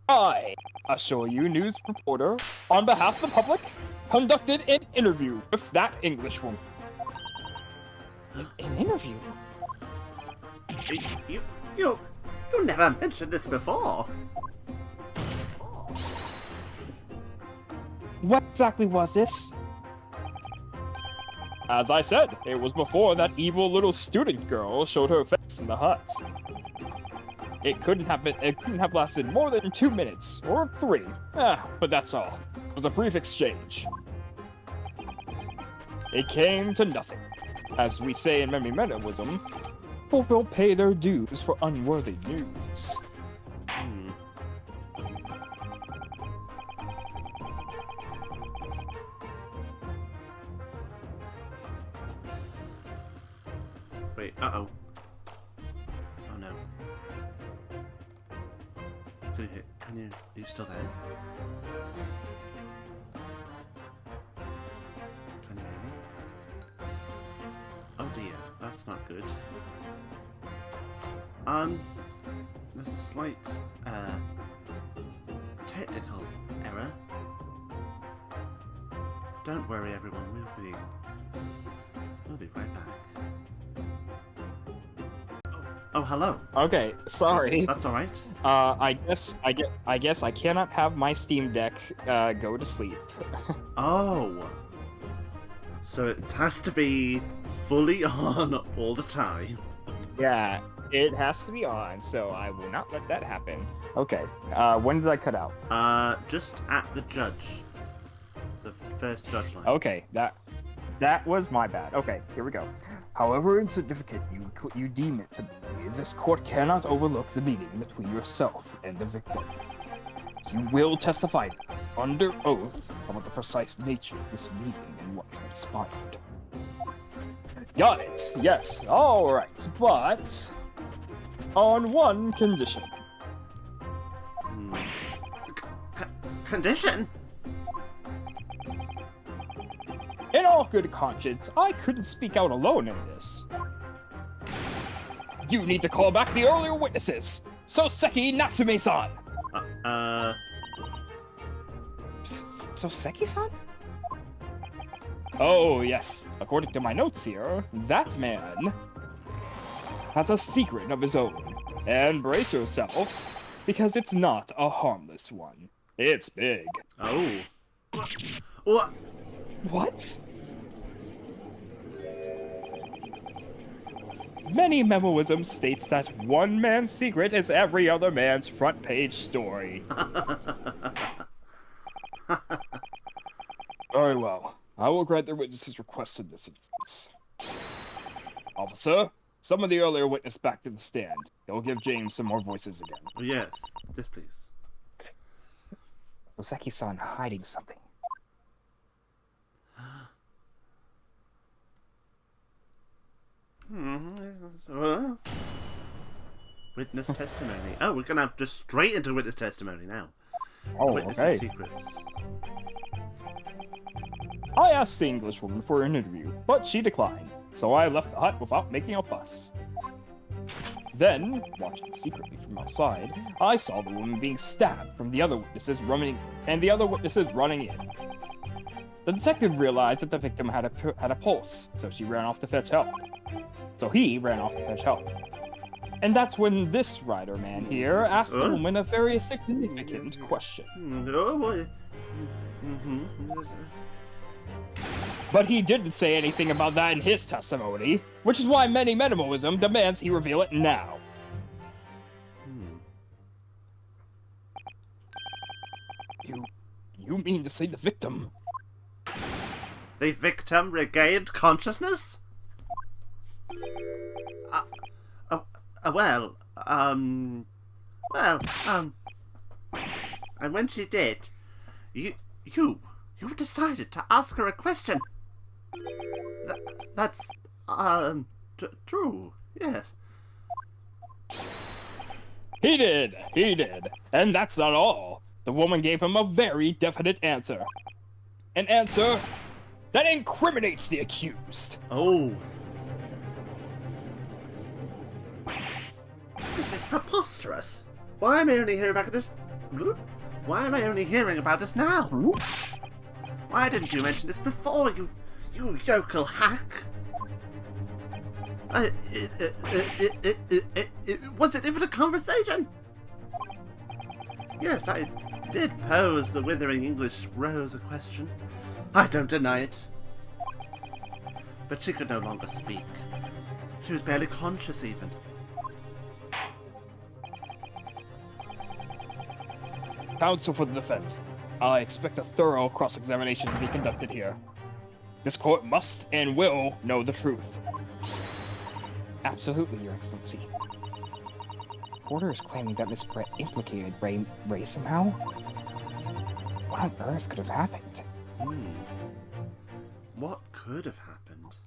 I, a Show News reporter, on behalf of the public, conducted an interview with that Englishwoman. An interview? You never mentioned this before. What exactly was this? As I said, it was before that evil little student girl showed her face in the hut. It couldn't have lasted more than 2 minutes, or 3. But that's all. It was a brief exchange. It came to nothing. As we say in Memimenawism, people will pay their dues for unworthy news. Wait, uh-oh. Oh no. Are you still there? Can you hear me? Oh dear, that's not good. There's a slight, technical error. Don't worry everyone, we'll be right back. Oh, hello. Okay, sorry. That's all right. I guess I cannot have my Steam Deck go to sleep. Oh, so it has to be fully on all the time. Yeah, it has to be on, so I will not let that happen. Okay, when did I cut out? Just at the judge. The first judge line. Okay, that was my bad. Okay, here we go. However insignificant you deem it to be, this court cannot overlook the meeting between yourself and the victim. You will testify under oath about the precise nature of this meeting and what transpired. Got it. Yes. All right. But on one condition. Condition? In all good conscience, I couldn't speak out alone in this. You need to call back the earlier witnesses. Soseki Natsume-san. Soseki-san? Oh, yes. According to my notes here, that man has a secret of his own. And brace yourselves, because it's not a harmless one. It's big. Oh. What? What? Many memoism states that one man's secret is every other man's front page story. Very well. I will grant the witness's request in this instance. Officer, summon the earlier witness back to the stand. It'll give James some more voices again. Oh, yes. Yes, please. Soseki-san hiding something. Witness testimony. Oh, we're gonna have to straight into witness testimony now. Oh, Witness's okay. secrets. I asked the Englishwoman for an interview, but she declined, so I left the hut without making a fuss. Then, watching secretly from outside, I saw the woman being stabbed from the other witnesses running in. The detective realized that the victim had a pulse, so he ran off to fetch help. And that's when this writer man here asked the woman a very significant question. Oh boy. But he didn't say anything about that in his testimony, which is why many minimalism demands he reveal it now. You mean to say the victim? The victim regained consciousness? And when she did, you decided to ask her a question. That's true, yes. He did. And that's not all. The woman gave him a very definite answer. An answer that incriminates the accused. Oh. This is preposterous. Why am I only hearing about this? Why am I only hearing about this now? Why didn't you mention this before, you yokel hack? Was it even a conversation? Yes, I did pose the withering English rose a question. I don't deny it. But she could no longer speak. She was barely conscious even. Counsel for the defense. I expect a thorough cross-examination to be conducted here. This court must and will know the truth. Absolutely, Your Excellency. Porter is claiming that Miss Brett implicated Ray somehow. What on earth could have happened? What could have happened?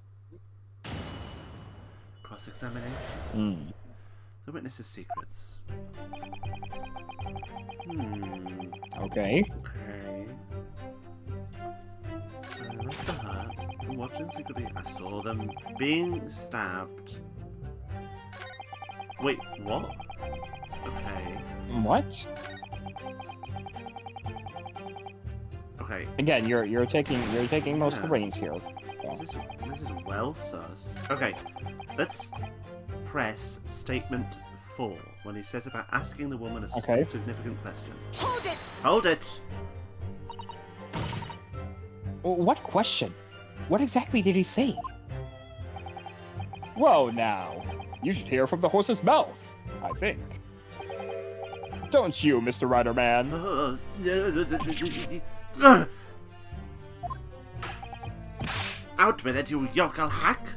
Cross-examination? The witness's secrets. Okay. So I left the hut, watching secretly. I saw them being stabbed. Wait, what? Okay. What? Okay. Again, you're taking most of the reins here. This is well sus. Okay, let's press statement 4 when he says about asking the woman a significant question. Hold it! Hold it! What question? What exactly did he say? Whoa, now. You should hear from the horse's mouth, I think. Don't you, Mr. Rider Man? Out with it, you yokel hack!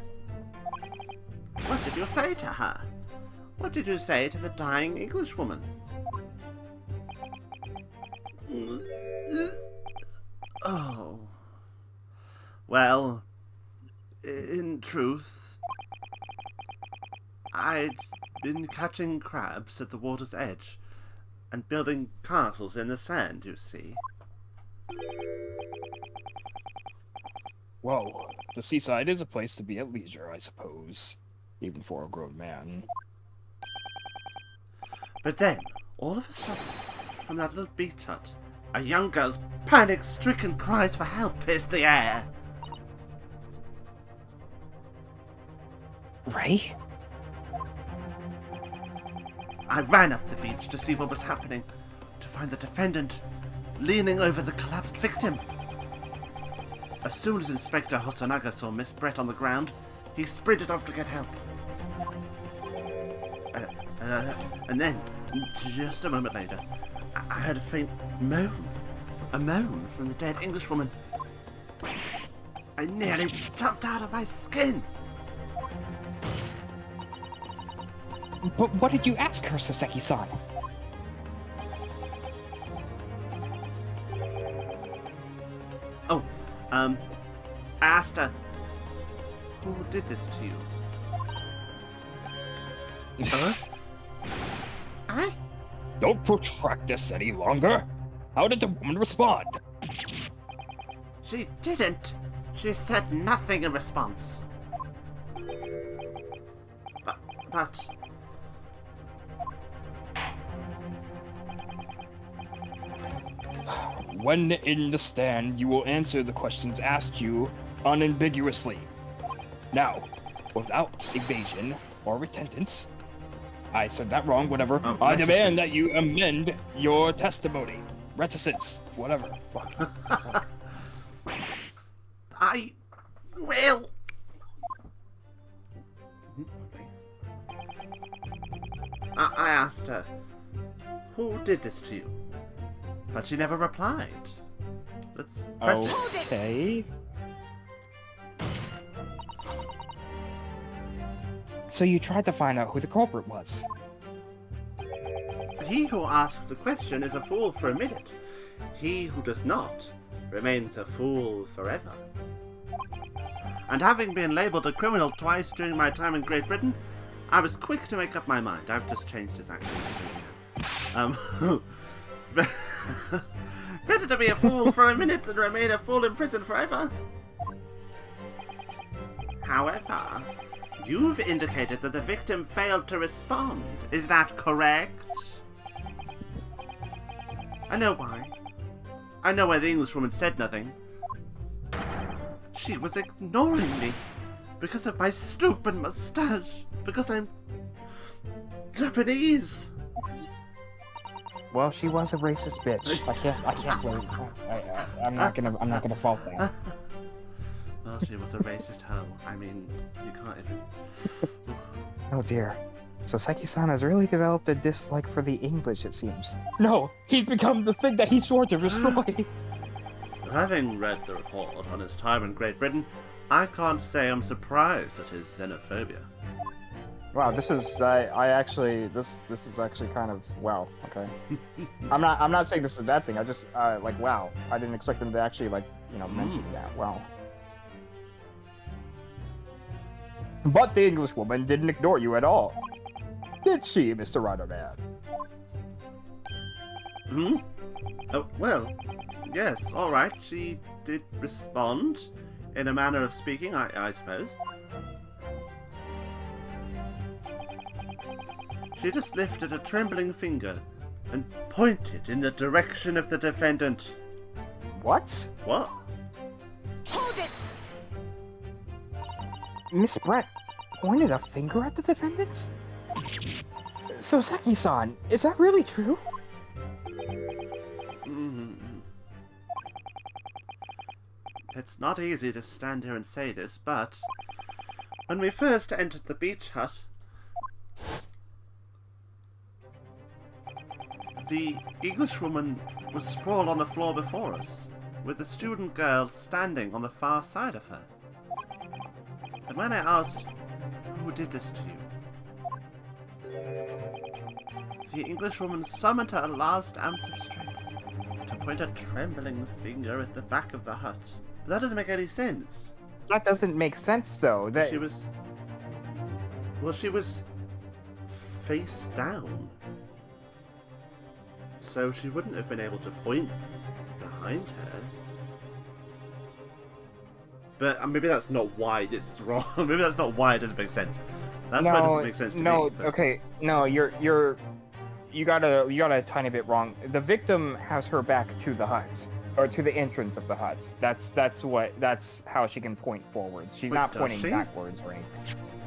What did you say to her? What did you say to the dying Englishwoman? Oh. Well, in truth, I'd been catching crabs at the water's edge and building castles in the sand, you see. Well, the seaside is a place to be at leisure, I suppose. Even for a grown man. But then, all of a sudden, from that little beach hut, a young girl's panic-stricken cries for help pierced the air. Ray? I ran up the beach to see what was happening, to find the defendant leaning over the collapsed victim. As soon as Inspector Hosonaga saw Miss Brett on the ground, he sprinted off to get help. And then, just a moment later, I heard a faint moan. A moan from the dead Englishwoman. I nearly jumped out of my skin. But what did you ask her, Soseki-san? Oh, I asked her, who did this to you? Huh? I? Don't protract this any longer. How did the woman respond? She didn't. She said nothing in response. But... When in the stand, you will answer the questions asked you unambiguously. Now, without evasion or reticence. I said that wrong, whatever. Oh, I reticence. demand that you amend your testimony. Reticence, whatever. Fuck. I will. I asked her, who did this to you? But she never replied. Let's press it. Okay. So you tried to find out who the culprit was. He who asks a question is a fool for a minute. He who does not remains a fool forever. And having been labelled a criminal twice during my time in Great Britain, I was quick to make up my mind. I've just changed his accent. Better to be a fool for a minute than remain a fool in prison forever. However, you've indicated that the victim failed to respond. Is that correct? I know why. I know why the Englishwoman said nothing. She was ignoring me because of my stupid mustache. Because I'm Japanese. Well, she was a racist bitch. I can't blame her. I'm not gonna fault that. Well, she was a racist hoe. I mean, you can't even... Oh dear. So Seki-san has really developed a dislike for the English, it seems. No, he's become the thing that he swore to destroy. Having read the report on his time in Great Britain, I can't say I'm surprised at his xenophobia. Wow, this is this is actually kind of wow. Okay, I'm not saying this is a bad thing. I just like wow. I didn't expect them to actually mention that. Wow. But the Englishwoman didn't ignore you at all. Did she, Mr. Riderman? Hmm? Oh, well, yes, alright. She did respond, in a manner of speaking, I suppose. She just lifted a trembling finger and pointed in the direction of the defendant. What? What? Hold it! Miss Brett pointed a finger at the defendant? So Seki-san, is that really true? It's not easy to stand here and say this, but when we first entered the beach hut, the Englishwoman was sprawled on the floor before us, with the student girl standing on the far side of her. And when I asked, who did this to you? The Englishwoman summoned her last ounce of strength to point a trembling finger at the back of the hut. But that doesn't make any sense. That doesn't make sense though. She was face down. So she wouldn't have been able to point behind her. But maybe that's not why it's wrong. Maybe that's not why it doesn't make sense. That's why it doesn't make sense to me. But... okay, no, you got a tiny bit wrong. The victim has her back to the hut, or to the entrance of the hut. That's how she can point forward. She's not pointing backwards, right?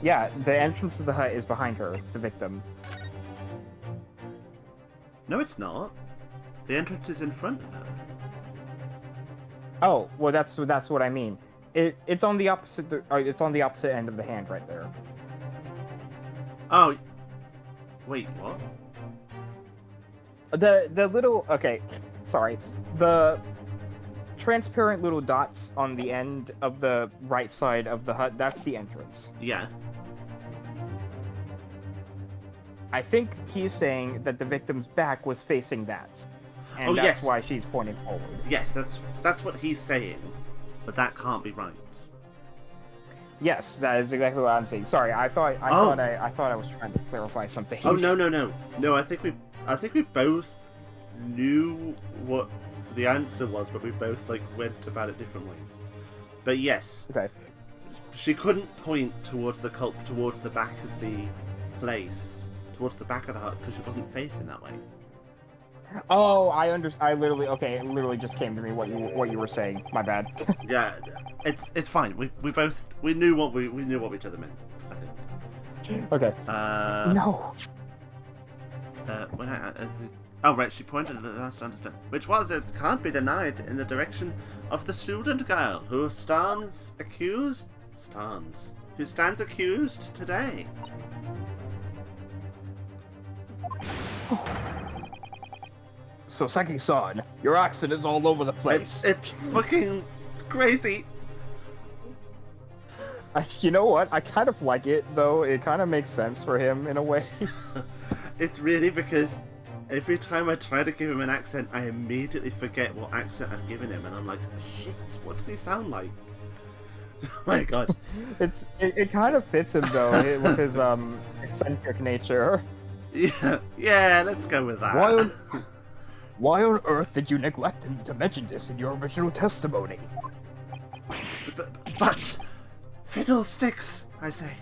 Yeah, the entrance to the hut is behind her, the victim. No, it's not. The entrance is in front of her. Oh, well, that's what I mean. It's on the opposite. It's on the opposite end of the hand, right there. Oh, wait, what? The little sorry, the transparent little dots on the end of the right side of the hut. That's the entrance. Yeah. I think he's saying that the victim's back was facing that, and that's why she's pointing forward. Yes, that's what he's saying, but that can't be right. Yes, that is exactly what I'm saying. Sorry, I thought I was trying to clarify something. Oh no! I think we both knew what the answer was, but we both went about it different ways. But yes, okay. She couldn't point towards the towards the back of the place, towards the back of the hut, because she wasn't facing that way. Oh, I understand. It literally just came to me what you were saying. My bad. Yeah, it's fine. We knew what each other meant, I think. Okay. No. Oh right, she pointed at the last understand, which was, it can't be denied, in the direction of the student girl who stands accused today. So Seki-san, your accent is all over the place. It's fucking crazy. You know what? I kind of like it, though. It kind of makes sense for him in a way. It's really because every time I try to give him an accent, I immediately forget what accent I've given him, and I'm like, shit, what does he sound like? Oh my god. It kind of fits him, though, with his eccentric nature. Yeah, let's go with that. Why on earth did you neglect to mention this in your original testimony? But fiddlesticks, I say.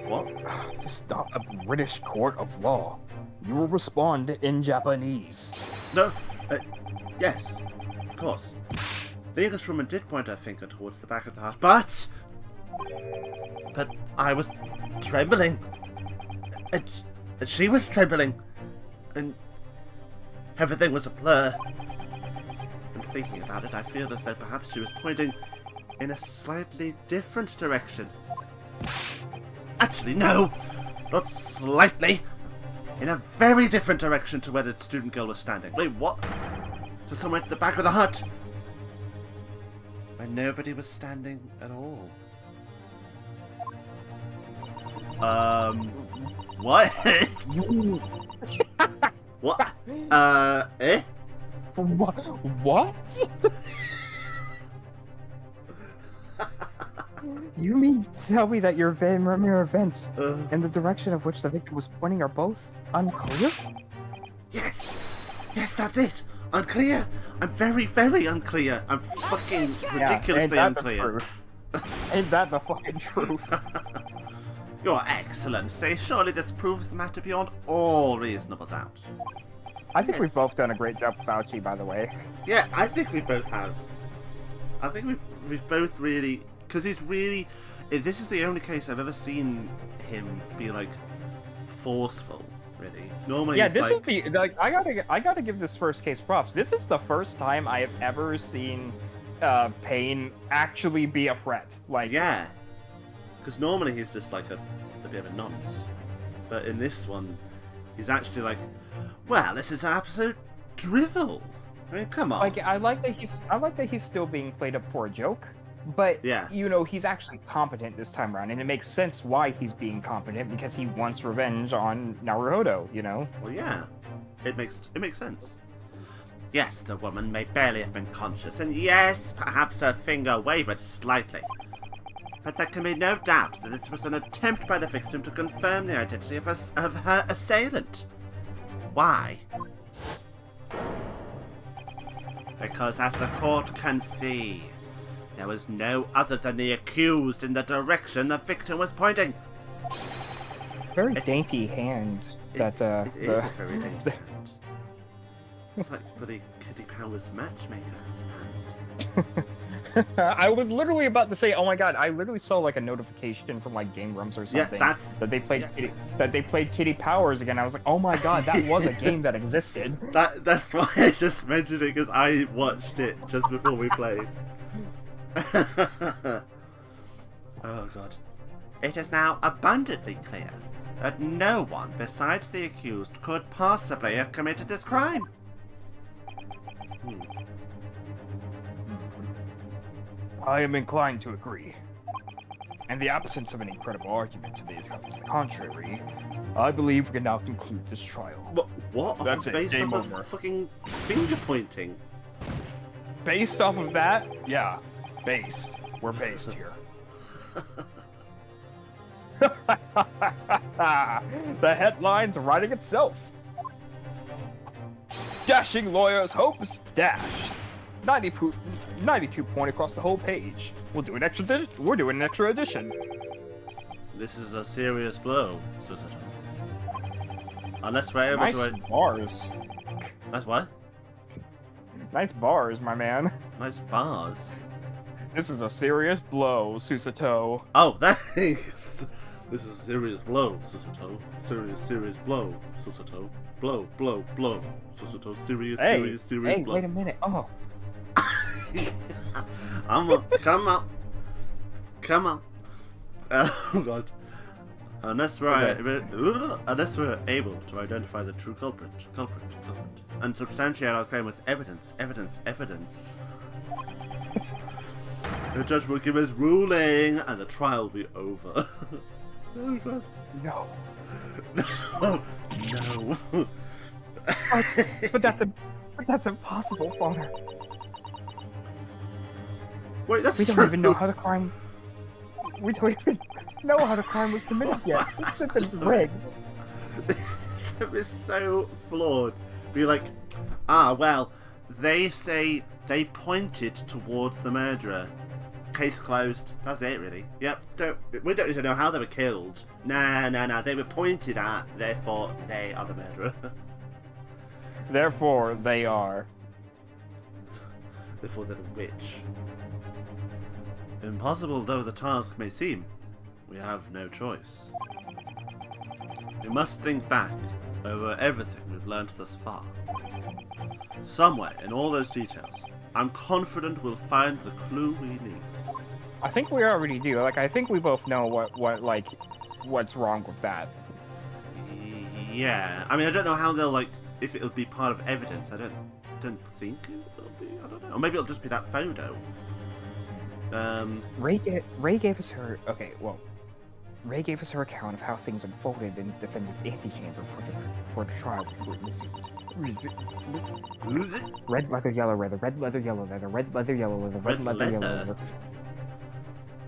What? This is not a British court of law. You will respond in Japanese. No, yes, of course. The Englishwoman did point her finger towards the back of the house, but I was trembling. And she was trembling. And everything was a blur. And thinking about it, I feel as though perhaps she was pointing in a slightly different direction. Actually, no! Not slightly! In a very different direction to where the student girl was standing. Wait, what? To somewhere at the back of the hut! Where nobody was standing at all. What? What? Eh? What? You mean to tell me that your Van Ramir events and the direction of which the victim was pointing are both unclear? Yes! Yes, that's it! Unclear! I'm very, very unclear! I'm fucking ridiculously unclear. Ain't that the fucking truth? Your Excellency, surely this proves the matter beyond all reasonable doubt. I think we've both done a great job with Fauci, by the way. Yeah, I think we both have. I think we've both really... Because he's really... This is the only case I've ever seen him be, forceful, really. Normally this is the... I gotta give this first case props. This is the first time I have ever seen Payne actually be a threat. Yeah. Because normally he's just a bit of a nonce. But in this one, he's actually well, this is an absolute drivel. I mean, come on. I like that he's still being played up for a joke, but yeah. He's actually competent this time around, and it makes sense why he's being competent, because he wants revenge on Naruhodo, Well, yeah. It makes sense. Yes, the woman may barely have been conscious, and yes, perhaps her finger wavered slightly. but there can be no doubt that this was an attempt by the victim to confirm the identity of her assailant. Why? Because as the court can see, there was no other than the accused in the direction the victim was pointing. Very dainty hand. That It is a very dainty hand. It's like bloody Kitty Powers matchmaker hand. I was literally about to say, oh my god, I literally saw like a notification from like Game Grumps or something that they played Kitty Powers again. I was like, oh my god, that was a game that existed. That's why I just mentioned it, because I watched it just before we played. Oh god. It is now abundantly clear that no one besides the accused could possibly have committed this crime. I am inclined to agree. In the absence of any credible argument to the contrary, I believe we can now conclude this trial. What? That's it, Based game off over. of fucking finger pointing? Based off of that, yeah, based. We're based here. The headline's writing itself. Dashing lawyers hopes dashed. 92 point across the whole page. We're doing an extra edition. This is a serious blow, Susato. Unless we're able Nice to... bars. Nice what? Nice bars, my man. Nice bars. This is a serious blow, Susato. Oh, thanks! This is a serious blow, Susato. Serious blow, Susato. Blow, Susato. Serious Hey, blow. wait a minute. Oh. Come on. Oh god. Unless we're able to identify the true culprit, and substantiate our claim with evidence. The judge will give his ruling, and the trial will be over. Oh god. No. No. But that's impossible, Father. Wait, that's We true. don't even know how the crime. We don't even know how the crime was committed yet. This shit is rigged. It's so flawed. Be like, well, they say they pointed towards the murderer. Case closed. That's it, really. Yep. We don't need to know how they were killed. Nah. They were pointed at. Therefore, they are the murderer. Therefore, they are. Therefore, they're the witch. Impossible though the task may seem, we have no choice. We must think back over everything we've learned thus far. Somewhere in all those details, I'm confident we'll find the clue we need. I think we already do. Like, I think we both know what's wrong with that. Yeah, I mean, I don't know how they'll if it'll be part of evidence. I don't think it'll be. I don't know. Or maybe it'll just be that photo. Ray gave us her Ray gave us her account of how things unfolded in the defendant's antechamber for the trial. Who's it? Red leather, yellow leather, red leather, yellow leather, red leather, yellow leather, red leather, yellow leather.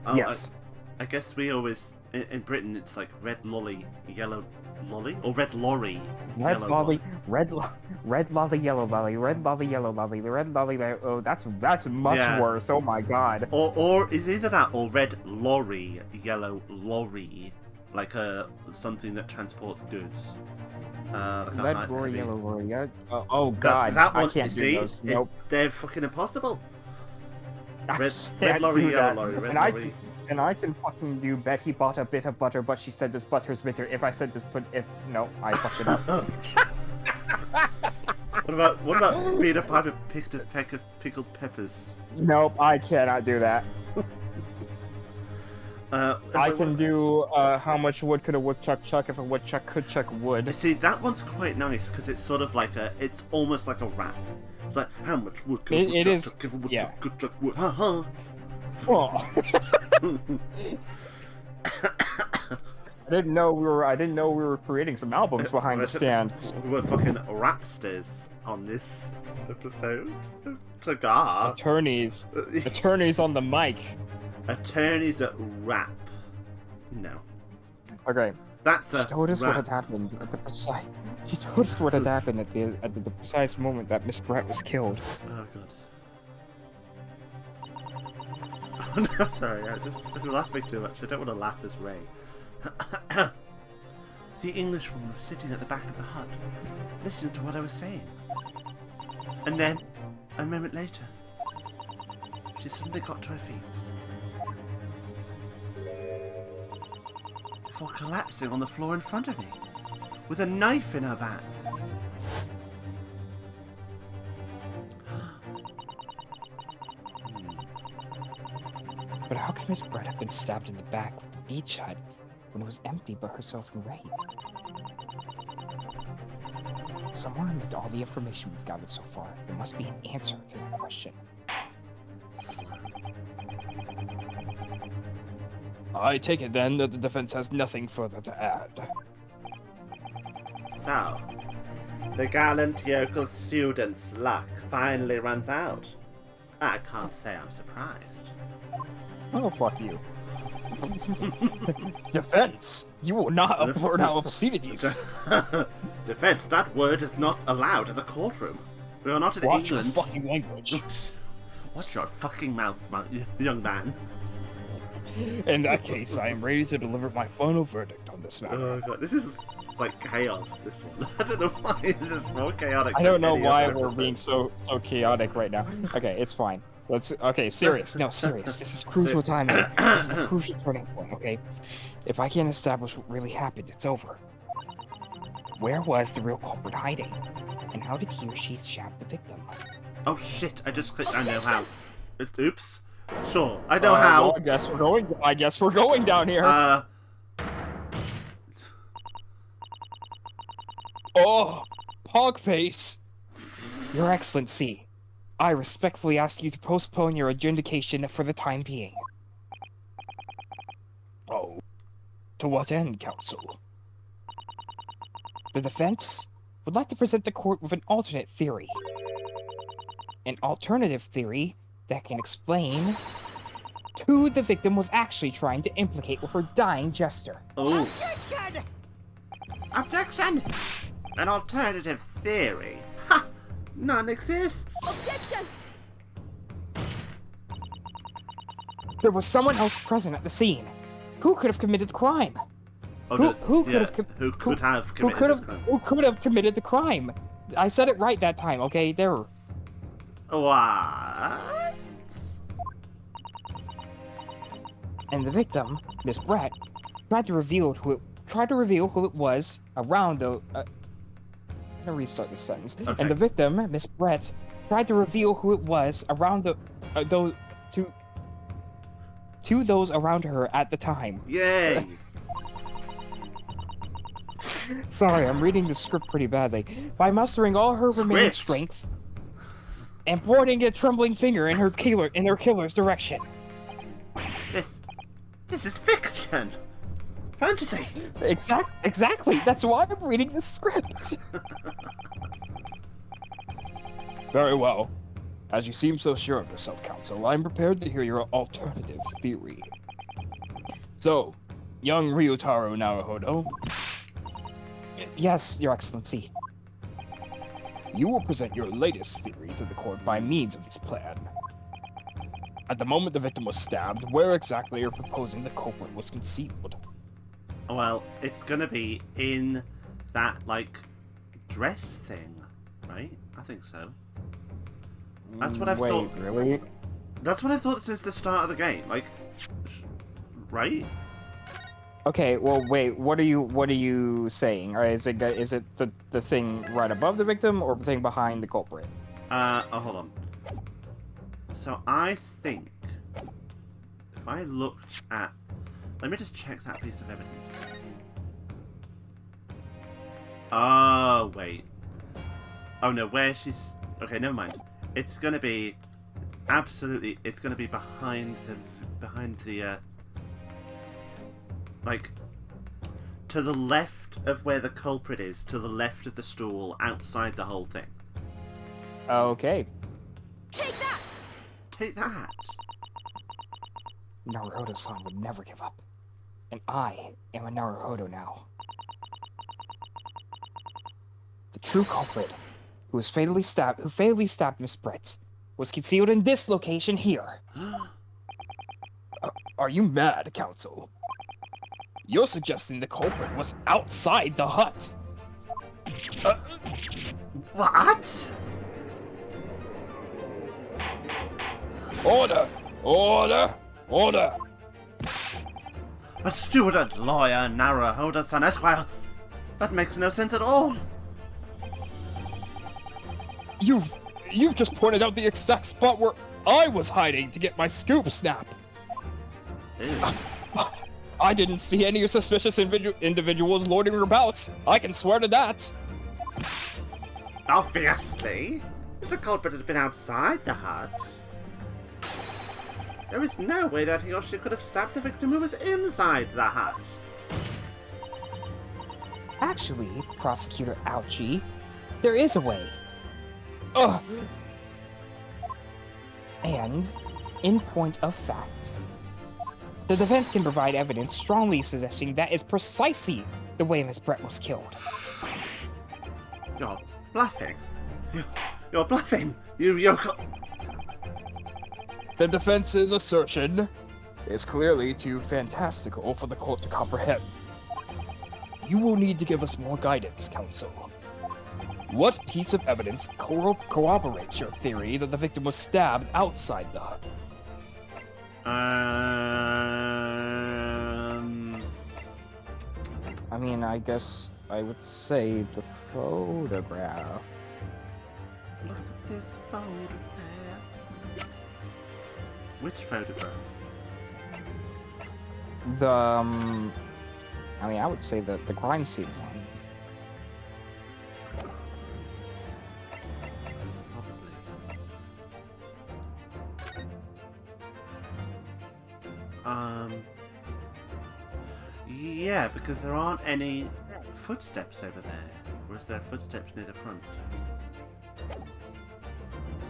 Oh, Yes. I guess we always in Britain it's like red lolly, yellow lolly, or red lorry. Red yellow lolly, red lolly, yellow lolly, red lolly, yellow lolly, red lolly. Oh, that's much Yeah. worse. Oh my god. Or is either that or red lorry, yellow lorry, like something that transports goods. Like a Red high- lorry, heavy- yellow lorry. Yeah. Oh god. That one, I can't you do see, those. Nope. they're fucking impossible. I Red can't lorry, do yellow that. lorry, red And lorry. I can fucking do Betty bought a bit of butter, but she said this butter's bitter. If I said this, no, I fucked it up. What about Peter Piper picked a peck of pickled peppers? Nope, I cannot do that. I can do how much wood could a woodchuck chuck if a woodchuck could chuck wood. See, that one's quite nice because it's sort of like it's almost like a rap. It's like, how much wood can a It woodchuck is- chuck if a woodchuck yeah. could chuck wood? Ha ha. Oh. I didn't know we were creating some albums behind the stand. We were fucking rapsters on this episode. Tagar. Attorneys on the mic. Attorneys at rap. No. Okay. That's a She told us what rap. had happened at the precise. She told us what had happened at the precise moment that Miss Brett was killed. Oh god. Oh no, sorry, I'm laughing too much. I don't want to laugh as Ray. The Englishwoman was sitting at the back of the hut, listening to what I was saying. And then, a moment later, she suddenly got to her feet. Before collapsing on the floor in front of me, with a knife in her back. But how could Miss Brett have been stabbed in the back with the beach hut when it was empty but herself and Ray? Somewhere amid all the information we've gathered so far, there must be an answer to that question. I take it then that the defense has nothing further to add. So, the gallant yokel student's luck finally runs out. I can't say I'm surprised. Oh, fuck you. Defense! You will not afford our obscenities! Defense, that word is not allowed in the courtroom. We are not in Watch England. your fucking language. Watch your fucking mouth, young man. In that case, I am ready to deliver my final verdict on this matter. Oh god, this is like chaos, this one. I don't know why this is more chaotic I than don't know any why other we're episode. being so chaotic right now. Okay, it's fine. Serious. No, serious. This is crucial timing. This is a crucial turning point, okay? If I can't establish what really happened, it's over. Where was the real culprit hiding? And how did he or she stab the victim? Oh shit, I just clicked, I know how. Oops. Sure, I know how. Well, I guess we're going down here. Oh, Pogface! Your Excellency, I respectfully ask you to postpone your adjudication for the time being. Oh, to what end, Counsel? The defense would like to present the court with an alternate theory. An alternative theory that can explain who the victim was actually trying to implicate with her dying jester. Oh. Objection! Objection! An alternative theory? Ha! None exists. Objection! There was someone else present at the scene. Who could have committed the crime? Oh, Who could have who could have Who committed could this have crime? who could have committed the crime? I said it right that time, okay? There. What? And the victim, Miss Brett, tried to reveal who it was around the. I'm gonna restart this sentence. Okay. And the victim, Miss Brett, tried to reveal who it was around the those to those around her at the time. Yay! Sorry, I'm reading the script pretty badly. By mustering all her remaining Script? strength and pointing a trembling finger in her killer's direction. This is fiction! Fantasy! Exactly. That's why I'm reading the script. Very well. As you seem so sure of yourself, Counsel, I'm prepared to hear your alternative theory. So, young Ryutaro Naruhodo. Yes, Your Excellency. You will present your latest theory to the court by means of this plan. At the moment the victim was stabbed, where exactly are you proposing the culprit was concealed? Well, it's gonna be in that, like, dress thing, right? I think so. That's what I thought. Wait, really? That's what I thought since the start of the game. Like, right? Okay, well, wait. What are you saying? Or is it the thing right above the victim or the thing behind the culprit? Oh, hold on. So I think if I looked at, let me just check that piece of evidence. Oh wait. Oh no, where she's. Okay, never mind. It's gonna be absolutely. It's gonna be behind the like to the left of where the culprit is, to the left of the stool, outside the whole thing. Okay. Take that! Take that. Naruto-san would never give up. And I am a Naruto now. The true culprit, who fatally stabbed Miss Brett, was concealed in this location here. Are you mad, Council? You're suggesting the culprit was outside the hut. What? Order! Order! Order! But student, lawyer, Naruto-san Esquire, that makes no sense at all. You've just pointed out the exact spot where I was hiding to get my scoop snap. Ew. I didn't see any suspicious individuals loitering about. I can swear to that. Obviously, if the culprit had been outside the hut, there is no way that he or she could have stabbed the victim who was inside the hut. Actually, Prosecutor Ouchie, there is a way. Ugh. And, in point of fact, the defense can provide evidence strongly suggesting that is precisely the way Miss Brett was killed. You're bluffing. You're bluffing. You're... The defense's assertion is clearly too fantastical for the court to comprehend. You will need to give us more guidance, Counsel. What piece of evidence corroborates your theory that the victim was stabbed outside the hut? I mean, I guess I would say the photograph. Look at this photograph. Which photograph? I mean, I would say the crime scene one. Yeah, because there aren't any footsteps over there. Or is there footsteps near the front?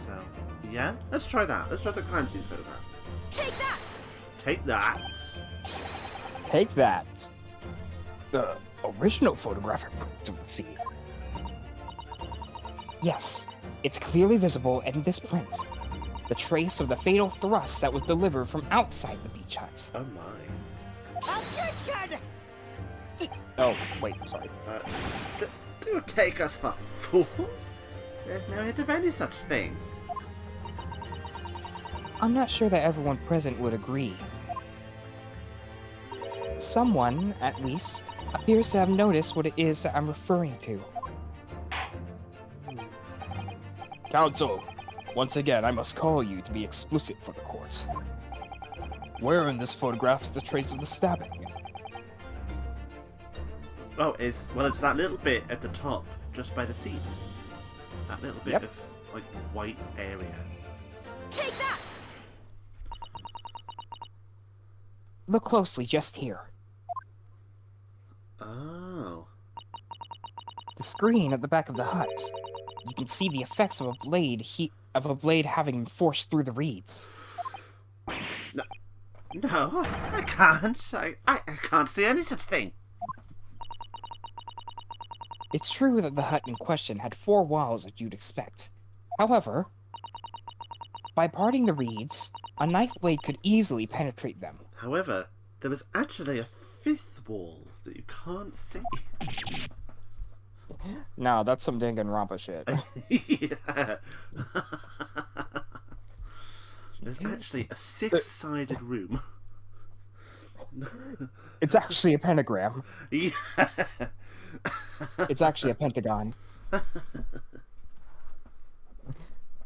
So, yeah, let's try that. Let's try the crime scene photograph. Take that! Take that. Take that. The original photograph to see. Yes, it's clearly visible in this print. The trace of the fatal thrust that was delivered from outside the beach hut. Oh my. Attention! Oh, wait, sorry. Do you take us for fools? There's no hint of any such thing. I'm not sure that everyone present would agree. Someone, at least, appears to have noticed what it is that I'm referring to. Counsel, once again, I must call you to be explicit for the court. Where in this photograph is the trace of the stabbing? Oh, it's that little bit at the top, just by the seat. That little bit Yep. of, like, white area. Take that! Look closely, just here. Oh. The screen at the back of the hut. You can see the effects of a blade having been forced through the reeds. No, I can't. I can't see any such thing. It's true that the hut in question had 4 walls as you'd expect. However, by parting the reeds, a knife blade could easily penetrate them. However, there was actually a 5th wall that you can't see. No, that's some Danganronpa shit. Yeah. There's actually a 6-sided room. It's actually a pentagram. Yeah. It's actually a pentagon.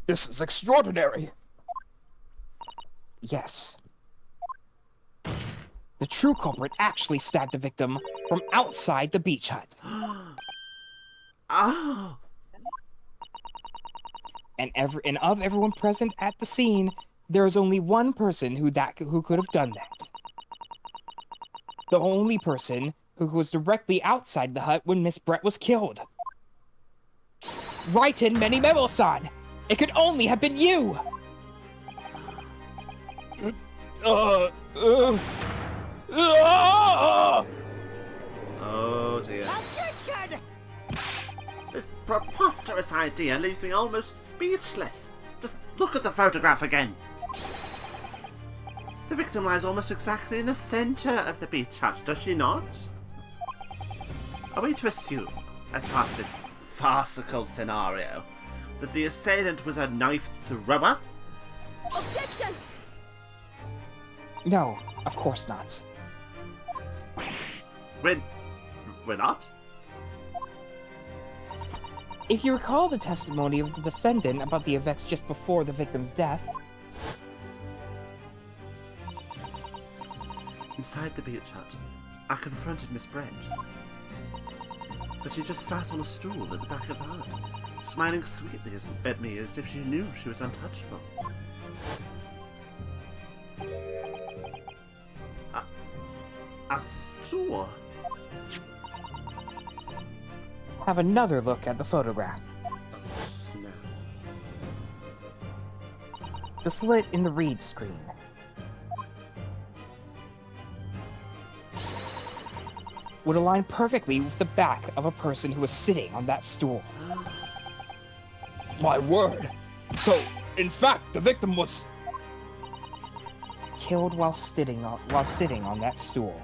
This is extraordinary! Yes. The true culprit actually stabbed the victim from outside the beach hut. Oh. And of everyone present at the scene, there is only one person who could have done that. The only person who was directly outside the hut when Miss Brett was killed. Raiten Menimemo-san! It could only have been you! Oh dear. Objection! This preposterous idea leaves me almost speechless. Just look at the photograph again. The victim lies almost exactly in the centre of the beach hut, does she not? Are we to assume, as part of this farcical scenario, that the assailant was a knife thrower? Objection! No, of course not. We're not? If you recall the testimony of the defendant about the events just before the victim's death, Inside the beach hut, I confronted Miss Brent. But she just sat on a stool at the back of the hut, smiling sweetly at me as if she knew she was untouchable. A stool? have another look at the photograph. Oh, snap. The slit in the read screen. Would align perfectly with the back of a person who was sitting on that stool. My word! So, in fact, the victim was... Killed while sitting on that stool.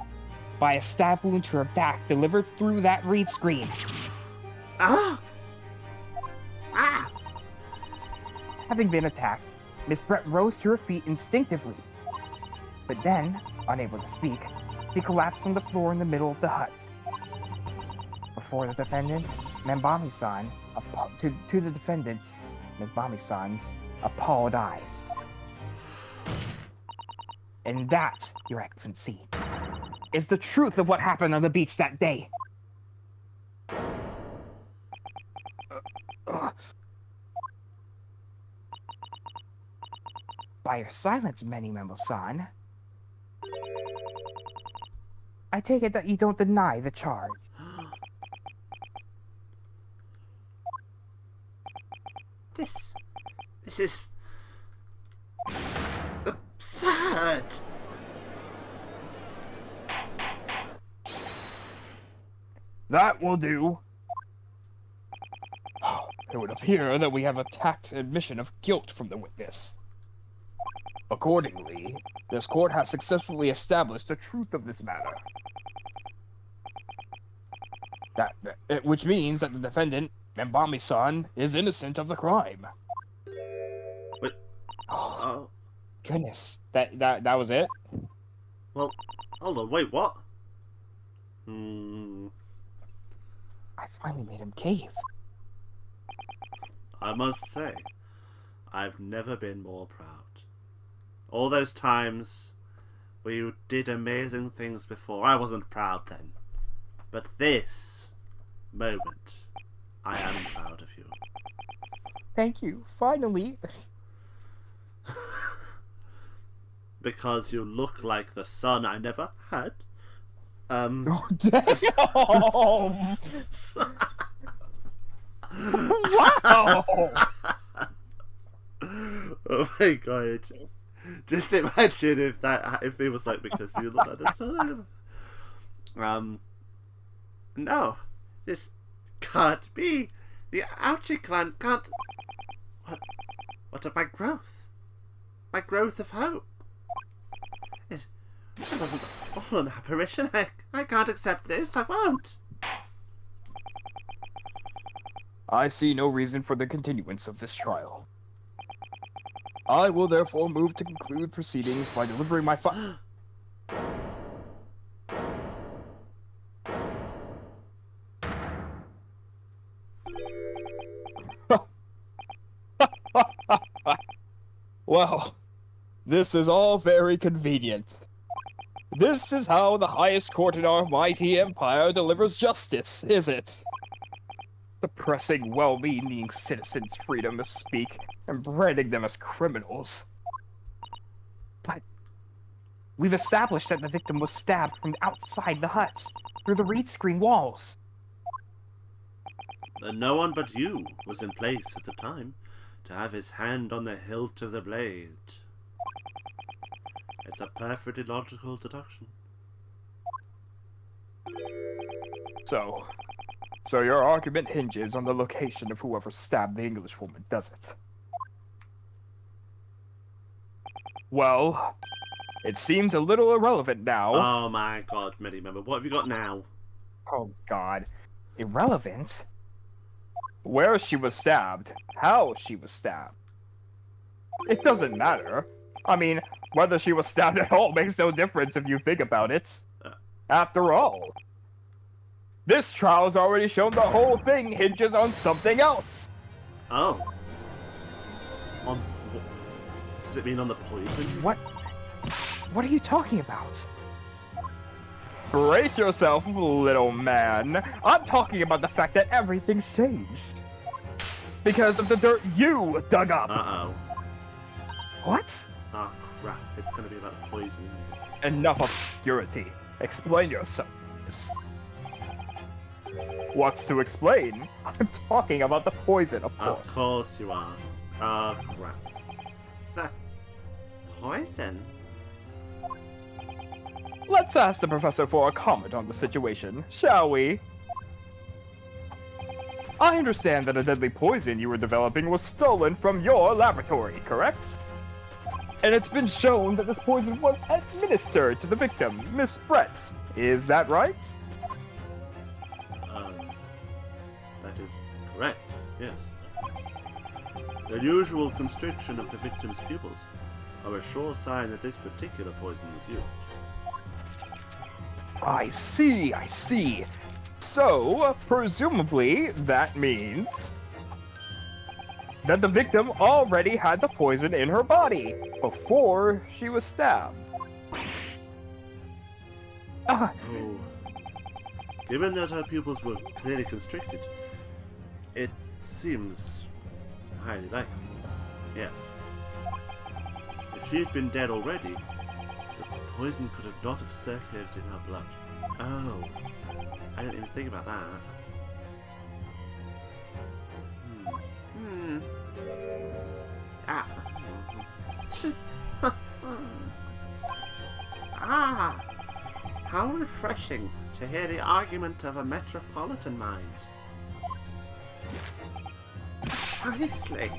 By a stab wound to her back delivered through that read screen. Ah! Ah! Having been attacked, Miss Brett rose to her feet instinctively. But then, unable to speak, she collapsed on the floor in the middle of the hut. Before the defendant, Membami-san, to the defendant's, Ms. Bami-san's, appalled eyes. And that, Your Excellency, is the truth of what happened on the beach that day. By your silence, Memo-san, I take it that you don't deny the charge. This is absurd. That will do. It would appear that we have a tact admission of guilt from the witness. Accordingly, this court has successfully established the truth of this matter. Which means that the defendant, Membami-san, is innocent of the crime. Wait. Oh. Goodness, that was it? Well, hold on. Wait, what? I finally made him cave. I must say, I've never been more proud. All those times where you did amazing things before, I wasn't proud then. But this moment, I am proud of you. Thank you, finally. Because you look like the son I never had. Oh, damn! Wow! Oh my god. Just imagine if it was like, because you look like the son I never... No. This can't be. The Ouchi clan can't... What of my growth? My growth of hope? It wasn't all an apparition. I can't accept this. I won't. I see no reason for the continuance of this trial. I will therefore move to conclude proceedings by delivering my Well, this is all very convenient. This is how the highest court in our mighty empire delivers justice, is it? Suppressing well-meaning citizens' freedom of speak and branding them as criminals. But we've established that the victim was stabbed from outside the hut, through the read screen walls. And no one but you was in place at the time to have his hand on the hilt of the blade. It's That's a perfectly logical deduction. So your argument hinges on the location of whoever stabbed the Englishwoman, does it? Well, it seems a little irrelevant now. Oh my god, Medimember, what have you got now? Oh god. Irrelevant? Where she was stabbed, how she was stabbed. It doesn't matter. I mean, whether she was stabbed at all makes no difference if you think about it. After all, this trial has already shown the whole thing hinges on something else. Oh. Does it mean on the poison? What are you talking about? Brace yourself, little man. I'm talking about the fact that everything's changed. Because of the dirt you dug up. Uh-oh. What? Oh crap, it's gonna be about the poison. Enough obscurity. Explain yourself. What's to explain? I'm talking about the poison, of course. Of course you are. Oh crap. The poison? Let's ask the professor for a comment on the situation, shall we? I understand that a deadly poison you were developing was stolen from your laboratory, correct? And it's been shown that this poison was administered to the victim, Miss Brett. Is that right? That is correct, yes. The usual constriction of the victim's pupils are a sure sign that this particular poison was used. I see. So, presumably, that means that the victim already had the poison in her body before she was stabbed. Oh. Given that her pupils were clearly constricted, it seems highly likely. Yes. If she had been dead already, the poison could have not have circulated in her blood. Oh. I didn't even think about that. Ah! How refreshing to hear the argument of a metropolitan mind. Precisely.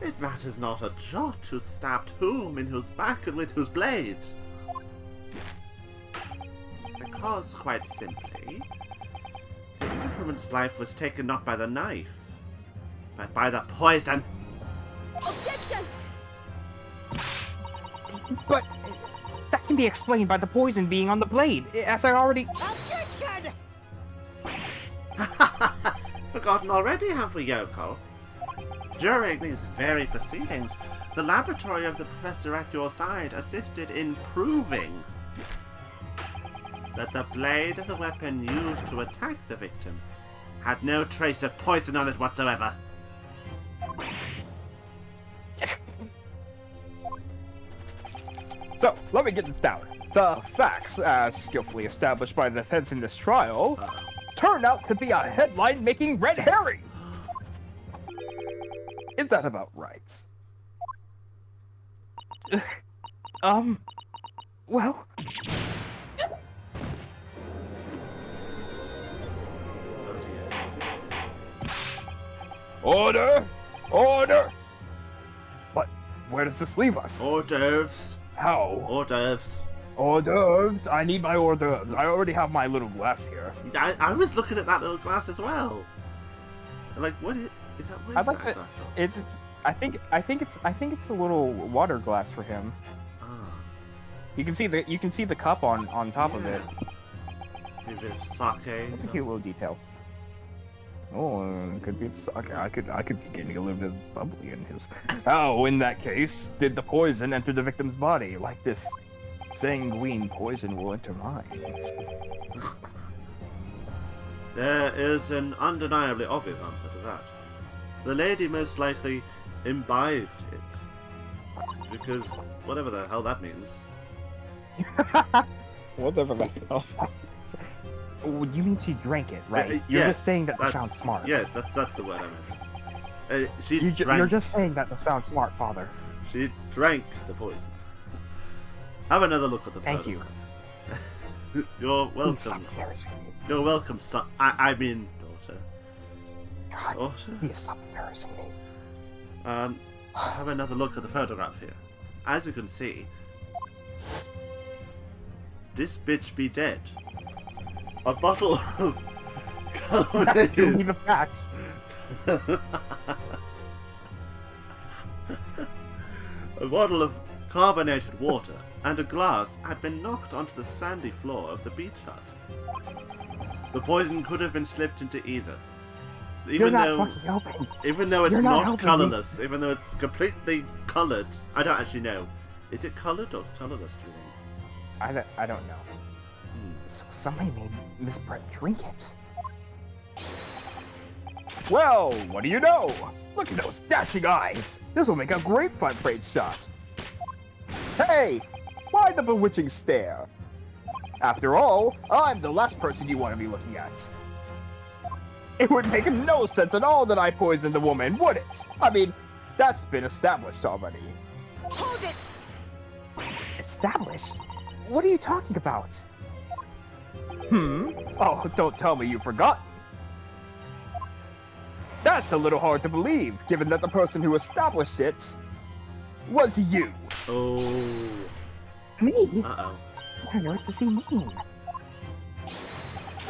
It matters not a jot who stabbed whom, in whose back, and with whose blade. Because, quite simply, the Englishwoman's life was taken not by the knife, but by the poison. Objection! But that can be explained by the poison being on the blade, as I already... Objection! Forgotten already, have we, Yoko? During these very proceedings, the laboratory of the professor at your side assisted in proving that the blade of the weapon used to attack the victim had no trace of poison on it whatsoever. So, let me get this down. The facts, as skillfully established by the defense in this trial, turn out to be a headline-making red herring! Is that about right? Well... Oh dear. Order! Order! But where does this leave us? Hors d'oeuvres. How? Hors d'oeuvres. Hors d'oeuvres? I need my hors d'oeuvres. I already have my little glass here. I was looking at that little glass as well. Like, what is that? What is I like that that. glass of? It's. I think it's a little water glass for him. Ah, You can see the cup on top of it. maybe a bit of sake. That's a cute little detail. Oh, it could be sake. I could be getting a little bit of bubbly in his. Oh, in that case, did the poison enter the victim's body like this sanguine poison will enter mine? There is an undeniably obvious answer to that. The lady most likely imbibed it. Because whatever the hell that means. Whatever the hell. Oh, you mean she drank it, right? You're Yes, just saying that to that's- sound smart. Yes, that's the word I meant. She drank. You're just saying that to sound smart, father. She drank the poison. Have another look at the Thank you. photograph. You're Please stop welcome. embarrassing me. You're welcome, son. I mean, daughter. God, Daughter? please stop embarrassing me. Have another look at the photograph here. As you can see, this bitch be dead. A bottle of Give me the facts. A bottle of carbonated water and a glass had been knocked onto the sandy floor of the beach hut. The poison could have been slipped into either. You're not fucking helping. Even though it's You're not not helping colourless, even though it's completely coloured. I don't actually know. Is it coloured or colourless, do you think? I don't know. So somebody made Miss Brett drink it. Well, what do you know? Look at those dashing eyes. This will make a great front page shot. Hey, why the bewitching stare? After all, I'm the last person you want to be looking at. It would make no sense at all that I poisoned the woman, would it? I mean, that's been established already. Hold it! Established? What are you talking about? Oh, don't tell me you forgot. That's a little hard to believe, given that the person who established it was you. Oh. Me? Uh-oh. What on earth does he mean?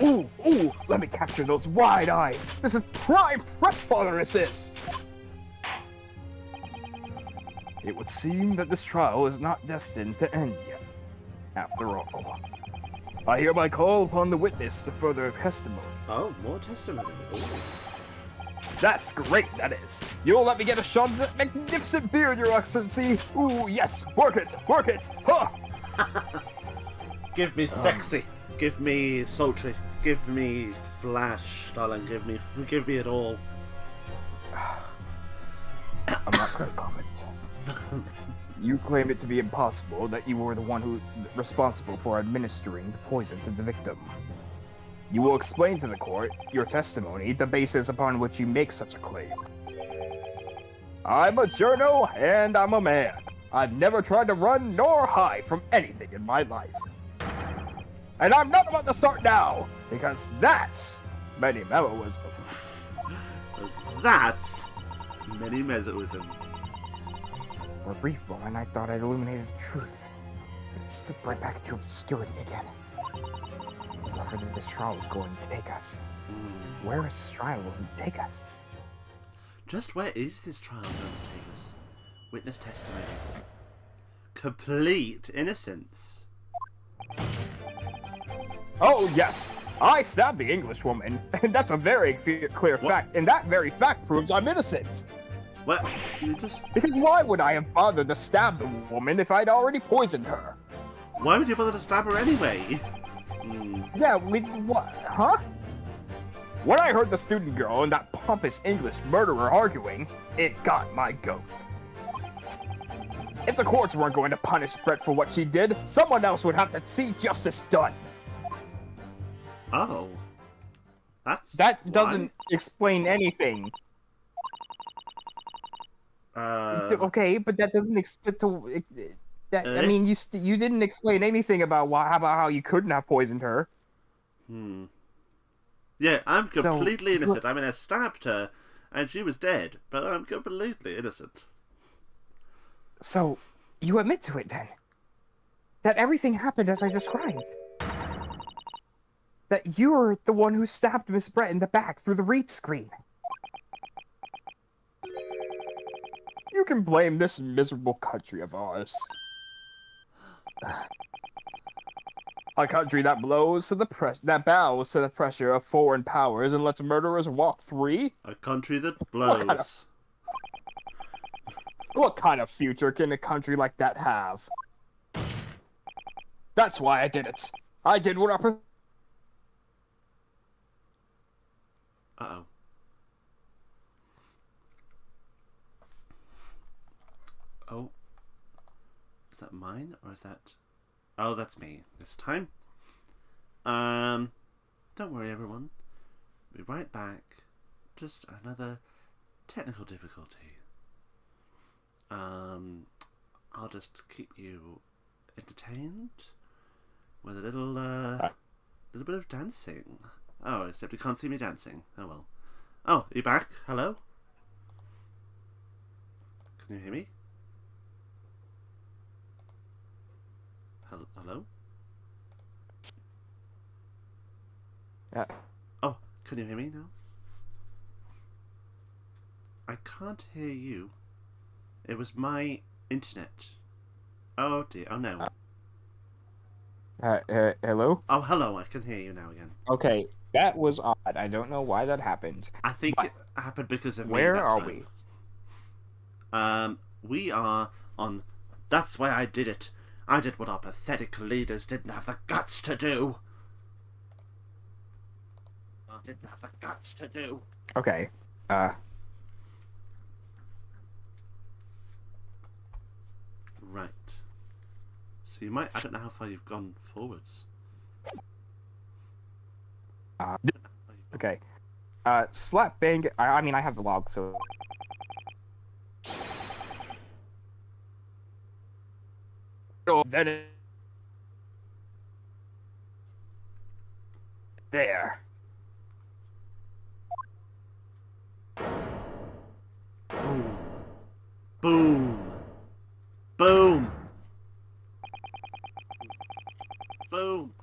Ooh, let me capture those wide eyes. This is prime press fodder, this. It would seem that this trial is not destined to end yet. After all, I hereby call upon the witness to further testimony. Oh, more testimony. Ooh. That's great, that is. You'll let me get a shot of that magnificent beard, Your Excellency. Ooh, yes, work it, huh! Give me sexy. Give me sultry. Give me flash, darling. Give me it all. I'm not going to comment. You claim it to be impossible that you were the one who responsible for administering the poison to the victim. You will explain to the court your testimony, the basis upon which you make such a claim. I'm a journo and I'm a man. I've never tried to run nor hide from anything in my life. And I'm not about to start now, because that's many memoism. That's many mesoism. For a brief moment, I thought I'd illuminated the truth. It slipped right back into obscurity again. Wherever this trial is going to take us. Where is this trial going to take us? Just where is this trial going to take us? Witness testimony. Complete innocence. Oh, yes. I stabbed the English woman, and that's a very clear fact, and that very fact proves I'm innocent. What? You just... Because why would I have bothered to stab the woman if I'd already poisoned her? Why would you bother to stab her anyway? Yeah, what? Huh? When I heard the student girl and that pompous English murderer arguing, it got my goat. If the courts weren't going to punish Brett for what she did, someone else would have to see justice done. Oh. That doesn't explain anything. Okay, but that doesn't explain to that. I mean, you didn't explain anything about how you couldn't have poisoned her. Yeah, I'm completely innocent. I mean, I stabbed her, and she was dead, but I'm completely innocent. So, you admit to it then? That everything happened as I described? That you were the one who stabbed Miss Brett in the back through the read screen? You can blame this miserable country of ours. A country that bows to the pressure of foreign powers and lets murderers walk free? A country that blows. What kind of future can a country like that have? That's why I did it. I did what I... Uh-oh. Oh. Is that mine, or is that... Oh, that's me this time. Don't worry, everyone. We'll be right back. Just another technical difficulty. I'll just keep you entertained with a little bit of dancing. Oh, except you can't see me dancing. Oh well. Oh, are you back? Hello? Can you hear me? Hello? Yeah. Oh, can you hear me now? I can't hear you. It was my internet. Oh dear. Oh no. Hello? Oh, hello. I can hear you now again. Okay, that was odd. I don't know why that happened. I think it happened because of me. Where that are time. we? We are on. That's why I did it. I did what our pathetic leaders didn't have the guts to do. I didn't have the guts to do. Okay. Right. So you might. I don't know how far you've gone forwards. Okay. Slap bang. I mean, I have the log, so. Oh, then it... There. Boom. Boom. Boom. Boom.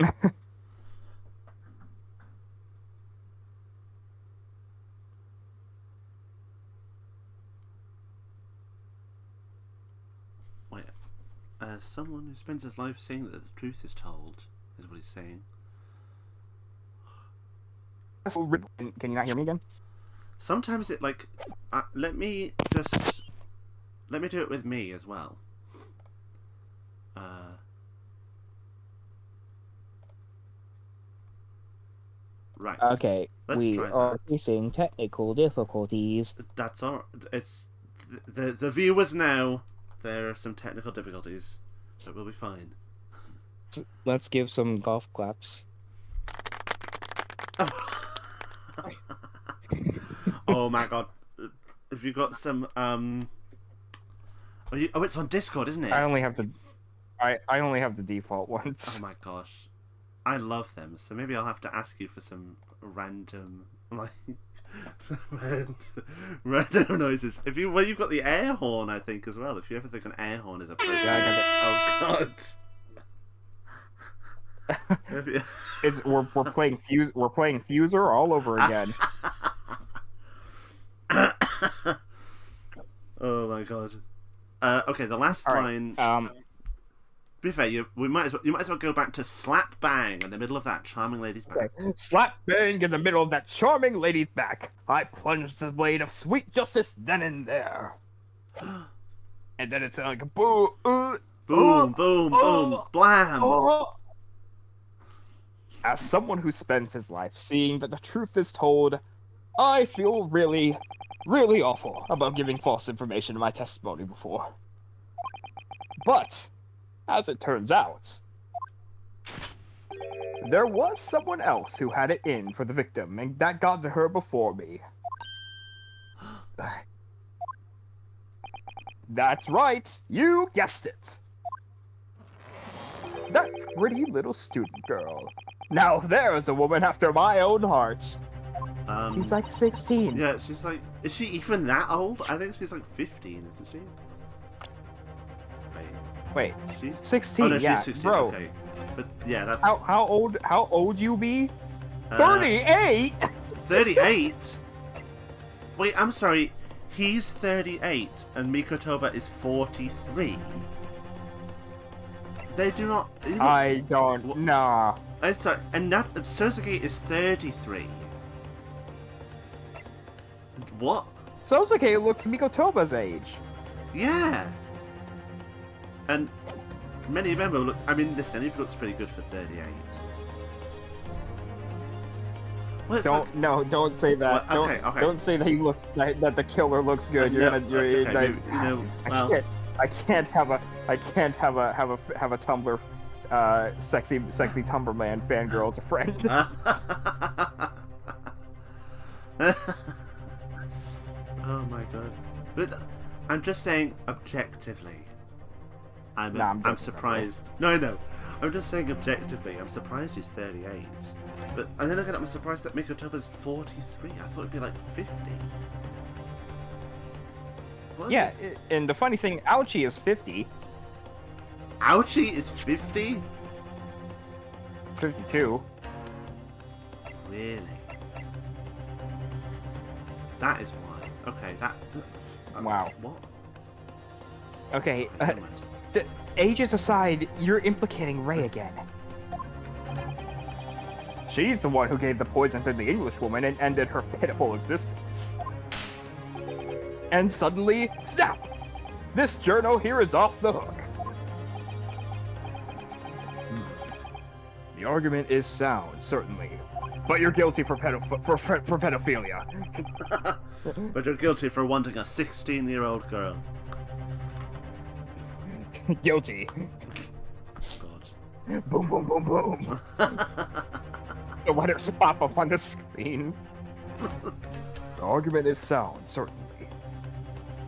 Wait. Someone who spends his life saying that the truth is told is what he's saying. Can you not hear me again? Sometimes it like. Let me do it with me as well. Right. Okay, Let's we try are that. facing technical difficulties. That's all. It's the viewers know there are some technical difficulties, so we'll be fine. Let's give some golf claps. Oh my god! Have you got some Oh, it's on Discord, isn't it? I only have the. I only have the default ones. Oh my gosh, I love them. So maybe I'll have to ask you for some random like random noises. If you you've got the air horn, I think as well. If you ever think an air horn is appropriate. Yeah, Oh god. It's we're playing Fuser all over again. Oh my god. Okay, the last All line. right. To be fair, you might as well go back to slap bang in the middle of that charming lady's back. Okay. Slap bang in the middle of that charming lady's back. I plunged the blade of sweet justice then and there. And then it's like boo, Boom, boom, boom, blam. As someone who spends his life seeing that the truth is told, I feel really, really awful about giving false information in my testimony before. But, as it turns out, there was someone else who had it in for the victim, and that got to her before me. That's right, you guessed it. That pretty little student girl. Now there is a woman after my own heart. She's like 16. Yeah, she's like. Is she even that old? I think she's like 15, isn't she? Wait, She's 16. Oh no, yeah, she's 16. bro. Okay, but yeah, that's How old you be? 38. 38. Wait, I'm sorry. He's 38 and Mikotoba is 43. They do not. he looks- I don't know. I'm sorry, and Sosuke is 33. What? Sosuke looks Mikotoba's age. Yeah. And many remember look. I mean, listen, he looks pretty good for 38. Well, it's like, Don't say that. Well, okay, okay. Don't say that he looks that the killer looks good. no, okay, maybe, you know, well, I can't have a Tumblr sexy Tumblrman fangirl as a friend. Oh my god. But I'm just saying objectively. I'm Nah, I'm joking, surprised. No. I'm just saying objectively, I'm surprised he's 38. But and then again, I'm surprised that Mikotoba's 43. I thought it'd be like 50. What Yeah, is- and the funny thing, Ouchie is 50. Ouchie is 50? 52. Really? That is wild. Okay, that. Wow. What? Okay, Never mind. ages aside, you're implicating Ray again. She's the one who gave the poison to the Englishwoman and ended her pitiful existence. And suddenly, snap! This journal here is off the hook. The argument is sound, certainly. But you're guilty for pedophilia. But you're guilty for wanting a 16-year-old girl. Guilty. God. Boom, boom, boom, boom. The letters pop up on the screen. The argument is sound, certainly.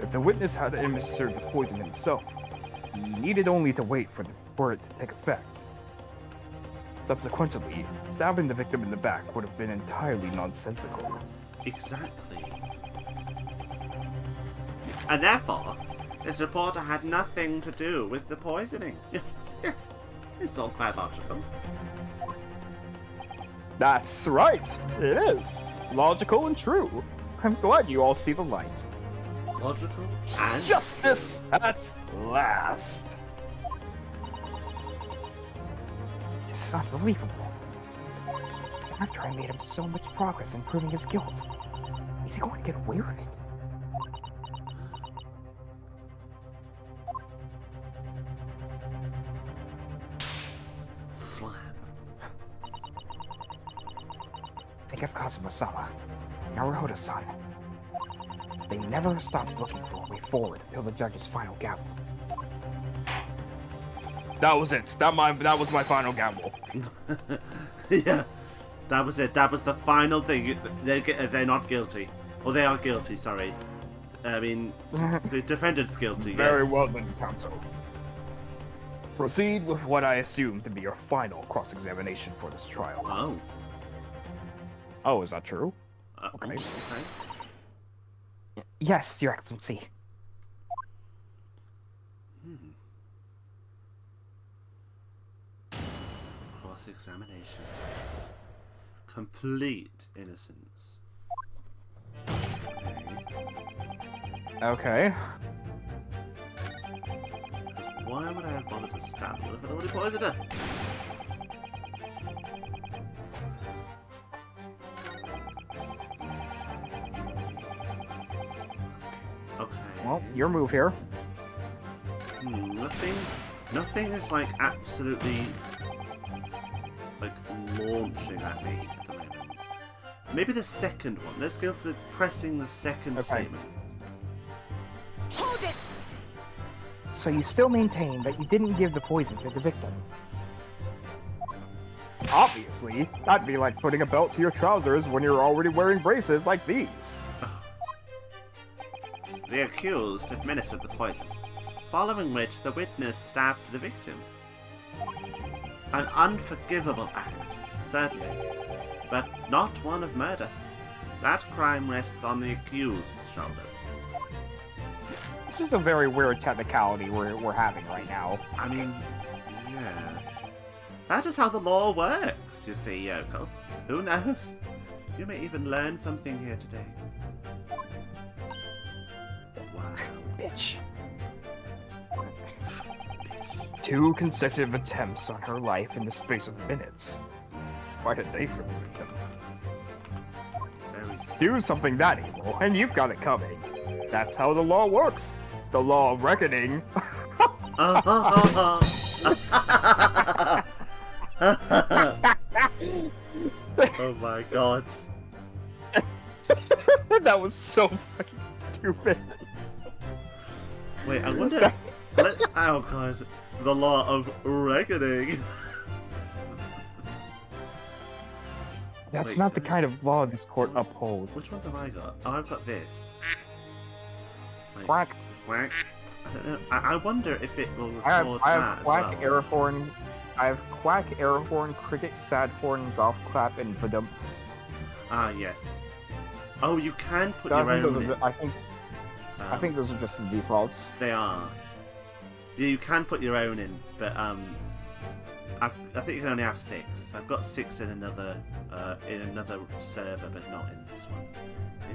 If the witness had administered the poison himself, he needed only to wait for it to take effect. Subsequently, stabbing the victim in the back would have been entirely nonsensical. Exactly. And therefore, this reporter had nothing to do with the poisoning. Yes, it's all quite logical. That's right, it is. Logical and true. I'm glad you all see the light. Logical and Justice at last. It's unbelievable. After I made him so much progress in proving his guilt, is he going to get away with it? slam. Think of Kazuma-sama, Naruhodo-san. They never stopped looking for a way forward until the judge's final gavel. That was it. That was my final gavel. Yeah, that was it. That was the final thing. They're not guilty. Or they are guilty, sorry. I mean, the defendant's guilty, Very yes. well then, counsel. Proceed with what I assume to be your final cross-examination for this trial. Oh. Oh, is that true? Okay. Yes, Your Excellency. Cross-examination. Complete innocence. Okay. Why would I have bothered to stab her if I'd already poisoned her? Okay. Well, your move here. Nothing is like absolutely like launching at me at the moment. Maybe the second one. Let's go for pressing the second Okay. statement. Hold it! So you still maintain that you didn't give the poison to the victim? Obviously, that'd be like putting a belt to your trousers when you're already wearing braces like these. The accused administered the poison, following which the witness stabbed the victim. An unforgivable act, certainly, but not one of murder. That crime rests on the accused's shoulders. This is a very weird technicality we're having right now. I mean, yeah. That is how the law works, you see, Yoko. Who knows? You may even learn something here today. Wow. Bitch. 2 consecutive attempts on her life in the space of minutes. Quite a day for the victim. Very sad. Do something that evil, and you've got it coming. That's how the law works. The law of reckoning. Oh my god. That was so fucking stupid. Wait, I wonder. Oh god. The law of reckoning. That's Wait, not the kind of law this court upholds. Which ones have I got? Oh, I've got this. Wait, Quack. Whack. don't know. I wonder if it will I have, record I that have as Quack, well. Airhorn, I have Quack, Airhorn, Cricket, Sadhorn, Golf Clap, and Badumps. Ah, yes. Oh, you can put So your own in. I think those are just the defaults. They are. Yeah, you can put your own in, but I think you can only have 6. I've got 6 in another server, but not in this one.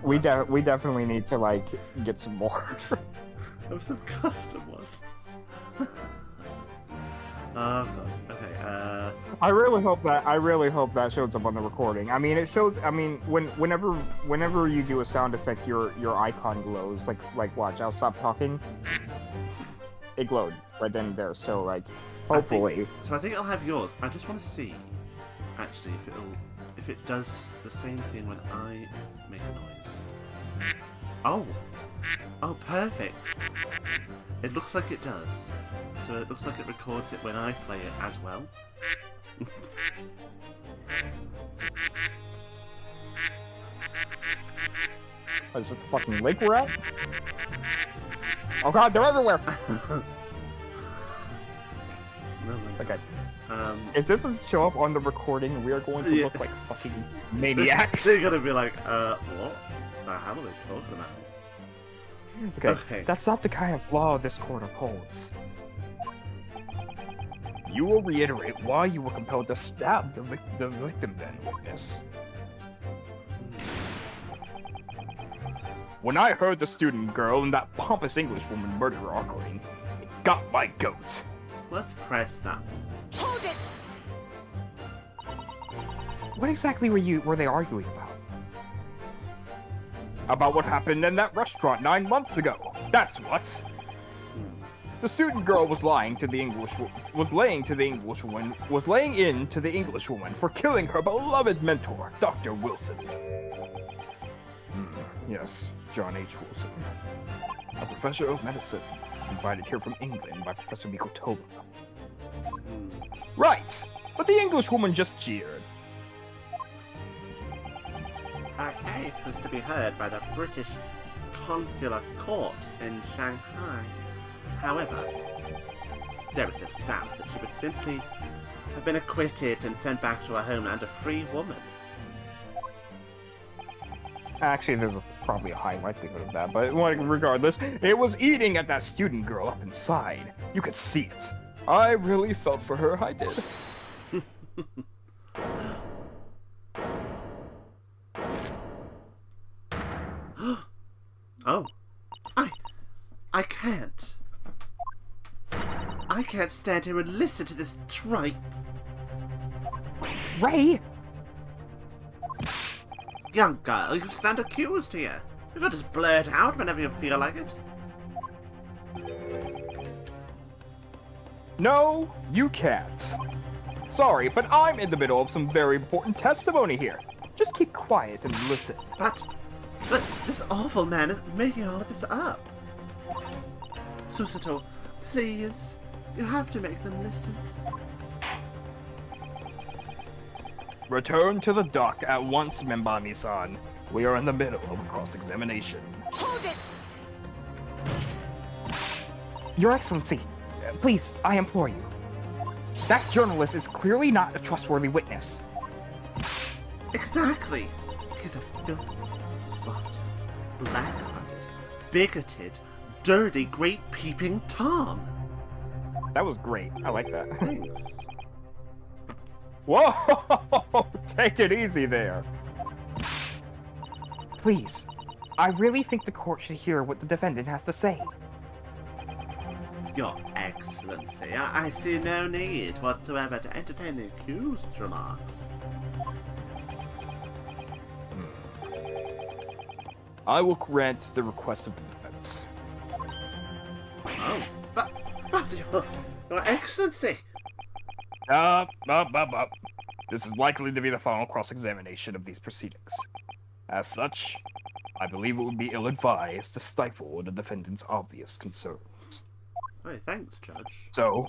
We definitely need to like get some more. Have some custom ones. Oh god. Okay. I really hope that shows up on the recording. I mean, it shows. I mean, whenever you do a sound effect, your icon glows. Like watch. I'll stop talking. It glowed right then and there. So like, hopefully. I think I'll have yours. I just want to see, actually, if it does the same thing when I make a noise. Oh, perfect. It looks like it does. So it looks like it records it when I play it as well. Is it the fucking lake we're at? Oh god, they're everywhere! Okay. If this doesn't show up on the recording, we are going to look like fucking maniacs. They're gonna be like, what? The hell are they talking about? Okay, that's not the kind of law this court upholds. You will reiterate why you were compelled to stab the victim then, witness. When I heard the student girl and that pompous Englishwoman murder her arguing, it got my goat. Let's press that. Hold it! What exactly were they arguing about? About what happened in that restaurant 9 months ago. That's what. The student girl was laying into the Englishwoman for killing her beloved mentor, Dr. Wilson. Yes, John H. Wilson, a professor of medicine, invited here from England by Professor Mikotoba. Right, but the Englishwoman just jeered. Our case was to be heard by the British Consular Court in Shanghai. However, there is little doubt that she would simply have been acquitted and sent back to her homeland a free woman. Actually, there's probably a high likelihood of that, but regardless, it was eating at that student girl up inside. You could see it. I really felt for her, I did. Oh. I can't. I can't stand here and listen to this tripe. Ray! Young girl, you stand accused here. You can just blurt out whenever you feel like it. No, you can't. Sorry, but I'm in the middle of some very important testimony here. Just keep quiet and listen. But this awful man is making all of this up. Susato, please. You have to make them listen. Return to the dock at once, Membami-san. We are in the middle of a cross-examination. Hold it! Your Excellency, please, I implore you. That journalist is clearly not a trustworthy witness. Exactly. He's a filthy, rotten, black-hearted, bigoted, dirty, great peeping Tom. That was great. I like that. Thanks. Whoa! Take it easy there. Please, I really think the court should hear what the defendant has to say. Your Excellency, I see no need whatsoever to entertain the accused's remarks. I will grant the request of the defense. Oh, but your Excellency! Up. This is likely to be the final cross-examination of these proceedings. As such, I believe it would be ill-advised to stifle the defendant's obvious concerns. Hey, thanks, Judge. So,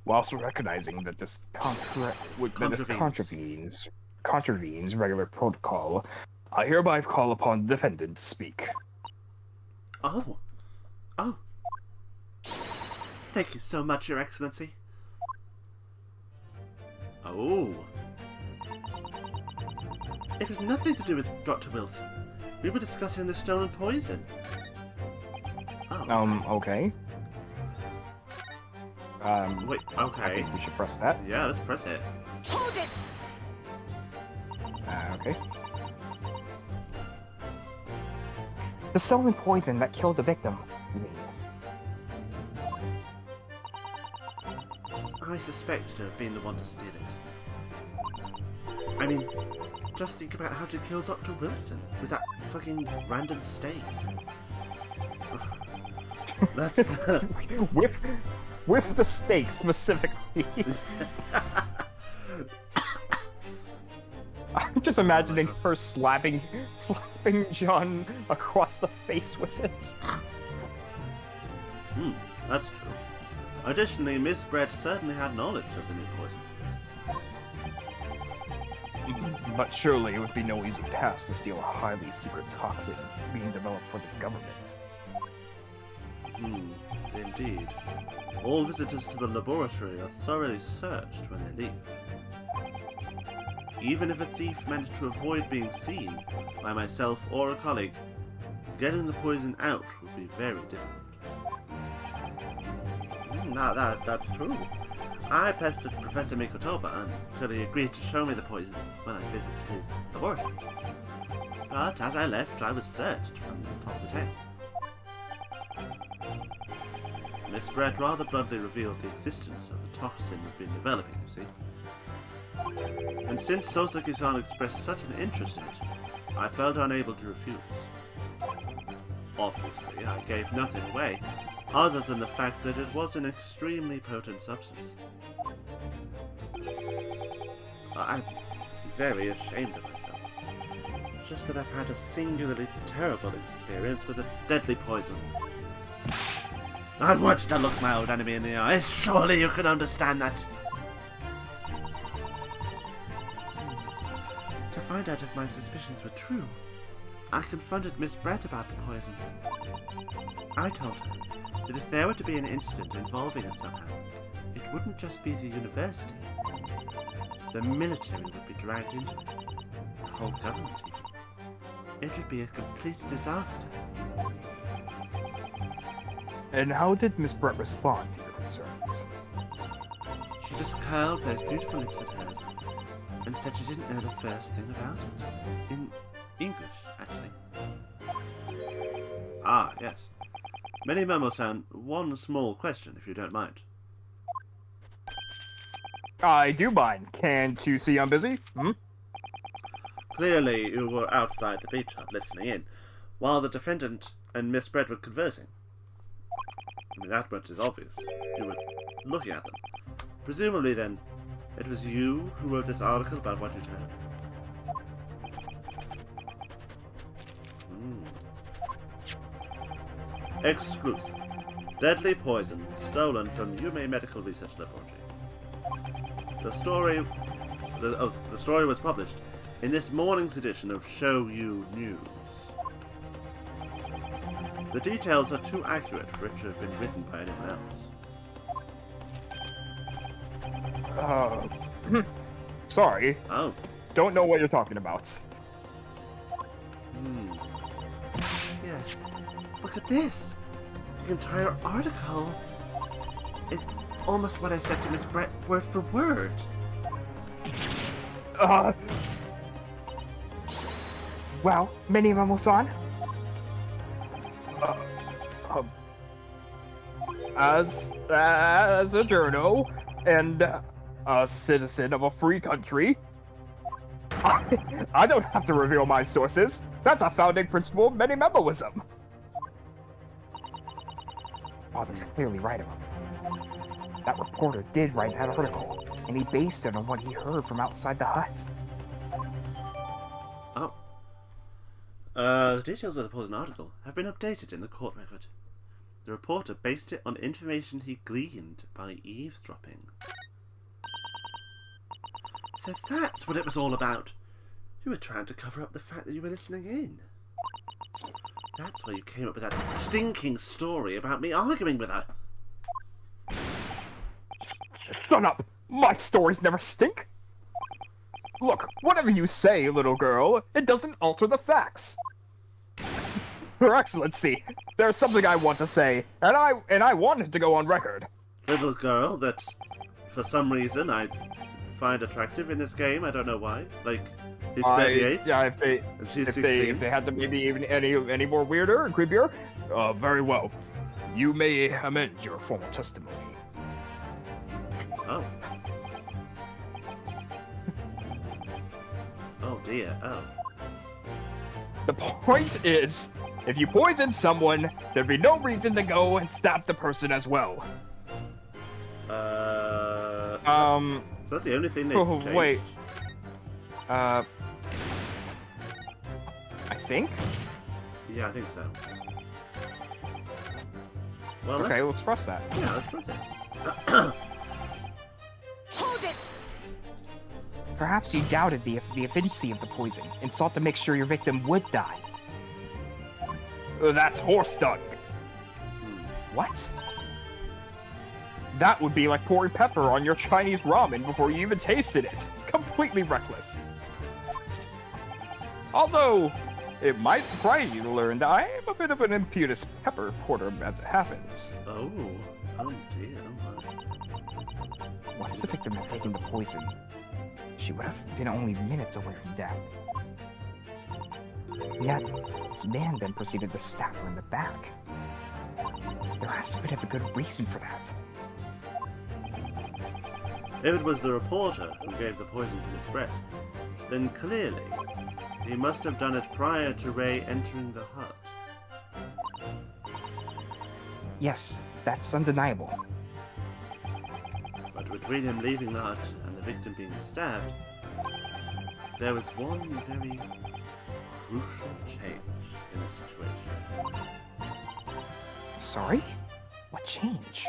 whilst recognizing that this contravenes regular protocol, I hereby call upon the defendant to speak. Oh. Thank you so much, Your Excellency. Oh. It was nothing to do with Dr. Wilson. We were discussing the stolen poison. Oh. Okay. Wait, I okay. think we should press that. Yeah, let's press it. Hold it! Okay. The stolen poison that killed the victim. I suspect to have been the one to steal it. I mean, just think about how to kill Dr. Wilson with that fucking random steak. That's... With the steak specifically. I'm just imagining her slapping John across the face with it. That's true. Additionally, Miss Brett certainly had knowledge of the new poison. But surely it would be no easy task to steal a highly secret toxin being developed for the government. Indeed. All visitors to the laboratory are thoroughly searched when they leave. Even if a thief managed to avoid being seen by myself or a colleague, getting the poison out would be very difficult. That's true. I pestered Professor Mikotoba until he agreed to show me the poison when I visited his laboratory. But as I left, I was searched from top to tail. Miss Brett rather bluntly revealed the existence of the toxin we've been developing, you see. And since Soseki-san expressed such an interest in it, I felt unable to refuse. Obviously, I gave nothing away, other than the fact that it was an extremely potent substance. I'm very ashamed of myself. Just that I've had a singularly terrible experience with a deadly poison. I wanted to look my old enemy in the eyes. Surely you can understand that. To find out if my suspicions were true, I confronted Miss Brett about the poison. I told her that if there were to be an incident involving it somehow, it wouldn't just be the university. The military would be dragged into it. The whole government even. It would be a complete disaster. And how did Miss Brett respond to your concerns? She just curled those beautiful lips at hers and said she didn't know the first thing about it. In English, actually. Ah, yes. Minimomo-san, one small question, if you don't mind. I do mind. Can't you see I'm busy? Clearly, you were outside the beach hut listening in, while the defendant and Miss Brett were conversing. I mean, that much is obvious. You were looking at them. Presumably, then, it was you who wrote this article about what you'd heard. Exclusive. Deadly poison stolen from Yume Medical Research Laboratory. The story was published in this morning's edition of Show You News. The details are too accurate for it to have been written by anyone else. Sorry. Oh. Don't know what you're talking about. Yes. Look at this. The entire article is almost what I said to Miss Brett, word for word. Well, Minimomo-san? As a journo and a citizen of a free country, I don't have to reveal my sources. That's a founding principle of Minimemoism. Father's clearly right about that. That reporter did write that article, and he based it on what he heard from outside the hut. Oh. The details of the poison article have been updated in the court record. The reporter based it on information he gleaned by eavesdropping. So that's what it was all about. You were trying to cover up the fact that you were listening in. That's why you came up with that stinking story about me arguing with her. Shut up! My stories never stink! Look, whatever you say, little girl, it doesn't alter the facts. Your Excellency, there's something I want to say, and I wanted to go on record. Little girl that, for some reason, I find attractive in this game. I don't know why. Like, he's 38, and she's 16. If they had to maybe even any more weirder and creepier, very well. You may amend your formal testimony. Oh. Oh dear, oh. The point is, if you poison someone, there'd be no reason to go and stab the person as well. Is that the only thing they changed? Wait. I think? Yeah, I think so. Well, Okay, let's press that. Yeah, let's press it. Hold it! Perhaps you doubted the efficacy of the poison and sought to make sure your victim would die. That's horse dung. What? That would be like pouring pepper on your Chinese ramen before you even tasted it. Completely reckless. Although, it might surprise you to learn that I am a bit of an impetuous pepper porter as it happens. Oh dear, oh my. Once the victim had taken the poison, she would have been only minutes away from death. Yet, this man then proceeded to stab her in the back. There has to be a good reason for that. If it was the reporter who gave the poison to Miss Brett, then clearly he must have done it prior to Ray entering the hut. Yes, that's undeniable. But between him leaving the hut and the victim being stabbed, there was one very crucial change in the situation. Sorry? What change?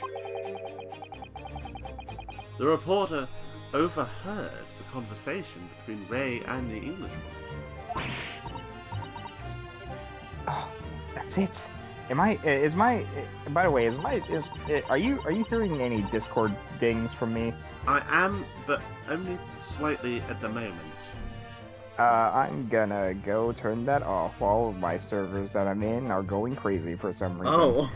The reporter overheard the conversation between Ray and the Englishwoman. Oh, that's it. By the way, are you hearing any Discord dings from me? I am, but only slightly at the moment. I'm gonna go turn that off. All of my servers that I'm in are going crazy for some reason. Oh!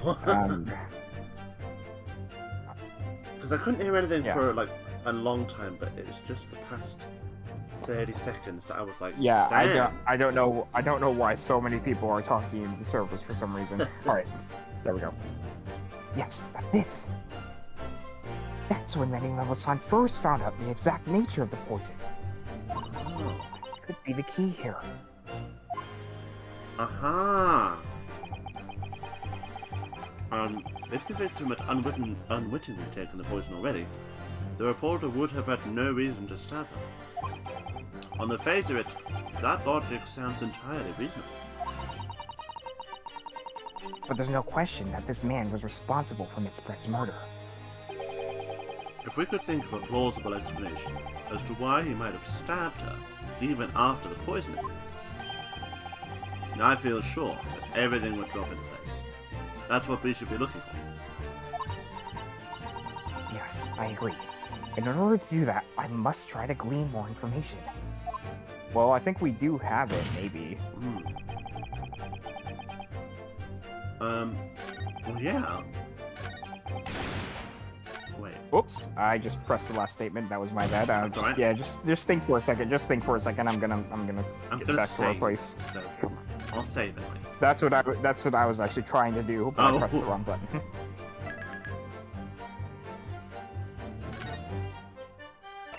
Because I couldn't hear anything Yeah. for like a long time, but it was just the past 30 seconds that I was like, Yeah, damn. I don't know why so many people are talking in the servers for some reason. Alright, there we go. Yes, that's it. That's when Many-Level-san first found out the exact nature of the poison. Oh. Could be the key here. Aha! If the victim had unwittingly taken the poison already, the reporter would have had no reason to stab her. On the face of it, that logic sounds entirely reasonable. But there's no question that this man was responsible for Miss Brett's murder. If we could think of a plausible explanation as to why he might have stabbed her even after the poisoning, then I feel sure that everything would drop into place. That's what we should be looking for. Yes, I agree. And in order to do that, I must try to glean more information. Well, I think we do have it, maybe. Well, yeah. Wait. Oops, I just pressed the last statement. That was my bad. That's all right. Yeah, just think for a second. Just think for a second. I'm gonna I'm get gonna back to our save, place. so I'll save it. That's what I was actually trying to do, but I Oh. pressed the wrong button.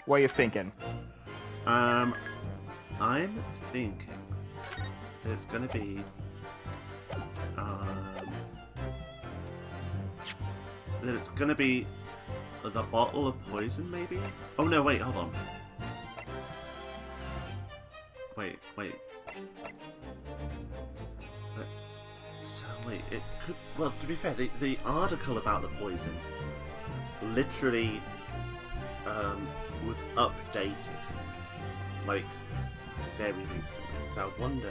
What are you thinking? I'm thinking there's gonna be that it's gonna be the bottle of poison, maybe? Oh no, wait, hold on. Wait. So wait, it could. Well, to be fair, the article about the poison literally was updated, like very recently. So I wonder.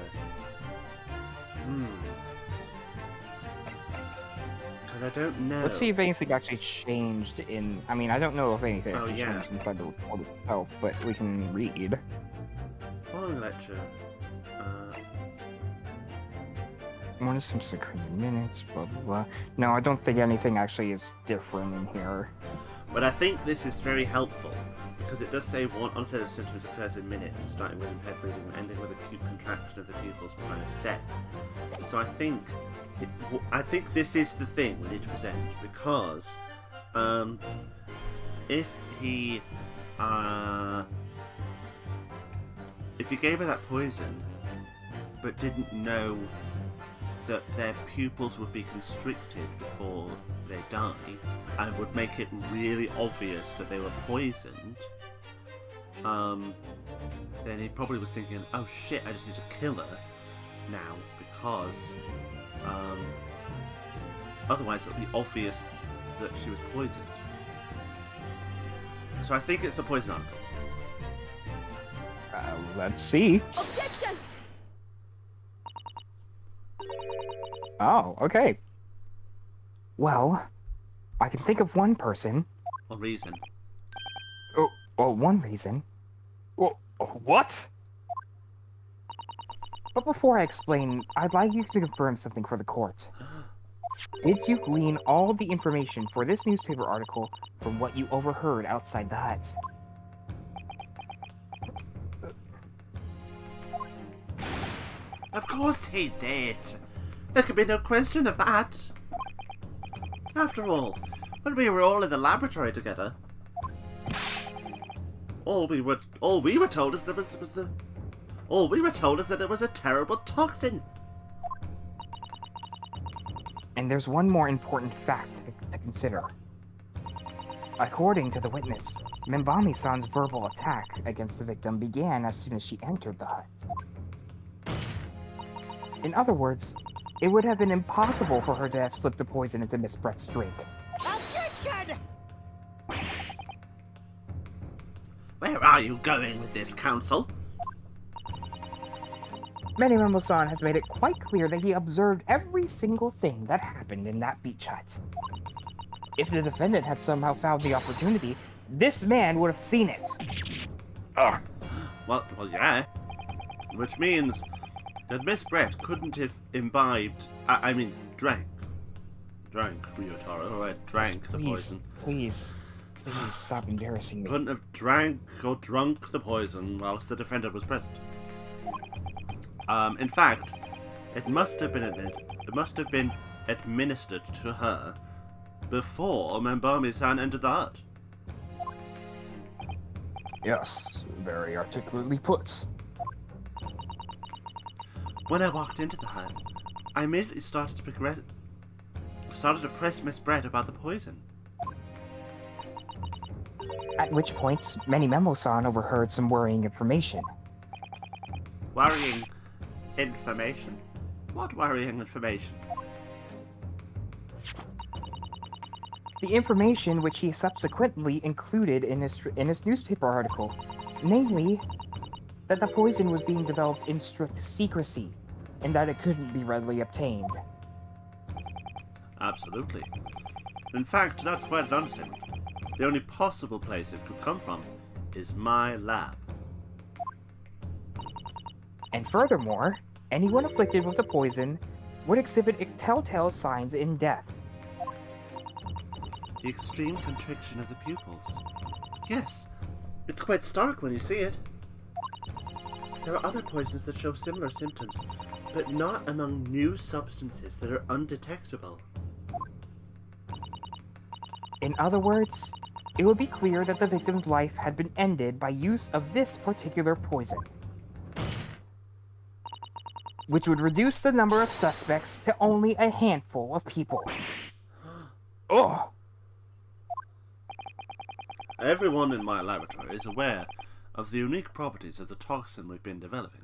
Because I don't know. Let's see if anything actually changed in. I mean, I don't know if anything Oh, actually yeah. changed inside the report itself, but we can read. Following lecture. What is some secret minutes? Blah blah blah. No, I don't think anything actually is different in here. But I think this is very helpful because it does say one onset of symptoms occurs in minutes, starting with impaired breathing and ending with acute contraction of the pupils prior to death. So I think this is the thing we need to present because if he gave her that poison but didn't know that their pupils would be constricted before they die and would make it really obvious that they were poisoned, then he probably was thinking, oh shit, I just need to kill her now because otherwise it'll be obvious that she was poisoned. So I think it's the poison article. Let's see. Objection! Oh, okay. Well, I can think of one person. Or reason. Oh, well, one reason. Well, what? But before I explain, I'd like you to confirm something for the court. Did you glean all the information for this newspaper article from what you overheard outside the hut? Of course he did. There could be no question of that. After all, when we were all in the laboratory together, all we were told is that it was a terrible toxin. And there's one more important fact to consider. According to the witness, Membami-san's verbal attack against the victim began as soon as she entered the hut. In other words, it would have been impossible for her to have slipped the poison into Miss Brett's drink. Objection! Where are you going with this, counsel? Menimemo-san has made it quite clear that he observed every single thing that happened in that beach hut. If the defendant had somehow found the opportunity, this man would have seen it. Ugh. Well, yeah. Which means that Miss Brett couldn't have imbibed, drank Ryotaro, or drank the poison. Please stop embarrassing me. Couldn't have drank or drunk the poison whilst the defendant was present. In fact, it must have been administered to her before Membami-san entered the hut. Yes, very articulately put. When I walked into the hut, I immediately started to press Miss Brett about the poison. At which point, Menimemo-san overheard some worrying information. Worrying information? What worrying information? The information which he subsequently included in his newspaper article, namely, that the poison was being developed in strict secrecy, and that it couldn't be readily obtained. Absolutely. In fact, that's quite an understatement. The only possible place it could come from is my lab. And furthermore, anyone afflicted with the poison would exhibit telltale signs in death. The extreme constriction of the pupils. Yes, it's quite stark when you see it. There are other poisons that show similar symptoms, but not among new substances that are undetectable. In other words, it would be clear that the victim's life had been ended by use of this particular poison, which would reduce the number of suspects to only a handful of people. Ugh. Everyone in my laboratory is aware of the unique properties of the toxin we've been developing.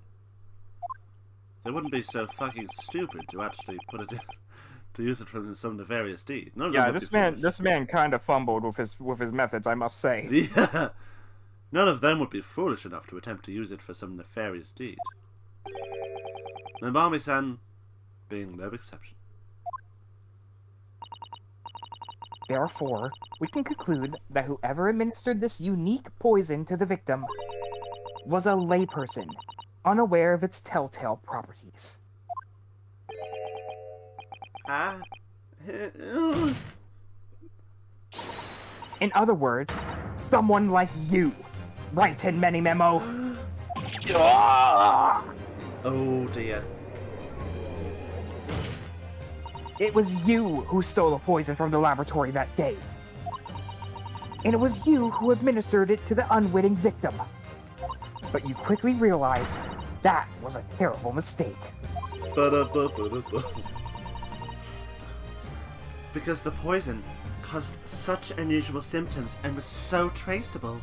They wouldn't be so fucking stupid to actually put it in, to use it for some nefarious deed. None of them Yeah, would this be man, foolish. this man kind of fumbled with his methods, I must say. Yeah. None of them would be foolish enough to attempt to use it for some nefarious deed. Membami-san being no exception. Therefore, we can conclude that whoever administered this unique poison to the victim was a layperson, unaware of its telltale properties. Ah. In other words, someone like you. Right in Many Memo. Oh dear. It was you who stole the poison from the laboratory that day. And it was you who administered it to the unwitting victim. But you quickly realized that was a terrible mistake. Because the poison caused such unusual symptoms and was so traceable.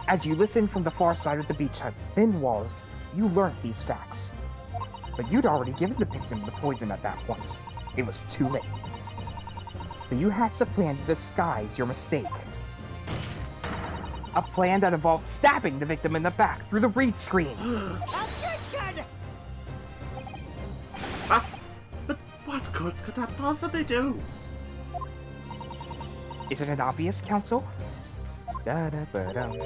As you listened from the far side of the beach hut's thin walls, you learned these facts. But you'd already given the victim the poison at that point. It was too late. So you hatched a plan to disguise your mistake. A plan that involved stabbing the victim in the back through the read screen. Objection! What? But what good could that possibly do? Isn't it obvious, Counsel? Da-da-ba-dum.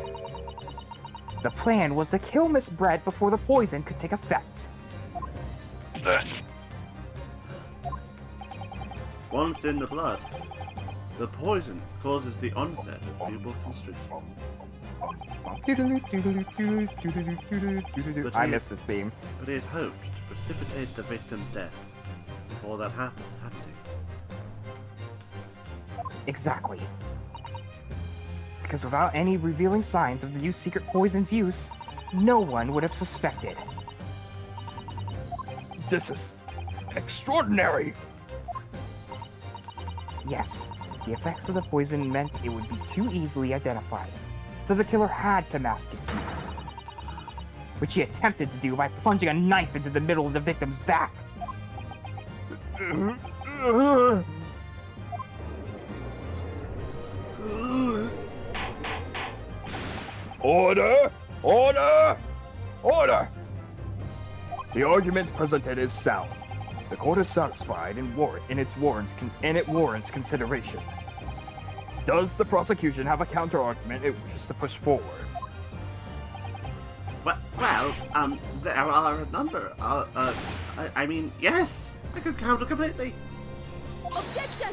The plan was to kill Miss Bread before the poison could take effect. Once in the blood, the poison causes the onset of pupil constriction. I missed this theme. But he had hoped to precipitate the victim's death before that happened, hadn't he? Exactly. Because without any revealing signs of the new secret poison's use, no one would have suspected. This is extraordinary. Yes, the effects of the poison meant it would be too easily identified, so the killer had to mask its use. Which he attempted to do by plunging a knife into the middle of the victim's back. Order! Order! Order! The argument presented is sound. The court is satisfied and it warrants consideration. Does the prosecution have a counter-argument it wishes to push forward? Well, there are a number. I mean, yes, I could counter completely. Objection!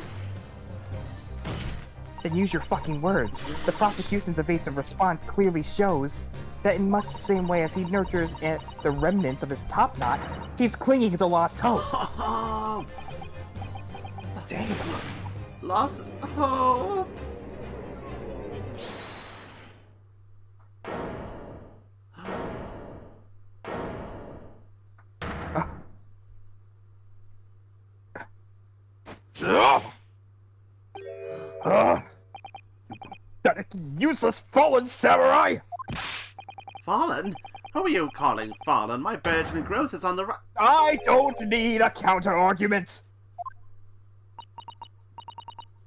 Then use your fucking words. The prosecution's evasive response clearly shows that in much the same way as he nurtures the remnants of his top knot, he's clinging to the lost hope. Damn. Lost hope. That useless fallen samurai! Fallen? Who are you calling fallen? My burgeoning growth is on the right. I don't need a counter-argument!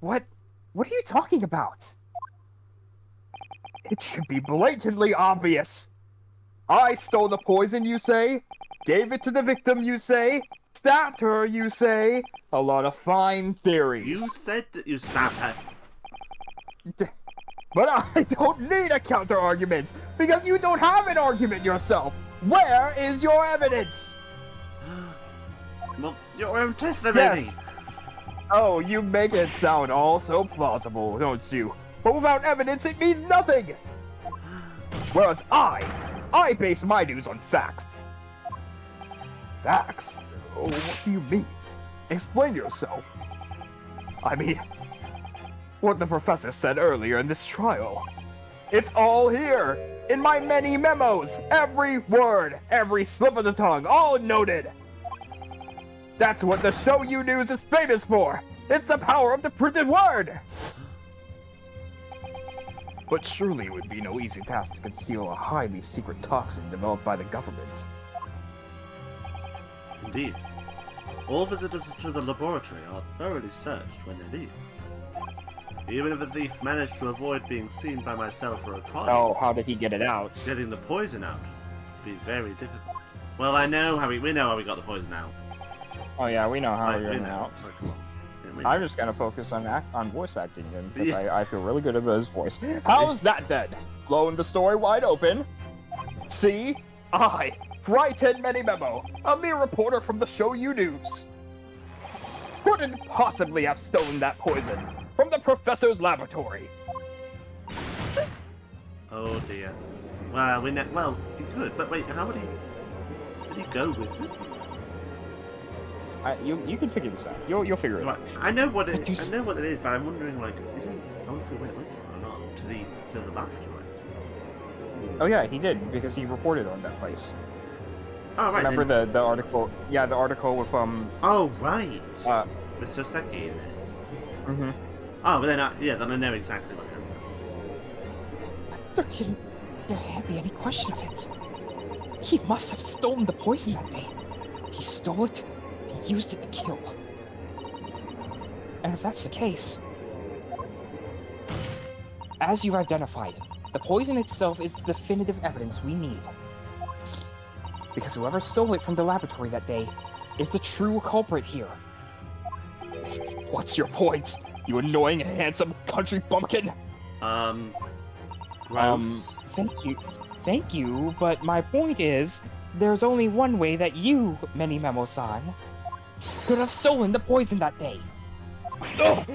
What are you talking about? It should be blatantly obvious. I stole the poison, you say? Gave it to the victim, you say? Stabbed her, you say? A lot of fine theories. You said that you stabbed her. But I don't need a counter-argument, because you don't have an argument yourself! Where is your evidence? Well, your own testimony. Yes. Oh, you make it sound all so plausible, don't you? But without evidence, it means nothing! Whereas I base my news on facts. Facts? Oh, what do you mean? Explain yourself. I mean, what the professor said earlier in this trial. It's all here, in my many memos, every word, every slip of the tongue, all noted. That's what the Show You News is famous for. It's the power of the printed word. But surely it would be no easy task to conceal a highly secret toxin developed by the government. Indeed. All visitors to the laboratory are thoroughly searched when they leave. Even if a thief managed to avoid being seen by myself or a colleague, Oh, how did he get it out? getting the poison out would be very difficult. Well, I know how we know how we got the poison out. Oh yeah, we know how Like, we're we getting know. out. Like, come on. Yeah, we I'm know. just gonna focus on voice acting him because Yeah. I feel really good about his voice. How's that then? Blowing the story wide open. See, I, Brighton Many Memo, a mere reporter from the Show You News, couldn't possibly have stolen that poison from the professor's laboratory. Oh dear. Well, well, he could, but wait, how would he? Did he go with it? You can figure this out. You'll figure it Right. out. I know what it. But you I know what it is, but I'm wondering, like, I wonder if he went with it or not to the laboratory. Oh yeah, he did because he reported on that place. Oh right. Remember then. the article? Yeah, the article with Oh right. uh With Soseki in it. mhm. Oh, but then then I know exactly what the answer is. There can't be any question of it. He must have stolen the poison that day. He stole it and used it to kill. And if that's the case, as you've identified, the poison itself is the definitive evidence we need. Because whoever stole it from the laboratory that day is the true culprit here. What's your point? You annoying handsome country bumpkin. Gross. Thank you, but my point is, there's only one way that you, Many Memo-san, could have stolen the poison that day. Ugh.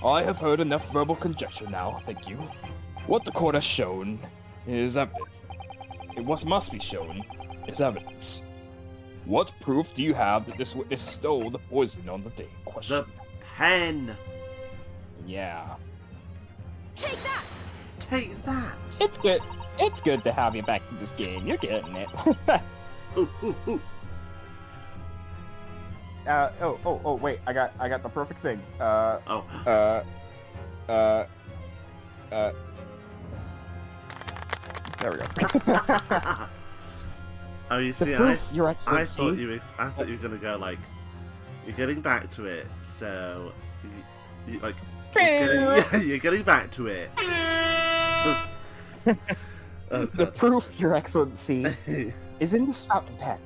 I have heard enough verbal conjecture now, thank you. What the court has shown is evidence. What must be shown is evidence. What proof do you have that this witness stole the poison on the day in question? The pen. Yeah. Take that! Take that. It's good. It's good to have you back in this game. You're getting it. Ooh, ooh, ooh. Wait, I got the perfect thing. Oh. There we go. Oh, you The see, proof, Your I Excellency. thought you were gonna go like, you're getting back to it, so you like, you're getting back to it. Oh, The God. proof, Your Excellency, is in this fountain pen.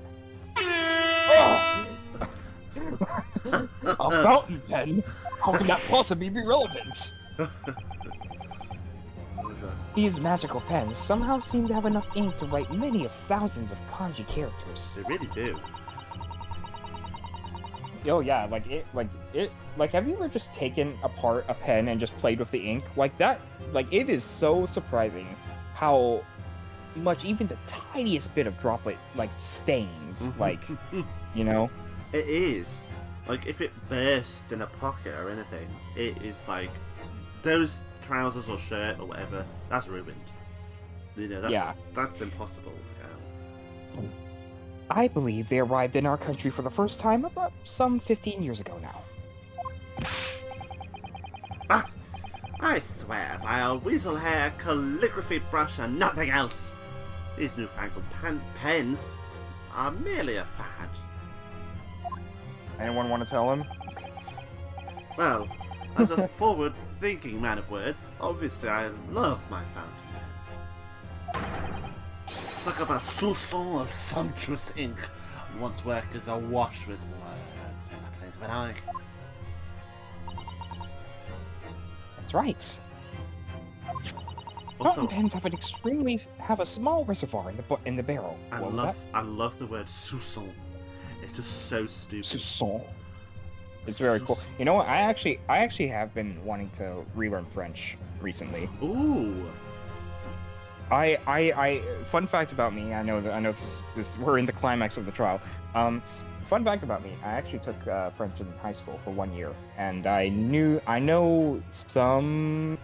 A fountain pen? How can that possibly be relevant? These magical pens somehow seem to have enough ink to write many of thousands of kanji characters. They really do. Oh yeah, like have you ever just taken apart a pen and just played with the ink? Like that, like it is so surprising how much even the tiniest bit of droplet like stains, like, you know? It is. Like, if it bursts in a pocket or anything, it is like, those trousers or shirt or whatever, that's ruined. You know, that's impossible. Yeah. I believe they arrived in our country for the first time about some 15 years ago now. Ah, I swear by a weasel hair, calligraphy brush, and nothing else. These newfangled pens are merely a fad. Anyone want to tell him? Well, as a forward-thinking man of words, obviously I love my fountain pen. Suck up a soupçon of sumptuous ink. One's work is awash with words in a place when I... That's right. Also, Fountain pens have a small reservoir in the barrel. What was that? I love the word soupçon. It's just so stupid. Soupçon. It's very cool. You know what? I actually have been wanting to relearn French recently. Ooh. Fun fact about me. I know this. We're in the climax of the trial. Fun fact about me. I actually took French in high school for 1 year, and I know some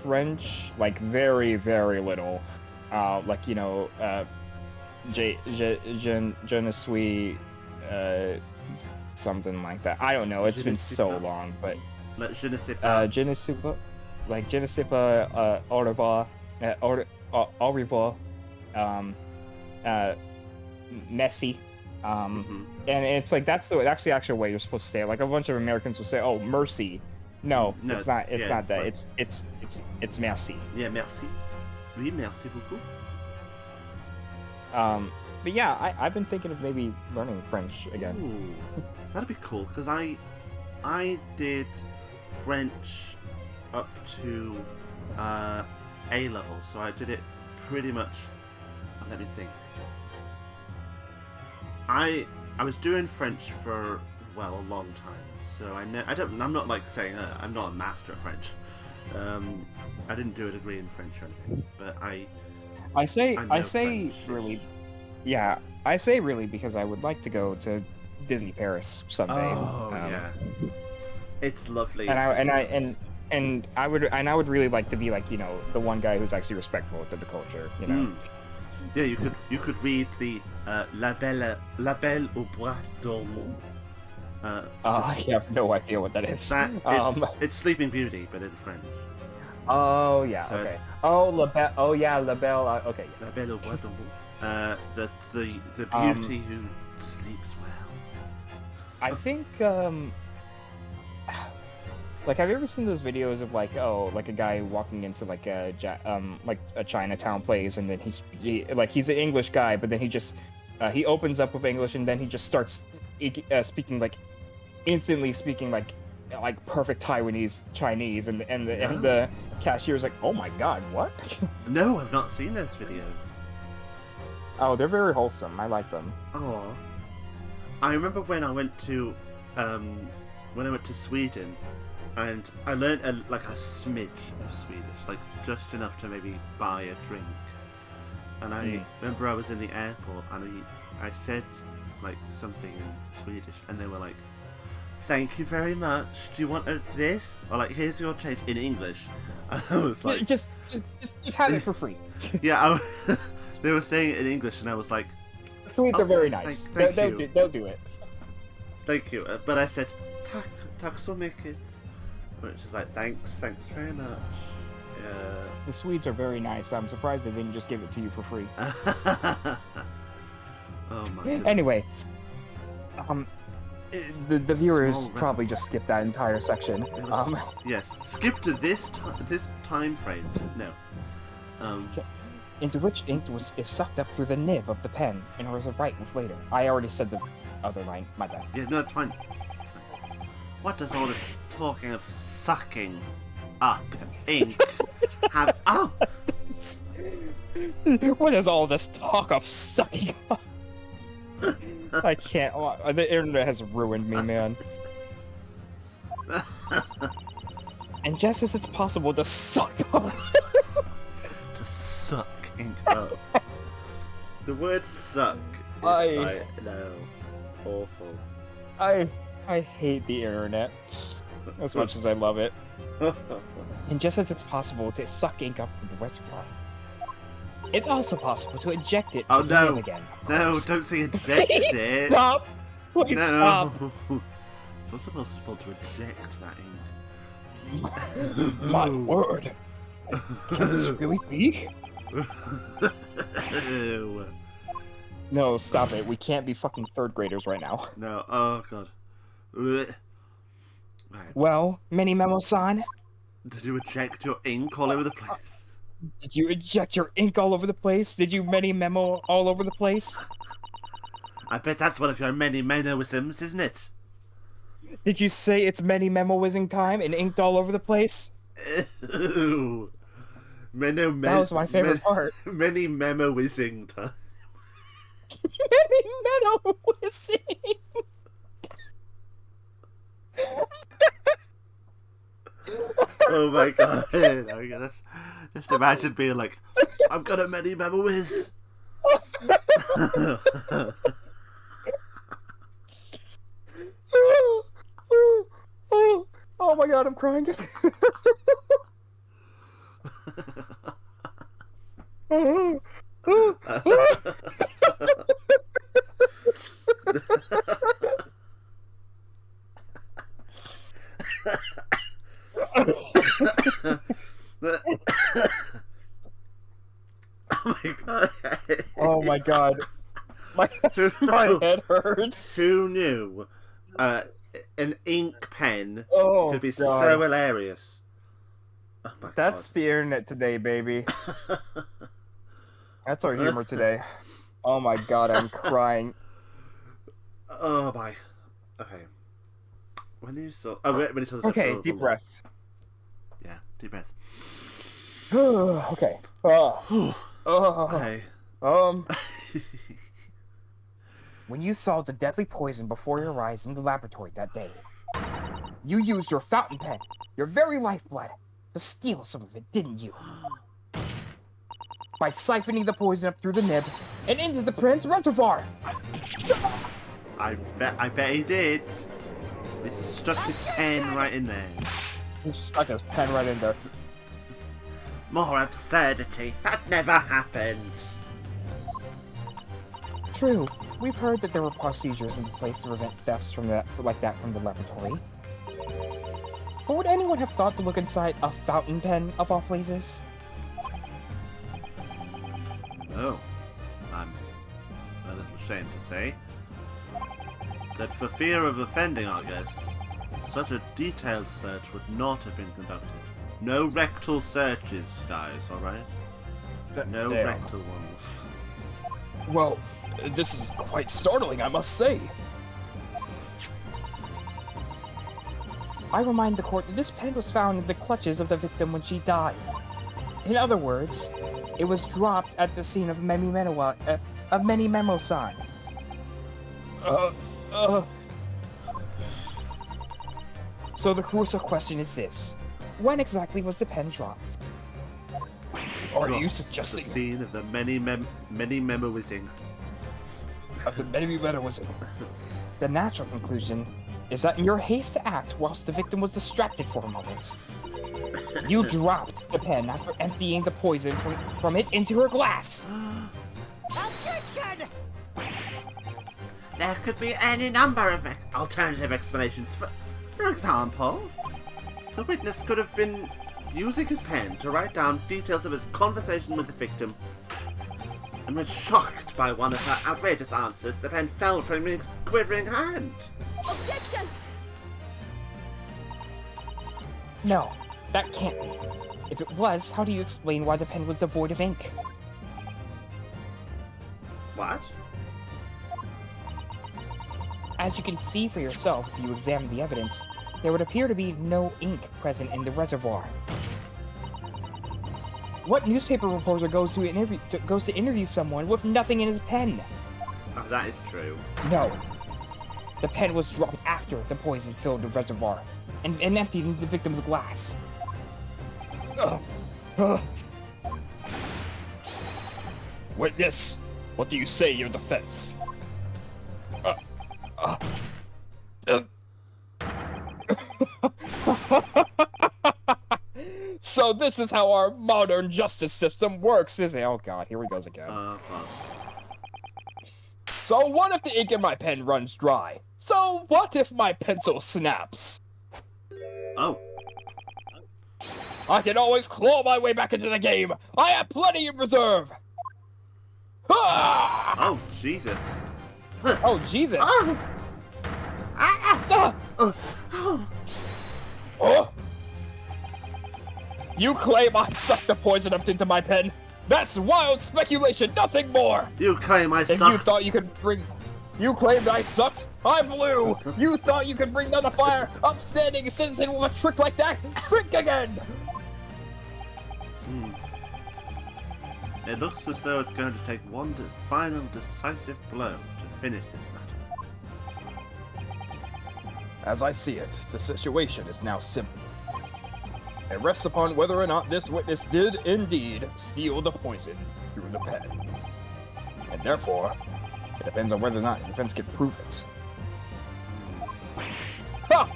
French, like very very little. Like you know, je ne suis, something like that. I don't know. It's Je ne been sais so pas. long, but Like, je ne sais pas. je ne sais pas, like je ne sais pas, au revoir, au revoir, merci, Mhm. and it's like that's the actual way you're supposed to say it. Like a bunch of Americans will say, "Oh, mercy." No, No, it's not. It's yeah, not it's that. like- It's merci. Yeah, merci. Oui, merci beaucoup. But yeah, I've been thinking of maybe learning French again. Ooh, that'd be cool because I did French up to A level, so I did it pretty much. Let me think. I was doing French for a long time, so I'm not like saying I'm not a master of French. I didn't do a degree in French or anything, but I say French. really, yeah, I say really because I would like to go to Disney Paris someday. Oh yeah, it's lovely. And I would really like to be like, you know, the one guy who's actually respectful to the culture, you know. Yeah, you could read the La Belle au Bois dormant. I have no idea what that is. It's Sleeping Beauty, but in French. Oh yeah, So okay. it's- Oh La Belle. Oh yeah, La Belle. Okay. Yeah. La Belle au Bois dormant. The beauty who sleeps well. I think like, have you ever seen those videos of like a guy walking into like a Chinatown place, and then he's an English guy, but then he opens up with English, and then he just starts speaking like instantly speaking like perfect Chinese, and the cashier's like, oh my god, what? No, I've not seen those videos. Oh, they're very wholesome. I like them. Oh, I remember when I went to Sweden, and I learned a smidge of Swedish, like just enough to maybe buy a drink. And I remember I was in the airport, and I said like something in Swedish, and they were like, "Thank you very much. Do you want this?" Or like, "Here's your change," in English. And I was like, just have it for free. yeah. They were saying it in English, and I was like, The Swedes are very nice. thank you. They'll do it. "Thank you," but I said, "Tack så mycket," which is like, thanks very much. Yeah. The Swedes are very nice. I'm surprised they didn't just give it to you for free. Oh my goodness. Anyway, the viewers Small probably just skipped that entire section. It was- yes. Skip to this time frame. No. Into which ink is sucked up through the nib of the pen in order to write with later. I already said the other line. My bad. Yeah, no, it's fine. What does all this talking of sucking up ink have? Oh, What is all this talk of sucking up? I can't. The internet has ruined me, man. And just as it's possible to suck up. to suck ink up. The word "suck" is like, no, it's awful. I hate the internet as much as I love it. And just as it's possible to suck ink up from the reservoir, it's also possible to eject it Oh, from the no. nib again. No, don't say eject it. Stop! Please stop! No. It's also possible to eject that ink. My word! Can this really be? Ew. No, stop it. We can't be fucking third graders right now. No, oh god. Ugh. Right. Well, Mini Memo-san, Did you eject your ink all over the place? did you eject your ink all over the place? Did you Mini Memo all over the place? I bet that's one of your many mannerisms, isn't it? Did you say it's Mini Memo-whizzing time and inked all over the place? Ew. That was my favorite part. Many memo-whizzing time. Mini Memo-whizzing! Oh my god. Okay, just imagine being like, I'm gonna many memo-whiz. Oh my god, I'm crying. Oh my god. Oh my god. My head hurts. Who knew? An ink pen Oh, could be God. so hilarious. Oh my That's the internet today, baby. god. That's our humor today. Oh my god, I'm crying. Oh my. Okay. When you saw. Oh, when you saw the. Okay, deep breath. Yeah, deep breath. Okay. Okay. When you saw the deadly poison before your eyes in the laboratory that day, you used your fountain pen, your very lifeblood, to steal some of it, didn't you? By siphoning the poison up through the nib and into the Prince Reservoir. I bet he did. He stuck his pen right in there. He stuck his pen right in there. More absurdity. That never happened. True. We've heard that there were procedures in place to prevent thefts from that from the laboratory. But would anyone have thought to look inside a fountain pen of all places? Oh, I'm a little ashamed to say that for fear of offending our guests, such a detailed search would not have been conducted. No rectal searches, guys, alright? No Damn. rectal ones. Well, this is quite startling, I must say. I remind the court that this pen was found in the clutches of the victim when she died. In other words, it was dropped at the scene of Many Memo-san. So the crucial question is this. When exactly was the pen dropped? Are you Dropped at the suggesting scene of the many memoizing? that the Many Meta was The natural conclusion is that in your haste to act whilst the victim was distracted for a moment, you dropped the pen after emptying the poison from it into her glass. Objection! There could be any number of alternative explanations. For example, the witness could have been using his pen to write down details of his conversation with the victim, and when shocked by one of her outrageous answers, the pen fell from his quivering hand. Objection! No, that can't be. If it was, how do you explain why the pen was devoid of ink? What? As you can see for yourself if you examine the evidence, there would appear to be no ink present in the reservoir. What newspaper reporter goes to interview someone with nothing in his pen? Oh, that is true. No. The pen was dropped after the poison filled the reservoir and emptied into the victim's glass. Witness, what do you say in your defense? So this is how our modern justice system works, is it? Oh god, here he goes again. God. So what if the ink in my pen runs dry? So what if my pencil snaps? Oh. I can always claw my way back into the game. I have plenty in reserve. Ah! Oh, Jesus. Oh, Jesus! Oh. Ah! Oh. Oh! You claim I sucked the poison up into my pen? That's wild speculation, nothing more! You claim I If you sucked. thought you could bring... You claimed I sucked? I'm blue! You thought you could bring down the fire? Upstanding citizen with a trick like that? Think again! It looks as though it's going to take one final decisive blow to finish this matter. As I see it, the situation is now simple. It rests upon whether or not this witness did indeed steal the poison through the pen. And therefore, it depends on whether or not the defense can prove it. Ha!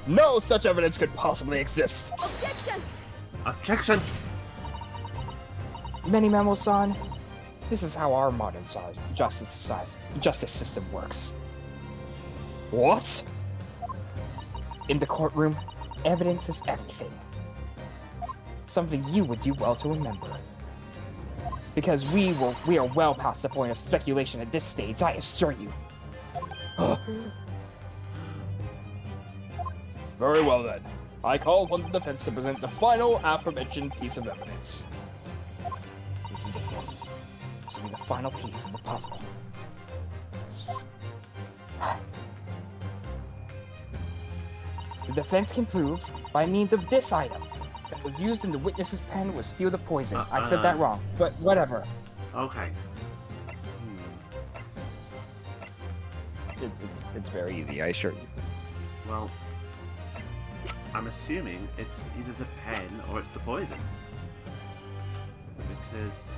No such evidence could possibly exist. Objection! Objection! Many Memo-san, this is how our modern justice system works. What? In the courtroom, evidence is everything. Something you would do well to remember. Because we are well past the point of speculation at this stage, I assure you. Very well then. I call upon the defense to present the final aforementioned piece of evidence. This is it. will be the final piece of the puzzle. The defense can prove, by means of this item, that was used in the witness's pen was steal the poison. I said that wrong, but whatever. Okay. It's very easy, I assure you. Well, I'm assuming it's either the pen or it's the poison. Because,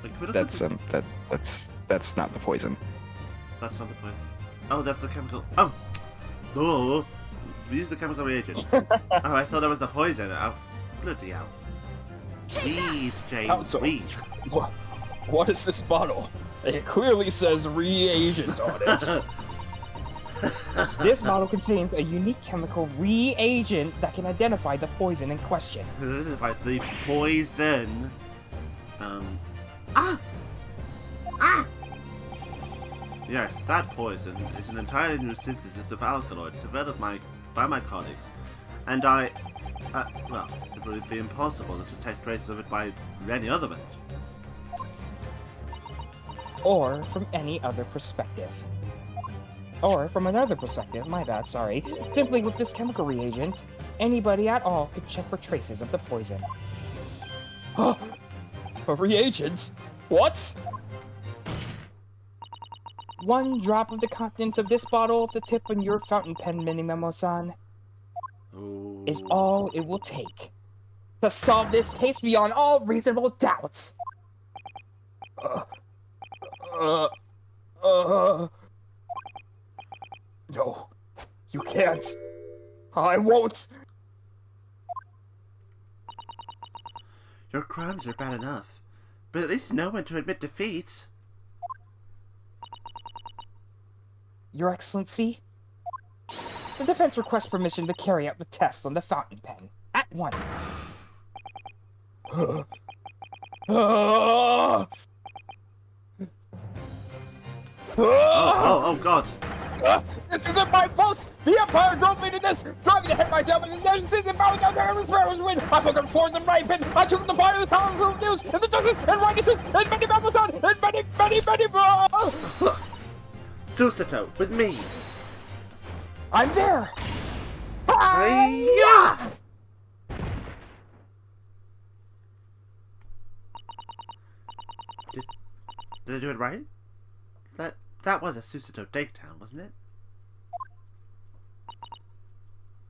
like, we look at That's not the poison. that's not the poison. Oh, that's the chemical. Oh, oh, we use the chemical reagent. Oh, I thought that was the poison. Oh, bloody hell. Read, James. Oh, so- Read. What is this bottle? It clearly says reagent on it. This bottle contains a unique chemical reagent that can identify the poison in question. Right, the poison. Yes, that poison is an entirely new synthesis of alkaloids developed by my colleagues, and well, it would be impossible to detect traces of it by any other method. Or from any other perspective. Or from another perspective, my bad, sorry. Simply with this chemical reagent, anybody at all could check for traces of the poison. A reagent? What? 1 drop of the contents of this bottle of the tip on your fountain pen, Minimemo-san, is all it will take to solve this case beyond all reasonable doubt. No, you can't. I won't. Your crimes are bad enough, but at least know when to admit defeat. Your Excellency, the defense requests permission to carry out the test on the fountain pen at once. Oh, God. This isn't my fault! The Empire drove me to this! Driving to hit myself and then insisting bowing down to every prayer was win! I took up swords and right pin! I took the part of the power of news and the darkness and righteousness and many battles on and many more! Susato, with me. I'm there! Hiya! Did I do it right? That was a Susato takedown, wasn't it?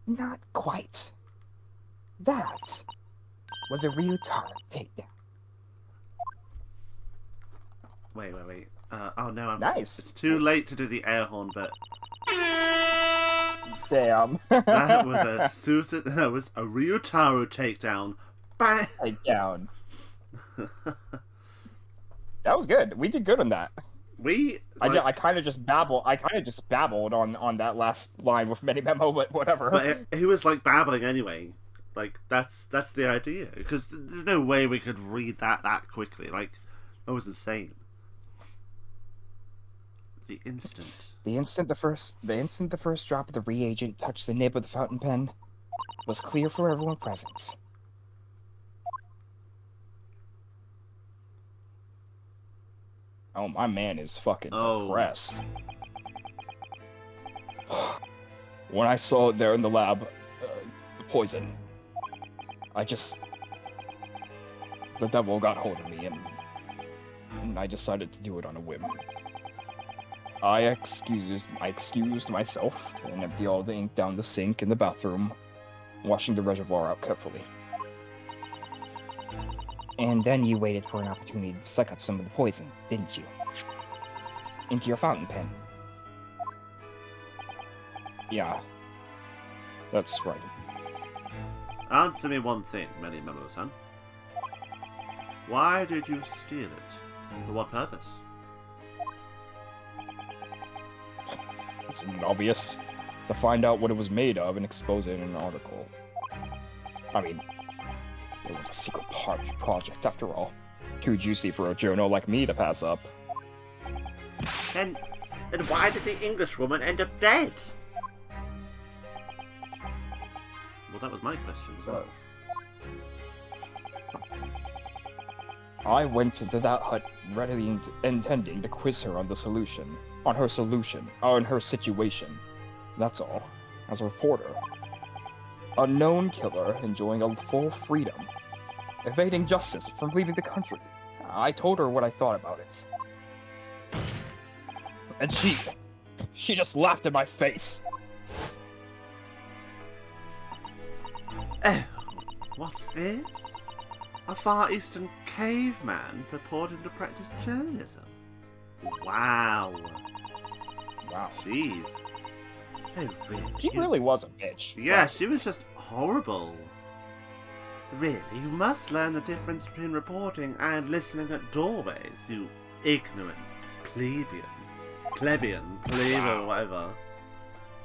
Not quite. That was a Ryutaro takedown. Wait. Oh no, Nice. It's too late to do the air horn, but Damn. that was a Ryutaro takedown. Bang! Takedown. That was good. We did good on that. I kind of just babbled. I kind of just babbled on that last line with many memo, but whatever. But he was like babbling anyway. Like that's the idea, because there's no way we could read that quickly. Like that was insane. The instant the first drop of the reagent touched the nib of the fountain pen was clear for everyone present. Oh, my man is fucking depressed. When I saw it there in the lab, the poison, the devil got hold of me, and I decided to do it on a whim. I excused myself and emptied all the ink down the sink in the bathroom, washing the reservoir out carefully. And then you waited for an opportunity to suck up some of the poison, didn't you? Into your fountain pen. Yeah, that's right. Answer me one thing, Many Memo-san. Why did you steal it? For what purpose? It's obvious. To find out what it was made of and expose it in an article. I mean, it was a secret project after all. Too juicy for a journal like me to pass up. And why did the English woman end up dead? Well, that was my question as well. I went into that hut readily intending to quiz her on her situation. That's all. As a reporter. A known killer enjoying a full freedom. Evading justice from leaving the country. I told her what I thought about it. And she just laughed in my face. Oh, what's this? A Far Eastern caveman purporting to practice journalism. Wow. Wow. Jeez. Oh, really? She really was a bitch. Yeah, But she was just horrible. Really, you must learn the difference between reporting and listening at doorways, you ignorant plebeian, Wow. whatever.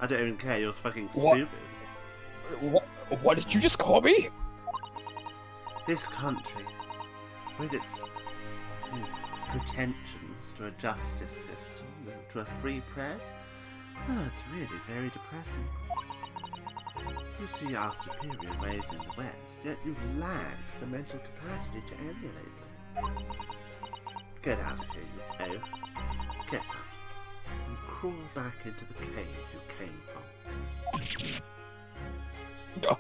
I don't even care, you're fucking What? stupid. What did you just call me? This country, with its pretensions to a justice system, to a free press, it's really very depressing. You see our superior ways in the West, yet you lack the mental capacity to emulate them. Get out of here, you oaf. Get out. And crawl back into the cave you came from. No.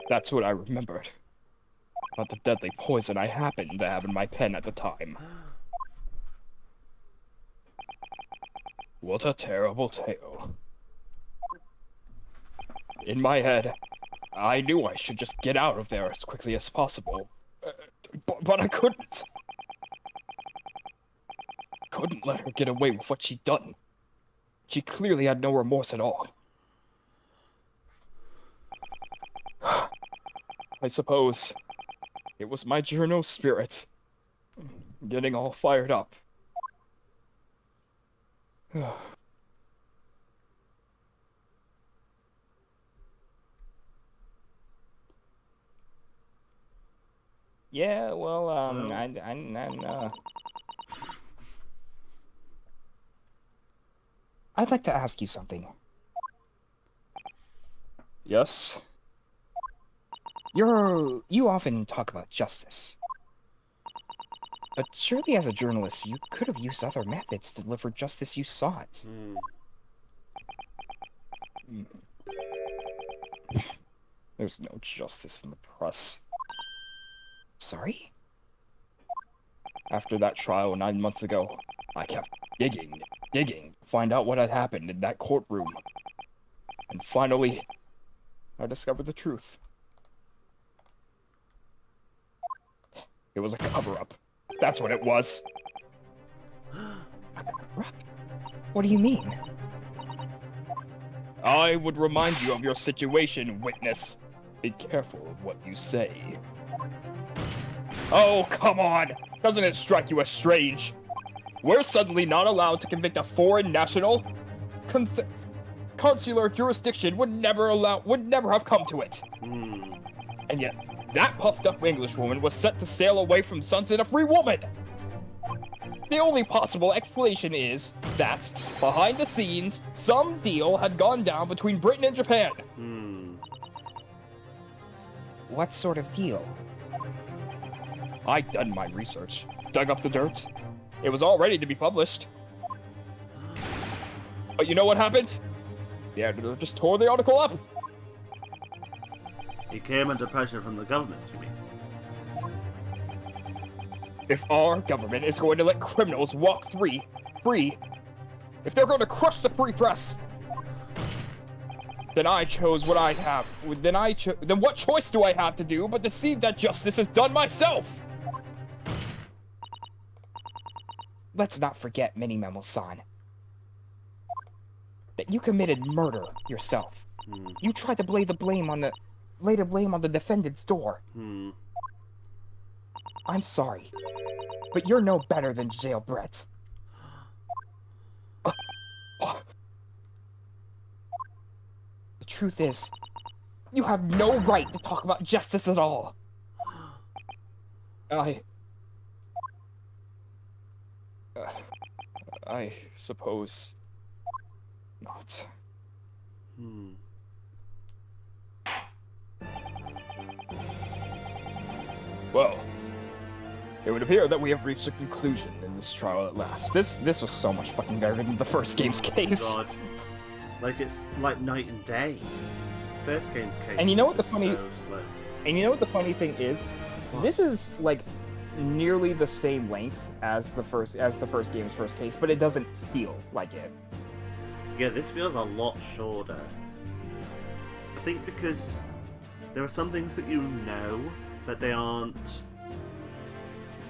That's what I remembered. About the deadly poison I happened to have in my pen at the time. What a terrible tale. In my head, I knew I should just get out of there as quickly as possible. But I couldn't. Couldn't let her get away with what she'd done. She clearly had no remorse at all. I suppose it was my journal spirit getting all fired up. Yeah, well, I'd like to ask you something. Yes? You often talk about justice. But surely as a journalist, you could have used other methods to deliver justice you sought. There's no justice in the press. Sorry? After that trial 9 months ago, I kept digging, to find out what had happened in that courtroom. And finally, I discovered the truth. It was a cover-up. That's what it was. A cover-up? What do you mean? I would remind you of your situation, witness. Be careful of what you say. Oh, come on! Doesn't it strike you as strange? We're suddenly not allowed to convict a foreign national? Consular jurisdiction would never have come to it. And yet, that puffed up Englishwoman was set to sail away from Sunset a free woman! The only possible explanation is that, behind the scenes, some deal had gone down between Britain and Japan. What sort of deal? I'd done my research, dug up the dirt. It was all ready to be published. But you know what happened? The editor just tore the article up. He came under pressure from the government, you mean? If our government is going to let criminals walk free, if they're going to crush the free press, then I chose what I have. Then what choice do I have to do but to see that justice is done myself? Let's not forget, Mini-Memo-san, that you committed murder yourself. You tried to lay the blame on the defendant's door. I'm sorry, but you're no better than Jail Brett. The truth is, you have no right to talk about justice at all. I suppose not. Well, it would appear that we have reached a conclusion in this trial at last. This was so much fucking better than the first game's case. God. Like it's like night and day. First game's case. And you know was what the just funny- so slow. And you know what the funny thing is? What? This is like nearly the same length as the first game's first case, but it doesn't feel like it. Yeah, this feels a lot shorter. I think because there are some things that you know, but they aren't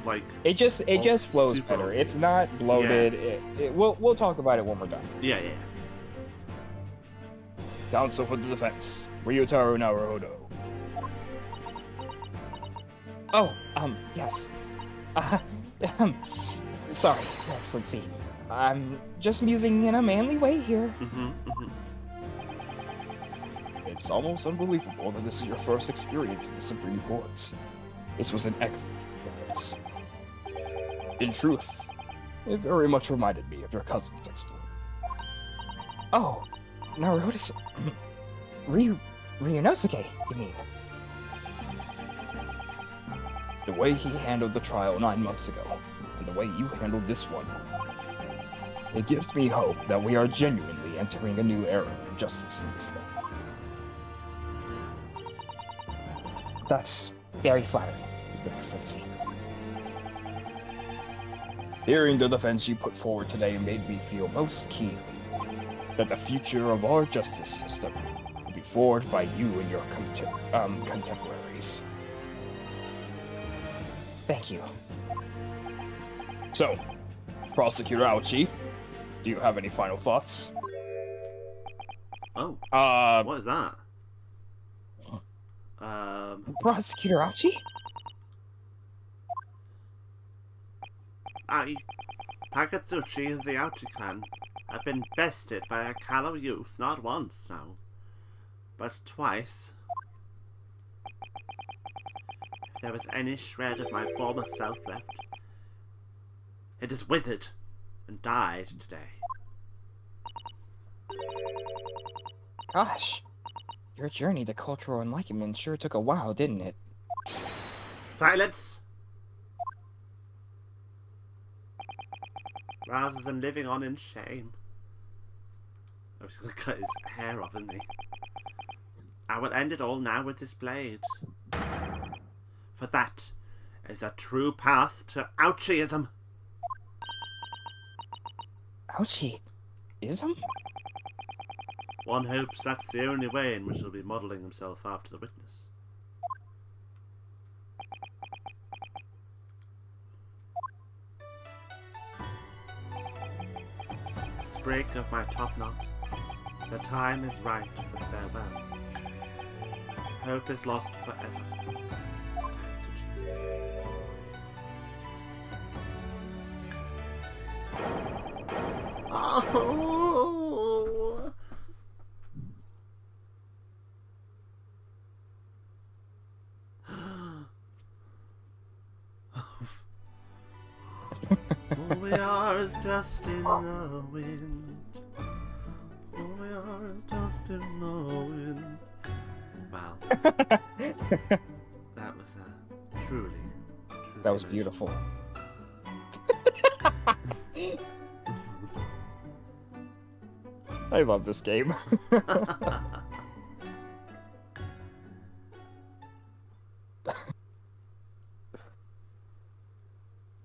like. It just flows super better. obvious. It's not bloated. We'll talk about it when we're done. Yeah. Counsel for the defense, Ryotaro Naruhodo. Oh, yes. Sorry, Your Excellency. I'm just musing in a manly way here. It's almost unbelievable that this is your first experience in the Supreme Court. This was an excellent experience. In truth, it very much reminded me of your cousin's exploit. Oh, Naruhodo... Ryunosuke, you mean? The way he handled the trial 9 months ago, and the way you handled this one, it gives me hope that we are genuinely entering a new era of justice in this land. That's very flattering, Your Excellency. Hearing the defense you put forward today made me feel most keenly that the future of our justice system will be forged by you and your contemporaries. Thank you. So, Prosecutor Aochi, do you have any final thoughts? Oh, what is that? Prosecutor Aochi? Takatsuchi of the Aochi clan have been bested by a callow youth not once now, but twice. If there was any shred of my former self left, it is withered and died today. Gosh, your journey to cultural enlightenment sure took a while, didn't it? Silence! Rather than living on in shame. Oh, he's gonna cut his hair off, isn't he? I will end it all now with this blade. For that is the true path to Aochiism. Aochi-ism? One hopes that's the only way in which he'll be modelling himself after the witness. Sprig of my top knot, the time is right for farewell. Hope is lost forever. Takatsuchi. Oh! All we are is dust in the wind. All we are is dust in the wind. Wow. That was truly That was emotional. beautiful. I love this game.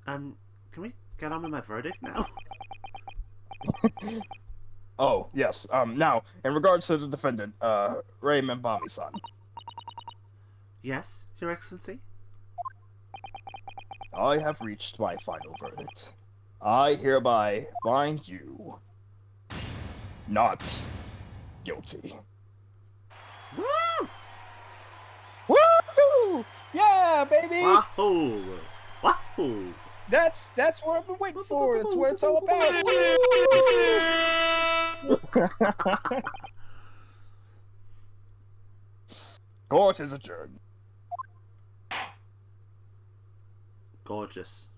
Can we get on with my verdict now? Oh, yes. Now, in regards to the defendant, Rei Membami-san. Yes, Your Excellency? I have reached my final verdict. I hereby find you not guilty. Woo! Woo! Yeah, baby! Wahoo! Wahoo! That's what I've been waiting for. That's what it's all about. Court is adjourned. Gorgeous.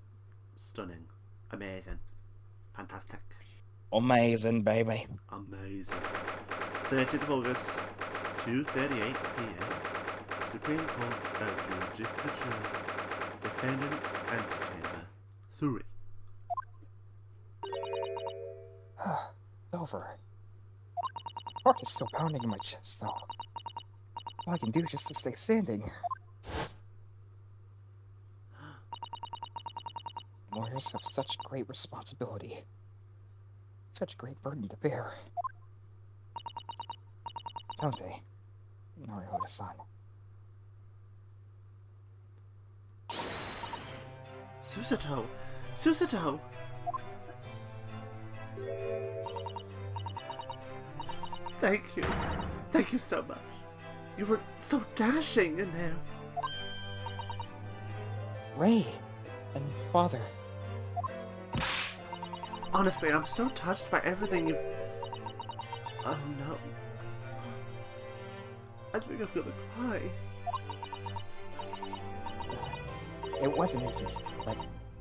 Stunning. Amazing. Fantastic. Amazing, baby. Amazing. 30th of August, 2:38 p.m. Supreme Court of Judicature. defendant's antechamber 3. It's over. Heart is still pounding in my chest, though. All I can do is just to stay standing. Warriors have such great responsibility. Such a great burden to bear. Don't they, Naruhodo-san? Susato! Susato! Thank you. Thank you so much. You were so dashing in there. Ray and Father. Honestly, I'm so touched by everything you've... Oh no. I think I'm gonna cry. It wasn't easy, but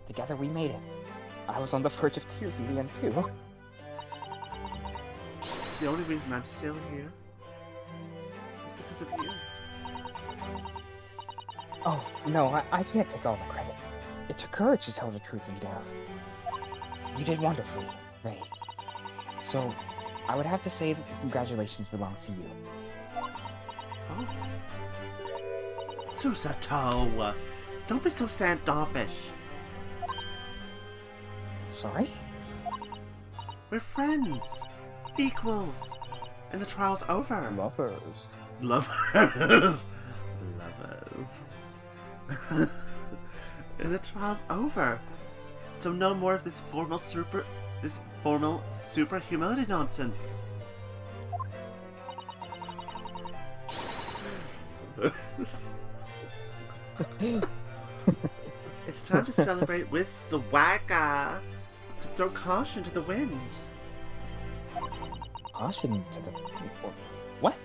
together we made it. I was on the verge of tears in the end, too. The only reason I'm still here is because of you. Oh, no, I can't take all the credit. It took courage to tell the truth in there. You did wonderfully, Ray. So, I would have to say that the congratulations belongs to you. Oh? Susato! Don't be so standoffish. Sorry? We're friends. Equals. And the trial's over. Lovers. Lovers. Lovers. And the trial's over. So no more of this formal super humility nonsense. It's time to celebrate with swagger. To throw caution to the wind. Caution to the... What?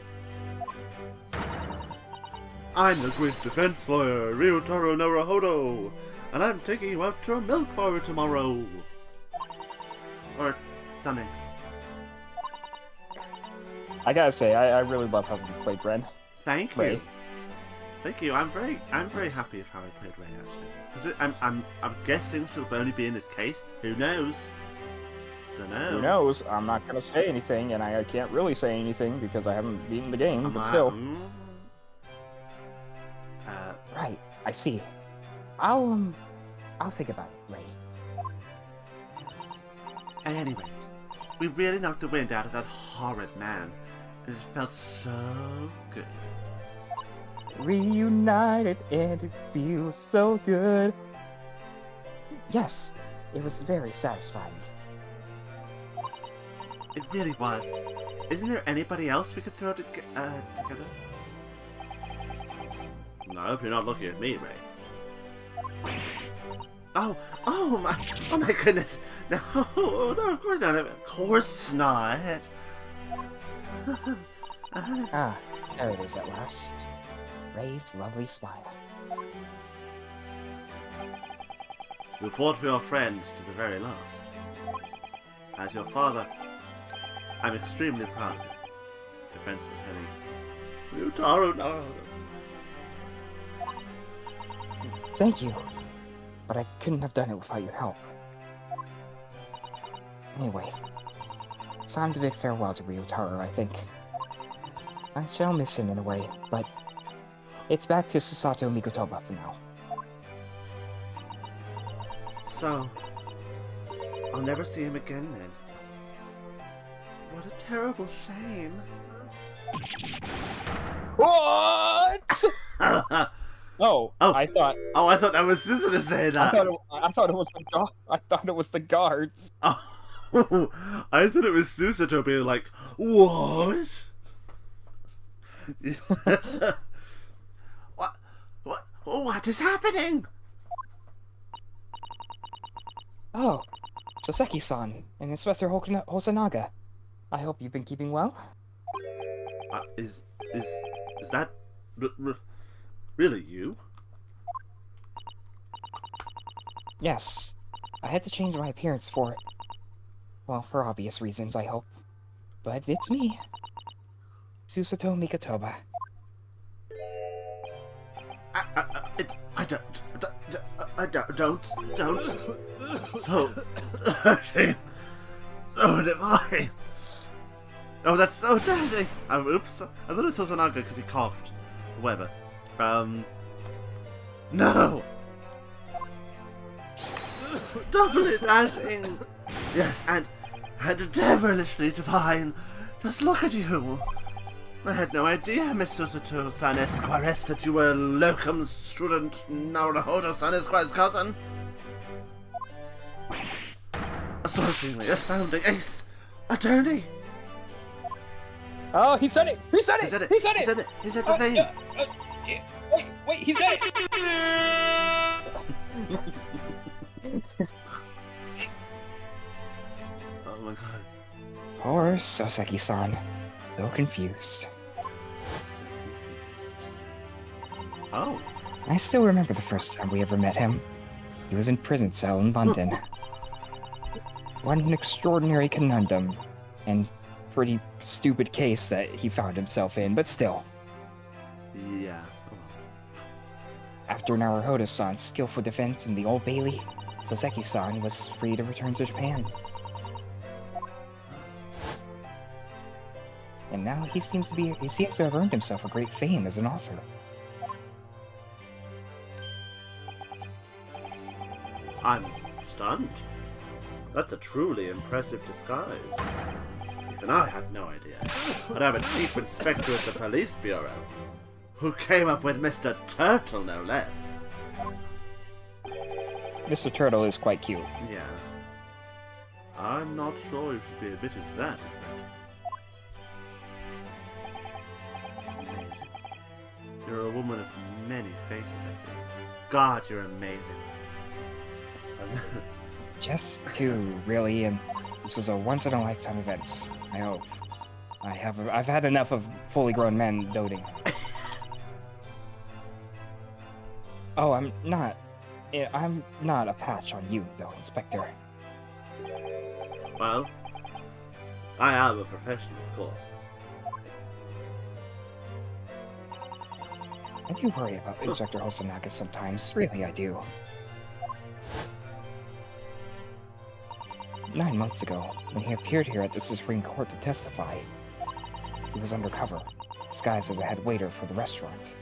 I'm the great defense lawyer, Ryotaro Naruhodo, and I'm taking you out to a milk bar tomorrow. Or something. I gotta say, I really love having you play Bren. Thank you. Ray. Thank you. I'm very happy with how I played Ray actually. 'Cause I'm guessing she'll only be in this case. Who knows? Don't know. Who knows? I'm not gonna say anything, and I can't really say anything because I haven't beaten the game, but still. Right, I see. I'll think about it, Ray. At any rate, we really knocked the wind out of that horrid man. And it felt so good. Reunited and it feels so good. Yes, it was very satisfying. It really was. Isn't there anybody else we could throw together? No, I hope you're not looking at me, Ray. Oh my goodness! No, of course not. Of course not. Ah, there it is at last. Ray's lovely smile. You fought for your friends to the very last. As your father, I'm extremely proud of you. Defense Attorney Ryotaro Naruhodo. Thank you, but I couldn't have done it without your help. Anyway, it's time to bid farewell to Ryotaro, I think. I shall miss him in a way, but it's back to Susato Mikotoba for now. So, I'll never see him again then. What a terrible shame. What? Oh, Oh. I thought I thought that was Susan to say that. I thought it was the guards. Oh, I thought it was Susato being like, what? What is happening? Oh, Soseki-san and Inspector Hosanaga. I hope you've been keeping well. Is that really you? Yes, I had to change my appearance for obvious reasons, I hope. But it's me, Susato Mikotoba. Don't. So dirty. So divine. Oh, that's so dirty. Oops. I thought it was Sazanaga because he coughed. Whatever. No. Doubly dashing. Yes, and devilishly divine. Just look at you. I had no idea, Miss Susato-san Esquires, that you were locum student Naruhodo-san Esquire's cousin. Astonishingly astounding ace attorney. Oh, he said it! He said it! He said it. He said it! He said it. He said the thing. Wait, he said it! Oh my god. Poor Soseki-san. So confused. So confused. Oh. I still remember the first time we ever met him. He was in prison cell in London. What an extraordinary conundrum, and pretty stupid case that he found himself in, but still. Yeah. Oh. After Naruhodo-san's skillful defense in the Old Bailey, Soseki-san was free to return to Japan. And now he seems to have earned himself a great fame as an author. I'm stunned. That's a truly impressive disguise. Even I had no idea. But I'm a chief inspector at the police bureau. Who came up with Mr. Turtle, no less. Mr. Turtle is quite cute. Yeah. I'm not sure you should be admitted to that, Inspector. Amazing. You're a woman of many faces, I see. God, you're amazing. Just two, really, and this is a once-in-a-lifetime event. I hope. I've had enough of fully grown men doting. Oh, I'm not a patch on you, though, Inspector. Well, I am a professional, of course. I do worry about Inspector Hosonaga sometimes, really I do. 9 months ago, when he appeared here at the Supreme Court to testify, he was undercover, disguised as a head waiter for the restaurant.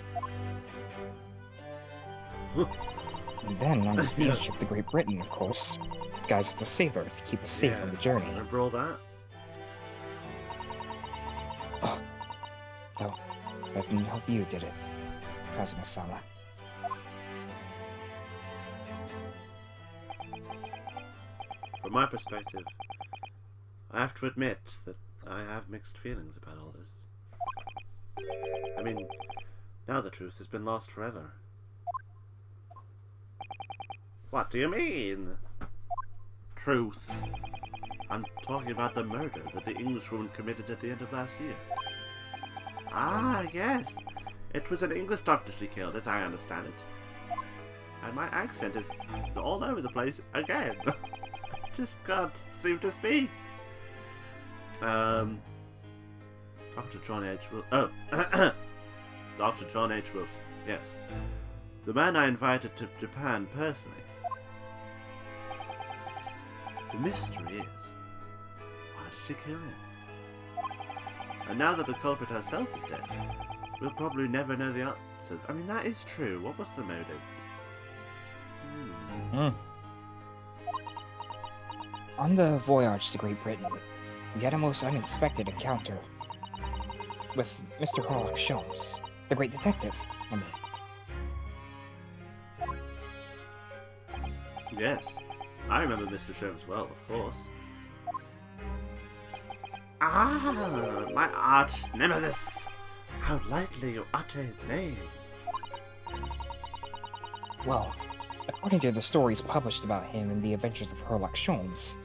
And then on the steamship, the Great Britain, of course, disguised as a sailor to keep us safe on the journey. Remember all that? Oh, though, I didn't hope you did it, Kazuma-sama. From my perspective, I have to admit that I have mixed feelings about all this. I mean, now the truth has been lost forever. What do you mean? Truth. I'm talking about the murder that the Englishwoman committed at the end of last year. Ah, yes. It was an English doctor she killed, as I understand it. And my accent is all over the place again. I just can't seem to speak. Dr. John H. Wilson. Oh, Dr. John H. Wilson. Yes. The man I invited to Japan personally. The mystery is, why did she kill him? And now that the culprit herself is dead, we'll probably never know the answer. I mean, that is true. What was the motive? On the voyage to Great Britain, we had a most unexpected encounter with Mr. Sherlock Sholmes, the great detective, I mean. Yes. I remember Mr. Sholmes well, of course. Ah, my arch nemesis! How lightly you utter his name. Well, according to the stories published about him in the Adventures of Sherlock Sholmes,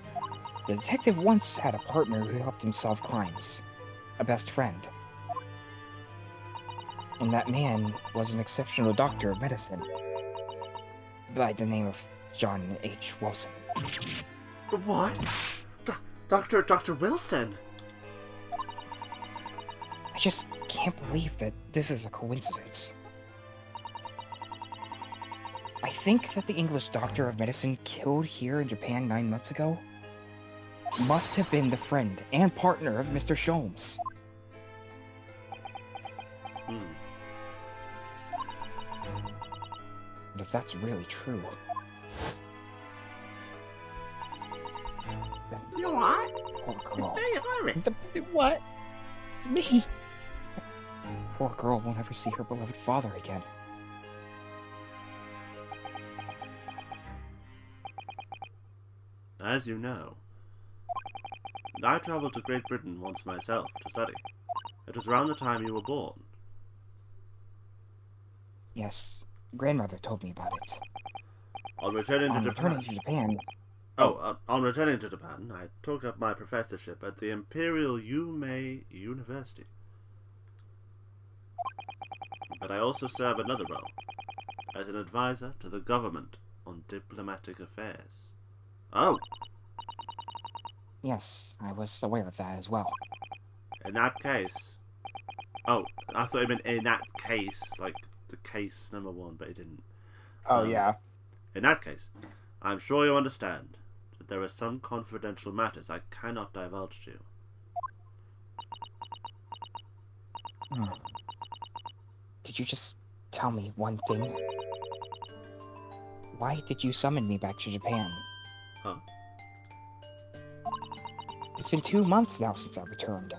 the detective once had a partner who helped him solve crimes, a best friend. And that man was an exceptional doctor of medicine by the name of John H. Wilson. What? Dr. Wilson? I just can't believe that this is a coincidence. I think that the English doctor of medicine killed here in Japan 9 months ago must have been the friend and partner of Mr. Sholmes. Hmm. And if that's really true, then You alright? poor It's girl. me, Iris. What? It's me. Poor girl won't ever see her beloved father again. As you know, I travelled to Great Britain once myself to study. It was around the time you were born. Yes, grandmother told me about it. On returning to On Japan. returning to Japan, On returning to Japan, I took up my professorship at the Imperial Yumei University. But I also serve another role, as an advisor to the government on diplomatic affairs. Oh, yes, I was aware of that as well. in that case... Oh, I thought it meant in that case, like the case number 1, but it didn't. Oh, yeah. In that case, I'm sure you understand that there are some confidential matters I cannot divulge to you. Could you just tell me one thing? Why did you summon me back to Japan? Huh? It's been 2 months now since I returned.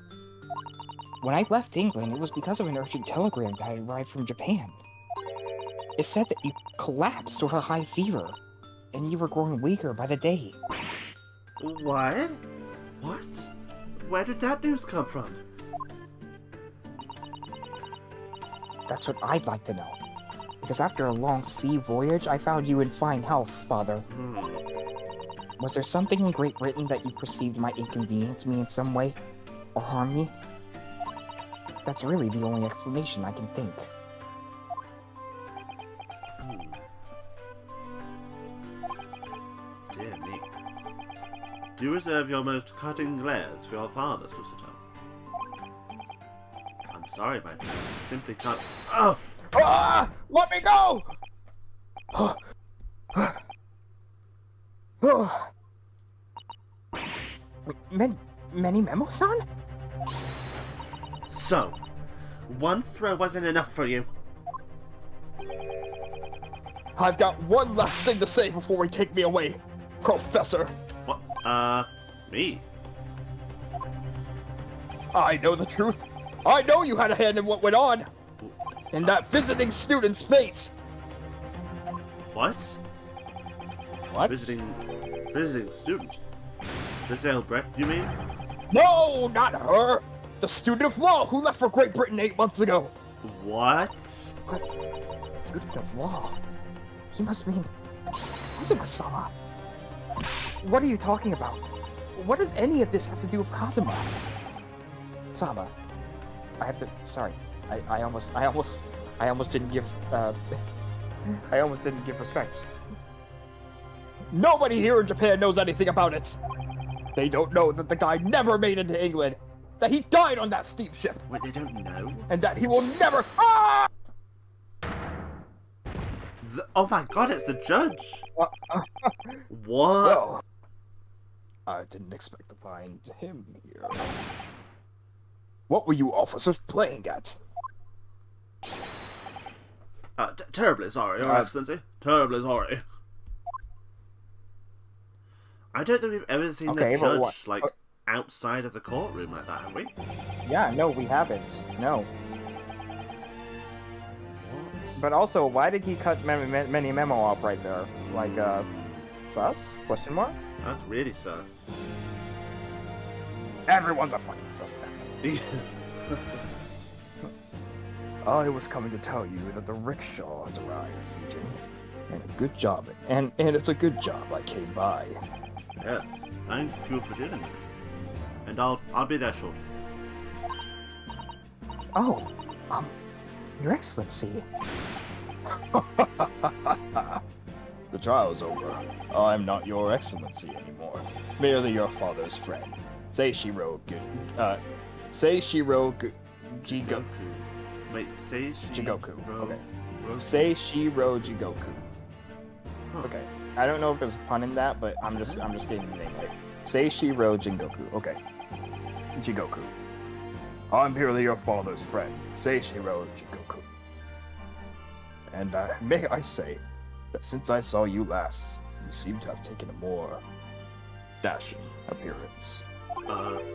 When I left England, it was because of an urgent telegram that had arrived from Japan. It said that you collapsed with a high fever, and you were growing weaker by the day. What? What? Where did that news come from? That's what I'd like to know. Because after a long sea voyage, I found you in fine health, Father. Was there something in Great Britain that you perceived might inconvenience me in some way? Or harm me? That's really the only explanation I can think. Dear me. Do you reserve your most cutting glares for your father, Susato? I'm sorry, my dear. I simply can't... Oh! Ah! Let me go! Many Memo-san? So, one throw wasn't enough for you. I've got one last thing to say before you take me away, Professor. What? Me? I know the truth. I know you had a hand in what went on. In that visiting student's fate. What? What? Visiting student? Giselle Brett, you mean? No, not her. The student of law who left for Great Britain 8 months ago. What? Student of law? He must mean... Kazuma-sama. What are you talking about? What does any of this have to do with Kazuma? Sama, I have to... Sorry. I almost didn't give, I almost didn't give respect. Nobody here in Japan knows anything about it. They don't know that the guy never made it to England, that he died on that steamship, Wait, they don't know? and that he will never. Ah! Oh my god, it's the judge! What? Well, I didn't expect to find him here. What were you officers playing at? Terribly sorry, Your Excellency. Terribly sorry. I don't think we've ever seen Okay, the but judge, what- like, outside of the courtroom like that, have we? Yeah, no, we haven't. No. What? But also, why did he cut many Memo off right there? Like, sus? Question mark? That's really sus. Everyone's a fucking suspect. I was coming to tell you that the rickshaw has arrived, Eugene. And a good job. And it's a good job I came by. Yes, thank you for doing it. And I'll be there shortly. Oh, Your Excellency. The trial's over. I'm not your excellency anymore. Merely your father's friend. Seishiro Jigoku. Wait, Seishi... Jigoku. Ro... Okay. Ro... Seishiro Jigoku. Okay. I don't know if there's a pun in that, but I'm just getting the name right. Seishiro Jingoku. Okay. Jigoku. I'm merely your father's friend, Seishiro Jigoku. And may I say that since I saw you last, you seem to have taken a more dashing appearance.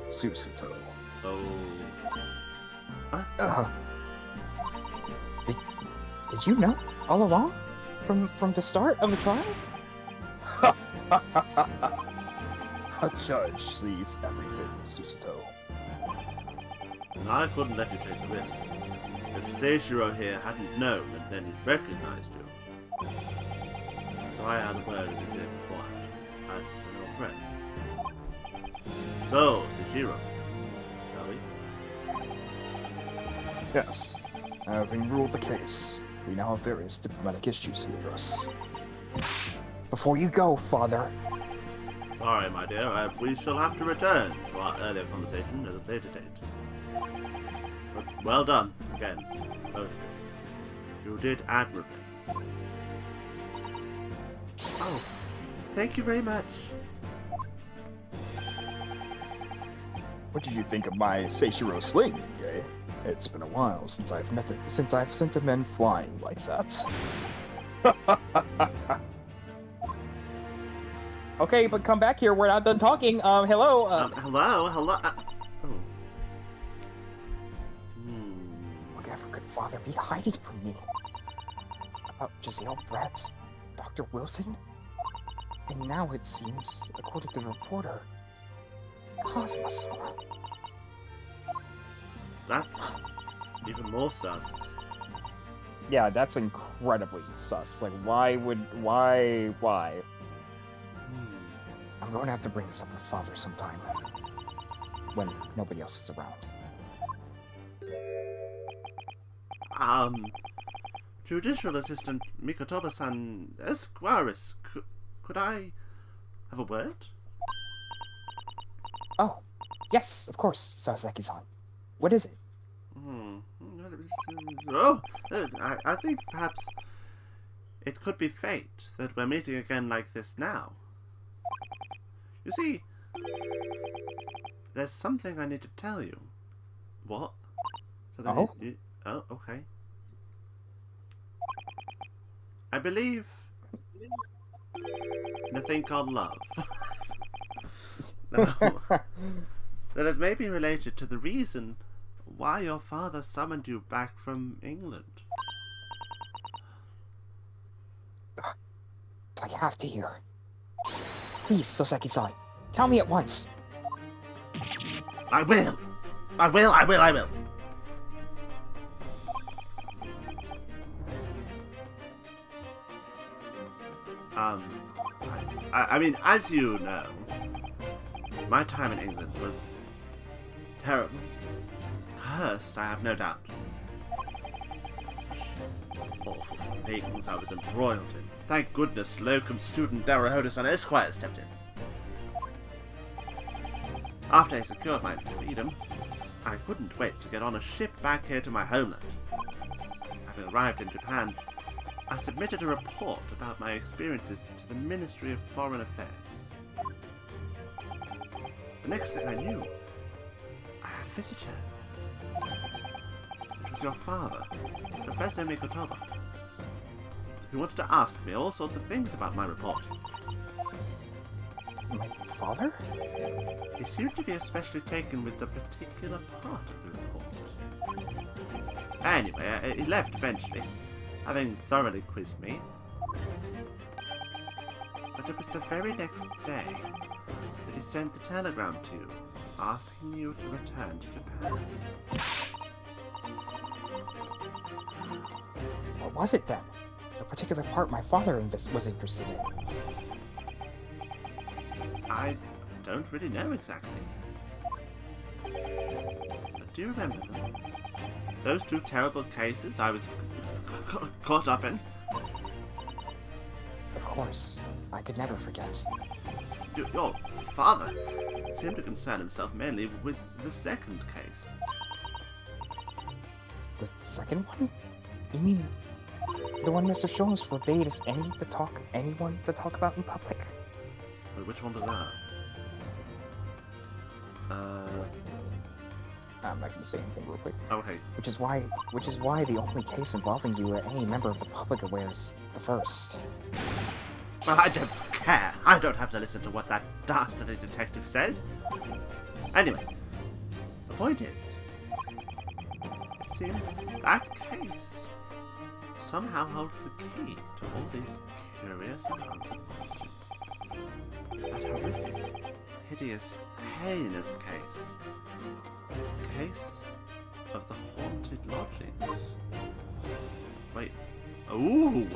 Susato. Oh. Did you know all along? From the start of the trial? A judge sees everything, Susato. I couldn't let you take the risk. If Seishiro here hadn't known, then he'd recognized you. So I had a word in his ear beforehand, as your friend. So, Seishiro, shall we? Yes. Having ruled the case, we now have various diplomatic issues to address. Before you go, father. Sorry, my dear, we shall have to return to our earlier conversation at a later date. But well done, again, both of you. You did admirably. Oh, thank you very much. What did you think of my Seishiro sling, Gay? It's been a while since I've sent a man flying like that. Okay, but come back here. We're not done talking. Hello. Hello. Oh. Whatever could father be hiding from me? About Giselle Bratz, Dr. Wilson? And now it seems, according to the reporter, Cosmo-sama. That's even more sus. Yeah, that's incredibly sus. Like, why? I'm going to have to bring this up with father sometime. When nobody else is around. Judicial Assistant Mikotoba-san Esquires, could I have a word? Oh, yes, of course, Sasaki-san. What is it? Oh, I think perhaps it could be fate that we're meeting again like this now. You see, there's something I need to tell you. What? Oh? Oh, okay. I believe in a thing called love. No. That it may be related to the reason why your father summoned you back from England. I have to hear. Please, Soseki-san, tell me at once. I will! I mean, as you know, my time in England was terrible. Cursed, I have no doubt. Such awful things I was embroiled in. Thank goodness locum student Darahoda-san Esquire stepped in. After I secured my freedom, I couldn't wait to get on a ship back here to my homeland. Having arrived in Japan, I submitted a report about my experiences to the Ministry of Foreign Affairs. The next thing I knew, I had a visitor. It was your father, Professor Mikotoba, who wanted to ask me all sorts of things about my report. My father? He seemed to be especially taken with a particular part of the report. Anyway, he left eventually, having thoroughly quizzed me. But it was the very next day that he sent the telegram to you, asking you to return to Japan. What was it then? The particular part my father was interested in. I don't really know exactly. But do you remember them? Those two terrible cases I was caught up in? Of course. I could never forget. Your father seemed to concern himself mainly with the second case. The second one? You mean The one Mr. Sholmes forbade us anyone to talk about in public. Wait, which one was that? I'm not gonna say anything real quick. Okay. Which is why the only case involving you or any member of the public aware is the first. Well, I don't care. I don't have to listen to what that dastardly detective says. Anyway, the point is, it seems that case somehow holds the key to all these curious and unanswered questions. That horrific, hideous, heinous case. The case of the haunted lodgings. Wait. Ooh!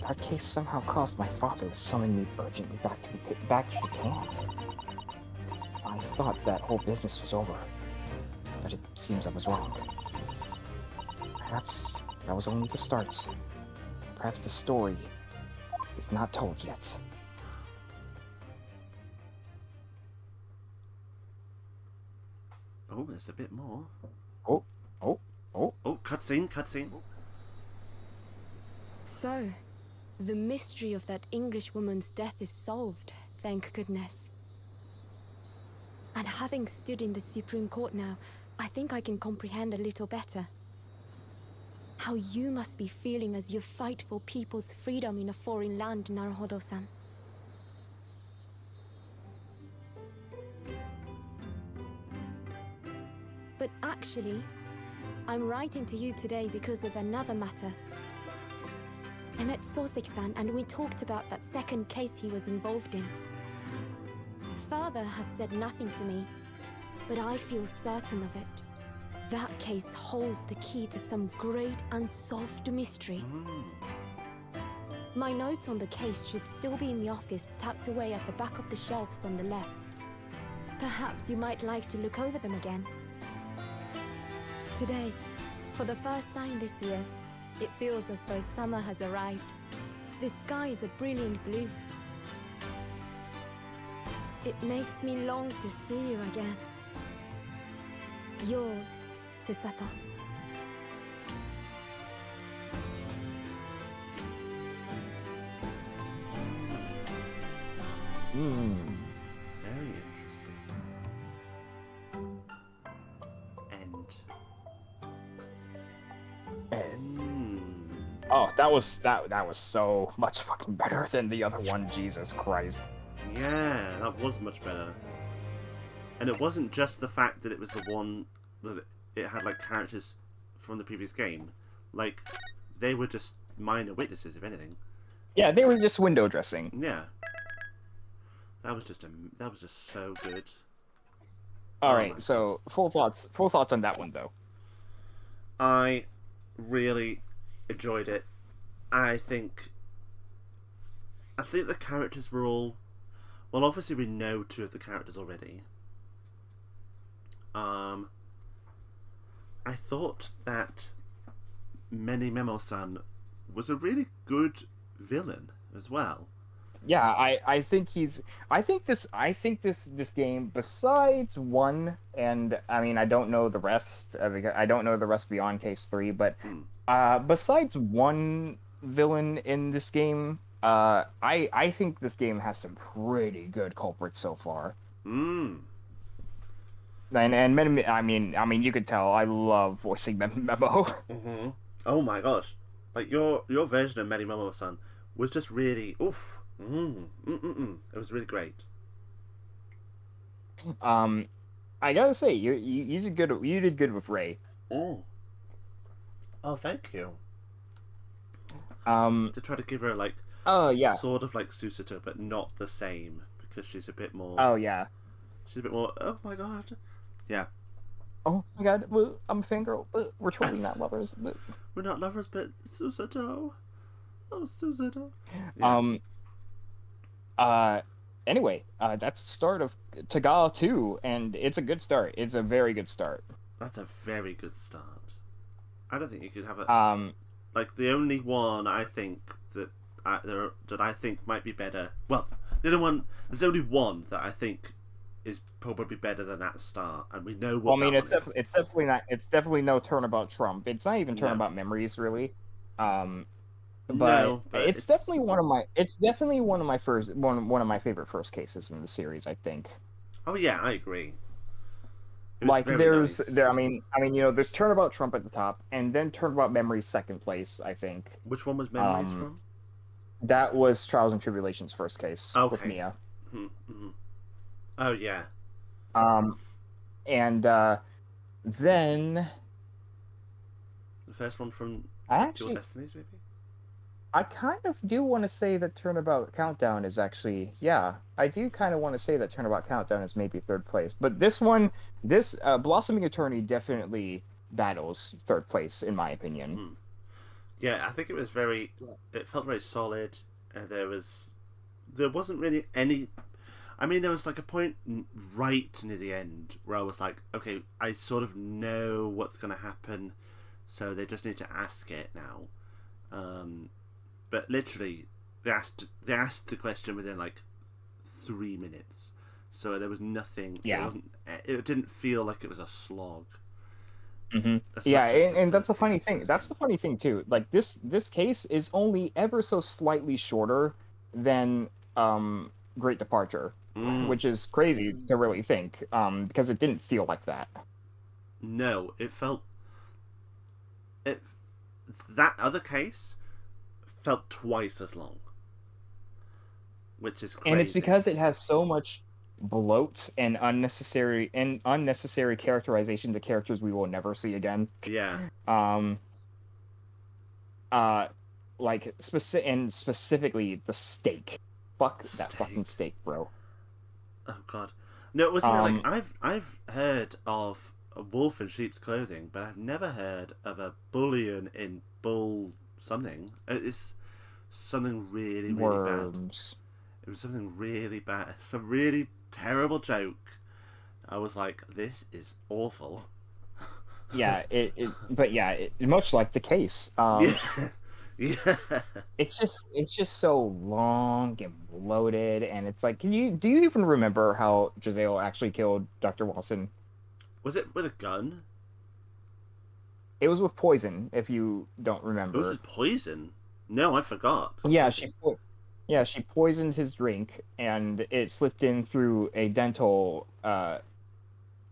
That case somehow caused my father to summon me urgently back to Japan. I thought that whole business was over, but it seems I was wrong. Perhaps that was only the start. Perhaps the story is not told yet. Oh, there's a bit more. Oh, Oh, cutscene. So, the mystery of that English woman's death is solved, thank goodness. And having stood in the Supreme Court now, I think I can comprehend a little better. How you must be feeling as you fight for people's freedom in a foreign land, Naruhodo-san. But actually, I'm writing to you today because of another matter. I met Soseki-san and we talked about that second case he was involved in. Father has said nothing to me, but I feel certain of it. That case holds the key to some great unsolved mystery. My notes on the case should still be in the office, tucked away at the back of the shelves on the left. Perhaps you might like to look over them again. Today, for the first time this year, it feels as though summer has arrived. The sky is a brilliant blue. It makes me long to see you again. Yours, Susato. Very interesting. Oh, that was so much fucking better than the other one. Jesus Christ. Yeah, that was much better. And it wasn't just the fact that it was the one that it had like characters from the previous game. Like, they were just minor witnesses, if anything. Yeah, they were just window dressing. Yeah. That was just so good. All Oh right, my so full thoughts on that one though. I really enjoyed it. I think the characters were all... Well, obviously we know two of the characters already. I thought that Many Memo-san was a really good villain as well. Yeah, I think this game, besides one, and I mean I don't know the rest beyond Case 3, but besides one villain in this game, I think this game has some pretty good culprits so far. And Memo, I mean you could tell I love voicing Memo. Mm-hmm. Oh my gosh, like your version of Many Memo-san was just really oof. It was really great. I gotta say, you did good. You did good with Ray. Oh, thank you. To try to give her like sort of like Susato, but not the same because she's a bit more. Oh yeah. She's a bit more. Oh my god. Yeah. Oh my god, well, I'm a fangirl, but we're totally not lovers. But... We're not lovers, but Susato. Oh, Susato. Yeah. Anyway, that's the start of Tagawa 2, and it's a good start. It's a very good start. That's a very good start. I don't think you could have a like the only one I think that I think might be better. Well, the other one. There's only one that I think is probably better than that start, and we know Well, what. I mean, that it's one is. it's definitely not. It's definitely no Turnabout Trump. It's not even No. Turnabout Memories, really. But, No, but it's definitely one of my. It's definitely one of my one of my favorite first cases in the series. I think. Oh yeah, I agree. It was Like very there's nice. there. I mean, there's Turnabout Trump at the top, and then Turnabout Memories second place. I think Which one was Memories um, from? that was Trials and Tribulations first case with Okay. Mia. Mm-hmm. Oh yeah. And then The first one from I Pure actually Destinies, maybe. I kind of do want to say that Turnabout Countdown is actually, yeah, I do kind of want to say that Turnabout Countdown is maybe third place. But this one, this Blossoming Attorney definitely battles third place, in my opinion. Yeah, I think it was very. It felt very solid. There wasn't really any. I mean, there was like a point right near the end where I was like, okay, I sort of know what's going to happen, so they just need to ask it now. But literally, they asked the question within like 3 minutes, so there was nothing. Yeah. It didn't feel like it was a slog. Mm-hmm. As Yeah, much as and that's the first funny case thing. was. That's the funny thing too. Like this case is only ever so slightly shorter than Great Departure, which is crazy to really think. Because it didn't feel like that. No, it felt. That other case felt twice as long, which is crazy. And it's because it has so much bloat and unnecessary characterization to characters we will never see again. Yeah. Like specifically the steak. Fuck that Steak. fucking steak, bro. Oh god. No, it wasn't it like I've heard of a wolf in sheep's clothing, but I've never heard of a bullion in bull something. It's something really, really bad. Worms. It was something really bad. Some really terrible joke. I was like, this is awful. Yeah, but yeah, much like the case. Yeah. It's just so long and bloated, and it's like, do you even remember how Giselle actually killed Dr. Watson? Was it with a gun? It was with poison, if you don't It was remember. with poison. No, I forgot. Yeah, she poisoned his drink, and it slipped in through a dental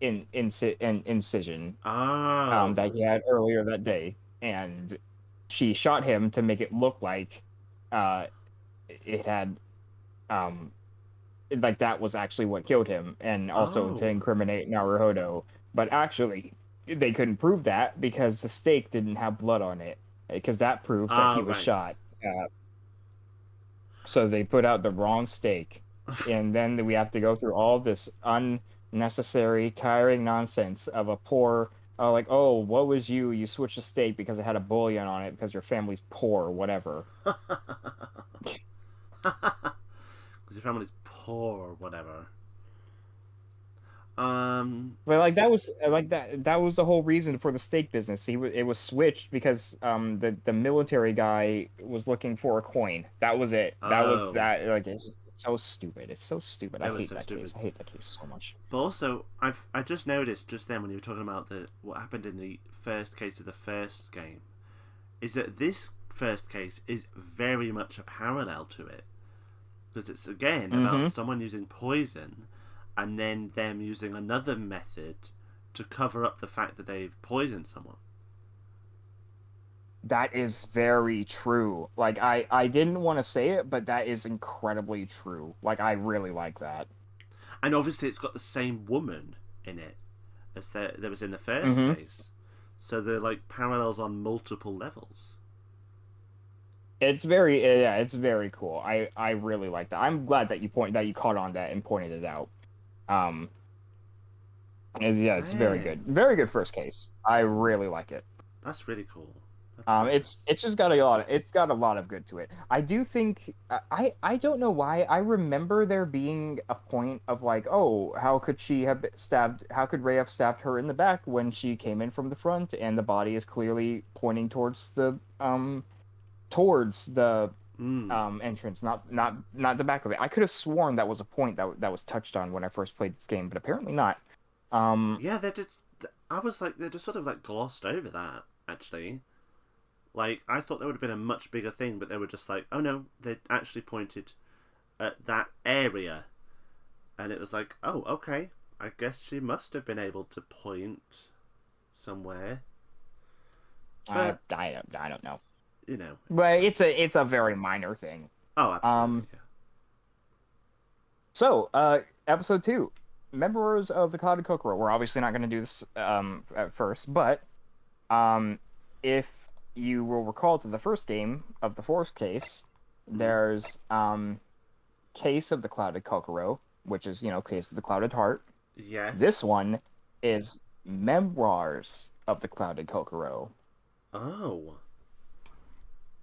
incision Oh. that he had earlier that day, and she shot him to make it look like it had like that was actually what killed him, and also to Oh. incriminate Naruhodo. But actually, they couldn't prove that because the steak didn't have blood on it, because that proves that he was Right. shot. So they put out the wrong steak, and then we have to go through all this unnecessary, tiring nonsense of a poor, like, oh, what was you? You switched the steak because it had a bullion on it because your family's poor or whatever. Because your family's poor or whatever. But like that was that was the whole reason for the steak business. It was switched because the military guy was looking for a coin. That was it. That Oh. was that. Like it's just so stupid. It's so stupid. It I was hate so that stupid. case. I hate that case so much. But also, I just noticed just then when you were talking about what happened in the first case of the first game, is that this first case is very much a parallel to it, because it's again about someone using poison, and then them using another method to cover up the fact that they've poisoned someone. That is very true. Like I didn't want to say it, but that is incredibly true. Like I really like that. And obviously, it's got the same woman in it as there was in the first case, so they're like parallels on multiple levels. It's very cool. I really like that. I'm glad that you caught on that and pointed it out. Yeah, it's very good. Very good first case. I really like it. That's really cool. That's It's just got a lot of good to it. I do think I don't know why I remember there being a point of like, oh, how could Ray have stabbed her in the back when she came in from the front and the body is clearly pointing towards the entrance, not the back of it. I could have sworn that was a point that was touched on when I first played this game, but apparently not. Yeah, they did. I was like, they just sort of like glossed over that, actually. Like, I thought there would have been a much bigger thing, but they were just like, oh no, they actually pointed at that area. And it was like, oh, okay, I guess she must have been able to point somewhere. I don't know. You know. But it's a very minor thing. Oh, absolutely. So, episode 2. Members of the Clouded Kokoro. We're obviously not going to do this at first, but if you will recall to the first game of the fourth case, there's Case of the Clouded Kokoro, which is, Case of the Clouded Heart. Yes. This one is Memoirs of the Clouded Kokoro. Oh.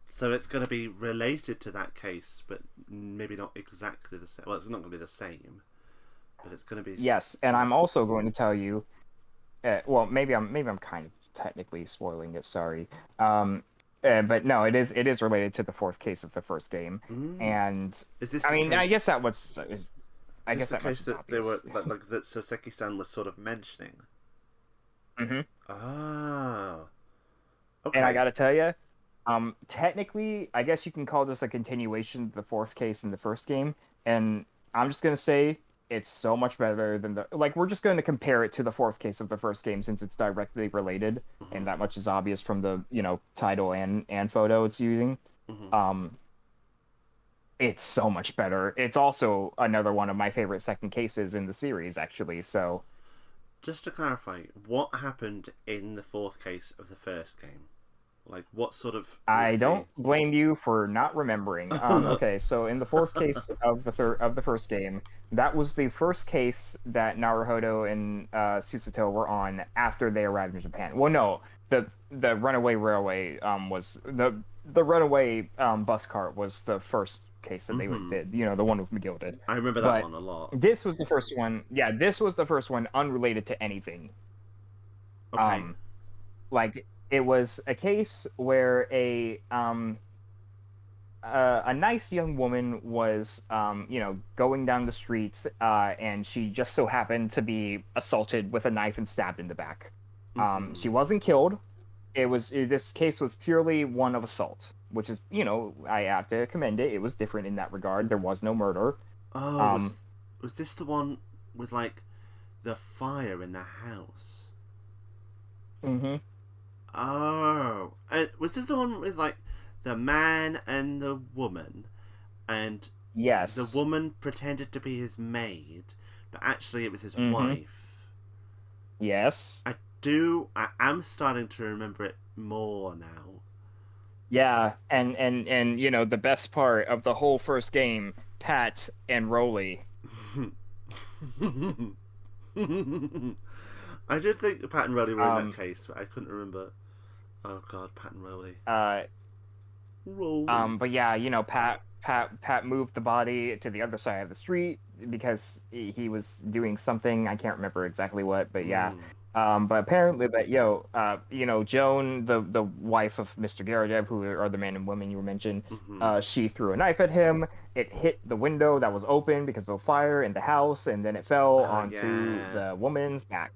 So it's going to be related to that case, but maybe not exactly the same. Well, it's not going to be the same, but it's going to be. Yes, and I'm also going to tell you. Well, maybe I'm kind of technically spoiling it. Sorry. But no, it is related to the fourth case of the first game, and is this? I guess that was. I guess that the case that they were obvious. like that Soseki-san was sort of mentioning. Mm-hmm. Oh. Okay. And I gotta tell you, technically, I guess you can call this a continuation of the fourth case in the first game, and I'm just gonna say it's so much better than we're just going to compare it to the fourth case of the first game since it's directly related, and that much is obvious from the title and photo it's using. It's so much better. It's also another one of my favorite second cases in the series, actually. So, just to clarify, what happened in the fourth case of the first game? Like, what sort of... I don't blame you for not remembering. Okay, so in the fourth case of the first game, that was the first case that Naruhodo and Susato were on after they arrived in Japan. Well, no, the runaway railway was the runaway bus cart was the first case that they did. The one with McGilded. I remember that one a lot. This was the first one. Yeah, this was the first one unrelated to anything. Okay. It was a case where a nice young woman was, going down the streets, and she just so happened to be assaulted with a knife and stabbed in the back. She wasn't killed. This case was purely one of assault, which is, I have to commend it. It was different in that regard. There was no murder. Oh, was this the one with, like, the fire in the house? Mm-hmm. Oh, and was this the one with like the man and the woman, and yes, the woman pretended to be his maid, but actually it was his wife. Yes, I am starting to remember it more now. Yeah, and the best part of the whole first game, Pat and Rolly. I did think Pat and Rolly were in that case, but I couldn't remember. Oh god, Pat and Rolly. Rolly. But yeah, Pat moved the body to the other side of the street because he was doing something. I can't remember exactly what, but yeah. But apparently, Joan, the wife of Mr. Garajev, who are the man and woman you mentioned, she threw a knife at him. It hit the window that was open because of a fire in the house, and then it fell onto the woman's back.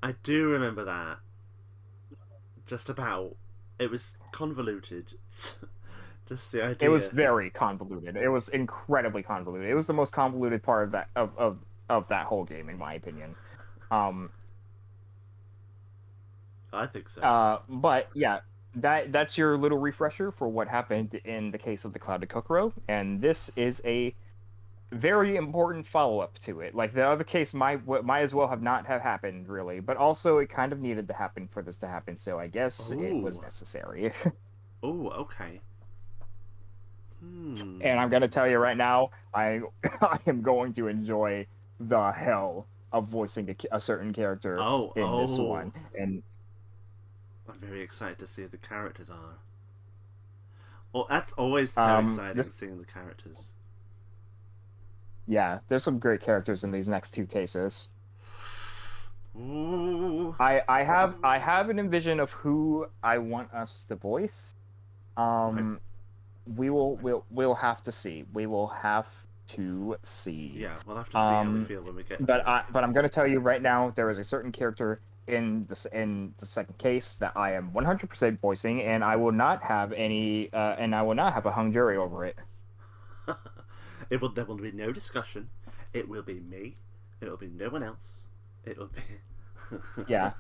I do remember that. Just about. It was convoluted. Just the idea. It was very convoluted. It was incredibly convoluted. It was the most convoluted part of that of that whole game, in my opinion. I think so. But yeah, that's your little refresher for what happened in the case of the Clouded Kokoro, and this is a very important follow-up to it. Like, the other case might as well not have happened, really, but also it kind of needed to happen for this to happen, so I guess it was necessary. Oh, okay. And I'm gonna tell you right now, I am going to enjoy the hell of voicing a certain character in this one, and I'm very excited to see who the characters are. Oh, that's always so exciting, seeing the characters. Yeah, there's some great characters in these next two cases. Ooh. I have an envision of who I want us to voice. we'll have to see. We will have to see. Yeah, we'll have to see how we feel when we get. But I'm going to tell you right now, there is a certain character in the second case that I am 100% voicing, and I will not have a hung jury over it. There will be no discussion. It will be me. It will be no one else. It will be. Yeah.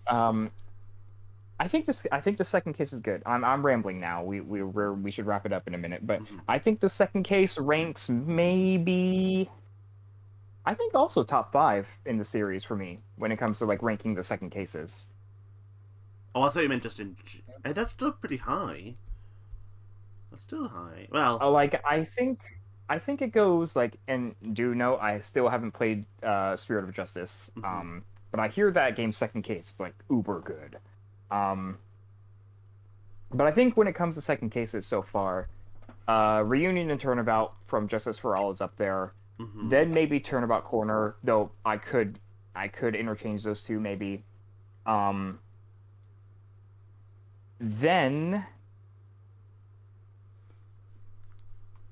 I think the second case is good. I'm rambling now. We should wrap it up in a minute, but I think the second case ranks maybe. I think also top 5 in the series for me when it comes to like ranking the second cases. Oh, I thought you meant just in. That's still pretty high. That's still high. Well, Like I think it goes like, and do note I still haven't played Spirit of Justice. But I hear that game's second case is like uber good. But I think when it comes to second cases so far, Reunion and Turnabout from Justice for All is up there. Then maybe Turnabout Corner, though I could interchange those two maybe. Then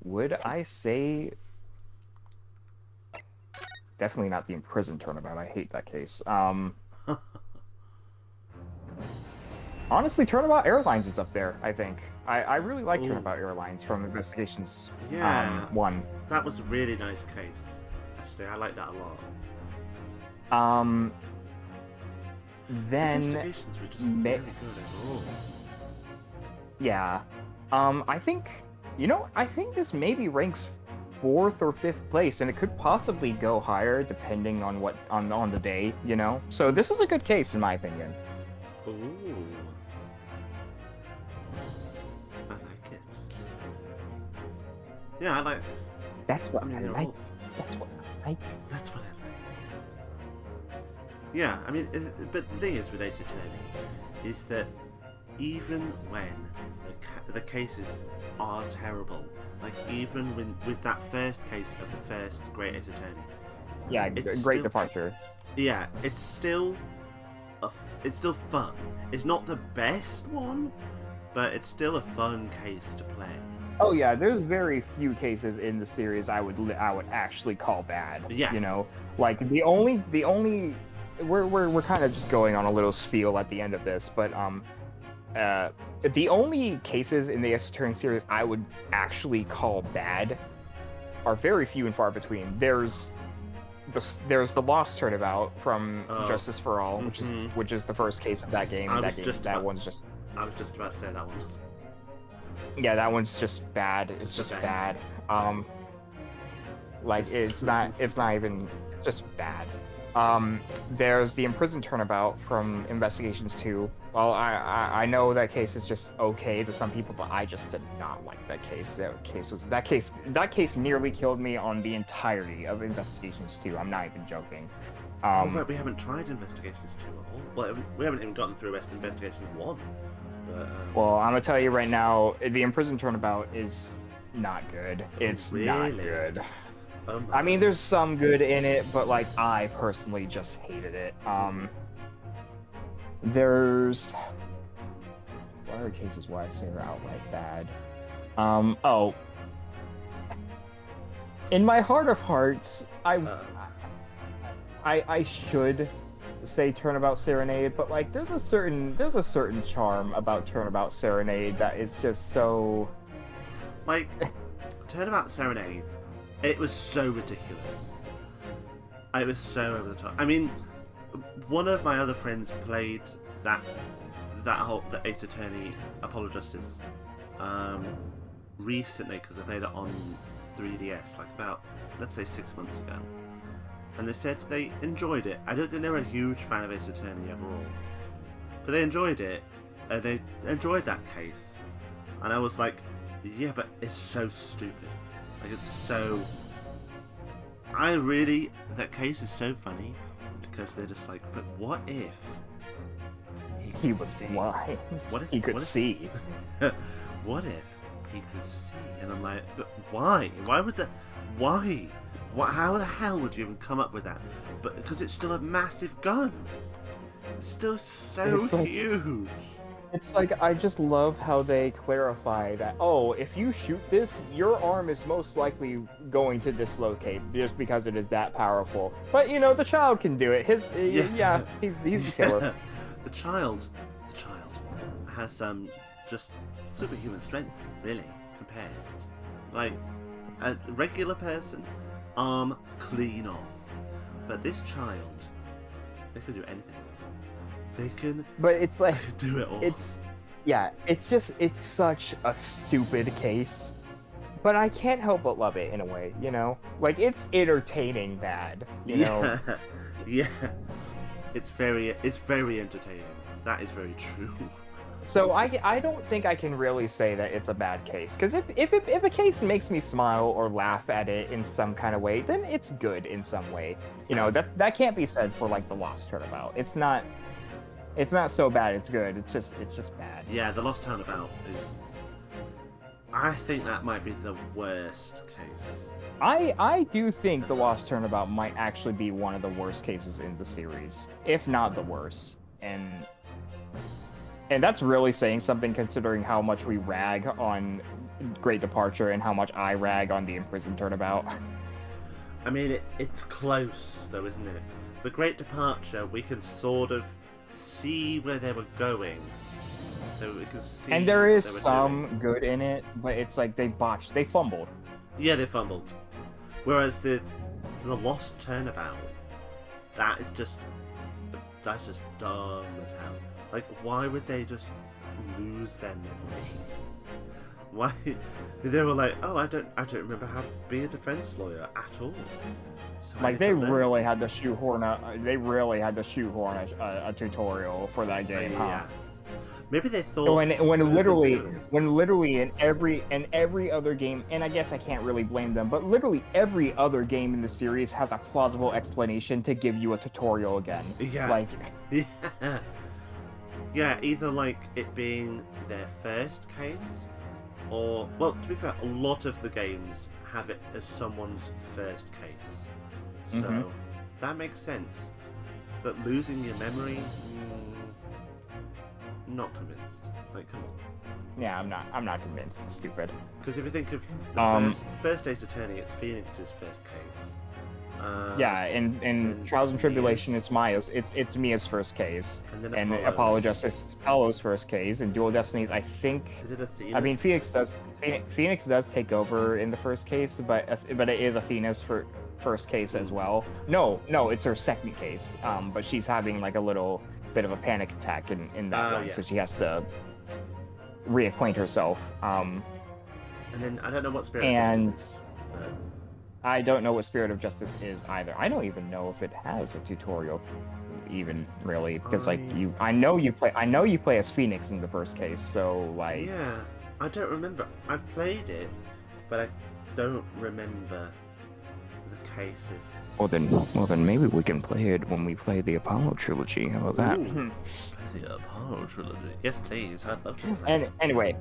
would I say definitely not the Imprisoned Turnabout. I hate that case. Honestly, Turnabout Airlines is up there, I think. I really like Turnabout Airlines from Investigations 1. That was a really nice case. Actually, I like that a lot. Then Investigations were just very good overall. Yeah. I think this maybe ranks 4th or 5th place, and it could possibly go higher depending on what on the day, you know? So this is a good case in my opinion. Ooh. I like it. Yeah, I like. That's what I they're like. all- That's what I like. That's what I like. Yeah, I mean, but the thing is with Ace Attorney is that even when the cases are terrible, like even with that first case of the first Great Ace Attorney, Yeah, It's great still- departure. yeah, it's still fun. It's not the best one, but it's still a fun case to play. Oh yeah, there's very few cases in the series I would actually call bad. Yeah. You know, like the only we're kind of just going on a little spiel at the end of this, but the only cases in the Ace Attorney series I would actually call bad are very few and far between. There's the Lost Turnabout from Justice for All, which is the first case of that game. One's just I was just about to say that one. yeah, that one's just bad. It's just bad. Like it's not even just bad. There's the Imprisoned Turnabout from Investigations 2. Well, I know that case is just okay to some people, but I just did not like that case. That case nearly killed me on the entirety of Investigations 2. I'm not even joking. Right, we haven't tried Investigations 2 at all. Well, we haven't even gotten through Investigations 1. But, well, I'm gonna tell you right now, the Imprisoned Turnabout is not good. It's not Really? good. I mean, there's some good in it, but like I personally just hated it. There's what other cases why I say are outright bad? In my heart of hearts, I should say Turnabout Serenade, but like there's a certain charm about Turnabout Serenade that is just so like Turnabout Serenade. It was so ridiculous. It was so over the top. I mean, one of my other friends played the Ace Attorney Apollo Justice recently because they played it on 3DS, like about, let's say, 6 months ago. And they said they enjoyed it. I don't think they were a huge fan of Ace Attorney overall, but they enjoyed it. They enjoyed that case, and I was like, yeah, but it's so stupid. Like, it's so... that case is so funny, because they're just like, but what if... he was see? blind. What if he could what if- see? What if he could see? And I'm like, but why? Why would that... Why? How the hell would you even come up with that? But because it's still a massive gun. It's still so It's like- huge. It's like, I just love how they clarify that, oh, if you shoot this, your arm is most likely going to dislocate just because it is that powerful. But, you know, the child can do it. He's a killer. The child has just superhuman strength, really, compared. Like, a regular person, arm clean off. But this child, they can do anything. They can But it's like, do it all. it's such a stupid case. But I can't help but love it in a way, you know? Like, it's entertaining bad, you know? Yeah. It's very entertaining. That is very true. So I don't think I can really say that it's a bad case, because if a case makes me smile or laugh at it in some kind of way, then it's good in some way. You know, that can't be said for like the Lost Turnabout. It's not so bad it's good. It's just bad. Yeah, the Lost Turnabout is. I think that might be the worst case. I do think the Lost Turnabout might actually be one of the worst cases in the series, if not the worst. And that's really saying something, considering how much we rag on Great Departure and how much I rag on the Imprisoned Turnabout. I mean, it's close, though, isn't it? The Great Departure, we can sort of see where they were going. So we can see. And there is what they were some doing. good in it, but it's like they fumbled. Yeah, they fumbled. Whereas the Lost Turnabout, that's just dumb as hell. Like, why would they just lose their memory? Why? They were like, oh, I don't remember how to be a defense lawyer at all. So Like they really had to shoehorn a tutorial for that game, huh? Yeah. Maybe they thought When literally in every other game, and I guess I can't really blame them, but literally every other game in the series has a plausible explanation to give you a tutorial again. Yeah. Like, yeah. Yeah, either like it being their first case, or, well, to be fair, a lot of the games have it as someone's first case. So, that makes sense. But losing your memory, not convinced. Like, come on. yeah, I'm not convinced. It's stupid. Because if you think of the first Ace Attorney, it's Phoenix's first case. Yeah, in Trials and Tribulation, it's Mia's first case, and Apollo Justice, it's Apollo's first case, and Dual Destinies, I think. Is it Athena? I mean, Phoenix does take over in the first case, but it is Athena's first case as well. No, it's her second case. But she's having like a little bit of a panic attack in that one, yeah. so she has to reacquaint herself. And then I don't know what Spirit. And is, but... I don't know what Spirit of Justice is either. I don't even know if it has a tutorial, even really, because I know you play as Phoenix in the first case, so like. Yeah, I don't remember. I've played it, but I don't remember the cases. Well then maybe we can play it when we play the Apollo trilogy. How about that? Ooh, the Apollo trilogy. Yes, please. I'd love to play. And anyway,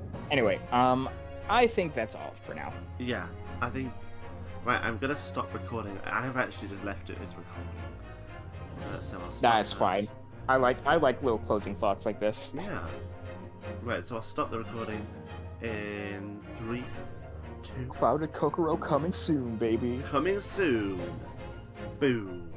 I think that's all for now. Yeah, I think. Right, I'm gonna stop recording. I have actually just left it as recording. So I'll stop That's that. fine. I like little closing thoughts like this. Yeah. Right, so I'll stop the recording in 3, 2. Clouded Kokoro coming soon, baby. Coming soon. Boom.